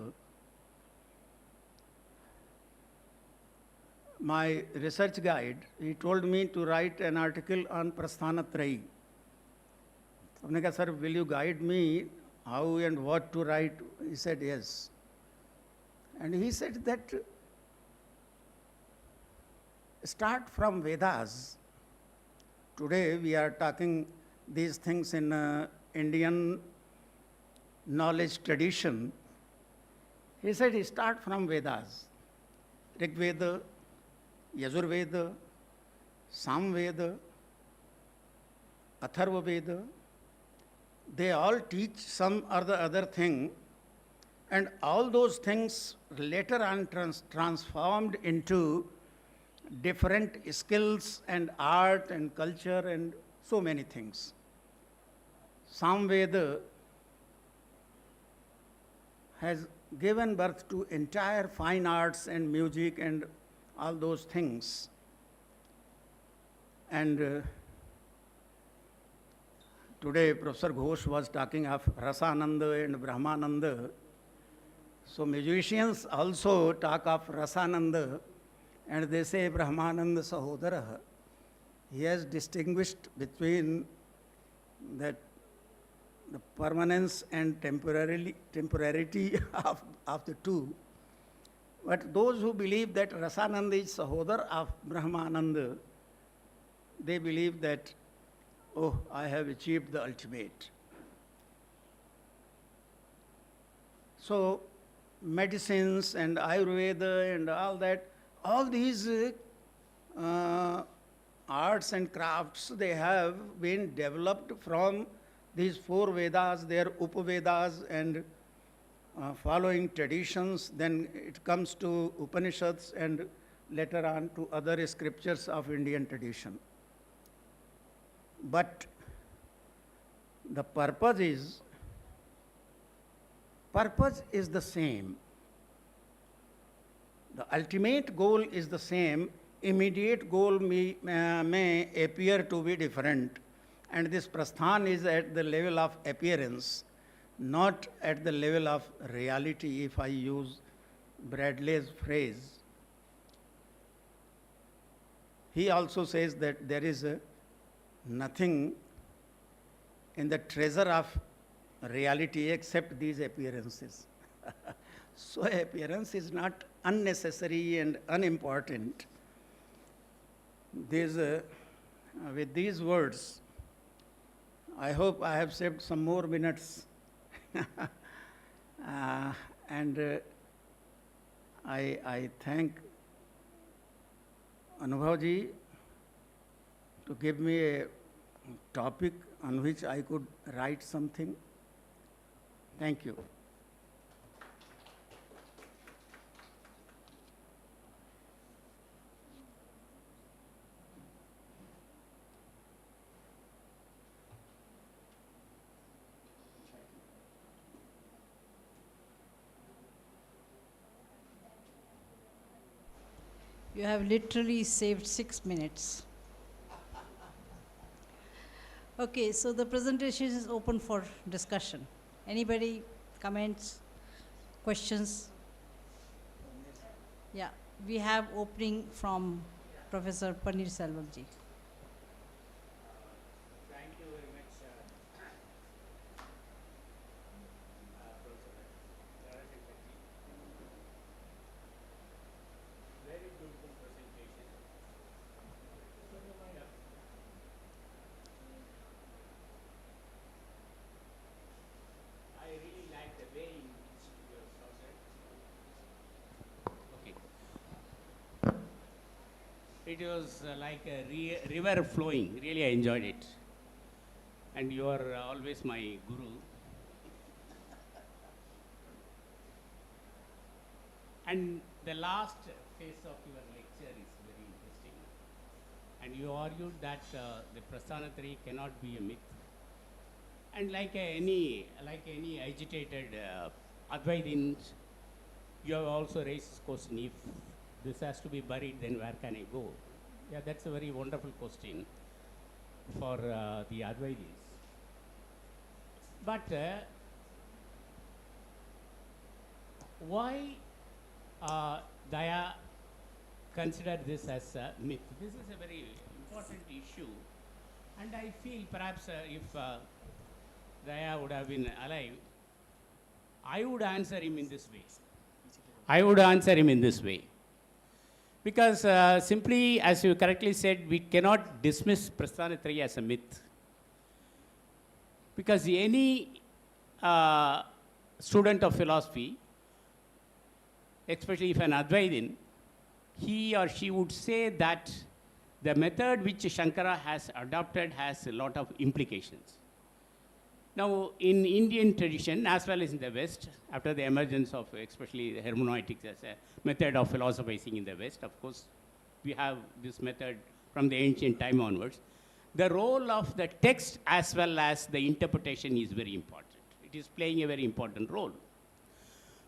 My research guide, he told me to write an article on Prasthanatrayi. I said, sir, will you guide me how and what to write? He said, yes. And he said that start from Vedas. Today we are talking these things in Indian knowledge tradition. He said, start from Vedas. Rig Veda, Yajurveda, Samveda, Atharva Veda, they all teach some or the other thing, and all those things later on transformed into different skills and art and culture and so many things. Samveda has given birth to entire fine arts and music and all those things. And today Professor Ghosh was talking of Rasananda and Brahmananda. So musicians also talk of Rasananda and they say Brahmananda Sahodara. He has distinguished between that the permanence and temporarity of the two. But those who believe that Rasananda is Sahodar of Brahmananda, they believe that, oh, I have achieved the ultimate. So medicines and Ayurveda and all these arts and crafts, they have been developed from these four Vedas, their Upavedas and following traditions. Then it comes to Upanishads and later on to other scriptures of Indian tradition. But the purpose is the same. The ultimate goal is the same. Immediate goal may appear to be different. And this prasthan is at the level of appearance, not at the level of reality, if I use Bradley's phrase. He also says that there is nothing in the treasure of reality except these appearances. So appearance is not unnecessary and unimportant. With these words, I hope I have saved some more minutes. And I thank Anubhavji to give me a topic on which I could write something. Thank you. You have literally saved 6 minutes. Okay, so the presentation is open for discussion. Anybody, comments, questions? Yeah, we have opening from Professor Panir Selvam-ji. Thank you very much, Professor Shankar-ji. Very beautiful presentation. I really like the way in which you have started. Okay. It was like a river flowing. Really, I enjoyed it. And you are always my guru. And the last phase of your lecture is very interesting. And you argued that the Prasthanatari cannot be a myth. And like any agitated Advaitins, you have also raised this question: if this has to be buried, then where can I go? Yeah, that's a very wonderful question for the Advaitis. But why Daya considered this as a myth? This is a very important issue, and I feel perhaps if Daya would have been alive, I would answer him in this way. Because simply, as you correctly said, we cannot dismiss Prasthanatari as a myth. Because any student of philosophy, especially if an Advaitin, he or she would say that the method which Shankara has adopted has a lot of implications. Now, in Indian tradition, as well as in the West, after the emergence of especially the hermeneutics as a method of philosophizing in the West, of course, we have this method from the ancient time onwards. The role of the text as well as the interpretation is very important. It is playing a very important role.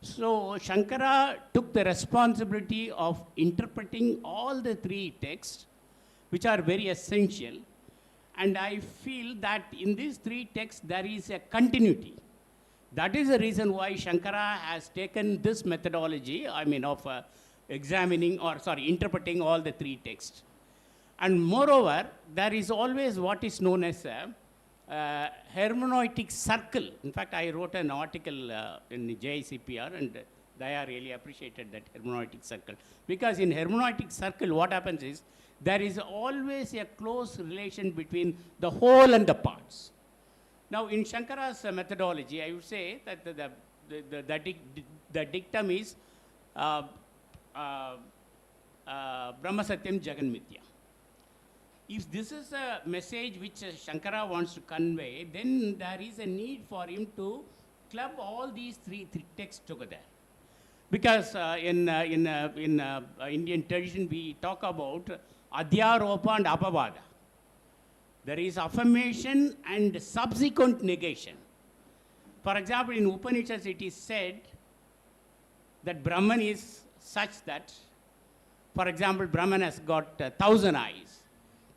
So, Shankara took the responsibility of interpreting all the three texts, which are very essential. And I feel that in these three texts, there is a continuity. That is the reason why Shankara has taken this methodology, of interpreting all the three texts. And moreover, there is always what is known as a hermeneutic circle. In fact, I wrote an article in JPR, and Daya really appreciated that hermeneutic circle. Because in hermeneutic circle, what happens is, there is always a close relation between the whole and the parts. Now, in Shankara's methodology, I would say that the dictum is Brahma Satyam Jagan Mithya. If this is a message which Shankara wants to convey, then there is a need for him to club all these three texts together. Because in Indian tradition, we talk about Adhyaropa and Apavada. There is affirmation and subsequent negation. For example, in Upanishads, it is said that Brahman is such that, for example, Brahman has got 1,000 eyes.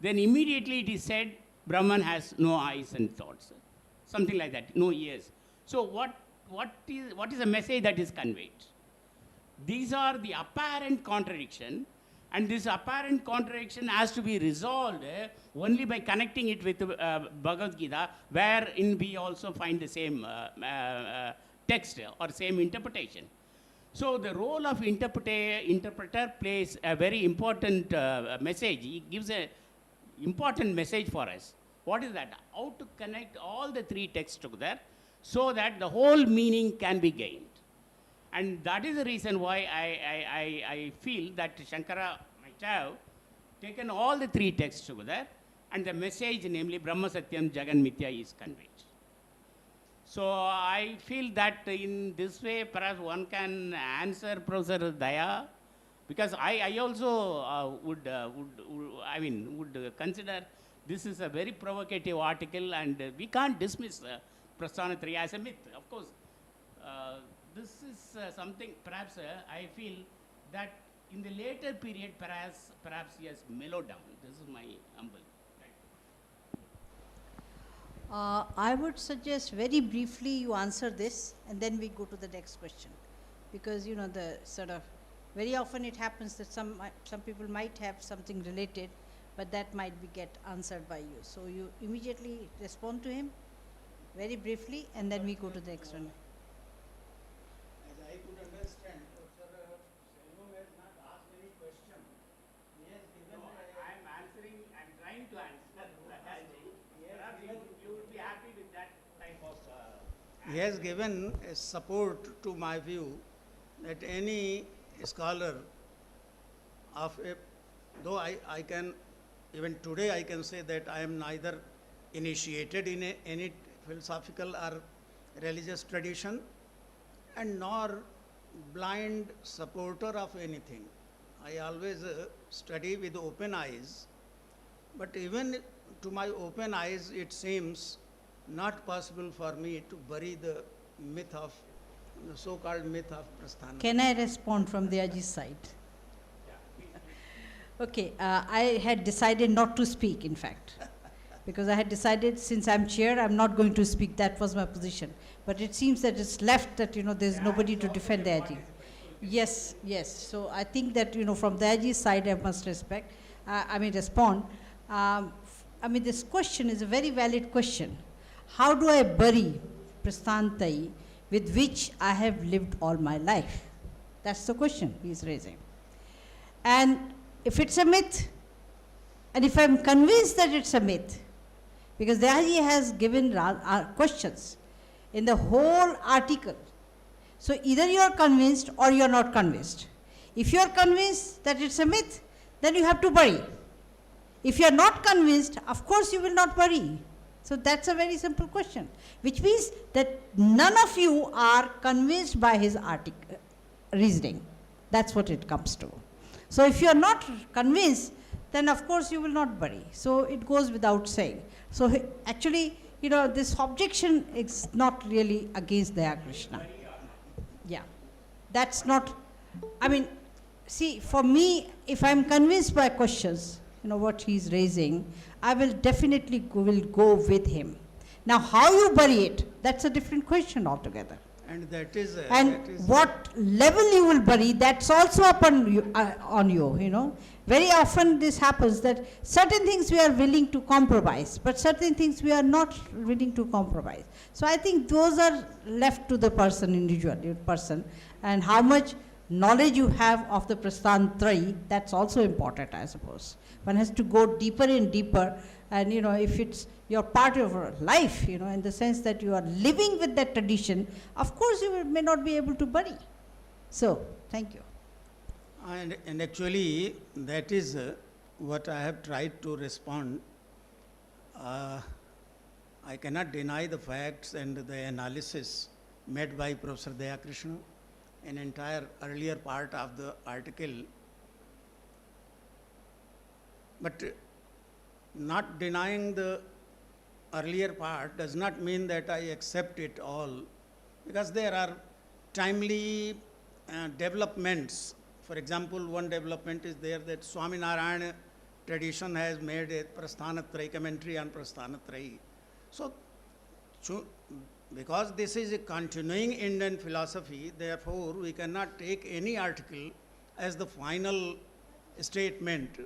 Then immediately it is said Brahman has no eyes and thoughts. Something like that, no ears. So what is the message that is conveyed? These are the apparent contradiction, and this apparent contradiction has to be resolved only by connecting it with Bhagavad Gita, wherein we also find the same text or same interpretation. So the role of interpreter plays a very important message. He gives an important message for us. What is that? How to connect all the three texts together so that the whole meaning can be gained. And that is the reason why I feel that Shankara might have taken all the three texts together, and the message, namely Brahma Satyam Jagan Mithya, is conveyed. So I feel that in this way, perhaps one can answer Professor Daya, because I also would consider this is a very provocative article, and we can't dismiss Prasthanatari as a myth. Of course, this is something perhaps I feel that in the later period, perhaps he has mellowed down. This is my humble. I would suggest very briefly you answer this and then we go to the next question. Because, you know, the sort of, very often it happens that some people might have something related, but that might be get answered by you. So you immediately respond to him very briefly and then we go to the next one. As I could understand, Professor Selvam has not asked any question. He has given I'm answering, I'm trying to answer. Perhaps you would be happy with that type of... He has given a support to my view that any scholar of a, though I can, even today I can say that I am neither initiated in any philosophical or religious tradition and nor blind supporter of anything. I always study with open eyes, but even to my open eyes it seems not possible for me to bury the myth of, the so-called myth of Prasthana. Can I respond from the Aji's side? Okay, I had decided not to speak, in fact, because I had decided since I'm chair, I'm not going to speak. That was my position. But it seems that it's left that, you know, there's nobody to defend the Aji. Yes, yes. So I think that, you know, from the Aji's side, I must respond. I mean, this question is a very valid question. How do I bury Prasthantai with which I have lived all my life? That's the question he's raising. And if it's a myth, and if I'm convinced that it's a myth, because Dayaji has given questions in the whole article. So either you are convinced or you are not convinced. If you are convinced that it's a myth, then you have to bury. If you are not convinced, of course you will not bury. So that's a very simple question, which means that none of you are convinced by his reasoning. That's what it comes to. So if you are not convinced, then of course you will not bury. So it goes without saying. So actually, you know, this objection is not really against Daya Krishna. Yeah, that's not, I mean, see, for me, if I'm convinced by questions, you know, what he's raising, I will definitely go with him. Now, how you bury it, that's a different question altogether. And that is... what level you will bury, that's also upon you, on you, you know. Very often this happens that certain things we are willing to compromise, but certain things we are not willing to compromise. So I think those are left to the person, individual person, and how much knowledge you have of the Prasthantrayi, that's also important, I suppose. One has to go deeper and deeper, and you know, if it's your part of your life, you know, in the sense that you are living with that tradition, of course you may not be able to bury. So, thank you. And actually, that is what I have tried to respond. I cannot deny the facts and the analysis made by Professor Daya Krishna, an entire earlier part of the article. But not denying the earlier part does not mean that I accept it all, because there are timely developments. For example, one development is there that Swaminarayan tradition has made a Prasthanatrayi, commentary on Prasthanatrayi. So, because this is a continuing Indian philosophy, therefore we cannot take any article as the final statement.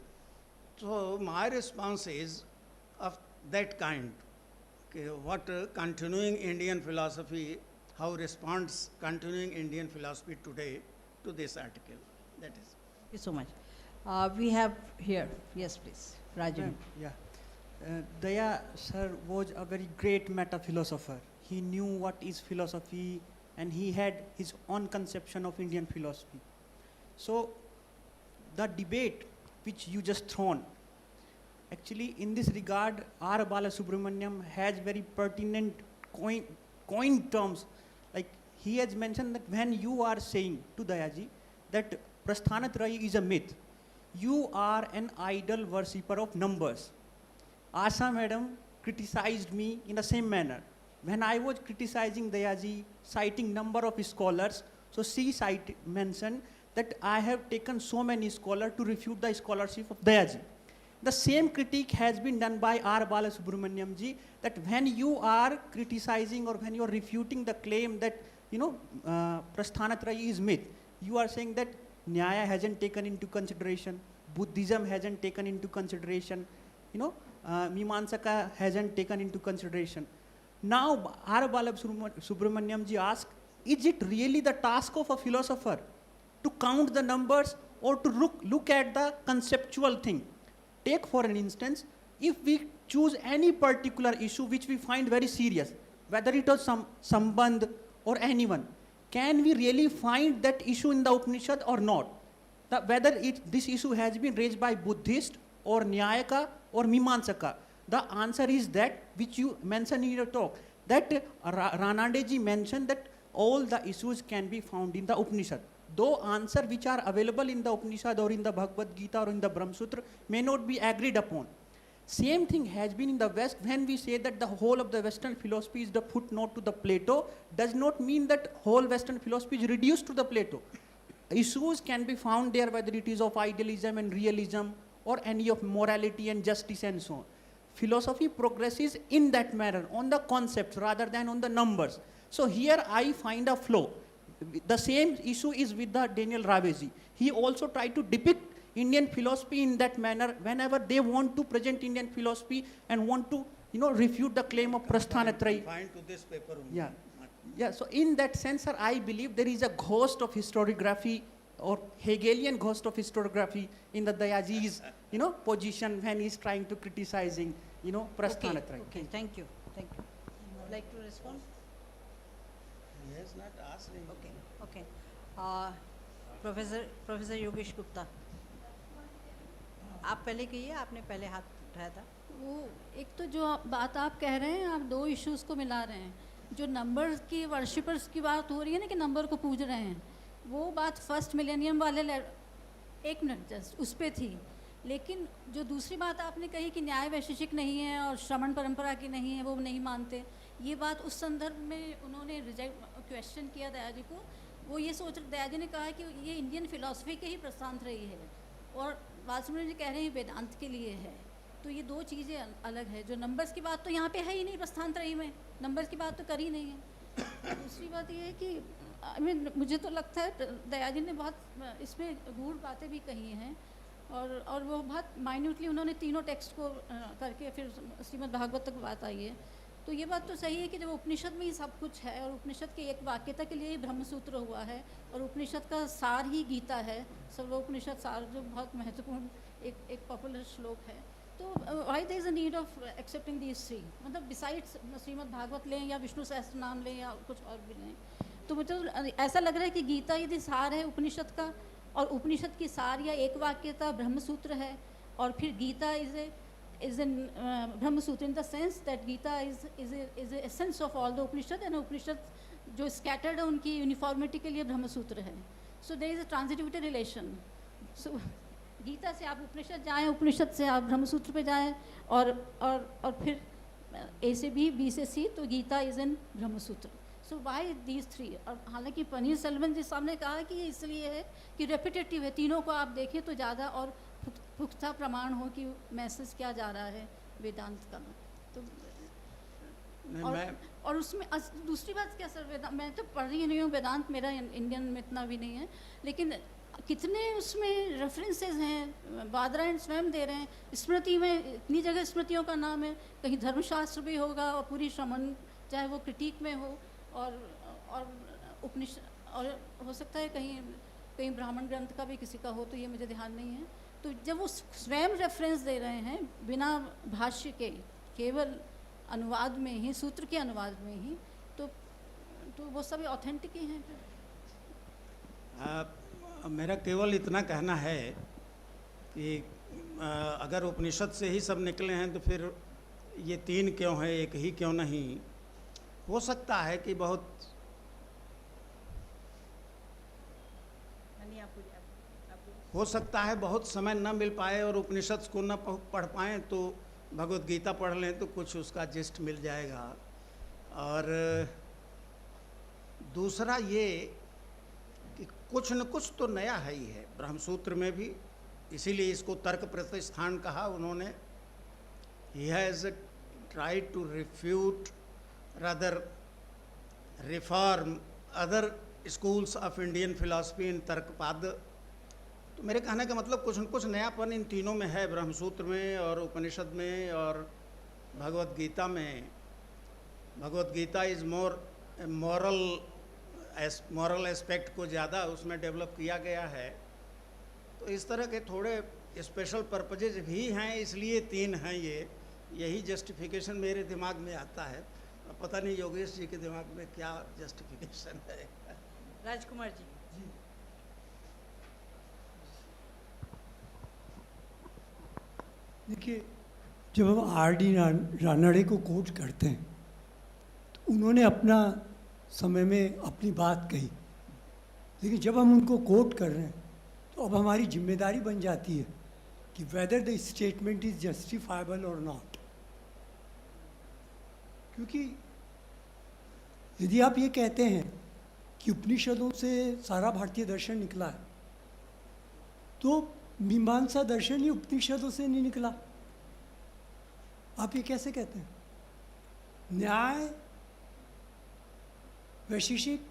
So my response is of that kind. Okay, what continuing Indian philosophy, how responds continuing Indian philosophy today to this article. That is. Thank you so much. We have here, yes please, Rajan. Yeah. Daya sir was a very great meta-philosopher. He knew what is philosophy and he had his own conception of Indian philosophy. So the debate which you just thrown, actually in this regard, R. Balasubramaniam has very pertinent coin terms. Like he has mentioned that when you are saying to Dayaji that Prasthanatrayi is a myth, you are an idol worshipper of numbers. Asha madam criticized me in the same manner. When I was criticizing Dayaji, citing number of scholars, so she mentioned that I have taken so many scholars to refute the scholarship of Dayaji. The same critique has been done by R. Balasubramaniam ji, that when you are criticizing or when you are refuting the claim that, Prasthanatrayi is myth, you are saying that Nyaya hasn't taken into consideration, Buddhism hasn't taken into consideration, Mimamsaka hasn't taken into consideration. Now, R. Balasubramaniam ji asks, is it really the task of a philosopher to count the numbers or to look at the conceptual thing? Take for an instance, if we choose any particular issue which we find very serious, whether it was Sambandh or anyone, can we really find that issue in the Upanishad or not? Whether this issue has been raised by Buddhist or Nyayaka or Mimamsaka, the answer is that which you mentioned in your talk, that Ranade ji mentioned that all the issues can be found in the Upanishad. Though answers which are available in the Upanishad or in the Bhagavad Gita or in the Brahma Sutra may not be agreed upon. Same thing has been in the West. When we say that the whole of the Western philosophy is the footnote to the Plato, does not mean that whole Western philosophy is reduced to the Plato. Issues can be found there, whether it is of idealism and realism or any of morality and justice and so on. Philosophy progresses in that manner, on the concepts rather than on the numbers. So here I find a flaw. The same issue is with the Daniel Ravesi. He also tried to depict Indian philosophy in that manner whenever they want to present Indian philosophy and want to, refute the claim of Prasthanatrayi. Fine to this paper only. Yeah. Yeah, so in that sense, sir, I believe there is a ghost of historiography or Hegelian ghost of historiography in the Dayaji's, position when he's trying to criticizing, Prasthanatrayi. Okay, thank you. Thank you. You would like to respond? He has not asked him. Okay. Professor Yogesh Gupta, आप पहले कहिए, आपने पहले हाथ उठाया था. वो एक तो जो बात आप कह रहे हैं, आप दो इश्यूज को मिला रहे हैं. जो नंबर्स की वर्शिपर्स की बात हो रही है ना कि नंबर को पूज रहे हैं, वो बात फर्स्ट मिलेनियम वाले एक मिनट जस्ट उस पर थी. लेकिन जो दूसरी बात आपने कही कि न्याय वैशेषिक नहीं है और श्रवण परंपरा की नहीं है, वो नहीं मानते, ये बात उस संदर्भ में उन्होंने क्वेश्चन किया दया जी को. वो ये दया जी ने कहा कि ये इंडियन फिलॉसफी के ही प्रस्थान रही है और बालसुब्रमण्यम जी कह रहे हैं वेदांत के लिए है. तो ये दो चीज़ें अलग है. जो नंबर्स की बात तो यहाँ पे है ही नहीं, प्रस्थानत्रयी में नंबर्स की बात तो करी नहीं है. दूसरी बात ये है कि मुझे तो लगता है दया जी ने बहुत इसमें गूढ़ बातें भी कही हैं और वो बहुत माइन्यूटली उन्होंने तीनों टेक्स्ट को करके फिर श्रीमद् भागवत तक बात आई है. तो ये बात तो सही है कि जब उपनिषद में ही सब कुछ है और उपनिषद के एक वाक्यता के लिए ही ब्रह्मसूत्र हुआ है और उपनिषद का सार ही गीता है, सर्वोपनिषद सार, जो बहुत महत्वपूर्ण एक पॉपुलर श्लोक है. तो why there is a need of accepting these three, मतलब बिसाइड्स श्रीमद् भागवत लें या विष्णु सहस्त्र नाम लें या कुछ और भी लें, तो मुझे ऐसा लग रहा है कि गीता यदि सार है उपनिषद का और उपनिषद की सार या एक वाक्यता ब्रह्मसूत्र है और फिर Gita is in Brahma Sutra in the sense that Gita is the essence of all the Upanishad, and Upanishad जो scattered है उनकी uniformity के लिए ब्रह्म सूत्र है. So there is a transitivity relation. So Gita से आप उपनिषद जाएं, उपनिषद से आप ब्रह्म सूत्र पे जाएं और फिर A से B से C, तो गीता is in ब्रह्म सूत्र. So why these three? और हालांकि पनीर सेल्वन जी साहब ने कहा कि ये इसलिए है कि repetitive है, तीनों को आप देखें तो ज़्यादा और पुख्ता प्रमाण हो कि मैसेज क्या जा रहा है वेदांत का. तो और उसमें दूसरी बात क्या सर, मैं तो पढ़ रही नहीं हूँ वेदांत, मेरा इंडियन में इतना भी नहीं है, लेकिन कितने उसमें रेफरेंसेस हैं, बादरायण स्वयं दे रहे हैं. स्मृति में इतनी जगह स्मृतियों का नाम है, कहीं धर्मशास्त्र भी होगा और पूरी श्रमण चाहे वो क्रिटिक में हो और उपनिषद और हो सकता है कहीं ब्राह्मण ग्रंथ का भी किसी का हो, तो ये मुझे ध्यान नहीं है. तो जब वो स्वयं रेफरेंस दे रहे हैं बिना भाष्य के, केवल अनुवाद में ही, सूत्र के अनुवाद में ही, तो वो सभी ऑथेंटिक ही हैं. मेरा केवल इतना कहना है कि अगर उपनिषद से ही सब निकले हैं तो फिर ये तीन क्यों है, एक ही क्यों नहीं. हो सकता है कि बहुत समय न मिल पाए और उपनिषद को न पढ़ पाएँ तो भगवद गीता पढ़ लें तो कुछ उसका जिस्ट मिल जाएगा. और दूसरा ये कि कुछ न कुछ तो नया है ही है ब्रह्मसूत्र में भी, इसीलिए इसको तर्क प्रतिष्ठान कहा उन्होंने। He has tried to refute rather reform other schools of Indian philosophy in Tarkapada. तो मेरे कहने का मतलब कुछ न कुछ नयापन इन तीनों में है, ब्रह्मसूत्र में और उपनिषद में और भगवत गीता में। Bhagavad Gita is more moral aspect को ज़्यादा उसमें डेवलप किया गया है। तो इस तरह के थोड़े स्पेशल पर्पजेज भी हैं, इसलिए 3 हैं ये। यही जस्टिफिकेशन मेरे दिमाग में आता है। अब पता नहीं योगेश जी के दिमाग में क्या जस्टिफिकेशन है। राजकुमार जी। देखिए, जब हम R.D. रानड़े को कोट करते हैं तो उन्होंने अपना समय में अपनी बात कही, लेकिन जब हम उनको कोट कर रहे हैं तो अब हमारी जिम्मेदारी बन जाती है कि whether the statement is justifiable और नॉट। क्योंकि यदि आप ये कहते हैं कि उपनिषदों से सारा भारतीय दर्शन निकला है, तो मीमांसा दर्शन ही उपनिषदों से नहीं निकला। आप ये कैसे कहते हैं? न्याय, वैशेषिक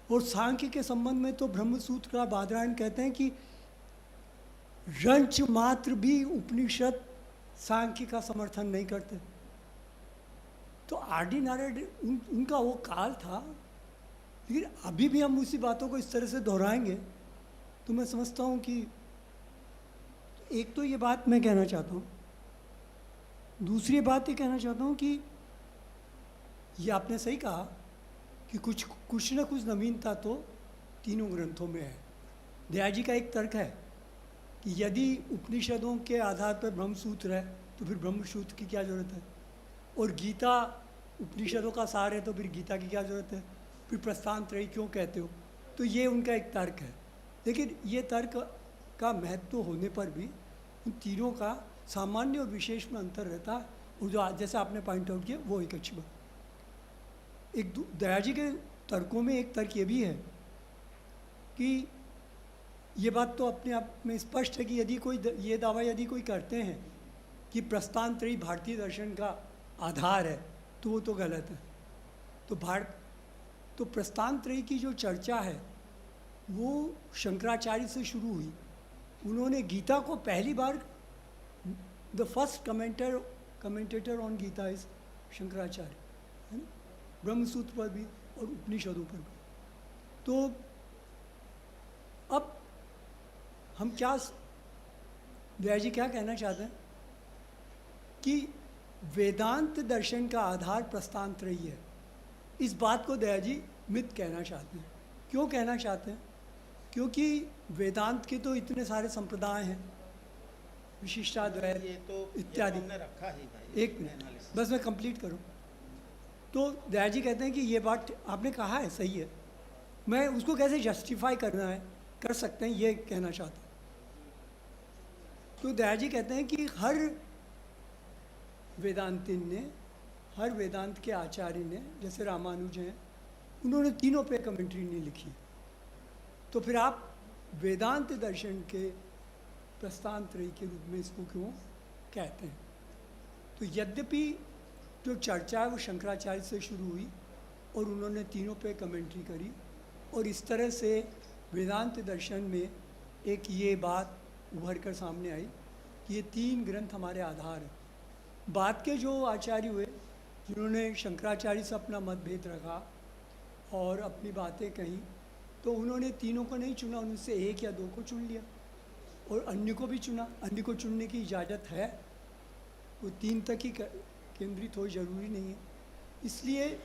और सांख्य के संबंध में तो ब्रह्मसूत्र का बादरायण कहते हैं कि रंच मात्र भी उपनिषद सांख्य का समर्थन नहीं करते। तो R.D. नारायण उनका वो काल था, लेकिन अभी भी हम उसी बातों को इस तरह से दोहराएंगे तो मैं समझता हूँ कि एक तो ये बात मैं कहना चाहता हूँ, दूसरी बात ये कहना चाहता हूँ कि ये आपने सही कहा कि कुछ न कुछ नवीनता तो तीनों ग्रंथों में है। दया जी का एक तर्क है कि यदि उपनिषदों के आधार पर ब्रह्मसूत्र है तो फिर ब्रह्मसूत्र की क्या ज़रूरत है, और गीता उपनिषदों का सार है तो फिर गीता की क्या ज़रूरत है, फिर प्रस्थान त्रयी क्यों कहते हो। तो ये उनका एक तर्क है, लेकिन ये तर्क का महत्व होने पर भी उन तीनों का सामान्य और विशेष में अंतर रहता है, और जो जैसे आपने पॉइंट आउट किया वो एक अच्छी बात। एक दया जी के तर्कों में एक तर्क ये भी है कि ये बात तो अपने आप में स्पष्ट है कि यदि कोई ये दावा यदि कोई करते हैं कि प्रस्थान त्रयी भारतीय दर्शन का आधार है तो वो तो गलत है। तो प्रस्थान त्रयी की जो चर्चा है वो शंकराचार्य से शुरू हुई। उन्होंने गीता को पहली बार, the first commentator on Gita is Shankaracharya, है ना, ब्रह्मसूत्र पर भी और उपनिषदों पर भी। तो अब हम क्या, दया जी क्या कहना चाहते हैं कि वेदांत दर्शन का आधार प्रस्थान त्रयी है। इस बात को दया जी मिथ कहना चाहते हैं। क्यों कहना चाहते हैं? क्योंकि वेदांत के तो इतने सारे संप्रदाय हैं, विशिष्टाद्वैत इत्यादि। रखा ही भाई, एक मिनट बस मैं कंप्लीट करूं। तो दया जी कहते हैं कि ये बात आपने कहा है सही है, मैं उसको कैसे जस्टिफाई करना है कर सकते हैं ये कहना चाहता हूँ। तो दया जी कहते हैं कि हर वेदांतिन ने, हर वेदांत के आचार्य ने, जैसे रामानुज हैं, उन्होंने तीनों पे कमेंट्री नहीं लिखी। तो फिर आप वेदांत दर्शन के प्रस्थान त्रयी के रूप में इसको क्यों कहते हैं? तो यद्यपि जो चर्चा है वो शंकराचार्य से शुरू हुई और उन्होंने तीनों पे कमेंट्री करी, और इस तरह से वेदांत दर्शन में एक ये बात उभर कर सामने आई कि ये 3 ग्रंथ हमारे आधार हैं। बाद के जो आचार्य हुए जिन्होंने शंकराचार्य से अपना मतभेद रखा और अपनी बातें कहीं, तो उन्होंने तीनों को नहीं चुना, उनसे 1 या 2 को चुन लिया और अन्य को भी चुना। अन्य को चुनने की इजाज़त है, वो 3 तक ही केंद्रित हो, जरूरी नहीं है। इसलिए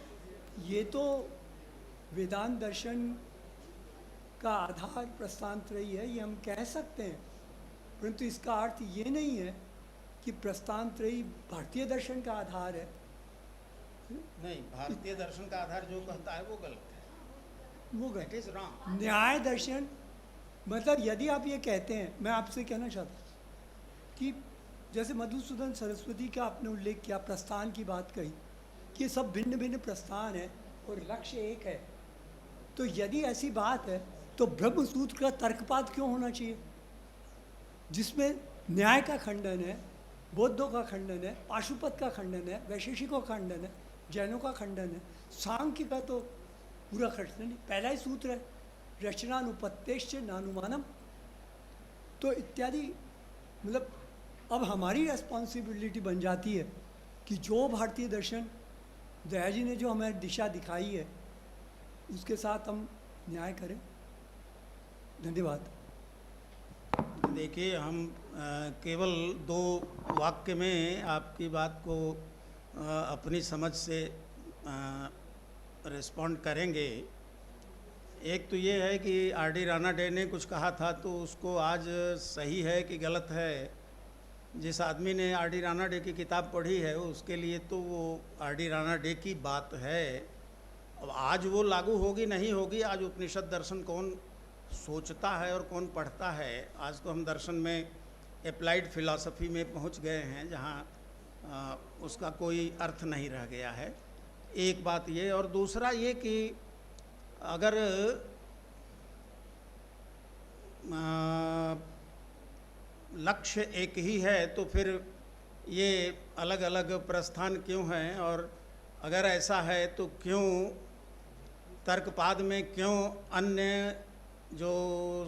ये तो वेदांत दर्शन का आधार प्रस्थान त्रयी है, ये हम कह सकते हैं, परंतु इसका अर्थ ये नहीं है कि प्रस्थान त्रयी भारतीय दर्शन का आधार है। नहीं, भारतीय दर्शन का आधार जो कहता है वो गलत है, वो गलत इज रॉन्ग। न्याय दर्शन मतलब यदि आप ये कहते हैं, मैं आपसे कहना चाहता हूँ कि जैसे मधुसूदन सरस्वती का आपने उल्लेख किया, प्रस्थान की बात कही कि ये सब भिन्न भिन्न प्रस्थान है और लक्ष्य एक है, तो यदि ऐसी बात है तो ब्रह्म सूत्र का तर्कपात क्यों होना चाहिए, जिसमें न्याय का खंडन है, बौद्धों का खंडन है, पाशुपत का खंडन है, वैशेषिकों का खंडन है, जैनों का खंडन है, सांख्य का तो पूरा खंडन नहीं। पहला ही सूत्र है रचनानुपत्तेश्च नानुमानम। तो इत्यादि, मतलब अब हमारी रेस्पॉन्सिबिलिटी बन जाती है कि जो भारतीय दर्शन दया जी ने जो हमें दिशा दिखाई है उसके साथ हम न्याय करें। धन्यवाद। देखिए, हम केवल 2 वाक्य में आपकी बात को अपनी समझ से रिस्पॉन्ड करेंगे। एक तो ये है कि आर.डी. रानाडे ने कुछ कहा था तो उसको आज सही है कि गलत है, जिस आदमी ने आर.डी. रानाडे की किताब पढ़ी है उसके लिए तो वो आर.डी. रानाडे की बात है। अब आज वो लागू होगी नहीं होगी, आज उपनिषद दर्शन कौन सोचता है और कौन पढ़ता है। आज तो हम दर्शन में अप्लाइड फिलॉसफी में पहुंच गए हैं जहां उसका कोई अर्थ नहीं रह गया है। एक बात ये, और दूसरा ये कि अगर लक्ष्य एक ही है तो फिर ये अलग अलग प्रस्थान क्यों हैं, और अगर ऐसा है तो क्यों तर्कपाद में क्यों अन्य जो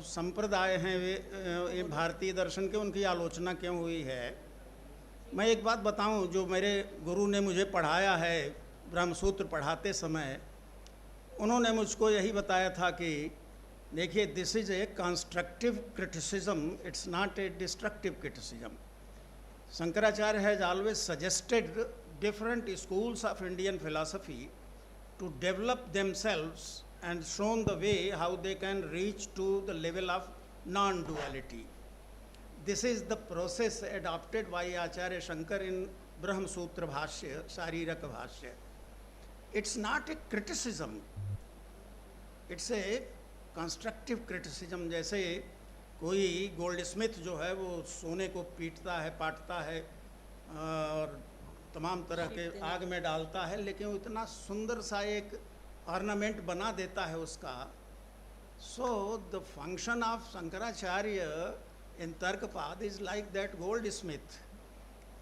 संप्रदाय हैं वे भारतीय दर्शन के, उनकी आलोचना क्यों हुई है। मैं एक बात बताऊं, जो मेरे गुरु ने मुझे पढ़ाया है ब्रह्मसूत्र पढ़ाते समय, उन्होंने मुझको यही बताया था कि देखिए, this is a constructive criticism, it's not a destructive criticism. Shankaracharya has always suggested different schools of Indian philosophy to develop themselves and shown the way how they can reach to the level of non-duality. This is the process adopted by Acharya Shankar in Brahma Sutra Bhashya, Shariraka Bhashya. It's not a criticism, it's a constructive criticism. जैसे कोई gold Smith जो है वो सोने को पीटता है, पाटता है और तमाम तरह के आग में डालता है, लेकिन वो इतना सुंदर सा एक ऑर्नामेंट बना देता है उसका। So the function of Shankaracharya in Tarkapada is like that goldsmith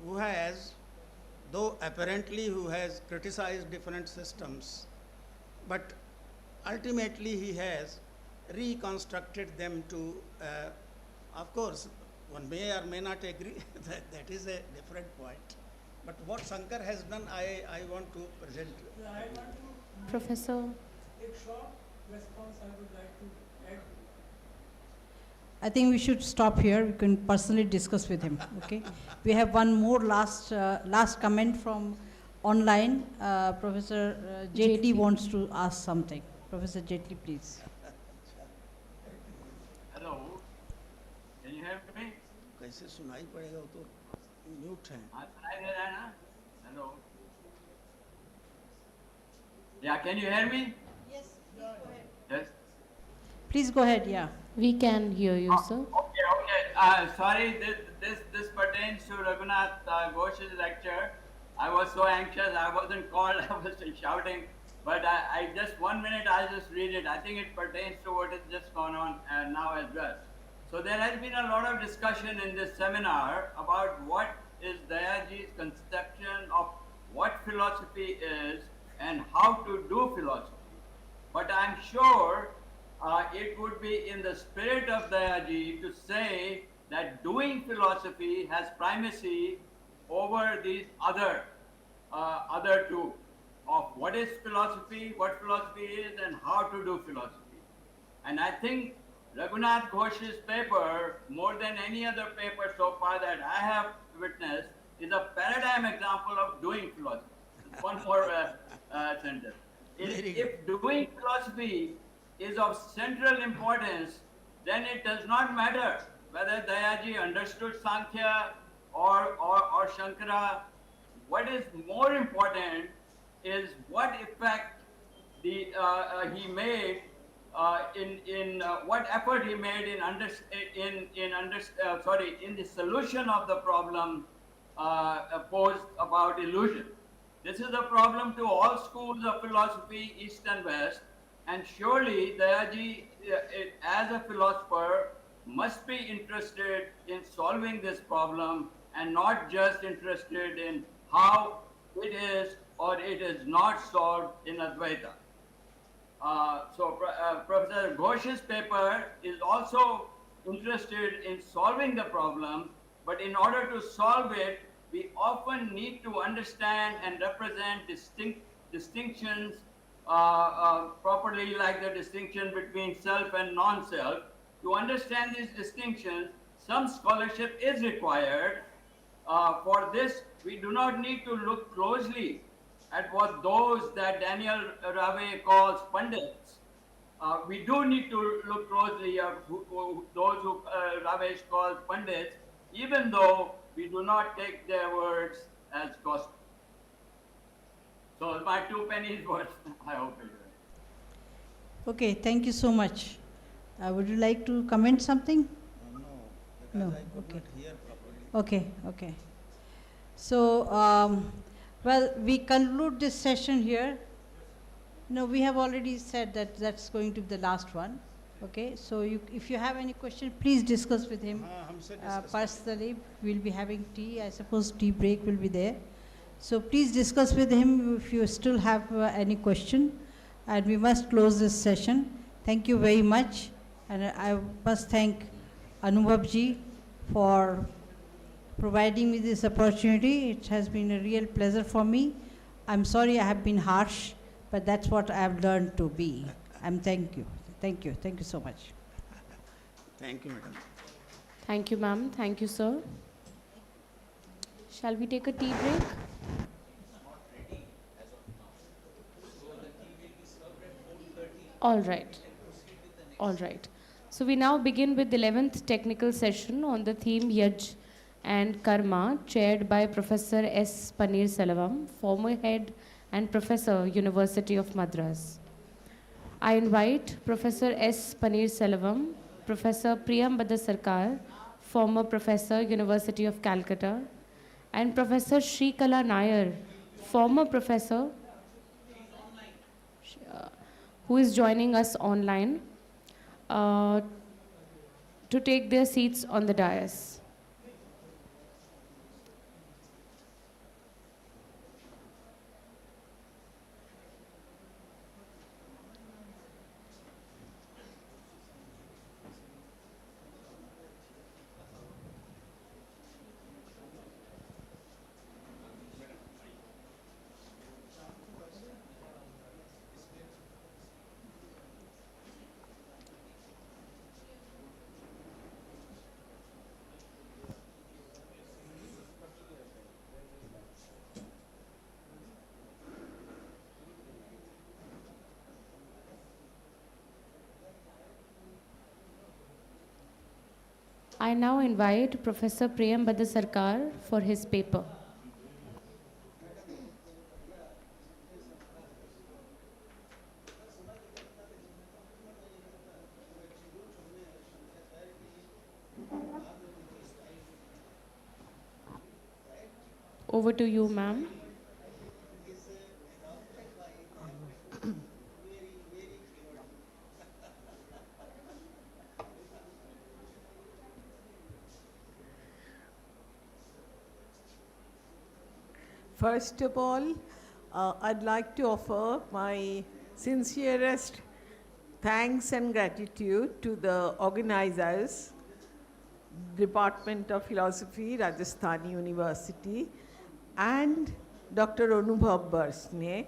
who has, though apparently who has criticized different systems, but ultimately he has reconstructed them to, of course, one may or may not agree, that is a different point. But what Shankar has done, I want to present. Yeah, I want to Professor. a short response I would like to add. I think we should stop here. We can personally discuss with him. Okay. We have one more last comment from online. Professor Jetli wants to ask something. Professor Jetli, please. Hello. Can you hear me? कैसे सुनाई पड़ेगा, वो तो mute है। सुनाई दे रहा है ना? Hello. Yeah, can you hear me? Yes, please go ahead. Yes. Please go ahead. Yeah. We can hear you, sir. Okay. Sorry, this pertains to Raghunath Ghosh's lecture. I was so anxious, I wasn't called, I was shouting. But I just 1 minute, I'll just read it. I think it pertains to what has just gone on now as well. So there has been a lot of discussion in this seminar about what is Dayaji's conception of what philosophy is and how to do philosophy. But I'm sure it would be in the spirit of Dayaji to say that doing philosophy has primacy over these other two, of what is philosophy, what philosophy is, and how to do philosophy. And I think Raghunath Ghosh's paper, more than any other paper so far that I have witnessed, is a paradigm example of doing philosophy. One more sentence. If doing philosophy is of central importance, then it does not matter whether Dayaji understood Sankhya or Shankara. What is more important is what effect he made what effort he made in the solution of the problem posed about illusion. This is a problem to all schools of philosophy, East and West, And surely Dayaji, as a philosopher, must be interested in solving this problem and not just interested in how it is or it is not solved in Advaita. Professor Ghosh's paper is also interested in solving the problem, but in order to solve it, we often need to understand and represent distinctions properly, like the distinction between self and non-self. To understand these distinctions, some scholarship is required. For this, we do not need to look closely at what those that Daniel Rave calls pundits. We do need to look closely at those who Ravesh calls pundits, even though we do not take their words as gospel. So my 2 pennies worth, I hope it will. Okay, thank you so much. Would you like to comment something? No, No, because I could okay. not hear properly. Okay, okay. So, well, we conclude this session here. No, we have already said that that's going to be the last one. Okay, so if you have any question, please discuss with him personally. We'll be having tea. I suppose tea break will be there. So please discuss with him if you still have any question. And we must close this session. Thank you very much. And I must thank Anubhavji for providing me this opportunity. It has been a real pleasure for me. I'm sorry I have been harsh, but that's what I have learned to be. Thank you. Thank you. Thank you so much. Thank you, madam. Thank you, ma'am. Thank you, sir. Shall we take a tea break? All right. All right. So we now begin with the 11th technical session on the theme Yaj and Karma, chaired by Professor S. Paneerselvam, former head and professor, University of Madras. I invite Professor S. Paneerselvam, Professor Priyamascar Sarkar, former professor, University of Calcutta, and Professor Shrikala Nair, former professor, who is joining us online, to take their seats on the dais. I now invite Professor Priyamascar Sarkar for his paper. Over to you, ma'am. First of all, I'd like to offer my sincerest thanks and gratitude to the organizers, Department of Philosophy, Rajasthan University, and Dr. Anubhav Barsne,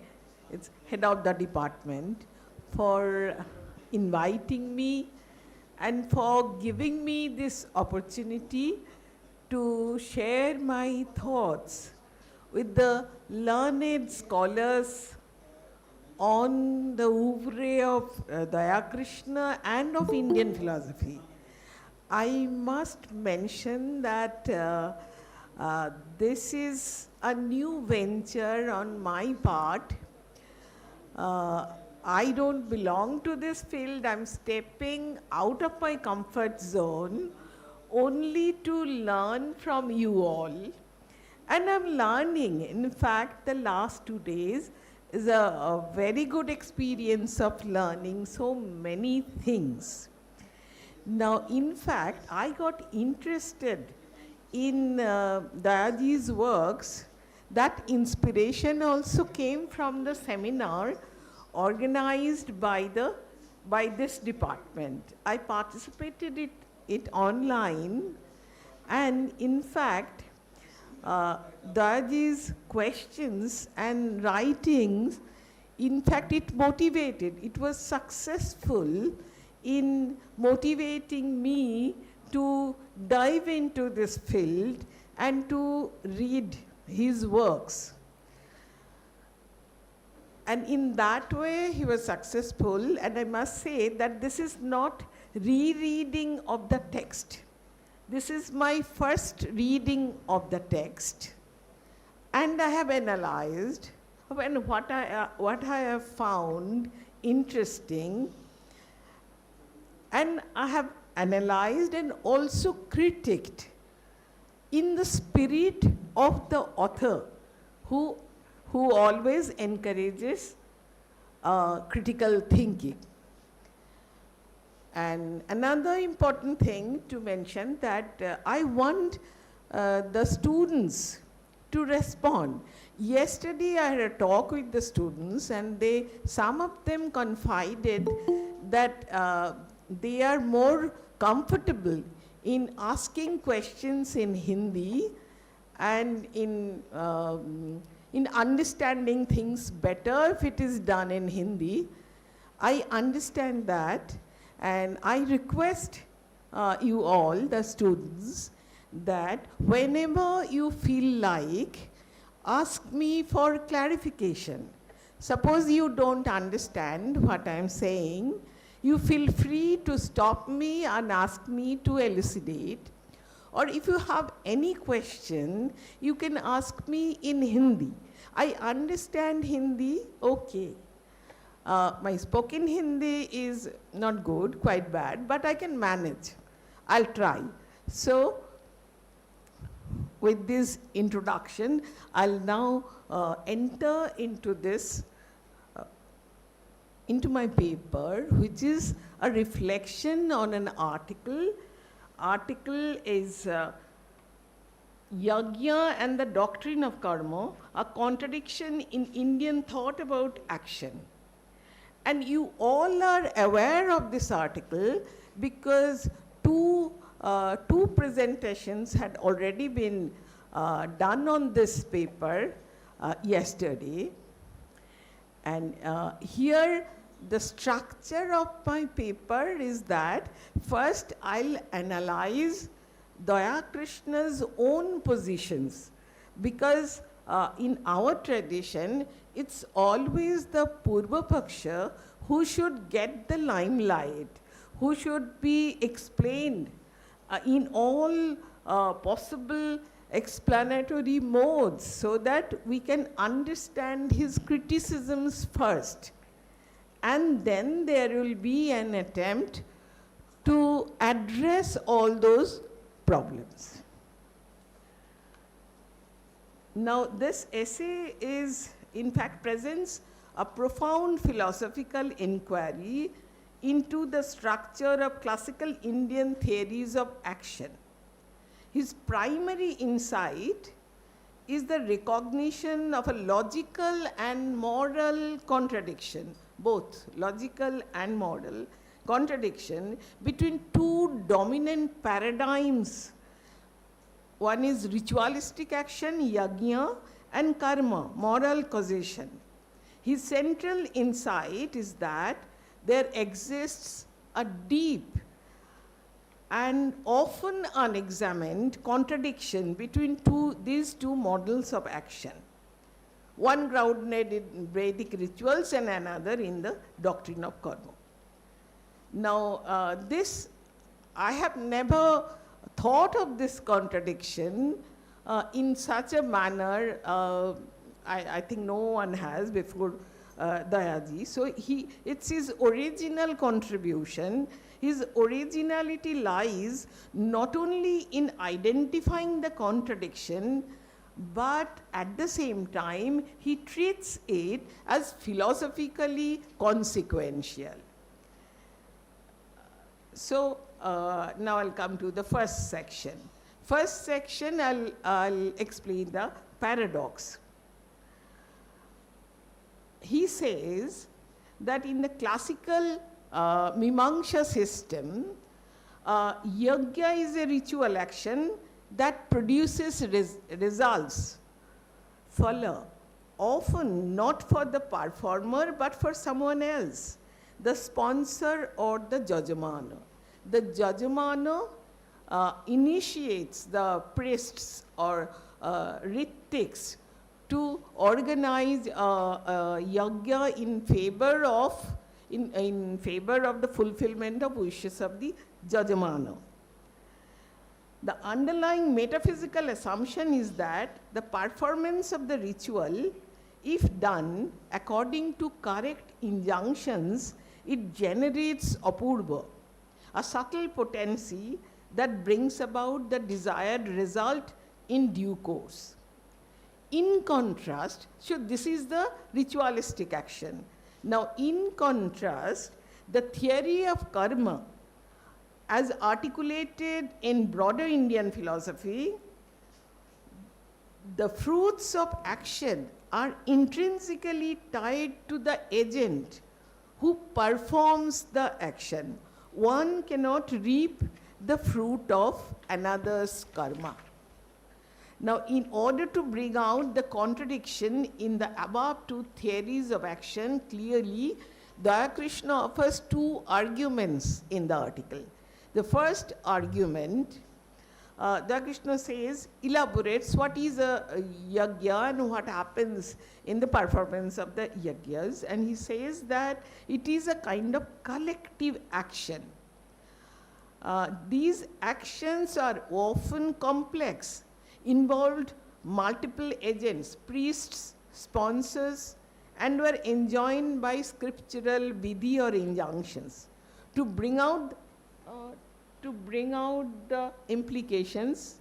it's head of the department, for inviting me and for giving me this opportunity to share my thoughts with the learned scholars on the oeuvre of Daya Krishna and of Indian philosophy. I must mention that this is a new venture on my part. I don't belong to this field. I'm stepping out of my comfort zone only to learn from you all. And I'm learning. In fact, the last 2 days, is a very good experience of learning so many things. Now, in fact, I got interested in Dayaji's works. That inspiration also came from the seminar organized by this department. I participated it online, and in fact, Dayaji's questions and writings, in fact, it was successful in motivating me to dive into this field and to read his works. And in that way, he was successful. And I must say that this is not rereading of the text. This is my first reading of the text. And I have analyzed what I have found interesting. And I have analyzed and also critiqued in the spirit of the author, who always encourages critical thinking. And another important thing to mention that I want the students to respond. Yesterday I had a talk with the students, and some of them confided that they are more comfortable in asking questions in Hindi and in understanding things better if it is done in Hindi. I understand that, and I request you all, the students, that whenever you feel like, ask me for clarification. Suppose you don't understand what I'm saying, you feel free to stop me and ask me to elucidate. Or if you have any question, you can ask me in Hindi. I understand Hindi, okay. My spoken Hindi is not good, quite bad, but I can manage. I'll try. So, with this introduction, I'll now enter into this, into my paper, which is a reflection on an article. Article is Yajna and the Doctrine of Karma, a contradiction in Indian thought about action. And you all are aware of this article because two presentations had already been done on this paper yesterday. And here, the structure of my paper is that first I'll analyze Daya Krishna's own positions, because in our tradition, it's always the Purva Paksha who should get the limelight, who should be explained in all possible explanatory modes so that we can understand his criticisms first. And then there will be an attempt to address all those problems. Now, this essay in fact, presents a profound philosophical inquiry into the structure of classical Indian theories of action. His primary insight is the recognition of a logical and moral contradiction, both logical and moral contradiction between two dominant paradigms. One is ritualistic action, yajna, and karma, moral causation. His central insight is that there exists a deep and often unexamined contradiction between these two models of action. One grounded in Vedic rituals and another in the doctrine of karma. Now, I have never thought of this contradiction in such a manner. I think no one has before Dayaji. So it's his original contribution. His originality lies not only in identifying the contradiction, but at the same time, he treats it as philosophically consequential. So now I'll come to the first section. First section, I'll explain the paradox. He says that in the classical Mimamsa system, yajna is a ritual action that produces results, phala, often not for the performer but for someone else, the sponsor or the jajamana. The jajamana initiates the priests or ritiks to organize yajna in favor of the fulfillment of wishes of the jajamana. The underlying metaphysical assumption is that the performance of the ritual, if done according to correct injunctions, it generates apurva, a subtle potency that brings about the desired result in due course. In contrast, so this is the ritualistic action. Now, in contrast, the theory of karma, as articulated in broader Indian philosophy, the fruits of action are intrinsically tied to the agent who performs the action. One cannot reap the fruit of another's karma. Now, in order to bring out the contradiction in the above two theories of action clearly, Daya Krishna offers two arguments in the article. The first argument, Daya Krishna says, elaborates what is a yajna and what happens in the performance of the yajnas, and he says that it is a kind of collective action. These actions are often complex, involved multiple agents, priests, sponsors, and were enjoined by scriptural vidhi or injunctions. To bring out the implications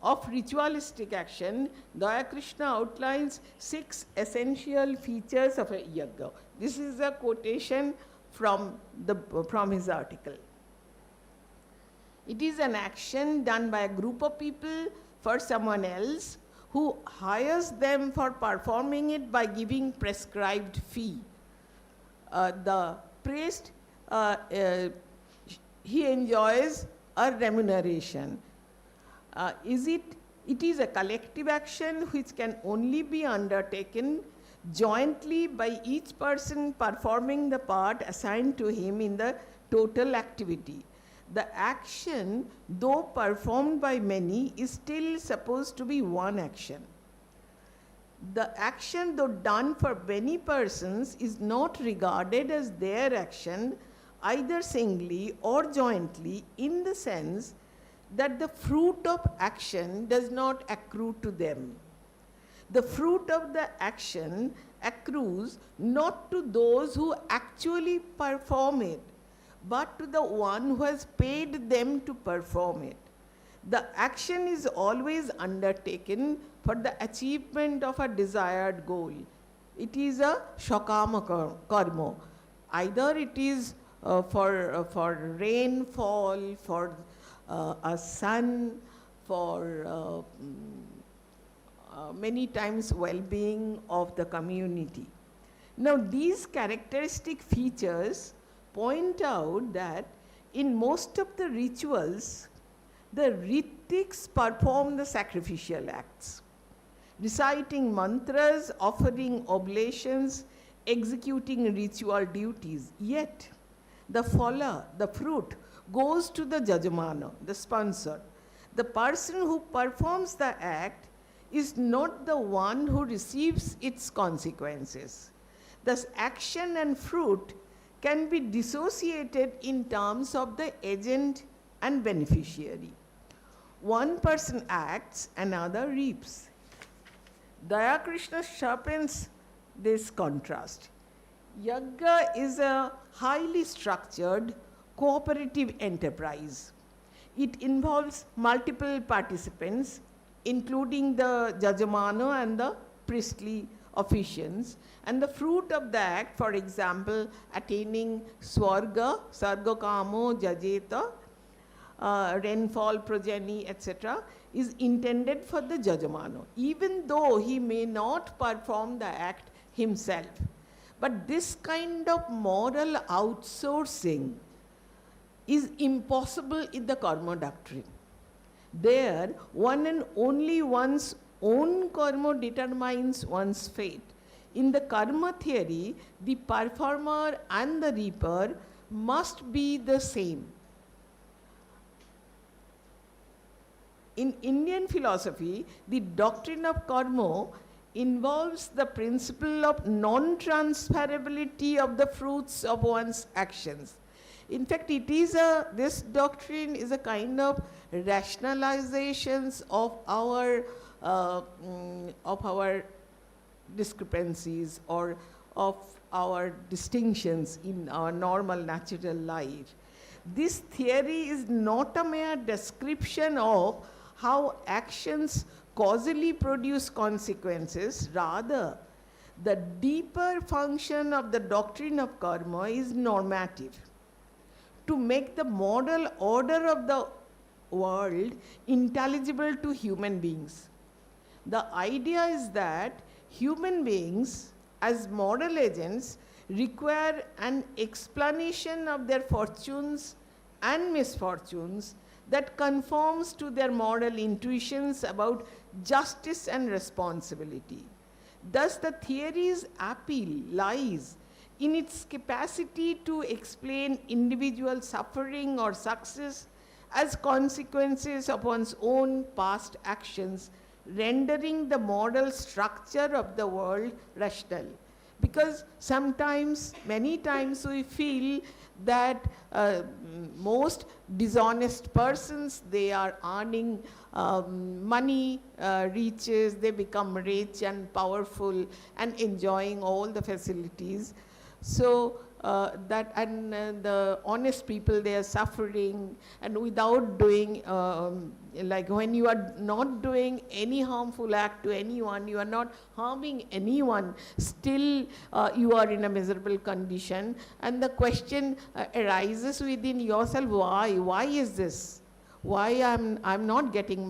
of ritualistic action, Daya Krishna outlines 6 essential features of a yajna. This is a quotation from his article. It is an action done by a group of people for someone else who hires them for performing it by giving prescribed fee. The priest, he enjoys a remuneration. It is a collective action which can only be undertaken jointly by each person performing the part assigned to him in the total activity. The action, though performed by many, is still supposed to be one action. The action, though done for many persons, is not regarded as their action, either singly or jointly, in the sense that the fruit of action does not accrue to them. The fruit of the action accrues not to those who actually perform it, but to the one who has paid them to perform it. The action is always undertaken for the achievement of a desired goal. It is a shakama karma. Either it is for rainfall, for a sun, for many times well-being of the community. Now, these characteristic features point out that in most of the rituals, the ritiks perform the sacrificial acts, reciting mantras, offering oblations, executing ritual duties. Yet, the phala, the fruit, goes to the jajamana, the sponsor. The person who performs the act is not the one who receives its consequences. Thus, action and fruit can be dissociated in terms of the agent and beneficiary. One person acts, another reaps. Daya Krishna sharpens this contrast. Yajna is a highly structured cooperative enterprise. It involves multiple participants including the Jajamano and the priestly officiants, and the fruit of the act, for example, attaining Swarga, Sarga Kamo, Jajeta, rainfall, progeny, etc., is intended for the Jajamano, even though he may not perform the act himself. But this kind of moral outsourcing is impossible in the karma doctrine. There, one and only one's own karma determines one's fate. In the karma theory, the performer and the reaper must be the same. In Indian philosophy, the doctrine of karma involves the principle of non-transferability of the fruits of one's actions. In fact, this doctrine is a kind of rationalizations of our discrepancies or of our distinctions in our normal natural life. This theory is not a mere description of how actions causally produce consequences. Rather, the deeper function of the doctrine of karma is normative, to make the moral order of the world intelligible to human beings. The idea is that human beings, as moral agents, require an explanation of their fortunes and misfortunes that conforms to their moral intuitions about justice and responsibility. Thus, the theory's appeal lies in its capacity to explain individual suffering or success as consequences of one's own past actions, rendering the moral structure of the world rational. Because sometimes, many times, we feel that most dishonest persons, they are earning money, riches, they become rich and powerful and enjoying all the facilities. So the honest people, they are suffering, and without doing, like when you are not doing any harmful act to anyone, you are not harming anyone, still you are in a miserable condition. And the question arises within yourself, why is this? Why I'm not getting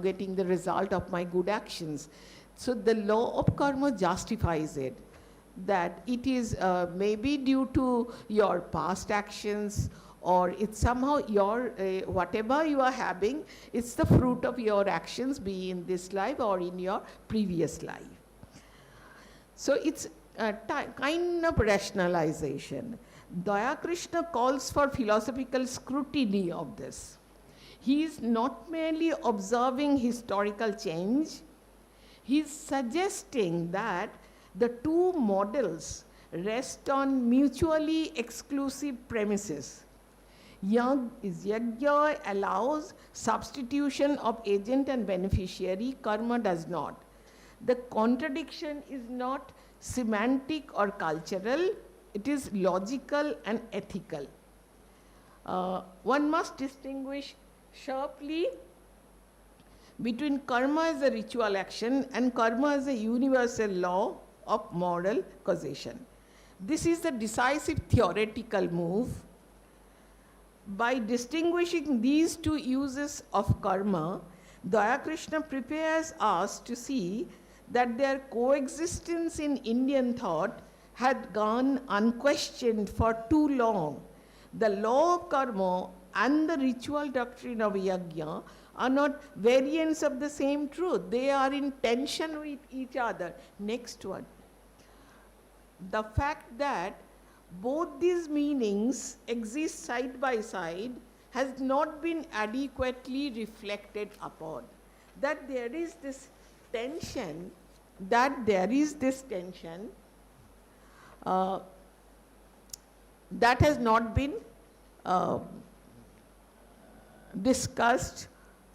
getting the result of my good actions? So the law of karma justifies it, that it is maybe due to your past actions, or it's somehow your, whatever you are having, it's the fruit of your actions, be in this life or in your previous life. So it's a kind of rationalization. Daya Krishna calls for philosophical scrutiny of this. He is not merely observing historical change, he is suggesting that the two models rest on mutually exclusive premises. Yajna allows substitution of agent and beneficiary, karma does not. The contradiction is not semantic or cultural, it is logical and ethical. One must distinguish sharply between karma as a ritual action and karma as a universal law of moral causation. This is the decisive theoretical move. By distinguishing these two uses of karma, Daya Krishna prepares us to see that their coexistence in Indian thought had gone unquestioned for too long. The law of karma and the ritual doctrine of yajna are not variants of the same truth. They are in tension with each other. Next one. The fact that both these meanings exist side by side has not been adequately reflected upon. That there is this tension, that has not been discussed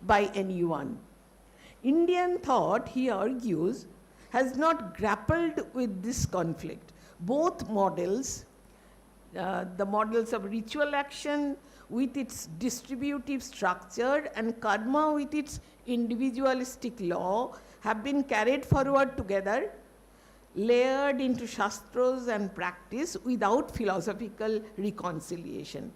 by anyone. Indian thought, he argues, has not grappled with this conflict. Both models, the models of ritual action with its distributive structure and karma with its individualistic law have been carried forward together, layered into shastras and practice without philosophical reconciliation.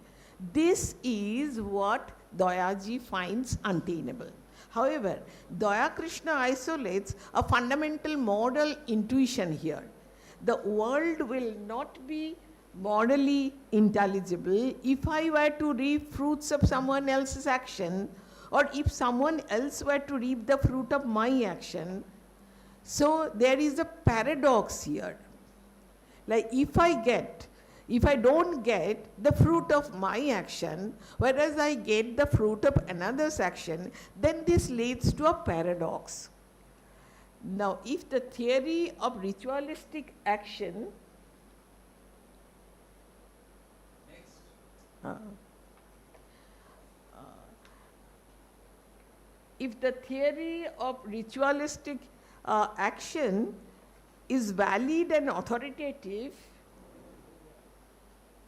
This is what Dayaji finds untenable. However, Daya Krishna isolates a fundamental moral intuition here. The world will not be morally intelligible if I were to reap fruits of someone else's action, or if someone else were to reap the fruit of my action. So there is a paradox here. Like if I don't get the fruit of my action, whereas I get the fruit of another's action, then this leads to a paradox. Now, if the theory of ritualistic action if the theory of ritualistic action is valid and authoritative,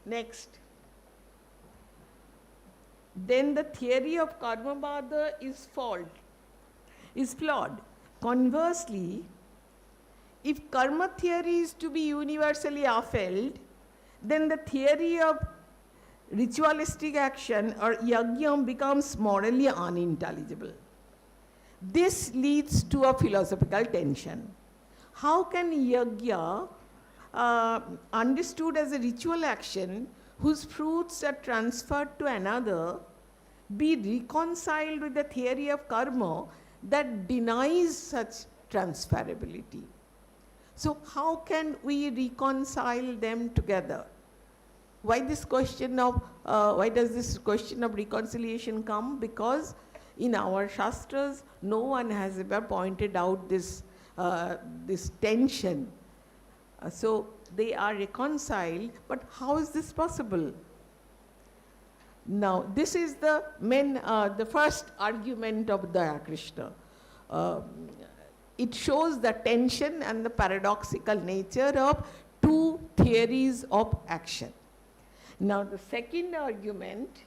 next, then the theory of karmavada is flawed. Conversely, if karma theory is to be universally upheld, then the theory of ritualistic action or yajna becomes morally unintelligible. This leads to a philosophical tension. How can yajna, understood as a ritual action whose fruits are transferred to another, be reconciled with the theory of karma that denies such transferability? So how can we reconcile them together? Why does this question of reconciliation come? Because in our shastras, no one has ever pointed out this tension. So they are reconciled, but how is this possible? Now, this is the first argument of Daya Krishna. It shows the tension and the paradoxical nature of two theories of action. Now, the second argument,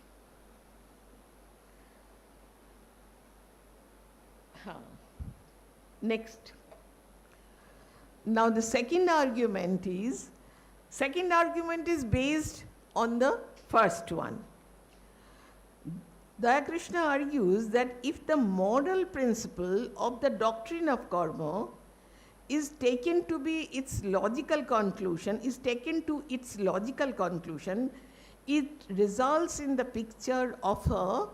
next. Now, the second argument is based on the first one. Daya Krishna argues that if the moral principle of the doctrine of karma is taken to its logical conclusion, it results in the picture of a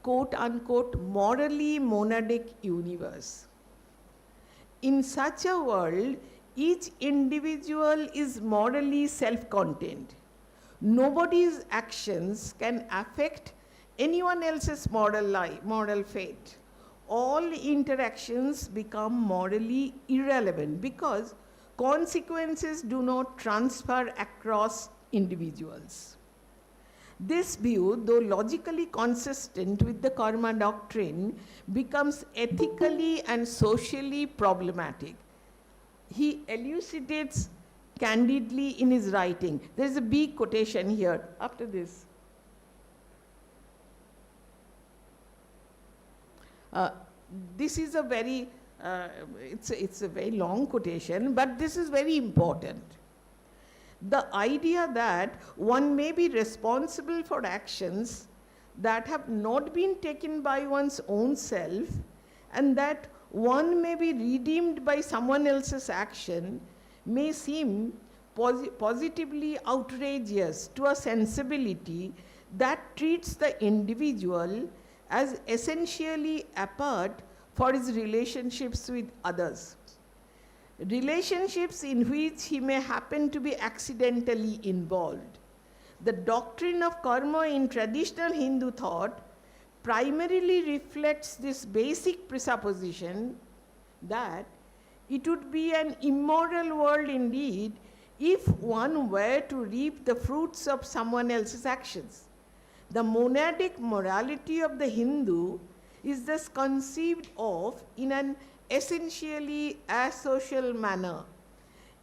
quote-unquote morally monadic universe. In such a world, each individual is morally self-contained. Nobody's actions can affect anyone else's moral fate. All interactions become morally irrelevant because consequences do not transfer across individuals. This view, though logically consistent with the karma doctrine, becomes ethically and socially problematic. He elucidates candidly in his writing. There is a big quotation here after this. This is a very, it's a very long quotation, but this is very important. The idea that one may be responsible for actions that have not been taken by one's own self, and that one may be redeemed by someone else's action, may seem positively outrageous to a sensibility that treats the individual as essentially apart for his relationships with others. Relationships in which he may happen to be accidentally involved. The doctrine of karma in traditional Hindu thought primarily reflects this basic presupposition that it would be an immoral world indeed if one were to reap the fruits of someone else's actions. The monadic morality of the Hindu is thus conceived of in an essentially asocial manner.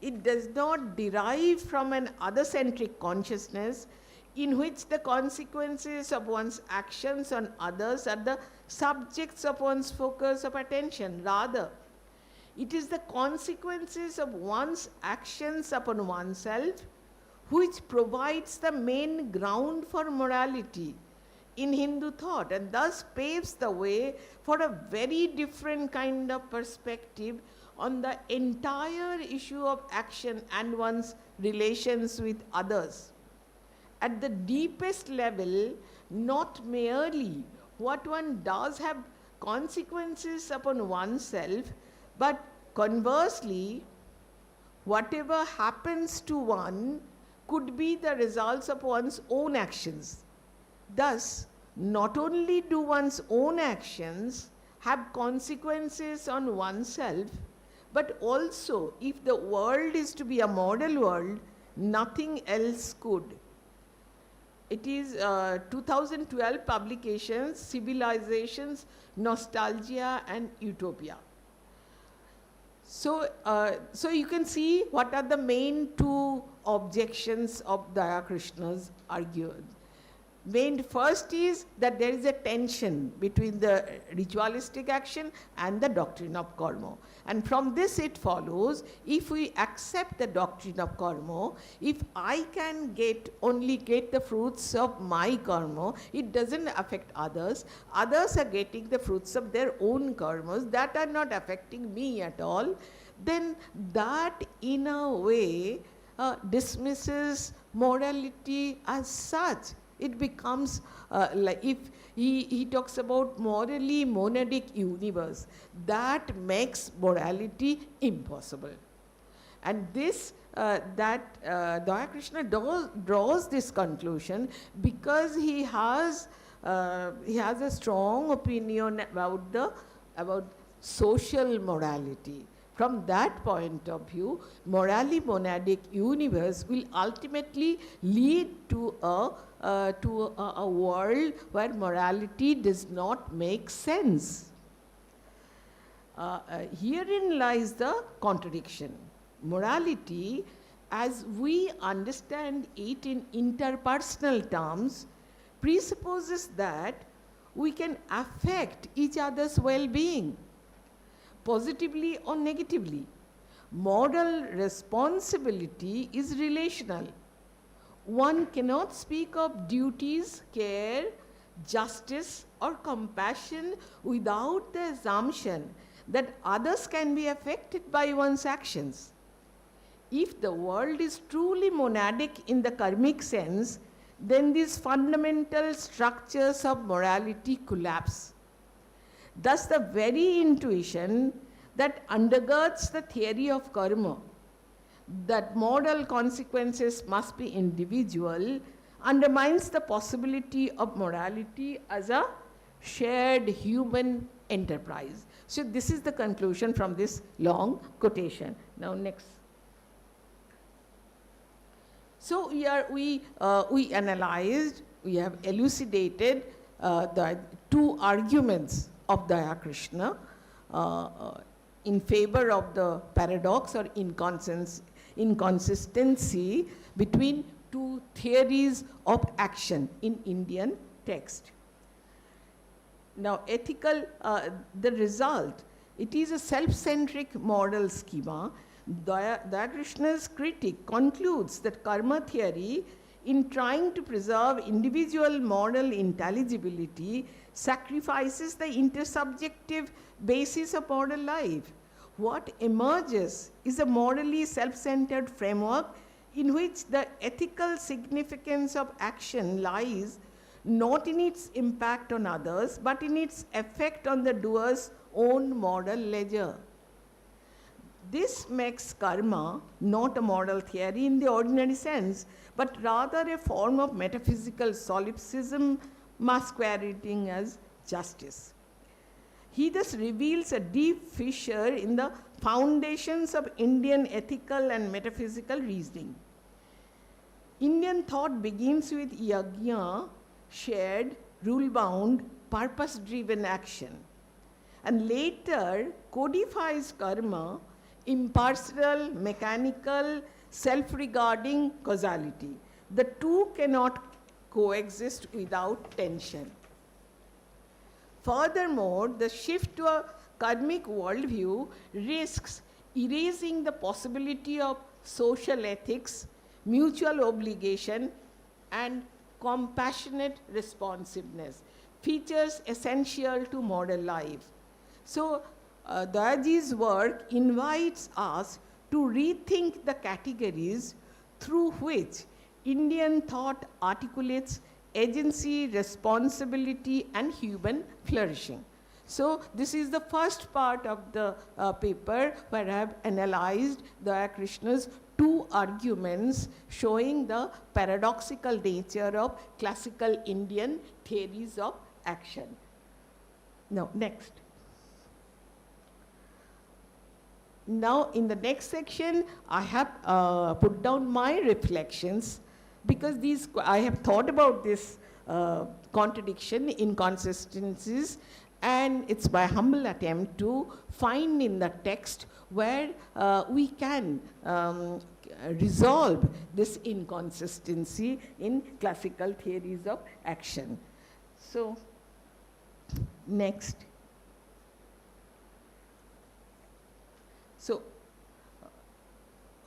It does not derive from an other-centric consciousness. in which the consequences of one's actions on others are the subjects of one's focus of attention. Rather, it is the consequences of one's actions upon oneself which provides the main ground for morality in Hindu thought, and thus paves the way for a very different kind of perspective on the entire issue of action and one's relations with others. At the deepest level, not merely what one does have consequences upon oneself, but conversely, whatever happens to one could be the results of one's own actions. Thus, not only do one's own actions have consequences on oneself, but also, if the world is to be a model world, nothing else could. It is 2012 publications, Civilizations, Nostalgia and Utopia. So, so you can see what are the main two objections of Daya Krishna's argument. Main first is that there is a tension between the ritualistic action and the doctrine of karma. And from this it follows, if we accept the doctrine of karma, if I can only get the fruits of my karma, it doesn't affect others. Others are getting the fruits of their own karmas that are not affecting me at all. Then that in a way dismisses morality as such. It becomes like if he talks about morally monadic universe, that makes morality impossible. And this, Daya Krishna draws this conclusion because he has a strong opinion about social morality. From that point of view, morally monadic universe will ultimately lead to a world where morality does not make sense. Herein lies the contradiction. Morality, as we understand it in interpersonal terms, presupposes that we can affect each other's well-being, positively or negatively. Moral responsibility is relational. One cannot speak of duties, care, justice, or compassion without the assumption that others can be affected by one's actions. If the world is truly monadic in the karmic sense, then these fundamental structures of morality collapse. Thus, the very intuition that undergirds the theory of karma, that moral consequences must be individual, undermines the possibility of morality as a shared human enterprise. So this is the conclusion from this long quotation. Now next. So we analyzed, we have elucidated the two arguments of Daya Krishna in favor of the paradox or inconsistency between two theories of action in Indian text. Now, ethical, the result, it is a self-centric moral schema. Daya Krishna's critic concludes that karma theory, in trying to preserve individual moral intelligibility, sacrifices the intersubjective basis of moral life. What emerges is a morally self-centered framework in which the ethical significance of action lies not in its impact on others, but in its effect on the doer's own moral ledger. This makes karma not a moral theory in the ordinary sense, but rather a form of metaphysical solipsism masquerading as justice. He thus reveals a deep fissure in the foundations of Indian ethical and metaphysical reasoning. Indian thought begins with yajna, shared, rule-bound, purpose-driven action, and later codifies karma, impersonal, mechanical, self-regarding causality. The two cannot coexist without tension. Furthermore, the shift to a karmic worldview risks erasing the possibility of social ethics, mutual obligation, and compassionate responsiveness, features essential to modern life. So, Dayaji's work invites us to rethink the categories through which Indian thought articulates agency, responsibility, and human flourishing. So this is the first part of the paper where I have analyzed Daya Krishna's two arguments showing the paradoxical nature of classical Indian theories of action. Now, next. Now, in the next section, I have put down my reflections because I have thought about this contradiction, inconsistencies, and it's my humble attempt to find in the text where we can resolve this inconsistency in classical theories of action. So, next. So,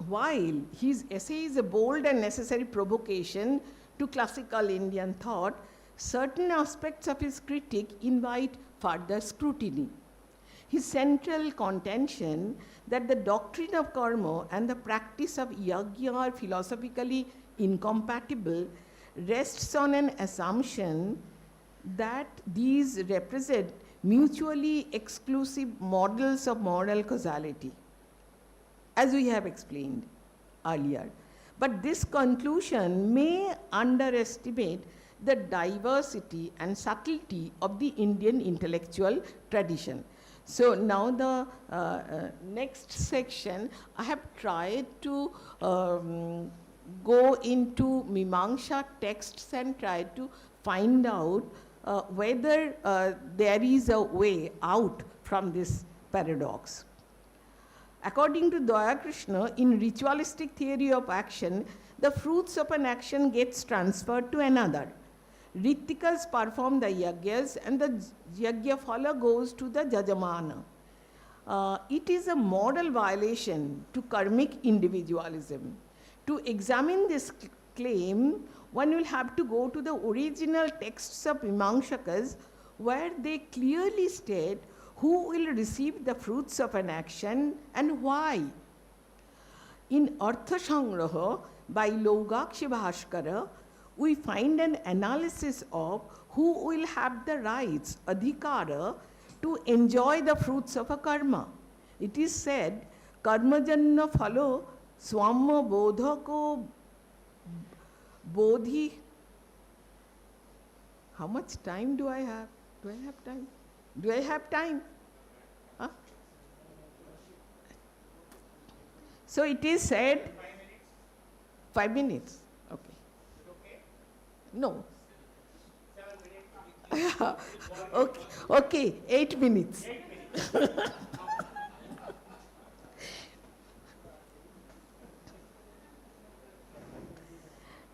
while his essay is a bold and necessary provocation to classical Indian thought, certain aspects of his critique invite further scrutiny. His central contention that the doctrine of karma and the practice of yajna are philosophically incompatible rests on an assumption that these represent mutually exclusive models of moral causality, as we have explained earlier. But this conclusion may underestimate the diversity and subtlety of the Indian intellectual tradition. So now the next section, I have tried to go into Mimamsa texts and try to find out whether there is a way out from this paradox. According to Daya Krishna, in ritualistic theory of action, the fruits of an action gets transferred to another. Ritikas perform the yajnas and the yajna phala goes to the jajamana. It is a moral violation to karmic individualism. To examine this claim, one will have to go to the original texts of Mimamsakas where they clearly state who will receive the fruits of an action and why. In Artha Sangraha by Logaksha Bhaskara, we find an analysis of who will have the rights, adhikara, to enjoy the fruits of a karma. It is said, karma janna phalo swamma bodhako bodhi. How much time do I have? Do I have time? Do I have time? Huh? So it is said, 5 minutes. Okay. No. Okay, 8 minutes.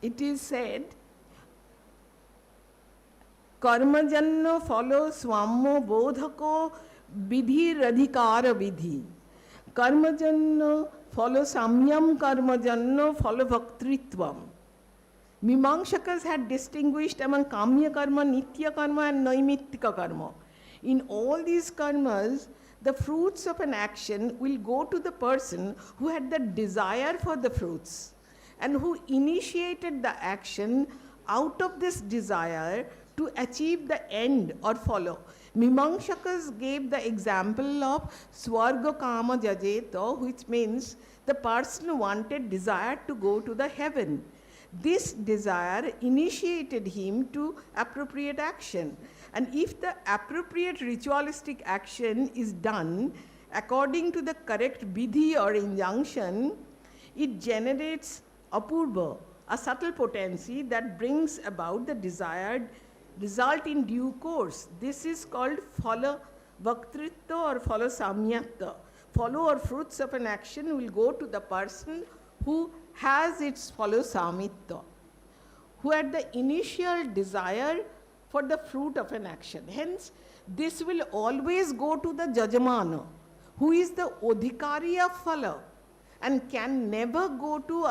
It is said, कर्मजन्य फलो स्वाम्य बोधको विधि अधिकार विधि कर्मजन्य फलो साम्यम कर्मजन्य फलो भक्तृत्वम. Mimamsakas had distinguished among kamya karma, nitya karma and naimittika karma. In all these karmas, the fruits of an action will go to the person who had the desire for the fruits and who initiated the action out of this desire to achieve the end or follow. Mimamsakas gave the example of Swarga Kama Jajeta, which means the person wanted, desired to go to the heaven. This desire initiated him to appropriate action. And if the appropriate ritualistic action is done according to the correct vidhi or injunction, it generates apurva, a subtle potency that brings about the desired result in due course. This is called phala bhaktritva or phala samyakta. Follow or fruits of an action will go to the person who has its phala samitva. who had the initial desire for the fruit of an action. Hence, this will always go to the Jajamana, who is the Odhikari of Phala, and can never go to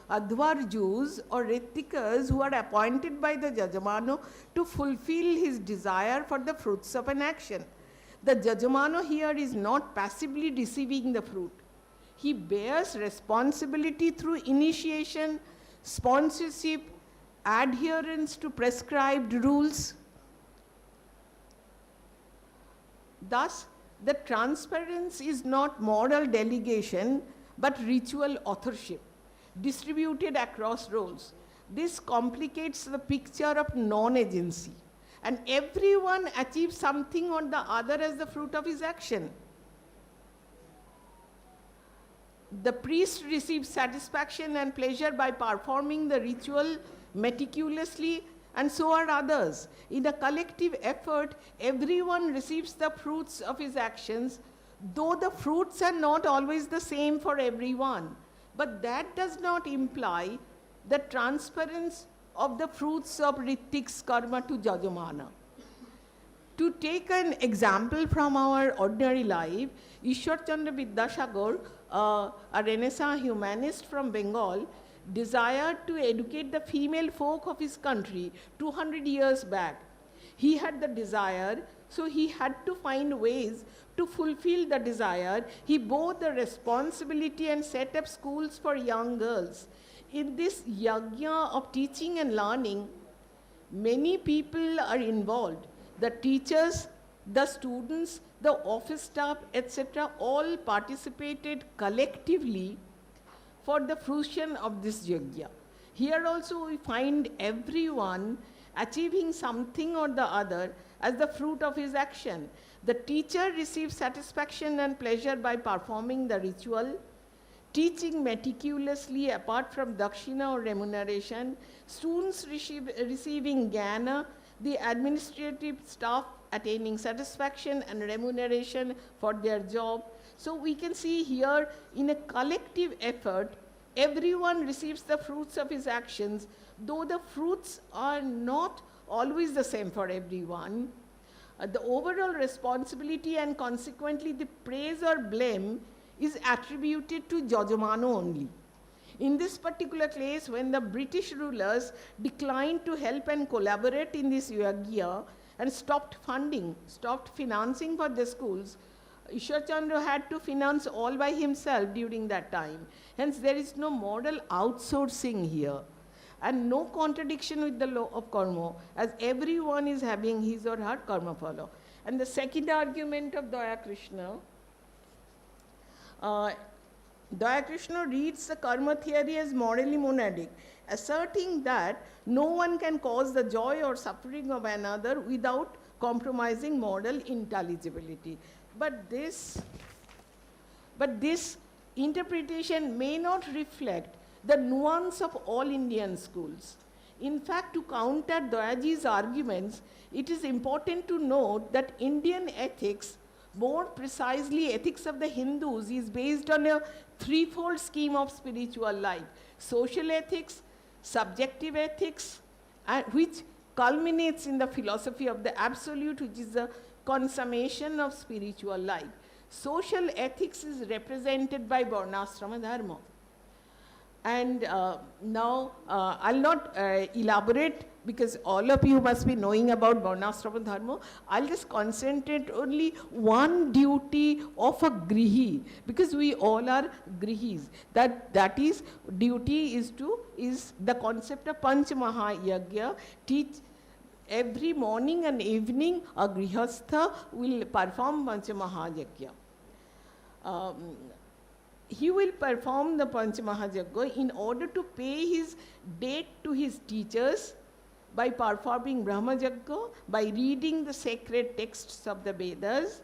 Advarjus or Ritikas who are appointed by the Jajamano to fulfill his desire for the fruits of an action. The Jajamano here is not passively receiving the fruit. He bears responsibility through initiation, sponsorship, adherence to prescribed rules. Thus, the transparency is not moral delegation, but ritual authorship, distributed across roles. This complicates the picture of non-agency, and everyone achieves something or the other as the fruit of his action. The priest receives satisfaction and pleasure by performing the ritual meticulously, and so are others. In a collective effort, everyone receives the fruits of his actions, though the fruits are not always the same for everyone. But that does not imply the transference of the fruits of Ritik's karma to Jajamana. To take an example from our ordinary life, Ishwar Chandra Vidyasagar, a Renaissance humanist from Bengal, desired to educate the female folk of his country 200 years back. He had the desire, so he had to find ways to fulfill the desire. He bore the responsibility and set up schools for young girls. In this yajna of teaching and learning, many people are involved. The teachers, the students, the office staff, etc., all participated collectively for the fruition of this yajna. Here also we find everyone achieving something or the other as the fruit of his action. The teacher receives satisfaction and pleasure by performing the ritual, teaching meticulously apart from dakshina or remuneration, students receiving jnana, the administrative staff attaining satisfaction and remuneration for their job. So we can see here, in a collective effort, everyone receives the fruits of his actions, though the fruits are not always the same for everyone. The overall responsibility and consequently the praise or blame is attributed to Jajamano only. In this particular case, when the British rulers declined to help and collaborate in this yajna and stopped financing for the schools, Ishwar Chandra had to finance all by himself during that time. Hence, there is no moral outsourcing here and no contradiction with the law of karma, as everyone is having his or her karma follow. And the second argument of Daya Krishna, Daya Krishna reads the karma theory as morally monadic, asserting that no one can cause the joy or suffering of another without compromising moral intelligibility. But this interpretation may not reflect the nuance of all Indian schools. In fact, to counter Dayaji's arguments, it is important to note that Indian ethics, more precisely ethics of the Hindus, is based on a threefold scheme of spiritual life: social ethics, subjective ethics, which culminates in the philosophy of the absolute, which is the consummation of spiritual life. Social ethics is represented by Varnashrama Dharma. And now I'll not elaborate, because all of you must be knowing about Varnashrama Dharma. I'll just concentrate only one duty of a grihi, because we all are grihis. That is, duty is the concept of Panch Mahayagya. Teach every morning and evening a grihastha will perform Panch Mahayagya. He will perform the Panch Mahayagya in order to pay his debt to his teachers by performing Brahma Yagya, by reading the sacred texts of the Vedas.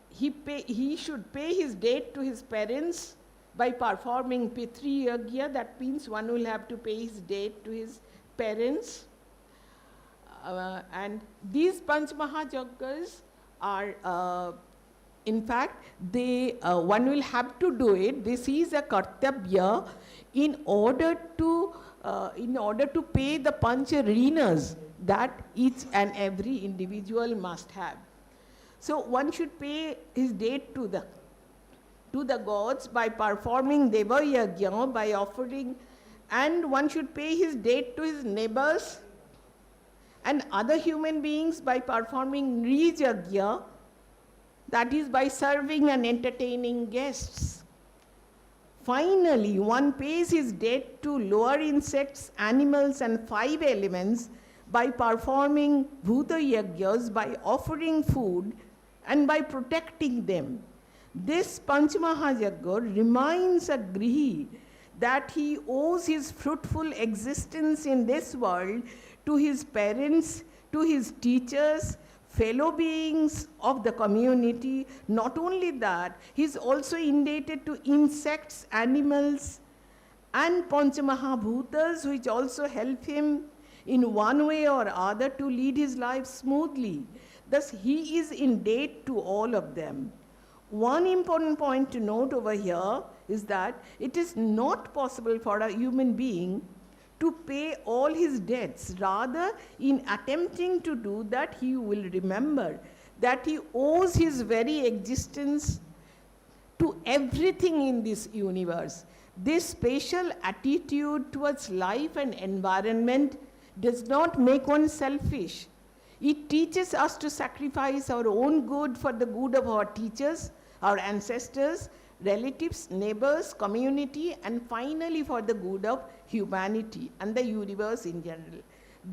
He should pay his debt to his parents by performing Pitri Yagya. That means one will have to pay his debt to his parents. And these Panch Mahayagyas are in fact, one will have to do it. This is a kartabya in order to in order to pay the pancha-rinas that each and every individual must have. So one should pay his debt to the gods by performing Deva Yajna, by offering, and one should pay his debt to his neighbors and other human beings by performing Nrij Yajna, that is by serving and entertaining guests. Finally, one pays his debt to lower insects, animals, and 5 elements by performing Bhuta Yajnas, by offering food and by protecting them. This Panchamahayaga reminds a Grihi that he owes his fruitful existence in this world to his parents, to his teachers, fellow beings of the community. Not only that, he is also indebted to insects, animals, and Panchamahabhutas, which also help him in one way or other to lead his life smoothly. Thus, he is in debt to all of them. One important point to note over here is that it is not possible for a human being to pay all his debts. Rather, in attempting to do that, he will remember that he owes his very existence to everything in this universe. This special attitude towards life and environment does not make one selfish. It teaches us to sacrifice our own good for the good of our teachers, our ancestors, relatives, neighbors, community, and finally for the good of humanity and the universe in general.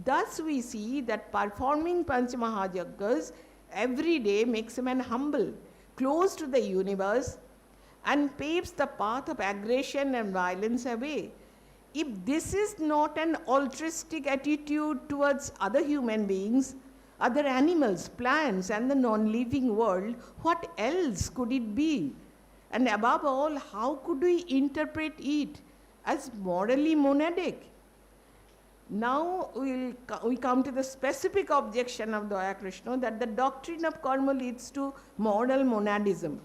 Thus we see that performing Panchamahayagas every day makes a man humble, close to the universe, and paves the path of aggression and violence away. If this is not an altruistic attitude towards other human beings, other animals, plants, and the non-living world, what else could it be? And above all, how could we interpret it as morally monadic? Now we come to the specific objection of Daya Krishna, that the doctrine of karma leads to moral monadism,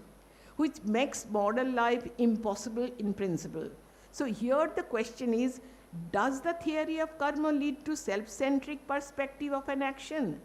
which makes moral life impossible in principle. So here the question is, does the theory of karma lead to self-centric perspective of an action,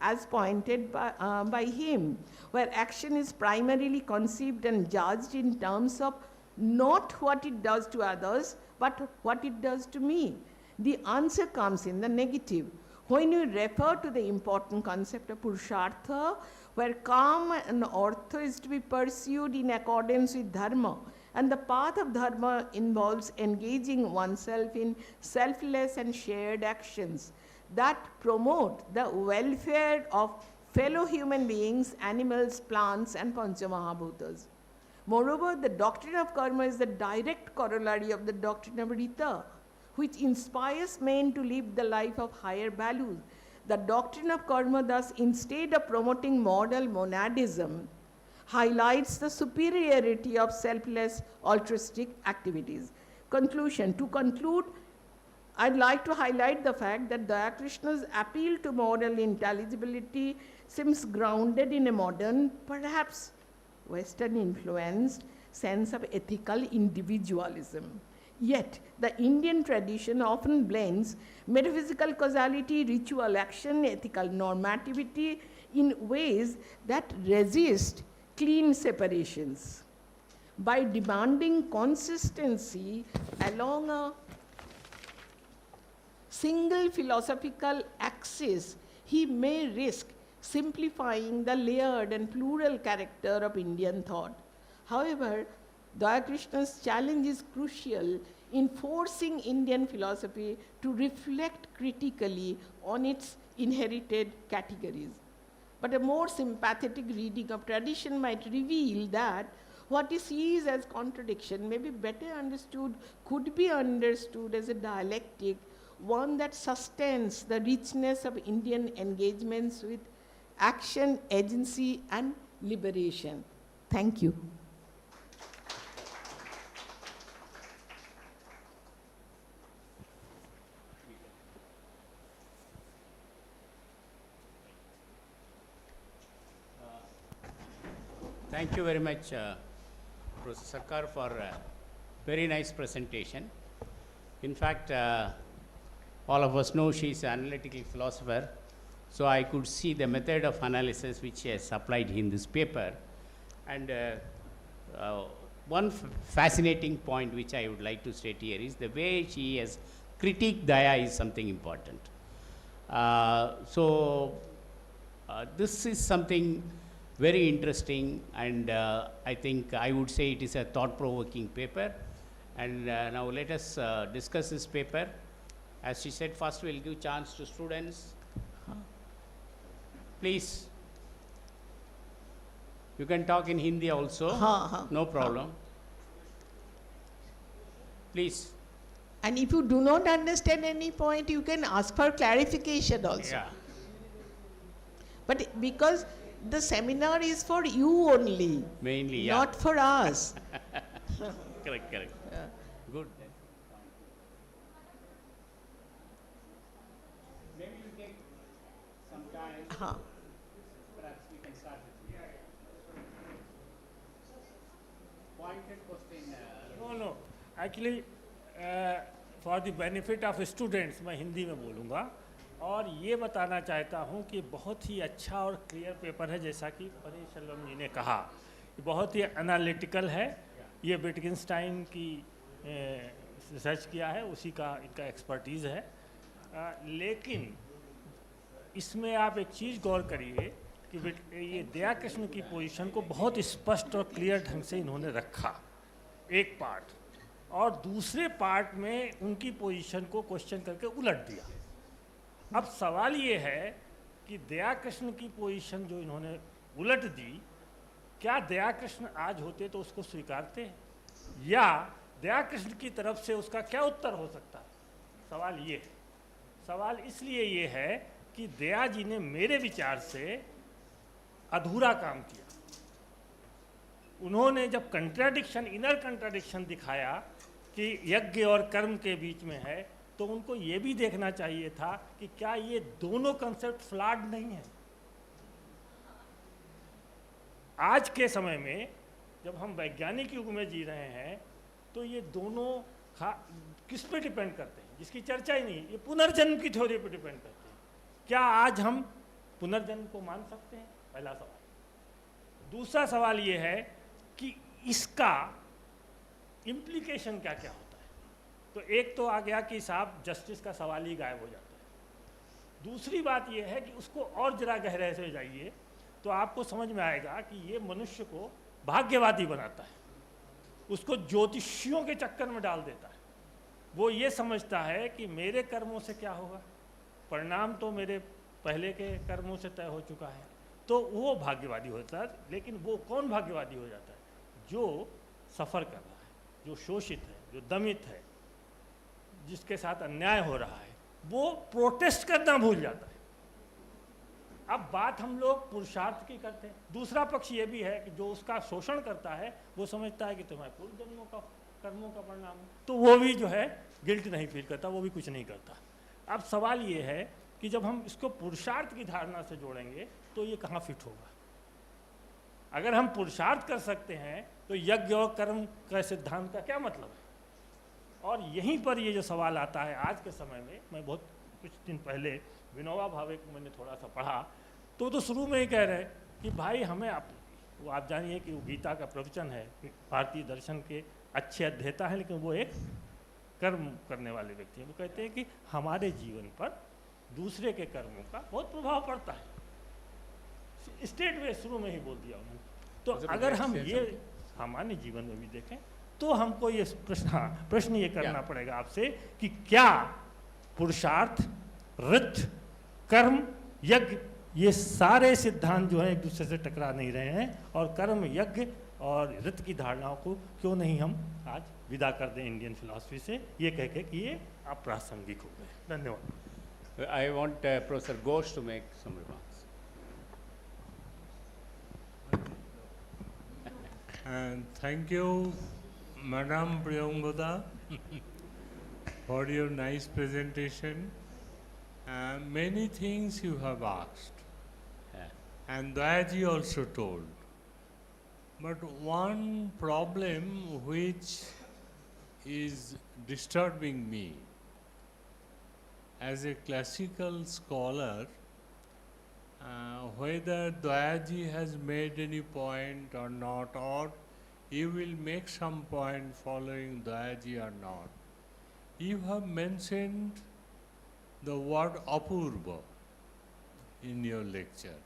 as pointed by him, where action is primarily conceived and judged in terms of not what it does to others, but what it does to me? The answer comes in the negative. When you refer to the important concept of Purushartha, where Kama and Artha is to be pursued in accordance with Dharma, and the path of Dharma involves engaging oneself in selfless and shared actions that promote the welfare of fellow human beings, animals, plants, and Panchamahabhutas. Moreover, the doctrine of karma is the direct corollary of the doctrine of Rita, which inspires men to live the life of higher values. The doctrine of karma thus, instead of promoting moral monadism, highlights the superiority of selfless altruistic activities. Conclusion. To conclude, I'd like to highlight the fact that Daya Krishna's appeal to moral intelligibility seems grounded in a modern, perhaps Western-influenced sense of ethical individualism. Yet, the Indian tradition often blends metaphysical causality, ritual action, ethical normativity in ways that resist clean separations. By demanding consistency along a single philosophical axis, he may risk simplifying the layered and plural character of Indian thought. However, Daya Krishna's challenge is crucial in forcing Indian philosophy to reflect critically on its inherited categories. But a more sympathetic reading of tradition might reveal that what he sees as contradiction may be better understood, could be understood as a dialectic, one that sustains the richness of Indian engagements with action, agency, and liberation. Thank you. Thank you very much, Professor Shankar, for a very nice presentation. In fact, all of us know she is an analytical philosopher. So I could see the method of analysis which she has applied in this paper. And one fascinating point which I would like to state here is the way she has critiqued Daya is something important. This is something very interesting, and I think I would say it is a thought-provoking paper. And now let us discuss this paper. As she said, first we'll give chance to students. Please. You can talk in Hindi also. No problem. Please. And if you do not understand any point, you can ask for clarification also. Yeah. But because the seminar is for you only, Mainly, yeah. not for us. Correct, correct. Good. Maybe you take some time. Perhaps we can start with pointed question. No. Actually, for the benefit of students, मैं हिंदी में बोलूँगा और ये बताना चाहता हूँ कि बहुत ही अच्छा और क्लियर पेपर है, जैसा कि पनीरसेल्वम जी ने कहा, बहुत ही एनालिटिकल है। ये विटगेनस्टाइन की रिसर्च किया है, उसी का इनका एक्सपर्टीज़ है। लेकिन इसमें आप एक चीज़ गौर करिए कि ये दया कृष्ण की पोजीशन को बहुत स्पष्ट और क्लियर ढंग से इन्होंने रखा, एक पार्ट, और दूसरे पार्ट में उनकी पोजीशन को क्वेश्चन करके उलट दिया। अब सवाल ये है कि दया कृष्ण की पोजीशन जो इन्होंने उलट दी, क्या दया कृष्ण आज होते तो उसको स्वीकारते हैं, या दया कृष्ण की तरफ से उसका क्या उत्तर हो सकता है? सवाल ये है। सवाल इसलिए ये है कि दया जी ने मेरे विचार से अधूरा काम किया। उन्होंने जब कंट्राडिक्शन, इनर कंट्राडिक्शन दिखाया कि यज्ञ और कर्म के बीच में है, तो उनको ये भी देखना चाहिए था कि क्या ये दोनों कंसेप्ट फ्लॉड नहीं है। आज के समय में जब हम वैज्ञानिक युग में जी रहे हैं, तो ये दोनों किस पे डिपेंड करते हैं, जिसकी चर्चा ही नहीं है। ये पुनर्जन्म की थ्योरी पे डिपेंड करते हैं। क्या आज हम पुनर्जन्म को मान सकते हैं? पहला सवाल। दूसरा सवाल ये है कि इसका इम्प्लीकेशन क्या क्या होता है। तो एक तो आ गया कि साहब जस्टिस का सवाल ही गायब हो जाता है। दूसरी बात यह है कि उसको और जरा गहराई से जाइए तो आपको समझ में आएगा कि ये मनुष्य को भाग्यवादी बनाता है, उसको ज्योतिषियों के चक्कर में डाल देता है। वो ये समझता है कि मेरे कर्मों से क्या होगा, परिणाम तो मेरे पहले के कर्मों से तय हो चुका है, तो वो भाग्यवादी होता है। लेकिन वो कौन भाग्यवादी हो जाता है? जो सफ़र कर रहा है, जो शोषित है, जो दमित है, जिसके साथ अन्याय हो रहा है, वो प्रोटेस्ट करना भूल जाता है। अब बात हम लोग पुरुषार्थ की करते हैं। दूसरा पक्ष ये भी है कि जो उसका शोषण करता है वो समझता है कि तुम्हारे पूर्व जन्मों का कर्मों का परिणाम है, तो वो भी जो है गिल्ट नहीं फील करता, वो भी कुछ नहीं करता। अब सवाल ये है कि जब हम इसको पुरुषार्थ की धारणा से जोड़ेंगे तो ये कहाँ फिट होगा। अगर हम पुरुषार्थ कर सकते हैं तो यज्ञ और कर्म का सिद्धांत का क्या मतलब है? और यहीं पर ये जो सवाल आता है आज के समय में, मैं बहुत कुछ दिन पहले विनोबा भावे को मैंने थोड़ा सा पढ़ा, तो शुरू में ही कह रहे कि भाई हमें वो आप जानिए कि वो गीता का प्रवचन है, भारतीय दर्शन के अच्छे अध्येता हैं, लेकिन वो एक कर्म करने वाले व्यक्ति हैं। वो कहते हैं कि हमारे जीवन पर दूसरे के कर्मों का बहुत प्रभाव पड़ता है। स्टेट वे शुरू में ही बोल दिया उन्होंने। तो अगर हम ये हमारे जीवन में भी देखें तो हमको ये प्रश्न ये करना पड़ेगा आपसे कि क्या पुरुषार्थ, ऋत, कर्म, यज्ञ, ये सारे सिद्धांत जो हैं एक दूसरे से टकरा नहीं रहे हैं, और कर्म, यज्ञ और ऋत की धारणाओं को क्यों नहीं हम आज विदा कर दें इंडियन फिलॉसफी से, ये कह के कि ये अप्रासंगिक हो गए। धन्यवाद। I want Professor Ghosh to make some remarks. And thank you, Madam Priyamascar, for your nice presentation. Many things you have asked, and Dayaji also told. But one problem which is disturbing me, as a classical scholar, whether Dayaji has made any point or not, or you will make some point following Dayaji or not. You have mentioned the word apurva in your lecture,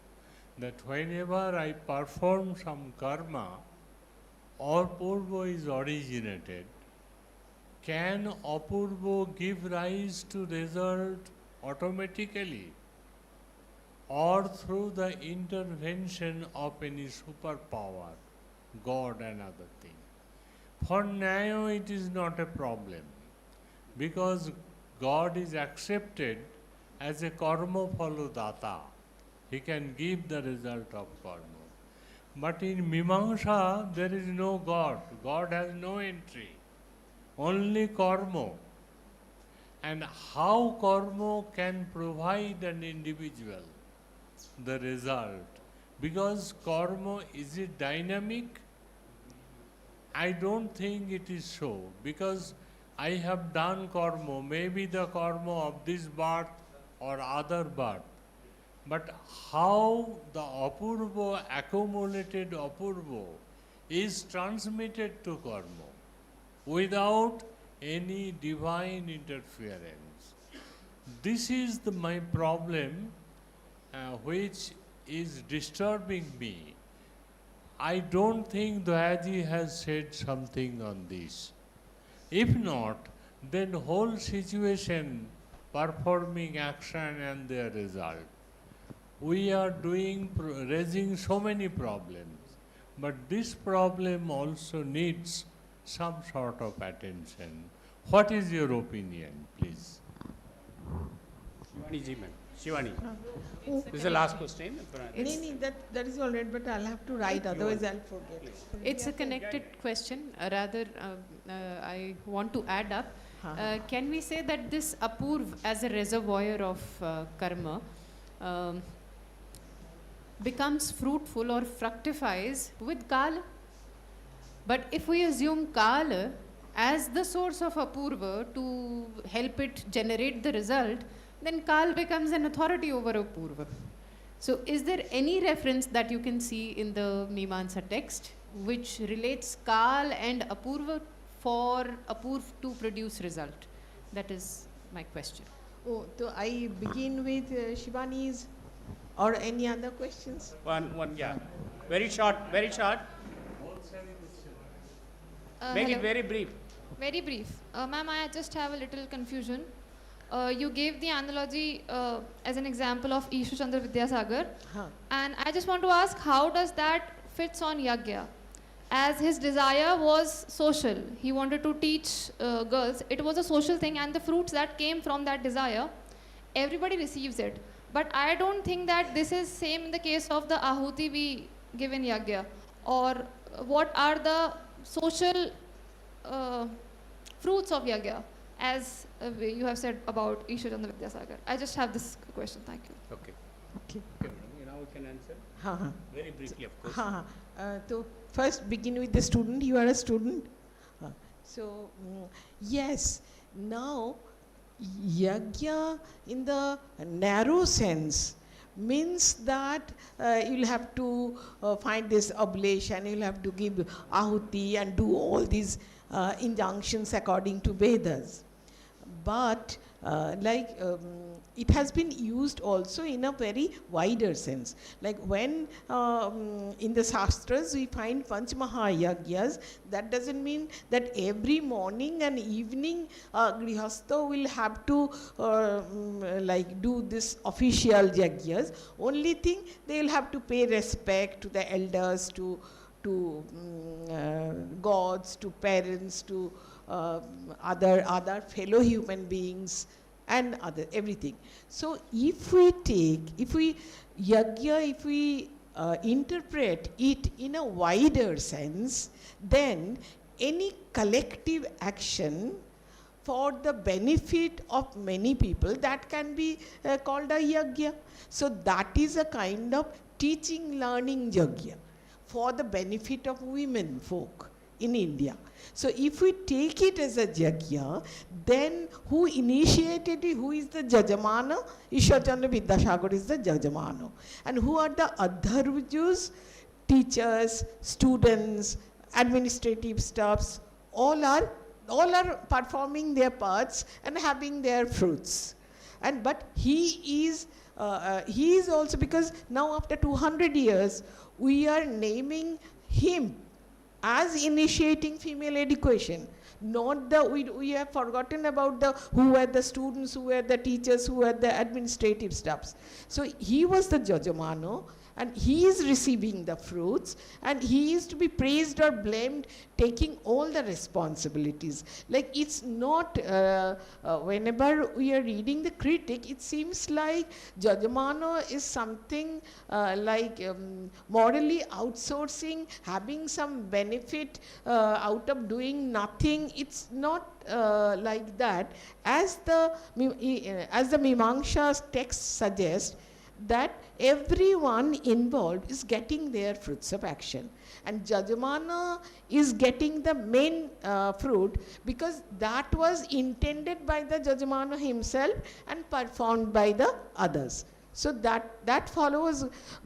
that whenever I perform some karma, apurva is originated. Can apurva give rise to result automatically, or through the intervention of any superpower, God and other thing? For now it is not a problem, because God is accepted as a karma phala data. He can give the result of karma. But in Mimamsa there is no God. God has no entry, only karma. And how karma can provide an individual the result? Because karma, is it dynamic? I don't think it is so, because I have done karma, maybe the karma of this birth or other birth. But how the apurva, accumulated apurva, is transmitted to karma without any divine interference? This is my problem, which is disturbing me. I don't think Dayaji has said something on this. If not, then whole situation, performing action and their result, we are raising so many problems. But this problem also needs some sort of attention. What is your opinion, please? Shivani ji, ma'am. Shivani. This is the last question. That is all right, but I'll have to write, otherwise I'll forget. It's a connected question. I want to add up. Can we say that this apurv as a reservoir of karma becomes fruitful or fructifies with kala? But if we assume kala as the source of apurva to help it generate the result, then kal becomes an authority over apurva. So is there any reference that you can see in the Mimamsa text which relates kal and apurva for apurva to produce result? That is my question. Oh, so I begin with Shivani's or any other questions? One, yeah. Very short, very short. Make it very brief. Very brief. Ma'am, I just have a little confusion. You gave the analogy as an example of Ishwar Chandra Vidyasagar. And I just want to ask, how does that fits on Yagya? As his desire was social, he wanted to teach girls. It was a social thing, and the fruits that came from that desire, everybody receives it. But I don't think that this is same in the case of the Ahuti we give in Yagya. Or what are the social fruits of Yagya, as you have said about Ishwar Chandra Vidyasagar? I just have this question. Thank you. Okay. Okay. Now we can answer. Very briefly, of course. So first begin with the student. You are a student. So yes, now Yagya in the narrow sense means that you'll have to find this oblation, you'll have to give ahuti and do all these injunctions according to Vedas. But it has been used also in a very wider sense. Like when in the Shastras we find Panchamahayagyas, that doesn't mean that every morning and evening Grihastha will have to do this official yagyas. Only thing, they will have to pay respect to the elders, to gods, to parents, to other fellow human beings and everything. So if we interpret it in a wider sense, then any collective action for the benefit of many people, that can be called a yagya. So that is a kind of teaching, learning yagya for the benefit of women folk. in India. So if we take it as a Jagya, then who initiated it, who is the Jajamana? Ishwar Chandra Vidyasagar is the Jajamana. And who are the Adharvajus? Teachers, students, administrative staffs, all are performing their parts and having their fruits. And but he is also, because now after 200 years, we are naming him as initiating female education. Not the, we have forgotten about the, who were the students, who were the teachers, who were the administrative staffs. So he was the Jajamano, and he is receiving the fruits, and he is to be praised or blamed, taking all the responsibilities. Like, it's not, whenever we are reading the critic, it seems like Jajamano is something morally outsourcing, having some benefit out of doing nothing. It's not like that. As the Mimamsa text suggests, that everyone involved is getting their fruits of action. And Jajamana is getting the main fruit, because that was intended by the Jajamana himself and performed by the others. So that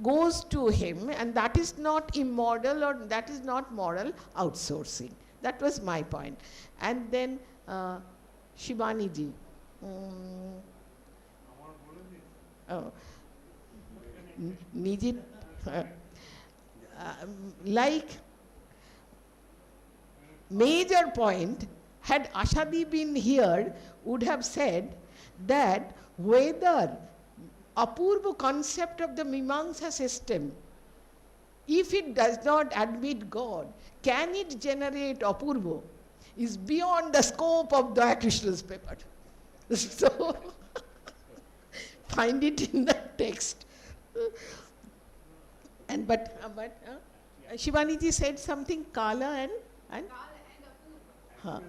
goes to him, and that is not immoral, or that is not moral outsourcing. That was my point. And then Shivani ji. Need it? Like, major point, had Ashadi been here, would have said that whether Apurva concept of the Mimamsa system, if it does not admit God, can it generate Apurva, is beyond the scope of Daya Krishna's paper. So, find it in the text. And Shivani ji said something, Kala and Apurva.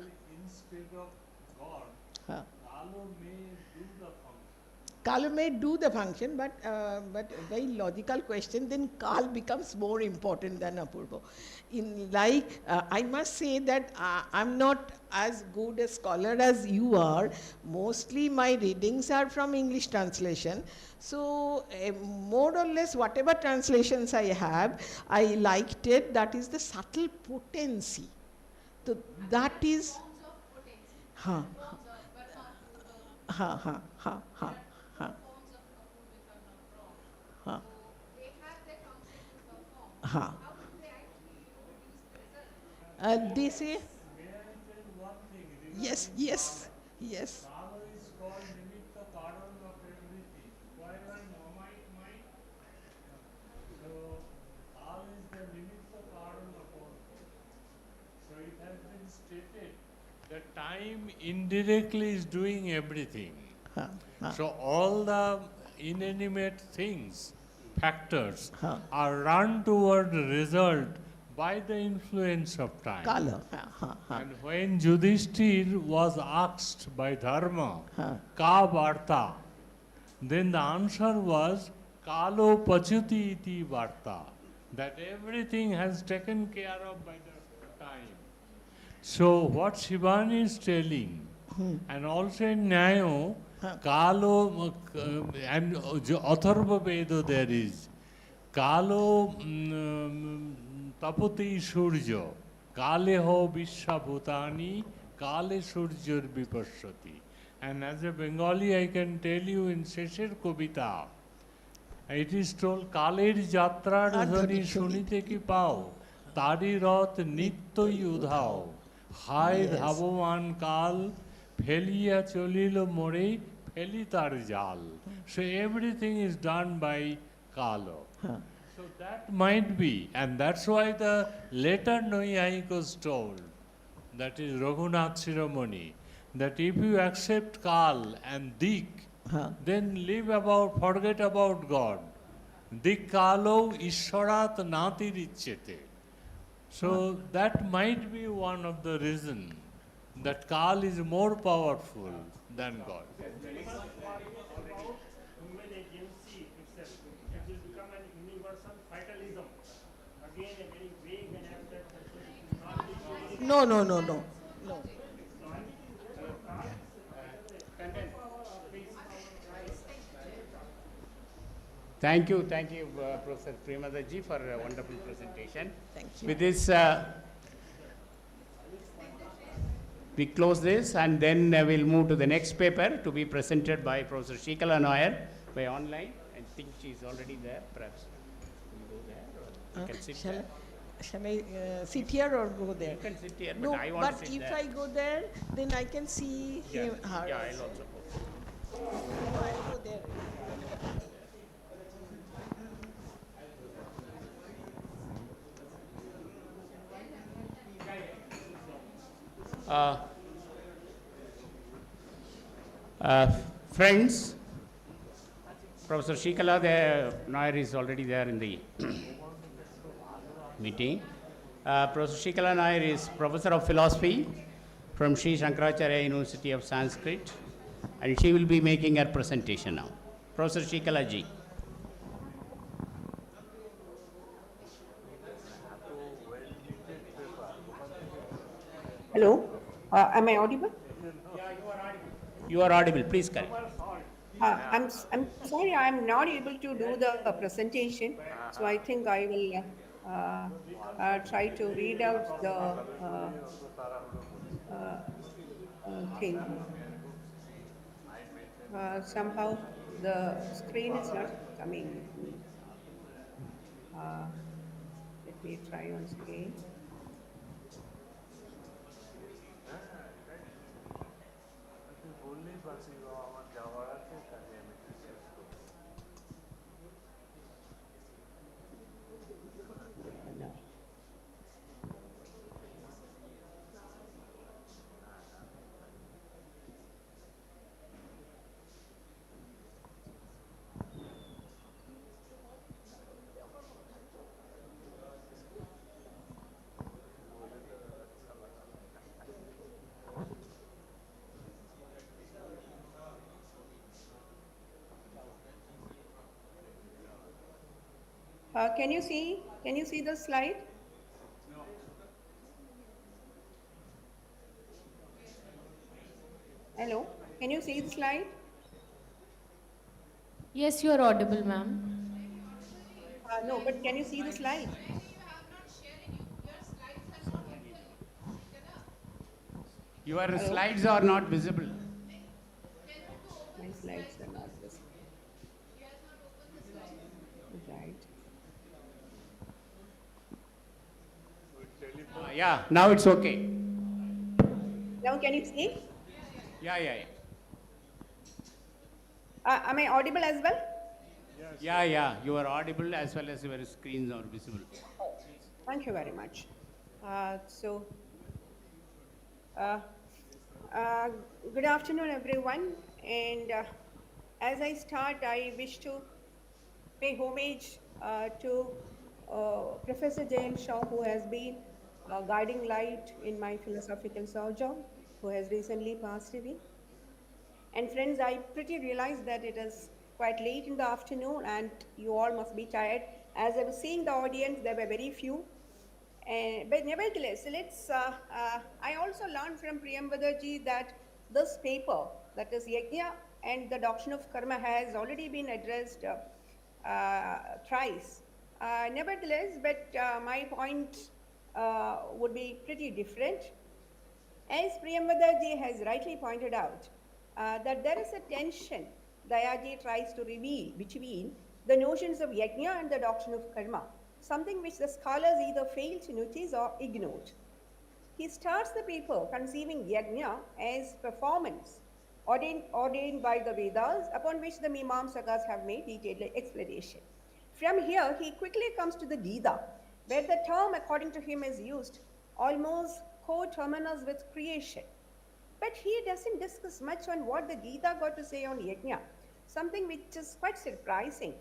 Instead of God, Kala may do the function. Kala may do the function, but very logical question, then Kal becomes more important than Apurva. I must say that I'm not as good a scholar as you are. Mostly my readings are from English translation. So more or less whatever translations I have, I liked it. That is the subtle potency. So that is... Ha. Ha, ha, ha, ha, ha. Ha. Ha. They say... Yes, yes, yes. Kala is called nimitta karan of everything. Whatever might. So, Kala is the nimitta karan of all things. So, it has been stated that time indirectly is doing everything. So, all the inanimate things, factors, are run toward the result by the influence of time. Kala. And when Yudhishthir was asked by Dharma, Ka Varta, then the answer was Kalo Pachuti iti Varta, that everything has taken care of by the time. So what Shivani is telling, and also in Nyayo, Kalo, and Atharva Veda there is, Kalo Tapati Surjo, Kale ho Vishwabhutani, Kale Surjur Vipashati. And as a Bengali, I can tell you in Sheshir Kobita, it is told, Kaler Jatra Dhani Shunite ki pao, Tari Rath Nitto Yudhao, Hai Dhavaman Kal, Felia Cholilo More, Felitar Jal. So everything is done by Kalo. So that might be, and that's why the later Naiyayikos told, that is Raghunath Shiromani, that if you accept Kal and Dik, then forget about God. Dik Kalo Ishwarat Nati Richete. So that might be one of the reasons that Kal is more powerful than God. No, no, no, no, no. Thank you, Professor Priyamascar ji, for a wonderful presentation. Thank you. With this, we close this, and then we'll move to the next paper to be presented by Professor Shikala Nair by online. I think she's already there, perhaps. You go there, or you can sit there. Shall I sit here or go there? You can sit here, but no, I want to sit if there. I go there, then I can see him, her. Yeah, I'll also go. No, I'll go there. Friends, Professor Shikala Nair is already there in the meeting. Professor Shikala Nair is Professor of Philosophy from Sri Shankaracharya University of Sanskrit, and she will be making her presentation now. Professor Shikala ji. Hello, am I audible? You are audible, please carry. I'm sorry, I'm not able to do the presentation, so I think I will try to read out the thing. Somehow the screen is not coming with me. Let me try once again. Can you see the slide? Hello, can you see the slide? Yes, you are audible, ma'am. No, but can you see the slide? Your Hello? slides are not visible. My slides are not visible. Right. Yeah, now it's okay. Now can you see? Yeah. Am I audible as well? Yeah, you are audible as well as your screens are visible. Thank you very much. Good afternoon, everyone. And as I start, I wish to pay homage to Professor Jain Shaw, who has been a guiding light in my philosophical sojourn, who has recently passed away. And friends, I pretty realized that it is quite late in the afternoon and you all must be tired. As I was seeing the audience, there were very few. But nevertheless, I also learned from Priyamascar that this paper, that is Yajna and the doctrine of karma, has already been addressed thrice. Nevertheless, my point would be pretty different. As Priyamascar has rightly pointed out, that there is a tension Daya tries to reveal between the notions of yajna and the doctrine of karma, something which the scholars either fail to notice or ignored. He starts the paper conceiving yajna as performance ordained by the Vedas, upon which the Mimamsakas have made detailed explanation. From here, he quickly comes to the Gita, where the term, according to him, is used almost coterminous with creation. But he doesn't discuss much on what the Gita got to say on yajna, something which is quite surprising,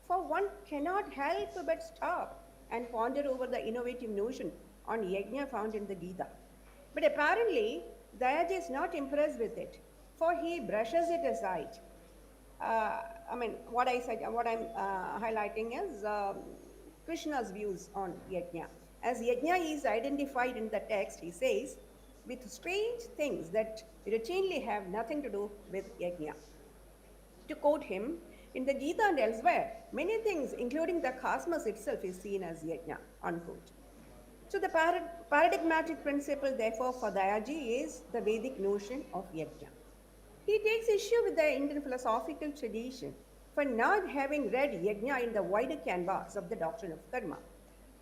for one cannot help but stop and ponder over the innovative notion on yajna found in the Gita. But apparently, Dayaji is not impressed with it, for he brushes it aside. What I'm highlighting is Krishna's views on yajna. as yajna is identified in the text, he says, with strange things that routinely have nothing to do with yajna. To quote him, in the Gita and elsewhere, many things, including the cosmos itself, is seen as yajna, unquote. So the paradigmatic principle, therefore, for Dayaji is the Vedic notion of yajna. He takes issue with the Indian philosophical tradition for not having read yajna in the wider canvas of the doctrine of karma.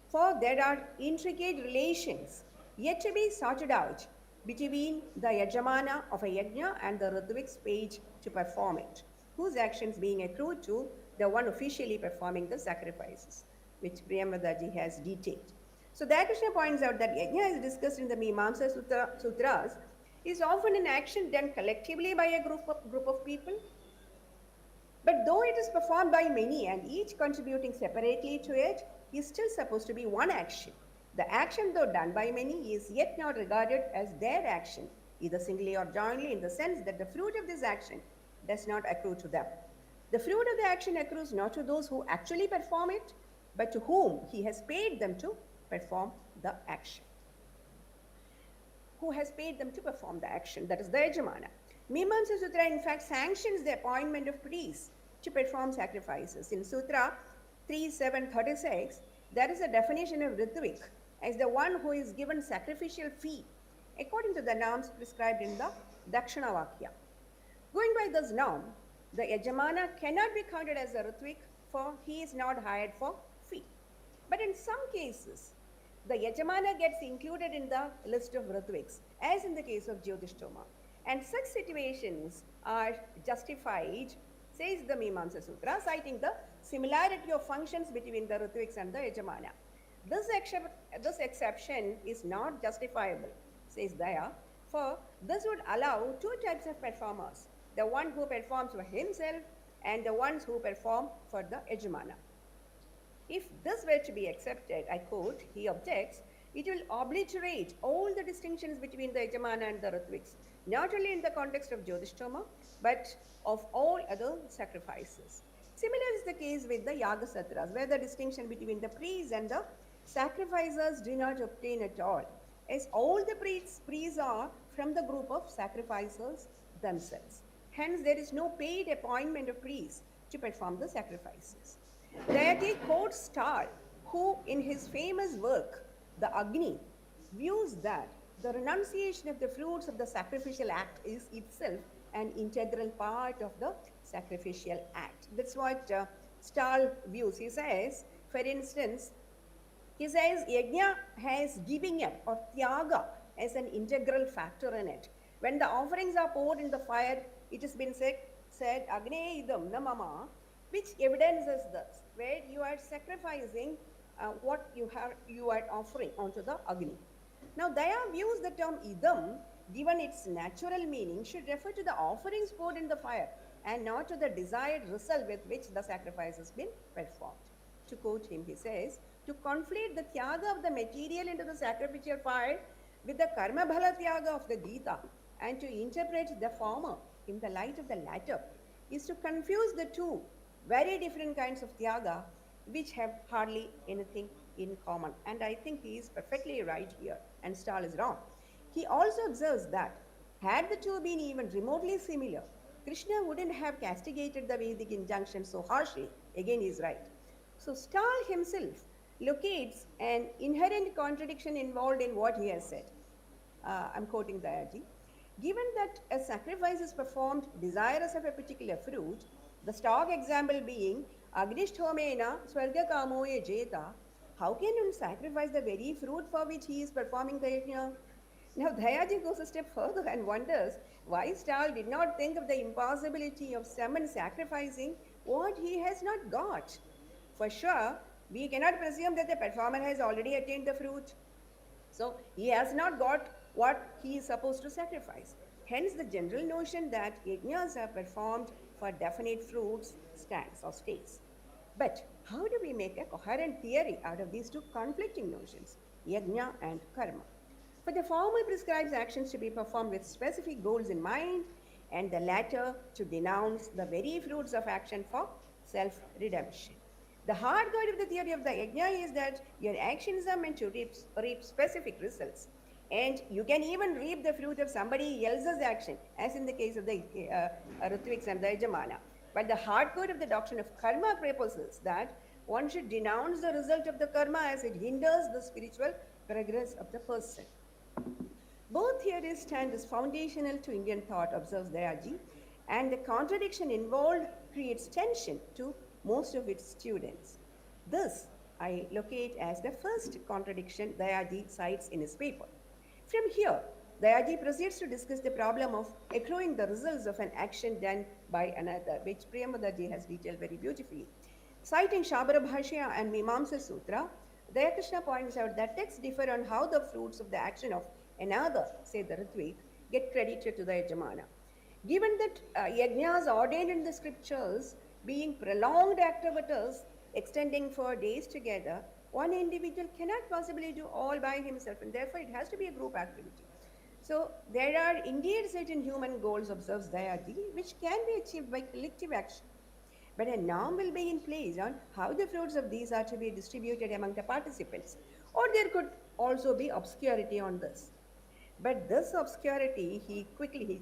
For there are intricate relations yet to be sorted out between the yajamana of a yajna and the Ritvik's paid to perform it, whose actions being accrued to the one officially performing the sacrifices, which Priyamascar has detailed. So Daya Krishna points out that yajna is discussed in the Mimamsa Sutras is often an action done collectively by a group of people. But though it is performed by many and each contributing separately to it, is still supposed to be one action. The action, though done by many, is yet not regarded as their action, either singly or jointly, in the sense that the fruit of this action does not accrue to them. The fruit of the action accrues not to those who actually perform it, but to whom he has paid them to perform the action. Who has paid them to perform the action, that is the Yajamana. Mimamsa Sutra, in fact, sanctions the appointment of priests to perform sacrifices. In Sutra 3.7.36, there is a definition of Ritvik as the one who is given sacrificial fee according to the norms prescribed in the Dakshinavakya. Going by this norm, the Yajamana cannot be counted as a Ritvik, for he is not hired for fee. But in some cases, the Yajamana gets included in the list of Ritviks, as in the case of Jyotishtoma. And such situations are justified, says the Mimamsa Sutra, citing the similarity of functions between the Ritviks and the Yajamana. This exception is not justifiable, says Daya, for this would allow two types of performers, the one who performs for himself and the ones who perform for the Yajamana. If this were to be accepted, I quote, he objects, it will obliterate all the distinctions between the Yajamana and the Ritviks, not only in the context of Jyotishtoma, but of all other sacrifices. Similar is the case with the Yaga Satras, where the distinction between the priests and the sacrificers do not obtain at all, as all the priests are from the group of sacrificers themselves. Hence, there is no paid appointment of priests to perform the sacrifices. Daya quotes Stahl, who in his famous work, The Agni, views that the renunciation of the fruits of the sacrificial act is itself an integral part of the sacrificial act. That's what Stahl views. He says, for instance, yajna has giving up or tyaga as an integral factor in it. When the offerings are poured in the fire, it has been said Agne idam namama, which evidences this, where you are sacrificing what you are offering onto the Agni. Now, Daya views the term idam, given its natural meaning, should refer to the offerings poured in the fire and not to the desired result with which the sacrifice has been performed. To quote him, he says, to conflate the tyaga of the material into the sacrificial fire with the karma bhala tyaga of the Gita and to interpret the former in the light of the latter is to confuse the two very different kinds of tyaga which have hardly anything in common. And I think he is perfectly right here and Stahl is wrong. He also observes that had the two been even remotely similar, Krishna wouldn't have castigated the Vedic injunction so harshly. Again, he is right. So Stahl himself locates an inherent contradiction involved in what he has said. I'm quoting Dayaji. Given that a sacrifice is performed desirous of a particular fruit, the stock example being Agnishthomena Swarga Kamoye Jeta, how can one sacrifice the very fruit for which he is performing the yajna? Now Dayaji goes a step further and wonders why Stahl did not think of the impossibility of someone sacrificing what he has not got. For sure, we cannot presume that the performer has already attained the fruit. So he has not got what he is supposed to sacrifice. Hence the general notion that yajnas are performed for definite fruits stands or stays. But how do we make a coherent theory out of these two conflicting notions, yajna and karma? For the former prescribes actions to be performed with specific goals in mind, and the latter to denounce the very fruits of action for self-redemption. The hard code of the theory of the yajna is that your actions are meant to reap specific results. And you can even reap the fruit of somebody else's action, as in the case of the Ritviks and the Yajamana. But the hard code of the doctrine of karma proposes that one should denounce the result of the karma as it hinders the spiritual progress of the person. Both theories stand as foundational to Indian thought, observes Dayaji, and the contradiction involved creates tension to most of its students. This I locate as the first contradiction Dayaji cites in his paper. From here, Dayaji proceeds to discuss the problem of accruing the results of an action done by another, which Priyamadaji has detailed very beautifully. Citing Shabara Bhashya and Mimamsa Sutra, Dayakrishna points out that texts differ on how the fruits of the action of another, say the Ritvik, get credited to the Yajamana. Given that yajnas ordained in the scriptures being prolonged activities extending for days together, one individual cannot possibly do all by himself, and therefore it has to be a group activity. So there are indeed certain human goals, observes Dayaji, which can be achieved by collective action. But a norm will be in place on how the fruits of these are to be distributed among the participants, or there could also be obscurity on this. But this obscurity, he quickly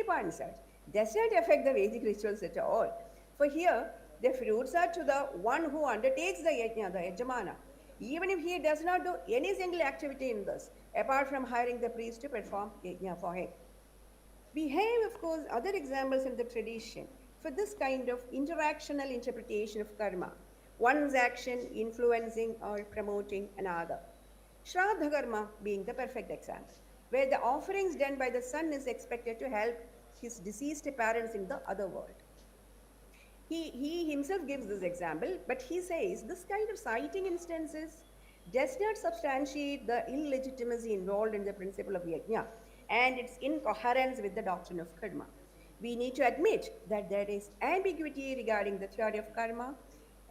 points out, does not affect the Vedic rituals at all. For here, the fruits are to the one who undertakes the yajna, the yajamana, even if he does not do any single activity in this, apart from hiring the priest to perform yajna for him. We have, of course, other examples in the tradition for this kind of interactional interpretation of karma, one's action influencing or promoting another. Shraddha karma being the perfect example, where the offerings done by the son is expected to help his deceased parents in the other world. He himself gives this example, but he says this kind of citing instances does not substantiate the illegitimacy involved in the principle of yajna and its incoherence with the doctrine of karma. We need to admit that there is ambiguity regarding the theory of karma.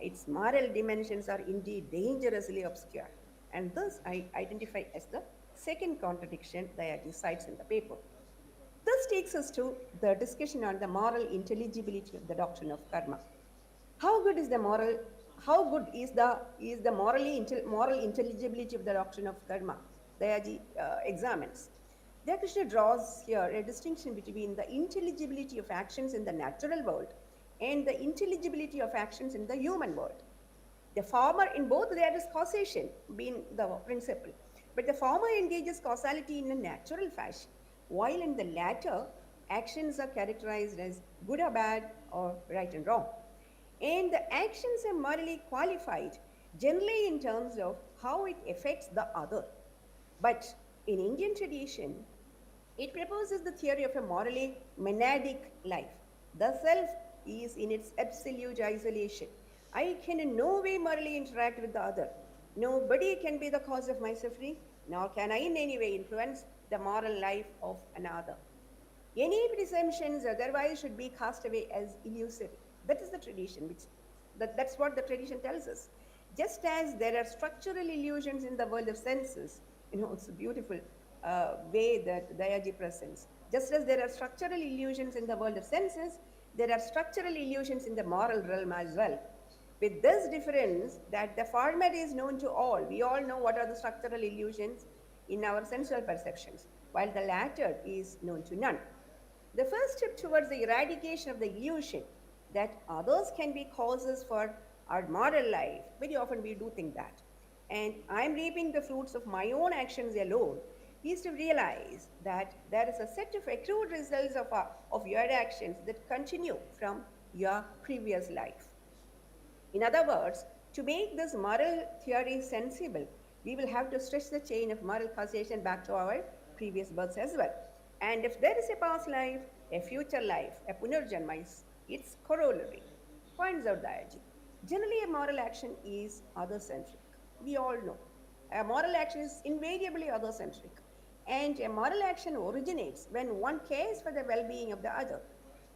Its moral dimensions are indeed dangerously obscure. And this I identify as the second contradiction Dayaji cites in the paper. This takes us to the discussion on the moral intelligibility of the doctrine of karma. How good is the moral moral intelligibility of the doctrine of karma? Dayaji examines. Krishna draws here a distinction between the intelligibility of actions in the natural world and the intelligibility of actions in the human world. The former, in both there is causation being the principle, but the former engages causality in a natural fashion, while in the latter, actions are characterized as good or bad or right and wrong. And the actions are morally qualified generally in terms of how it affects the other. But in Indian tradition, it proposes the theory of a morally monadic life. The self is in its absolute isolation. I can in no way morally interact with the other. Nobody can be the cause of my suffering, nor can I in any way influence the moral life of another. Any presumptions otherwise should be cast away as illusory. That is the tradition, that's what the tradition tells us. Just as there are structural illusions in the world of senses, it's a beautiful way that Dayaji presents. Just as there are structural illusions in the world of senses, there are structural illusions in the moral realm as well. With this difference that the former is known to all. We all know what are the structural illusions in our sensual perceptions, while the latter is known to none. The first step towards the eradication of the illusion that others can be causes for our moral life, very often we do think that, and I'm reaping the fruits of my own actions alone, is to realize that there is a set of accrued results of your actions that continue from your previous life. In other words, to make this moral theory sensible, we will have to stretch the chain of moral causation back to our previous births as well. And if there is a past life, a future life, a punarjanma is its corollary, points out Dayaji. Generally, a moral action is other-centric. We all know. A moral action is invariably other-centric. And a moral action originates when one cares for the well-being of the other.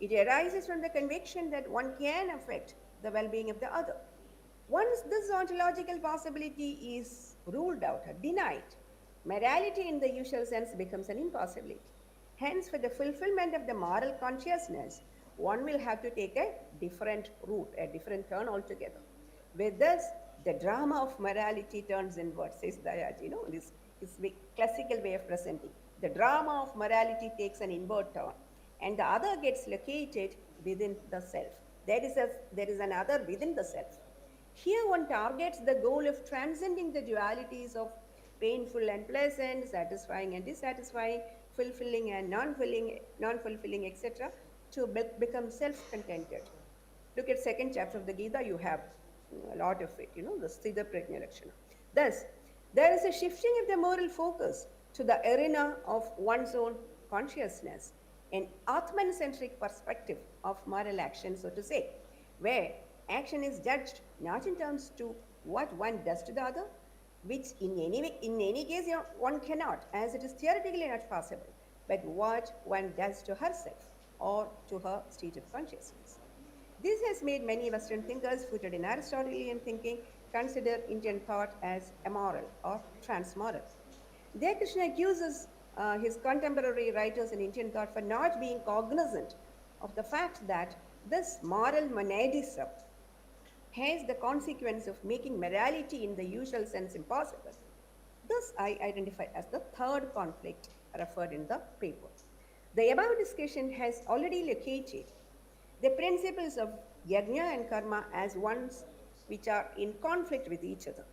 It arises from the conviction that one can affect the well-being of the other. Once this ontological possibility is ruled out or denied, morality in the usual sense becomes an impossibility. Hence, for the fulfillment of the moral consciousness, one will have to take a different route, a different turn altogether. With this, the drama of morality turns inward, says Daya. You know, this is classical way of presenting. The drama of morality takes an inward turn, and the other gets located within the self. There is another within the self. Here one targets the goal of transcending the dualities of painful and pleasant, satisfying and dissatisfying, fulfilling and non-fulfilling, etc., to become self-contented. Look at second chapter of the Gita, you have a lot of it, you know, the Sthita Prajna Lakshana. Thus, there is a shifting of the moral focus to the arena of one's own consciousness, an Atman-centric perspective of moral action, so to say, where action is judged not in terms to what one does to the other, which in any case one cannot, as it is theoretically not possible, but what one does to herself or to her state of consciousness. This has made many Western thinkers footed in Aristotelian thinking consider Indian thought as amoral or transmoral. There Krishna accuses his contemporary writers in Indian thought for not being cognizant of the fact that this moral monadism has the consequence of making morality in the usual sense impossible. This I identify as the third conflict referred in the paper. The above discussion has already located the principles of yajna and karma as ones which are in conflict with each other.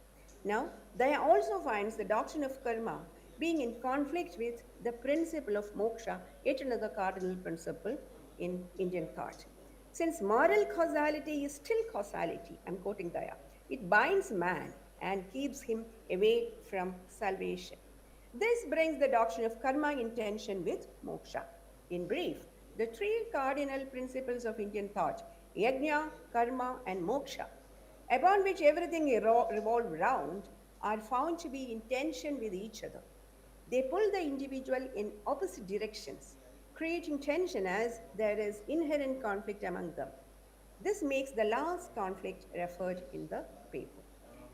Now, Daya also finds the doctrine of karma being in conflict with the principle of moksha, yet another cardinal principle in Indian thought. Since moral causality is still causality, I'm quoting Daya, it binds man and keeps him away from salvation. This brings the doctrine of karma in tension with moksha. In brief, the three cardinal principles of Indian thought, yajna, karma, and moksha, upon which everything revolves around, are found to be in tension with each other. They pull the individual in opposite directions, creating tension as there is inherent conflict among them. This makes the last conflict referred in the paper.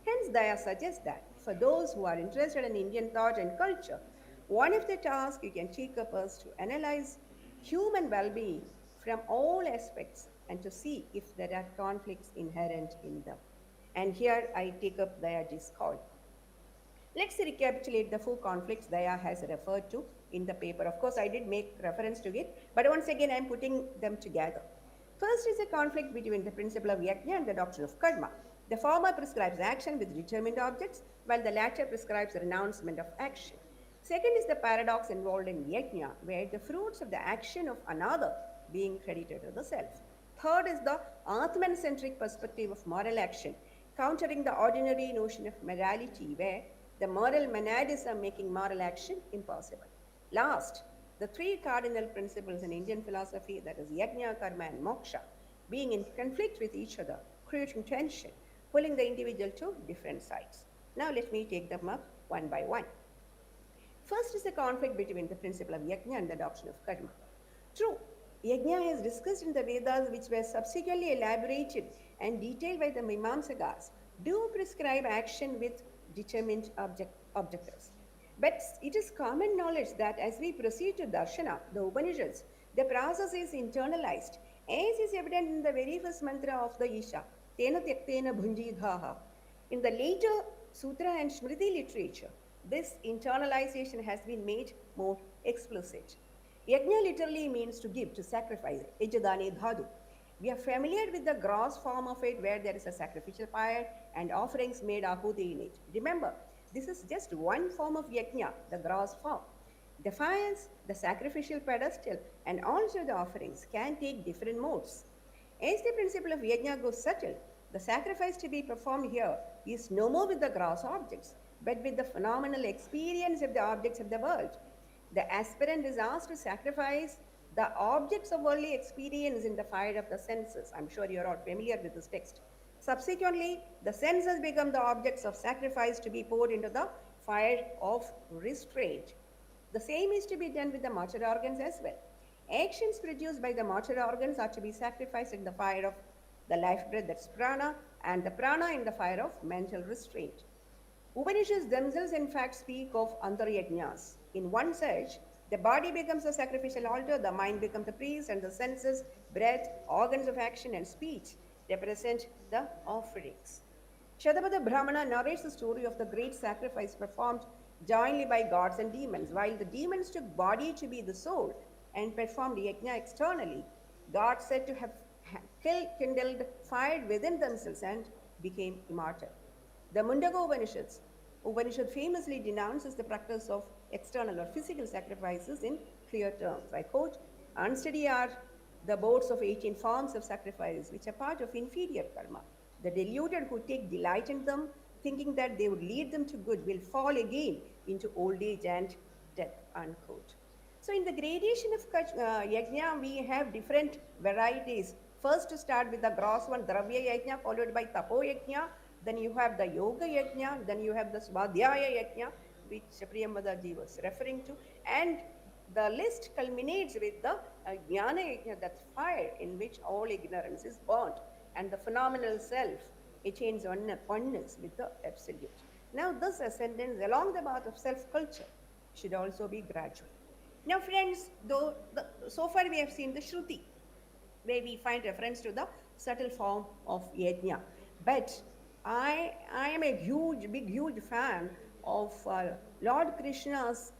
Hence, Daya suggests that for those who are interested in Indian thought and culture, one of the tasks you can take up is to analyze human well-being from all aspects and to see if there are conflicts inherent in them. And here I take up Dayaji's call. Let's recapitulate the four conflicts Daya has referred to in the paper. Of course, I did make reference to it, but once again, I'm putting them together. First is a conflict between the principle of yajna and the doctrine of karma. The former prescribes action with determined objects, while the latter prescribes renouncement of action. Second is the paradox involved in yajna, where the fruits of the action of another being credited to the self. Third is the Atman-centric perspective of moral action, countering the ordinary notion of morality, where the moral monadism making moral action impossible. Last, the three cardinal principles in Indian philosophy, that is yajna, karma, and moksha, being in conflict with each other, creating tension, pulling the individual to different sides. Now let me take them up one by one. First is the conflict between the principle of yajna and the doctrine of karma. True, yajna is discussed in the Vedas, which were subsequently elaborated and detailed by the Mimamsakas, do prescribe action with determined objectives. But it is common knowledge that as we proceed to darshana, the Upanishads, the process is internalized, as is evident in the very first mantra of the Isha, Tena Tyaktena Bhunjidhaha. In the later sutra and smriti literature, this internalization has been made more explicit. Yajna literally means to give, to sacrifice, ejadane dhadu. We are familiar with the gross form of it, where there is a sacrificial fire and offerings made ahuti in it. Remember, this is just one form of yajna, the gross form. The fires, the sacrificial pedestal, and also the offerings can take different modes. As the principle of yajna goes subtle, the sacrifice to be performed here is no more with the gross objects, but with the phenomenal experience of the objects of the world. The aspirant is asked to sacrifice the objects of worldly experience in the fire of the senses. I'm sure you're all familiar with this text. Subsequently, the senses become the objects of sacrifice to be poured into the fire of restraint. The same is to be done with the motor organs as well. Actions produced by the motor organs are to be sacrificed in the fire of the life breath, that's prana, and the prana in the fire of mental restraint. Upanishads themselves in fact speak of antaryajnas. In one such, the body becomes a sacrificial altar, the mind becomes the priest, and the senses, breath, organs of action, and speech represent the offerings. Shatapada Brahmana narrates the story of the great sacrifice performed jointly by gods and demons. While the demons took body to be the soul and performed yajna externally, God said to have kindled fire within themselves and became immortal. The Mundaka Upanishad famously denounces the practice of external or physical sacrifices in clear terms. I quote, "Unsteady are the boats of 18 forms of sacrifice, which are part of inferior karma. The deluded who take delight in them, thinking that they would lead them to good, will fall again into old age and death," unquote. So in the gradation of yajna, we have different varieties. First to start with the gross one, dravya yajna, followed by tapo yajna. Then you have the yoga yajna. Then you have the svadhyaya yajna, which Priyamadaji was referring to. And the list culminates with the jnana yajna, that's fire, in which all ignorance is burnt. And the phenomenal self attains oneness with the absolute. Now this ascendance along the path of self-culture should also be gradual. Now friends, so far we have seen the Shruti, where we find reference to the subtle form of yajna. But I am a huge fan of Lord Krishna's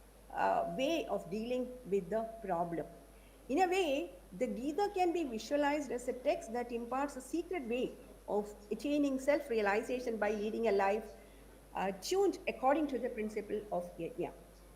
way of dealing with the problem. In a way, the Gita can be visualized as a text that imparts a secret way of attaining self-realization by leading a life tuned according to the principle of yajna.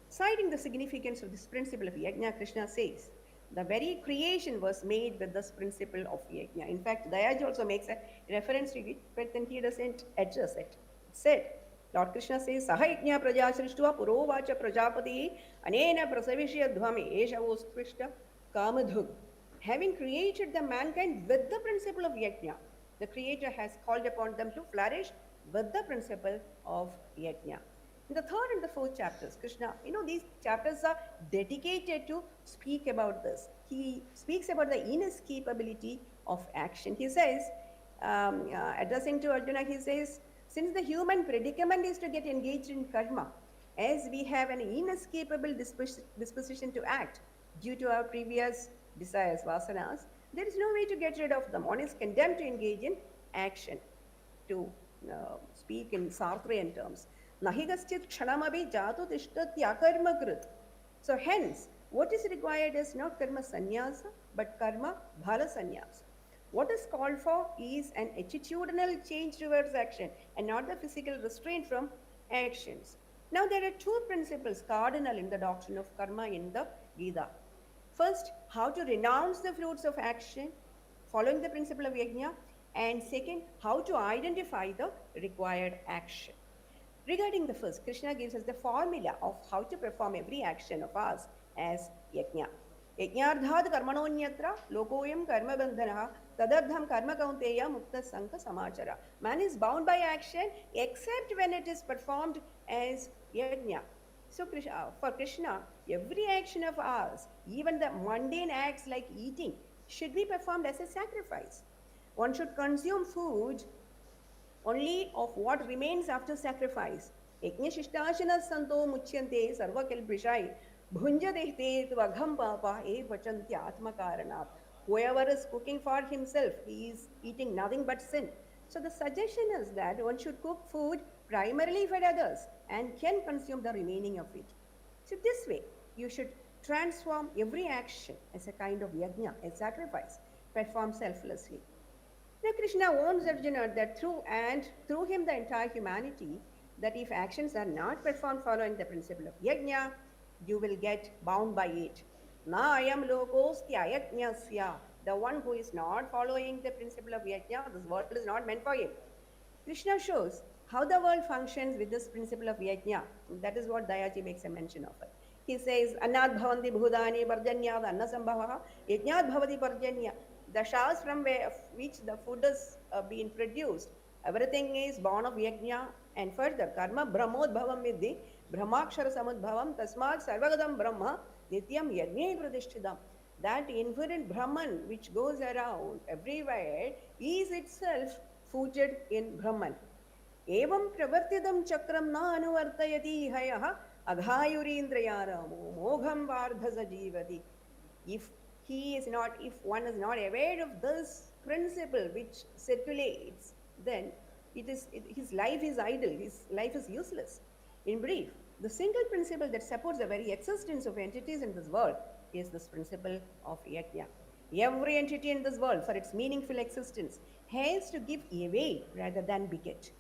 Citing the significance of this principle of yajna, Krishna says, the very creation was made with this principle of yajna. In fact, Daya also makes a reference to it, but then he doesn't address it. It said, Lord Krishna says, "Saha yajna praja srishtva purovacha prajapati anena prasavishya dhvame esha ostvishta kamadhug." Having created the mankind with the principle of yajna, the Creator has called upon them to flourish with the principle of yajna. In the third and the fourth chapters, Krishna, these chapters are dedicated to speak about this. He speaks about the inescapability of action. He says, addressing to Arjuna, he says, since the human predicament is to get engaged in karma, as we have an inescapable disposition to act due to our previous desires, vasanas, there is no way to get rid of them. One is condemned to engage in action, to speak in Sartrean terms. Nahigaschit kshanamabi jatu tishtatya karma krit. So hence, what is required is not karma sannyasa, but karma bhala sannyasa. What is called for is an attitudinal change towards action and not the physical restraint from actions. Now there are two principles cardinal in the doctrine of karma in the Gita. First, how to renounce the fruits of action following the principle of yajna, and second, how to identify the required action. Regarding the first, Krishna gives us the formula of how to perform every action of ours as yajna. Yajnardhat karmanonyatra lokoyam karma bandhanaha tadardham karma kaunteya mukta sankha samachara. Man is bound by action except when it is performed as yajna. So for Krishna, every action of ours, even the mundane acts like eating, should be performed as a sacrifice. One should consume food only of what remains after sacrifice. Yajna shishtashana santo muchyante sarva kalpishai bhunja dehte tvagham papa e vachantya atma karanat. Whoever is cooking for himself, he is eating nothing but sin. So the suggestion is that one should cook food primarily for others and can consume the remaining of it. So this way, you should transform every action as a kind of yajna, a sacrifice, performed selflessly. Now Krishna warns Arjuna that through him the entire humanity, that if actions are not performed following the principle of yajna, you will get bound by it. Na ayam lokostya yajnasya. The one who is not following the principle of yajna, this world is not meant for him. Krishna shows how the world functions with this principle of yajna. That is what Dayaji makes a mention of it. He says, Annad bhavanti bhudani parjanyad anna sambhavaha yajnad bhavati parjanya. The showers from which the food is being produced, everything is born of yajna. And further, karma brahmodbhavam vidhi brahmakshara samudbhavam tasmad sarvagadam brahma nityam yajne pradishtidam. That infinite Brahman which goes around everywhere is itself footed in Brahman. Evam pravartidam chakram na anuvartayati hayaha aghayurindrayaramo mogham vardhasa jivati. If one is not aware of this principle which circulates, then his life is idle, his life is useless. In brief, the single principle that supports the very existence of entities in this world is this principle of yajna. Every entity in this world, for its meaningful existence, has to give away rather than beget.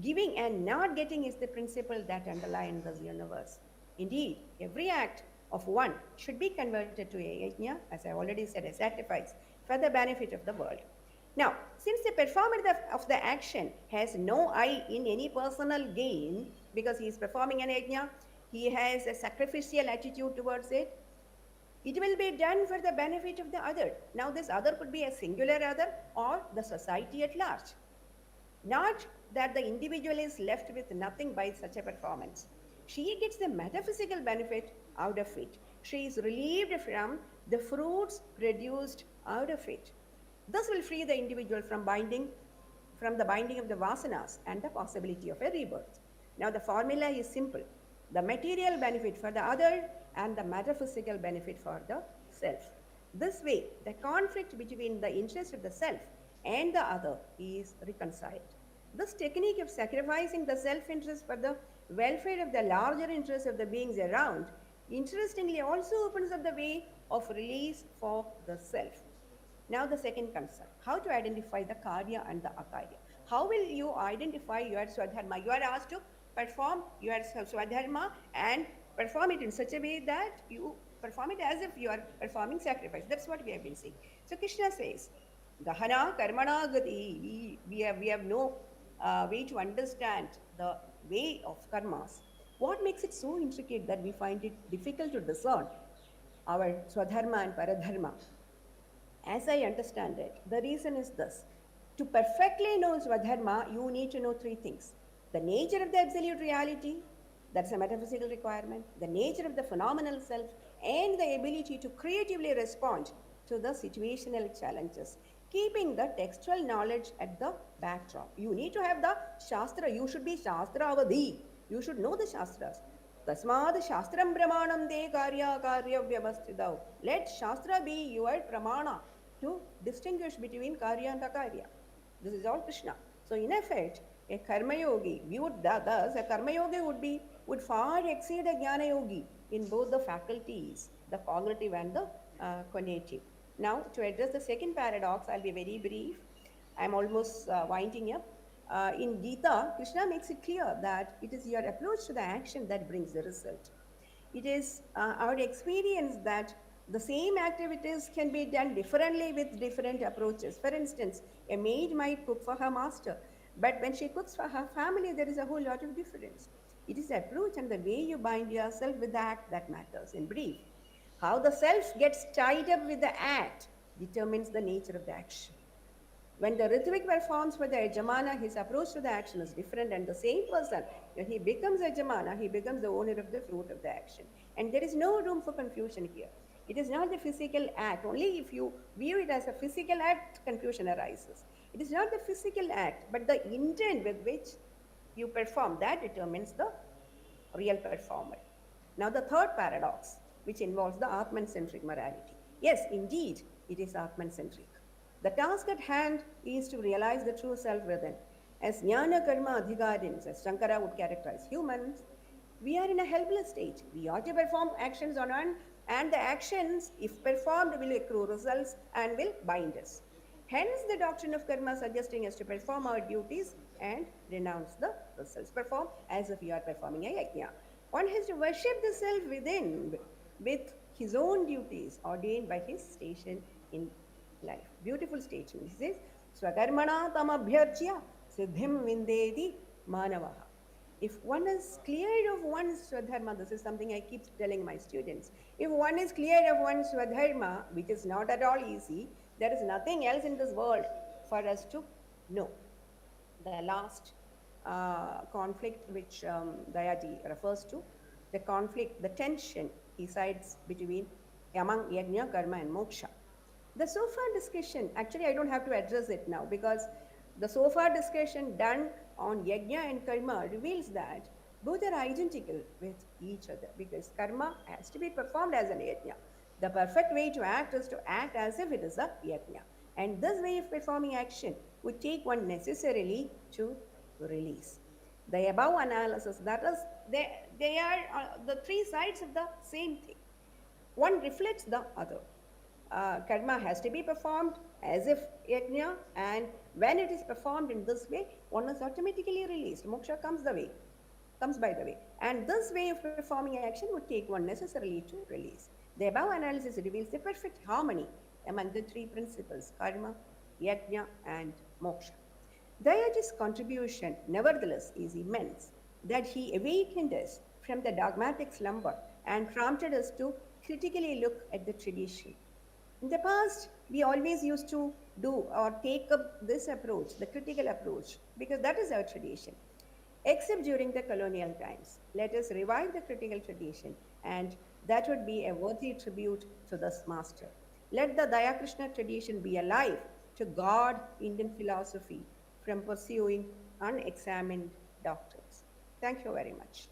Giving and not getting is the principle that underlies this universe. Indeed, every act of one should be converted to a yajna, as I already said, a sacrifice for the benefit of the world. Now, since the performer of the action has no eye in any personal gain, because he is performing an yajna, he has a sacrificial attitude towards it, it will be done for the benefit of the other. Now, this other could be a singular other or the society at large. Not that the individual is left with nothing by such a performance. She gets the metaphysical benefit out of it. She is relieved from the fruits produced out of it. This will free the individual from the binding of the vasanas and the possibility of a rebirth. Now, the formula is simple. The material benefit for the other and the metaphysical benefit for the self. This way, the conflict between the interest of the self and the other is reconciled. This technique of sacrificing the self-interest for the welfare of the larger interests of the beings around, interestingly also opens up the way of release for the self. Now the second concern, how to identify the karya and the akarya. How will you identify your swadharma? You are asked to perform your swadharma and perform it in such a way that you perform it as if you are performing sacrifice. That's what we have been saying. So Krishna says, Gahana karmana gati. We have no way to understand the way of karmas. What makes it so intricate that we find it difficult to discern our swadharma and paradharma? As I understand it, the reason is this. To perfectly know swadharma, you need to know three things. The nature of the absolute reality, that's a metaphysical requirement, the nature of the phenomenal self, and the ability to creatively respond to the situational challenges, keeping the textual knowledge at the backdrop. You need to have the Shastra. You should be Shastravadhi. You should know the Shastras. Tasmad Shastram Pramanam De Karya Karya Vyavasthidav. Let Shastra be your Pramana to distinguish between Karya and Akarya. This is all Krishna. So in effect, a Karma Yogi, viewed thus, a Karma Yogi would far exceed a Jnana Yogi in both the faculties, the cognitive and the cognitive. Now, to address the second paradox, I'll be very brief. I'm almost winding up. In Gita, Krishna makes it clear that it is your approach to the action that brings the result. It is our experience that the same activities can be done differently with different approaches. For instance, a maid might cook for her master, but when she cooks for her family, there is a whole lot of difference. It is the approach and the way you bind yourself with the act that matters. In brief, how the self gets tied up with the act determines the nature of the action. When the Ritvik performs for the Yajamana, his approach to the action is different, and the same person, when he becomes Yajamana, he becomes the owner of the fruit of the action. And there is no room for confusion here. It is not the physical act. Only if you view it as a physical act, confusion arises. It is not the physical act, but the intent with which you perform that determines the real performer. Now the third paradox, which involves the Atman-centric morality. Yes, indeed, it is Atman-centric. The task at hand is to realize the true self within. As Jnana Karma Adhikarins, as Shankara would characterize humans, we are in a helpless state. We ought to perform actions on one, and the actions, if performed, will accrue results and will bind us. Hence, the doctrine of karma suggesting us to perform our duties and renounce the results. Perform as if you are performing a yajna. One has to worship the self within with his own duties ordained by his station in life. Beautiful statement. He says, Swakarmana tamabhyarchya siddhim vindeti manavaha. If one is cleared of one's swadharma, this is something I keep telling my students. If one is cleared of one's swadharma, which is not at all easy, there is nothing else in this world for us to know. The last conflict which Daya refers to, the conflict, the tension he cites between among yajna, karma and moksha. The so far discussion, actually I don't have to address it now because the so far discussion done on yajna and karma reveals that both are identical with each other because karma has to be performed as an yajna. The perfect way to act is to act as if it is a yajna. And this way of performing action would take one necessarily to release. The above analysis, that is, they are the three sides of the same thing. One reflects the other. Karma has to be performed as if yajna, and when it is performed in this way, one is automatically released. Moksha comes by the way. And this way of performing action would take one necessarily to release. The above analysis reveals the perfect harmony among the three principles, karma, yajna, and moksha. Dayaji's contribution, nevertheless, is immense, that he awakened us from the dogmatic slumber and prompted us to critically look at the tradition. In the past, we always used to do or take up this approach, the critical approach, because that is our tradition. Except during the colonial times. Let us revive the critical tradition, and that would be a worthy tribute to this master. Let the Daya Krishna tradition be alive to guard Indian philosophy from pursuing unexamined doctrines. Thank you very much.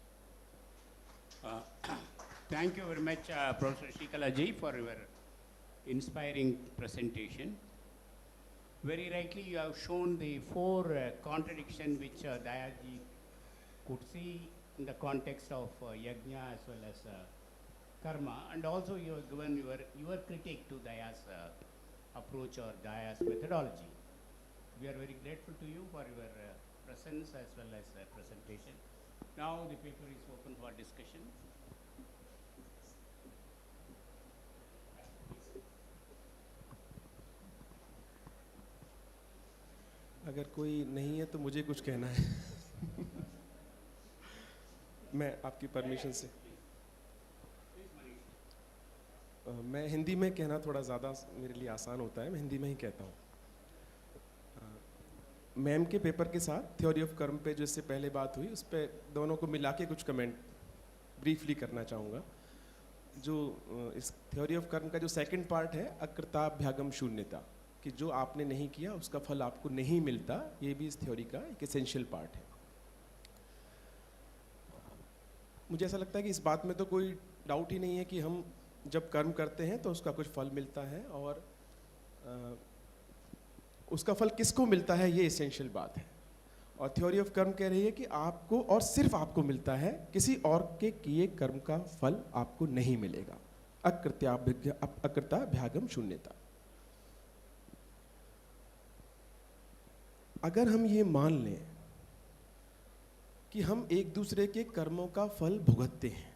Thank you very much, Professor Shikalaji, for your inspiring presentation. Very rightly, you have shown the four contradictions which Dayaji could see in the context of yajna as well as karma, and also you have given your critique to Daya's approach or Daya's methodology. We are very grateful to you for your presence as well as presentation. Now the paper is open for discussion. अगर कोई नहीं है तो मुझे कुछ कहना है मैं आपकी परमिशन से मैं हिंदी में कहना थोड़ा ज़्यादा मेरे लिए आसान होता है, मैं हिंदी में ही कहता हूँ। मैम के पेपर के साथ थ्योरी ऑफ कर्म पे जो इससे पहले बात हुई, उस पर दोनों को मिला के कुछ कमेंट ब्रीफली करना चाहूँगा। जो इस थ्योरी ऑफ कर्म का जो सेकंड पार्ट है, अकृताभ्यागम शून्यता, कि जो आपने नहीं किया उसका फल आपको नहीं मिलता, ये भी इस थ्योरी का एक एसेंशियल पार्ट है। मुझे ऐसा लगता है कि इस बात में तो कोई डाउट ही नहीं है कि हम जब कर्म करते हैं तो उसका कुछ फल मिलता है, और उसका फल किसको मिलता है ये एसेंशियल बात है। और थ्योरी ऑफ कर्म कह रही है कि आपको और सिर्फ आपको मिलता है, किसी और के किए कर्म का फल आपको नहीं मिलेगा। अकृताभ्यागम शून्यता। अगर हम ये मान लें कि हम एक दूसरे के कर्मों का फल भुगतते हैं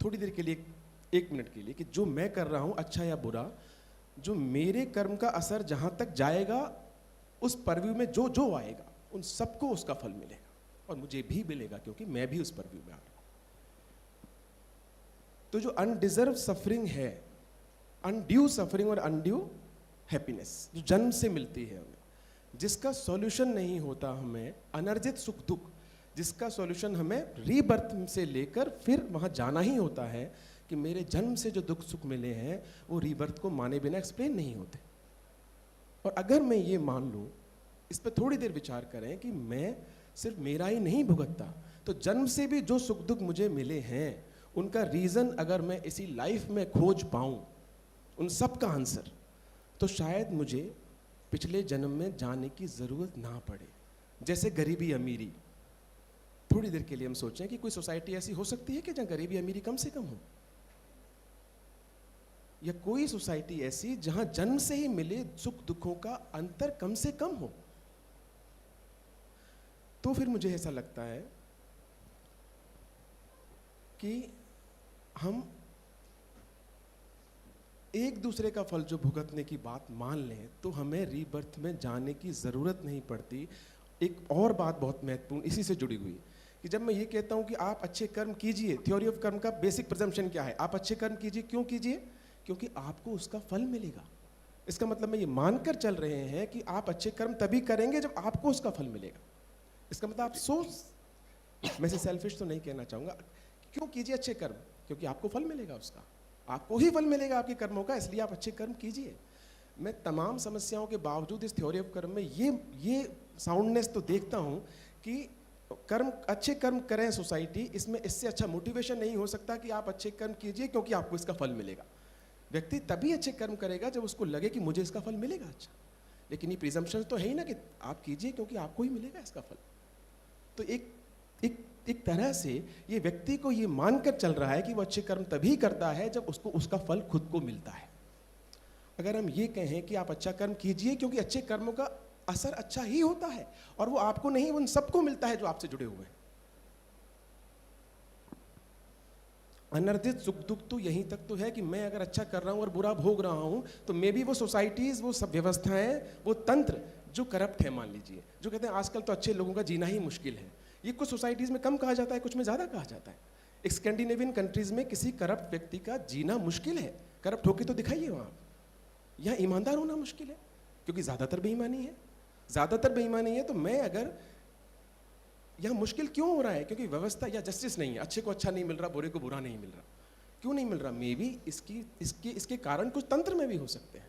थोड़ी देर के लिए, एक मिनट के लिए, कि जो मैं कर रहा हूं अच्छा या बुरा, जो मेरे कर्म का असर जहां तक जाएगा उस परव्यू में जो जो आएगा उन सबको उसका फल मिलेगा, और मुझे भी मिलेगा क्योंकि मैं भी उस परव्यू में आ रहा हूं। तो जो अनडिजर्व सफरिंग है, अनड्यू सफरिंग और अनड्यू हैप्पीनेस जो जन्म से मिलती है हमें, जिसका सॉल्यूशन नहीं होता, हमें अनर्जित सुख दुख, जिसका सॉल्यूशन हमें रीबर्थ से लेकर फिर वहां जाना ही होता है, कि मेरे जन्म से जो दुख सुख मिले हैं वो रीबर्थ को माने बिना एक्सप्लेन नहीं होते। और अगर मैं ये मान लूँ, इस पर थोड़ी देर विचार करें कि मैं सिर्फ मेरा ही नहीं भुगतता, तो जन्म से भी जो सुख दुख मुझे मिले हैं उनका रीज़न अगर मैं इसी लाइफ में खोज पाऊँ, उन सब का आंसर, तो शायद मुझे पिछले जन्म में जाने की ज़रूरत ना पड़े। जैसे गरीबी अमीरी, थोड़ी देर के लिए हम सोचें कि कोई सोसाइटी ऐसी हो सकती है कि जहाँ गरीबी अमीरी कम से कम हो, या कोई सोसाइटी ऐसी जहां जन्म से ही मिले सुख दुखों का अंतर कम से कम हो। तो फिर मुझे ऐसा लगता है कि हम एक दूसरे का फल जो भुगतने की बात मान लें तो हमें रीबर्थ में जाने की ज़रूरत नहीं पड़ती। एक और बात बहुत महत्वपूर्ण इसी से जुड़ी हुई, कि जब मैं ये कहता हूं कि आप अच्छे कर्म कीजिए, थ्योरी ऑफ कर्म का बेसिक प्रिजम्पशन क्या है? आप अच्छे कर्म कीजिए। क्यों कीजिए? क्योंकि आपको उसका फल मिलेगा। इसका मतलब मैं ये मानकर चल रहे हैं कि आप अच्छे कर्म तभी करेंगे जब आपको उसका फल मिलेगा। इसका मतलब आप सोच, मैं से सेल्फिश तो नहीं कहना चाहूँगा, क्यों कीजिए अच्छे कर्म? क्योंकि आपको फल मिलेगा उसका, आपको ही फल मिलेगा आपके कर्मों का, इसलिए आप अच्छे कर्म कीजिए। मैं तमाम समस्याओं के बावजूद इस थ्योरी ऑफ कर्म में ये साउंडनेस तो देखता हूँ कि कर्म, अच्छे कर्म करें सोसाइटी, इसमें इससे अच्छा मोटिवेशन नहीं हो सकता कि आप अच्छे कर्म कीजिए क्योंकि आपको इसका फल मिलेगा। व्यक्ति तभी अच्छे कर्म करेगा जब उसको लगे कि मुझे इसका फल मिलेगा। अच्छा, लेकिन ये प्रिजम्पशन तो है ही ना कि आप कीजिए क्योंकि आपको ही मिलेगा इसका फल। तो एक तरह से ये व्यक्ति को ये मानकर चल रहा है कि वो अच्छे कर्म तभी करता है जब उसको उसका फल खुद को मिलता है। अगर हम ये कहें कि आप अच्छा कर्म कीजिए क्योंकि अच्छे कर्मों का असर अच्छा ही होता है और वो आपको नहीं, उन सबको मिलता है जो आपसे जुड़े हुए हैं। अनर्जित सुख दुख तो यहीं तक तो है कि मैं अगर अच्छा कर रहा हूं और बुरा भोग रहा हूं तो मे बी वो सोसाइटीज, वो सब व्यवस्थाएं, वो तंत्र जो करप्ट है, मान लीजिए, जो कहते हैं आजकल तो अच्छे लोगों का जीना ही मुश्किल है, ये कुछ सोसाइटीज में कम कहा जाता है, कुछ में ज़्यादा कहा जाता है। स्कैंडिनेवियन कंट्रीज में किसी करप्ट व्यक्ति का जीना मुश्किल है, करप्ट होके तो दिखाइए वहाँ। यहाँ ईमानदार होना मुश्किल है क्योंकि ज़्यादातर बेईमानी है। ज़्यादातर बेईमानी है तो मैं अगर यहाँ मुश्किल क्यों हो रहा है? क्योंकि व्यवस्था या जस्टिस नहीं है, अच्छे को अच्छा नहीं मिल रहा, बुरे को बुरा नहीं मिल रहा। क्यों नहीं मिल रहा? मे बी इसके कारण कुछ तंत्र में भी हो सकते हैं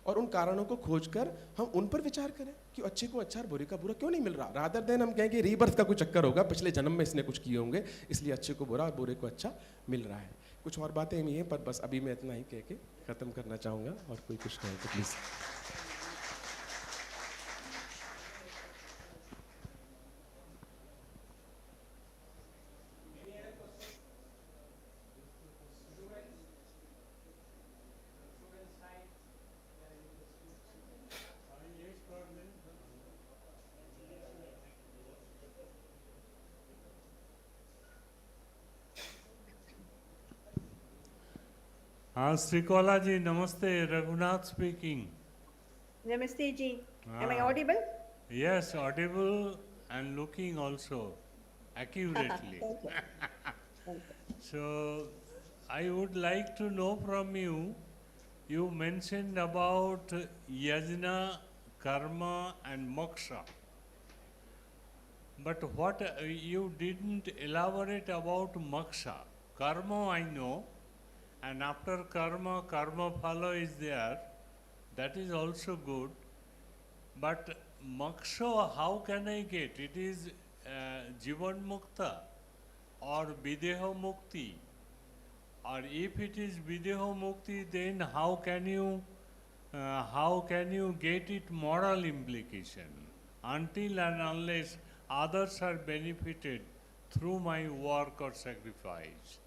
और उन कारणों को खोजकर हम उन पर विचार करें कि अच्छे को अच्छा और बुरे का बुरा क्यों नहीं मिल रहा। रादर देन हम कहें कि रीबर्थ का कोई चक्कर होगा, पिछले जन्म में इसने कुछ किए होंगे इसलिए अच्छे को बुरा और बुरे को अच्छा मिल रहा है। कुछ और बातें भी हैं पर बस अभी मैं इतना ही कह के ख़त्म करना चाहूँगा और कोई कुछ कहे तो प्लीज़। हाँ श्रीकोला जी नमस्ते, Raghunath speaking. Namaste ji. Am I audible? Yes, audible and looking also accurately. So I would like to know from you, you mentioned about yajna, karma and moksha. But what you didn't elaborate about moksha. Karma I know, and after karma, karma phala is there. That is also good. But moksha, how can I get? It is jivan mukta or videho mukti. Or if it is videho mukti, then how can you get it moral implication? Until and unless others are benefited through my work or sacrifice.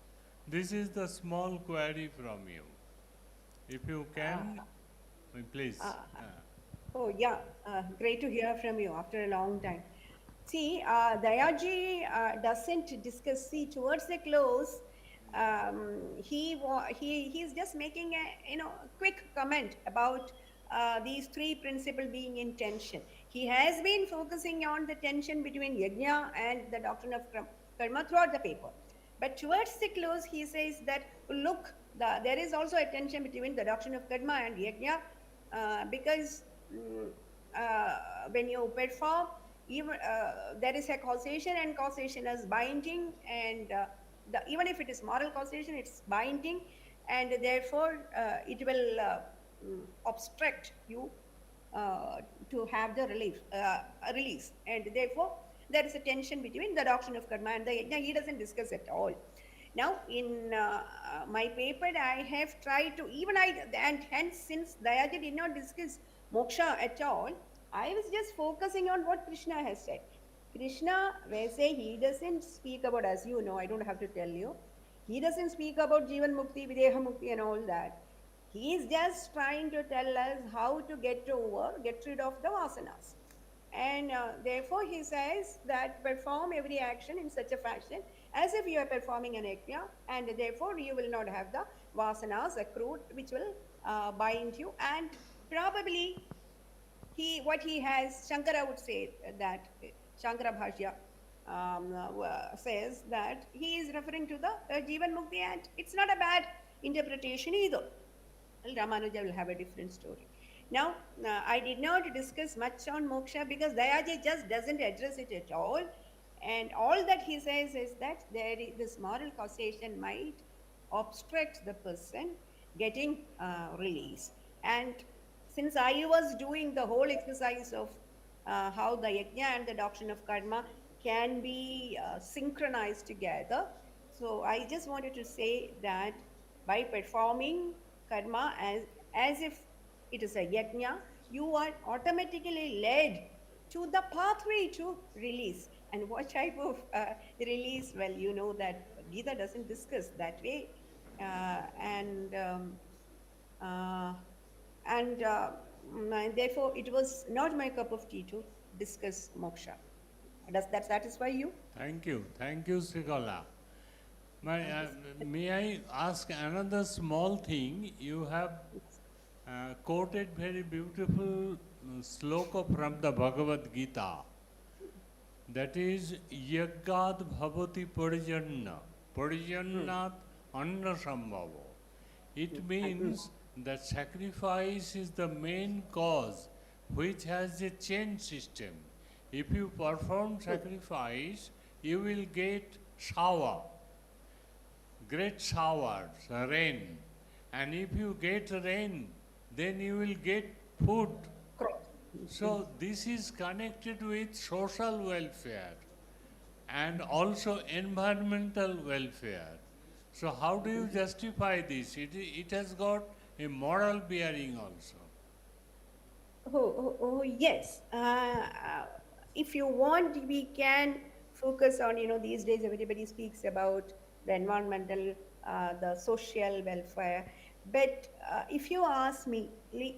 This is the small query from you. If you can, please. Oh yeah, great to hear from you after a long time. See, Dayaji doesn't discuss. See, towards the close, he's just making a quick comment about these three principles being in tension. He has been focusing on the tension between yajna and the doctrine of karma throughout the paper. But towards the close, he says that look, there is also a tension between the doctrine of karma and yajna because when you perform, even there is a causation, and causation is binding, and even if it is moral causation, it's binding, and therefore it will obstruct you to have the release, and therefore there is a tension between the doctrine of karma and the yajna. He doesn't discuss at all. Now, in my paper, I have tried to, and hence since Dayaji did not discuss moksha at all, I was just focusing on what Krishna has said. Krishna, he doesn't speak about, as you know, I don't have to tell you, he doesn't speak about Jivan Mukti, Videha Mukti and all that. He is just trying to tell us how to get rid of the vasanas. And therefore he says that perform every action in such a fashion as if you are performing an yajna, and therefore you will not have the vasanas accrued which will bind you. And probably what he has, Shankara would say that, Shankara Bhashya says that he is referring to the Jivan Mukti, and it's not a bad interpretation either. Ramanuja will have a different story. Now, I did not discuss much on moksha because Dayaji just doesn't address it at all. And all that he says is that this moral causation might obstruct the person getting release. And since I was doing the whole exercise of how the yajna and the doctrine of karma can be synchronized together, so I just wanted to say that by performing karma as if it is a yajna, you are automatically led to the pathway to release. And what type of release? Well, you know that Gita doesn't discuss that way. And uh, and therefore it was not my cup of tea to discuss moksha. Does that satisfy you? Thank you, Srikala. May I ask another small thing? You have quoted very beautiful sloka from the Bhagavad Gita. That is Yaggad Bhavati Parijanna, Parijannat Anna Sambhavo. It means that sacrifice is the main cause which has a chain system. If you perform sacrifice, you will get shower, great showers, rain. And if you get rain, then you will get food. So this is connected with social welfare and also environmental welfare. So how do you justify this? It has got a moral bearing also. Oh, yes. If you want, we can focus on, these days everybody speaks about the environmental, the social welfare. But if you ask me,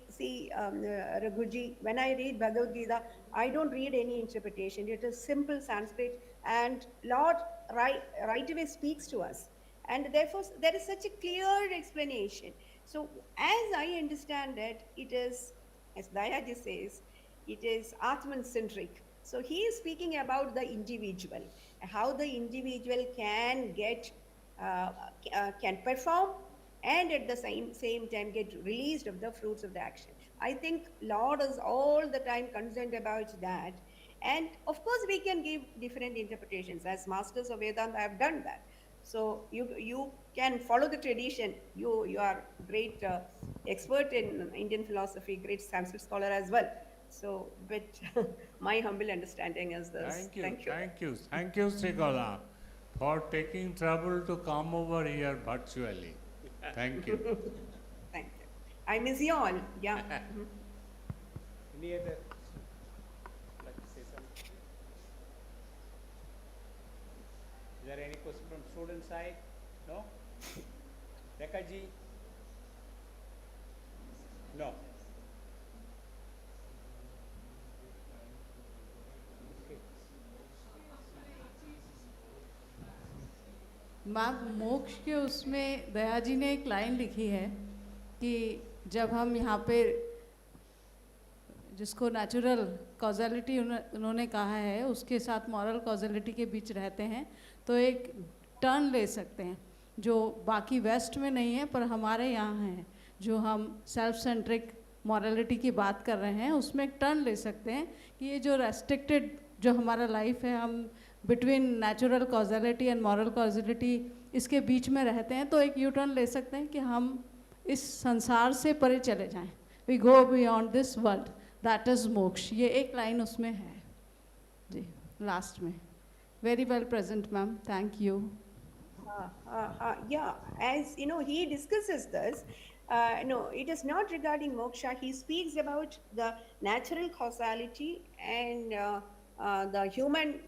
see, Raghuji, when I read Bhagavad Gita, I don't read any interpretation. It is simple Sanskrit, and Lord right away speaks to us. And therefore, there is such a clear explanation. So, as I understand it, it is, as Daya ji says, it is Atman-centric. So he is speaking about the individual, how the individual can get, can perform, and at the same time get released of the fruits of the action. I think Lord is all the time concerned about that. And of course, we can give different interpretations. As masters of Vedanta, I have done that. So you can follow the tradition. You are great expert in Indian philosophy, great Sanskrit scholar as well. So, but my humble understanding is this. Thank you, Srikala, for taking trouble to come over here virtually. Thank you. Thank you. I miss you all. Yeah. Any other? Like to say something? Is there any question from student side? No? Rekha ji? No. Ma'am मोक्ष के उसमें दया जी ने एक line लिखी है कि जब हम यहाँ पे जिसको नेचुरल कॉजलिटी उन्होंने कहा है उसके साथ मॉरल कॉजलिटी के बीच रहते हैं तो एक टर्न ले सकते हैं जो बाकी वेस्ट में नहीं है पर हमारे यहाँ है जो हम सेल्फ सेंट्रिक मॉरलिटी की बात कर रहे हैं उसमें एक टर्न ले सकते हैं कि ये जो रेस्ट्रिक्टेड जो हमारा लाइफ है हम between natural causality and moral causality इसके बीच में रहते हैं तो एक यू टर्न ले सकते हैं कि हम इस संसार से परे चले जाएं we go beyond this world that is moksha ये एक लाइन उसमें है जी लास्ट में very well present ma'am thank you Yeah, as you know, he discusses this. No, it is not regarding moksha. He speaks about the natural causality and the human,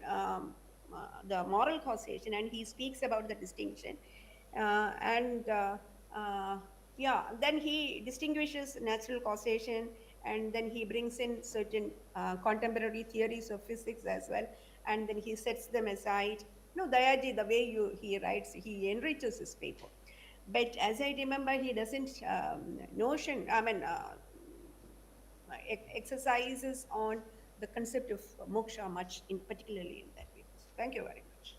the moral causation, and he speaks about the distinction. Then he distinguishes natural causation, and then he brings in certain contemporary theories of physics as well, and then he sets them aside. No, Dayaji, the way he writes, he enriches his paper. But as I remember, he doesn't exercises on the concept of moksha much, particularly in that way. Thank you very much.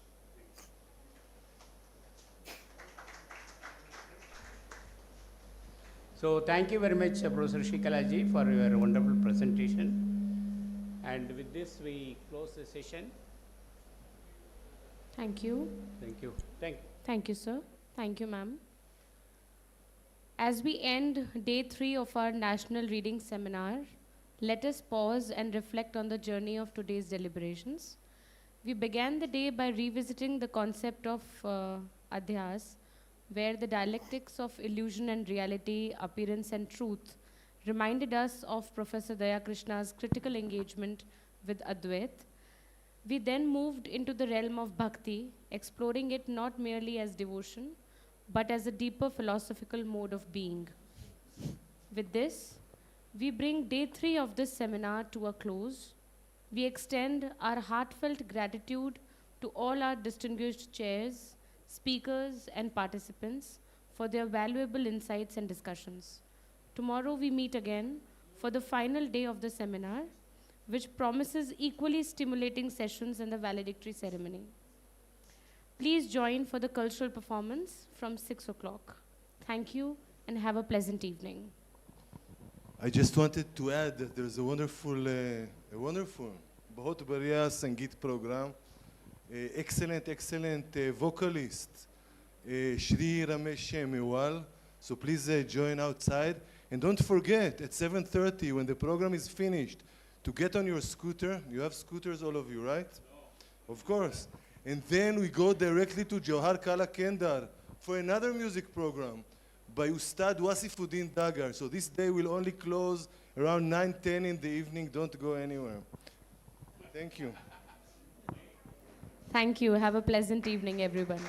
So thank you very much, Professor Srikala ji, for your wonderful presentation. And with this, we close the session. Thank you. Thank you. Thank you. Thank you, sir. Thank you, ma'am. As we end day 3 of our National Reading Seminar, let us pause and reflect on the journey of today's deliberations. We began the day by revisiting the concept of Adhyas, where the dialectics of illusion and reality, appearance and truth reminded us of Professor Daya Krishna's critical engagement with Advait. We then moved into the realm of Bhakti, exploring it not merely as devotion, but as a deeper philosophical mode of being. With this, we bring day 3 of this seminar to a close. We extend our heartfelt gratitude to all our distinguished chairs, speakers, and participants for their valuable insights and discussions. Tomorrow we meet again for the final day of the seminar, which promises equally stimulating sessions and the valedictory ceremony. Please join for the cultural performance from 6 o'clock. Thank you and have a pleasant evening. I just wanted to add that there's a wonderful, बहुत बढ़िया संगीत program, excellent vocalist, Shri Ramesh Mewal. So please join outside. And don't forget, at 7:30, when the program is finished, to get on your scooter. You have scooters, all of you, right? No. Of course. And then we go directly to Johar Kala Kendar for another music program by Ustad Wasifuddin Dagar. So this day will only close around 9-10 in the evening. Don't go anywhere. Thank you. Thank you. Have a pleasant evening, everyone.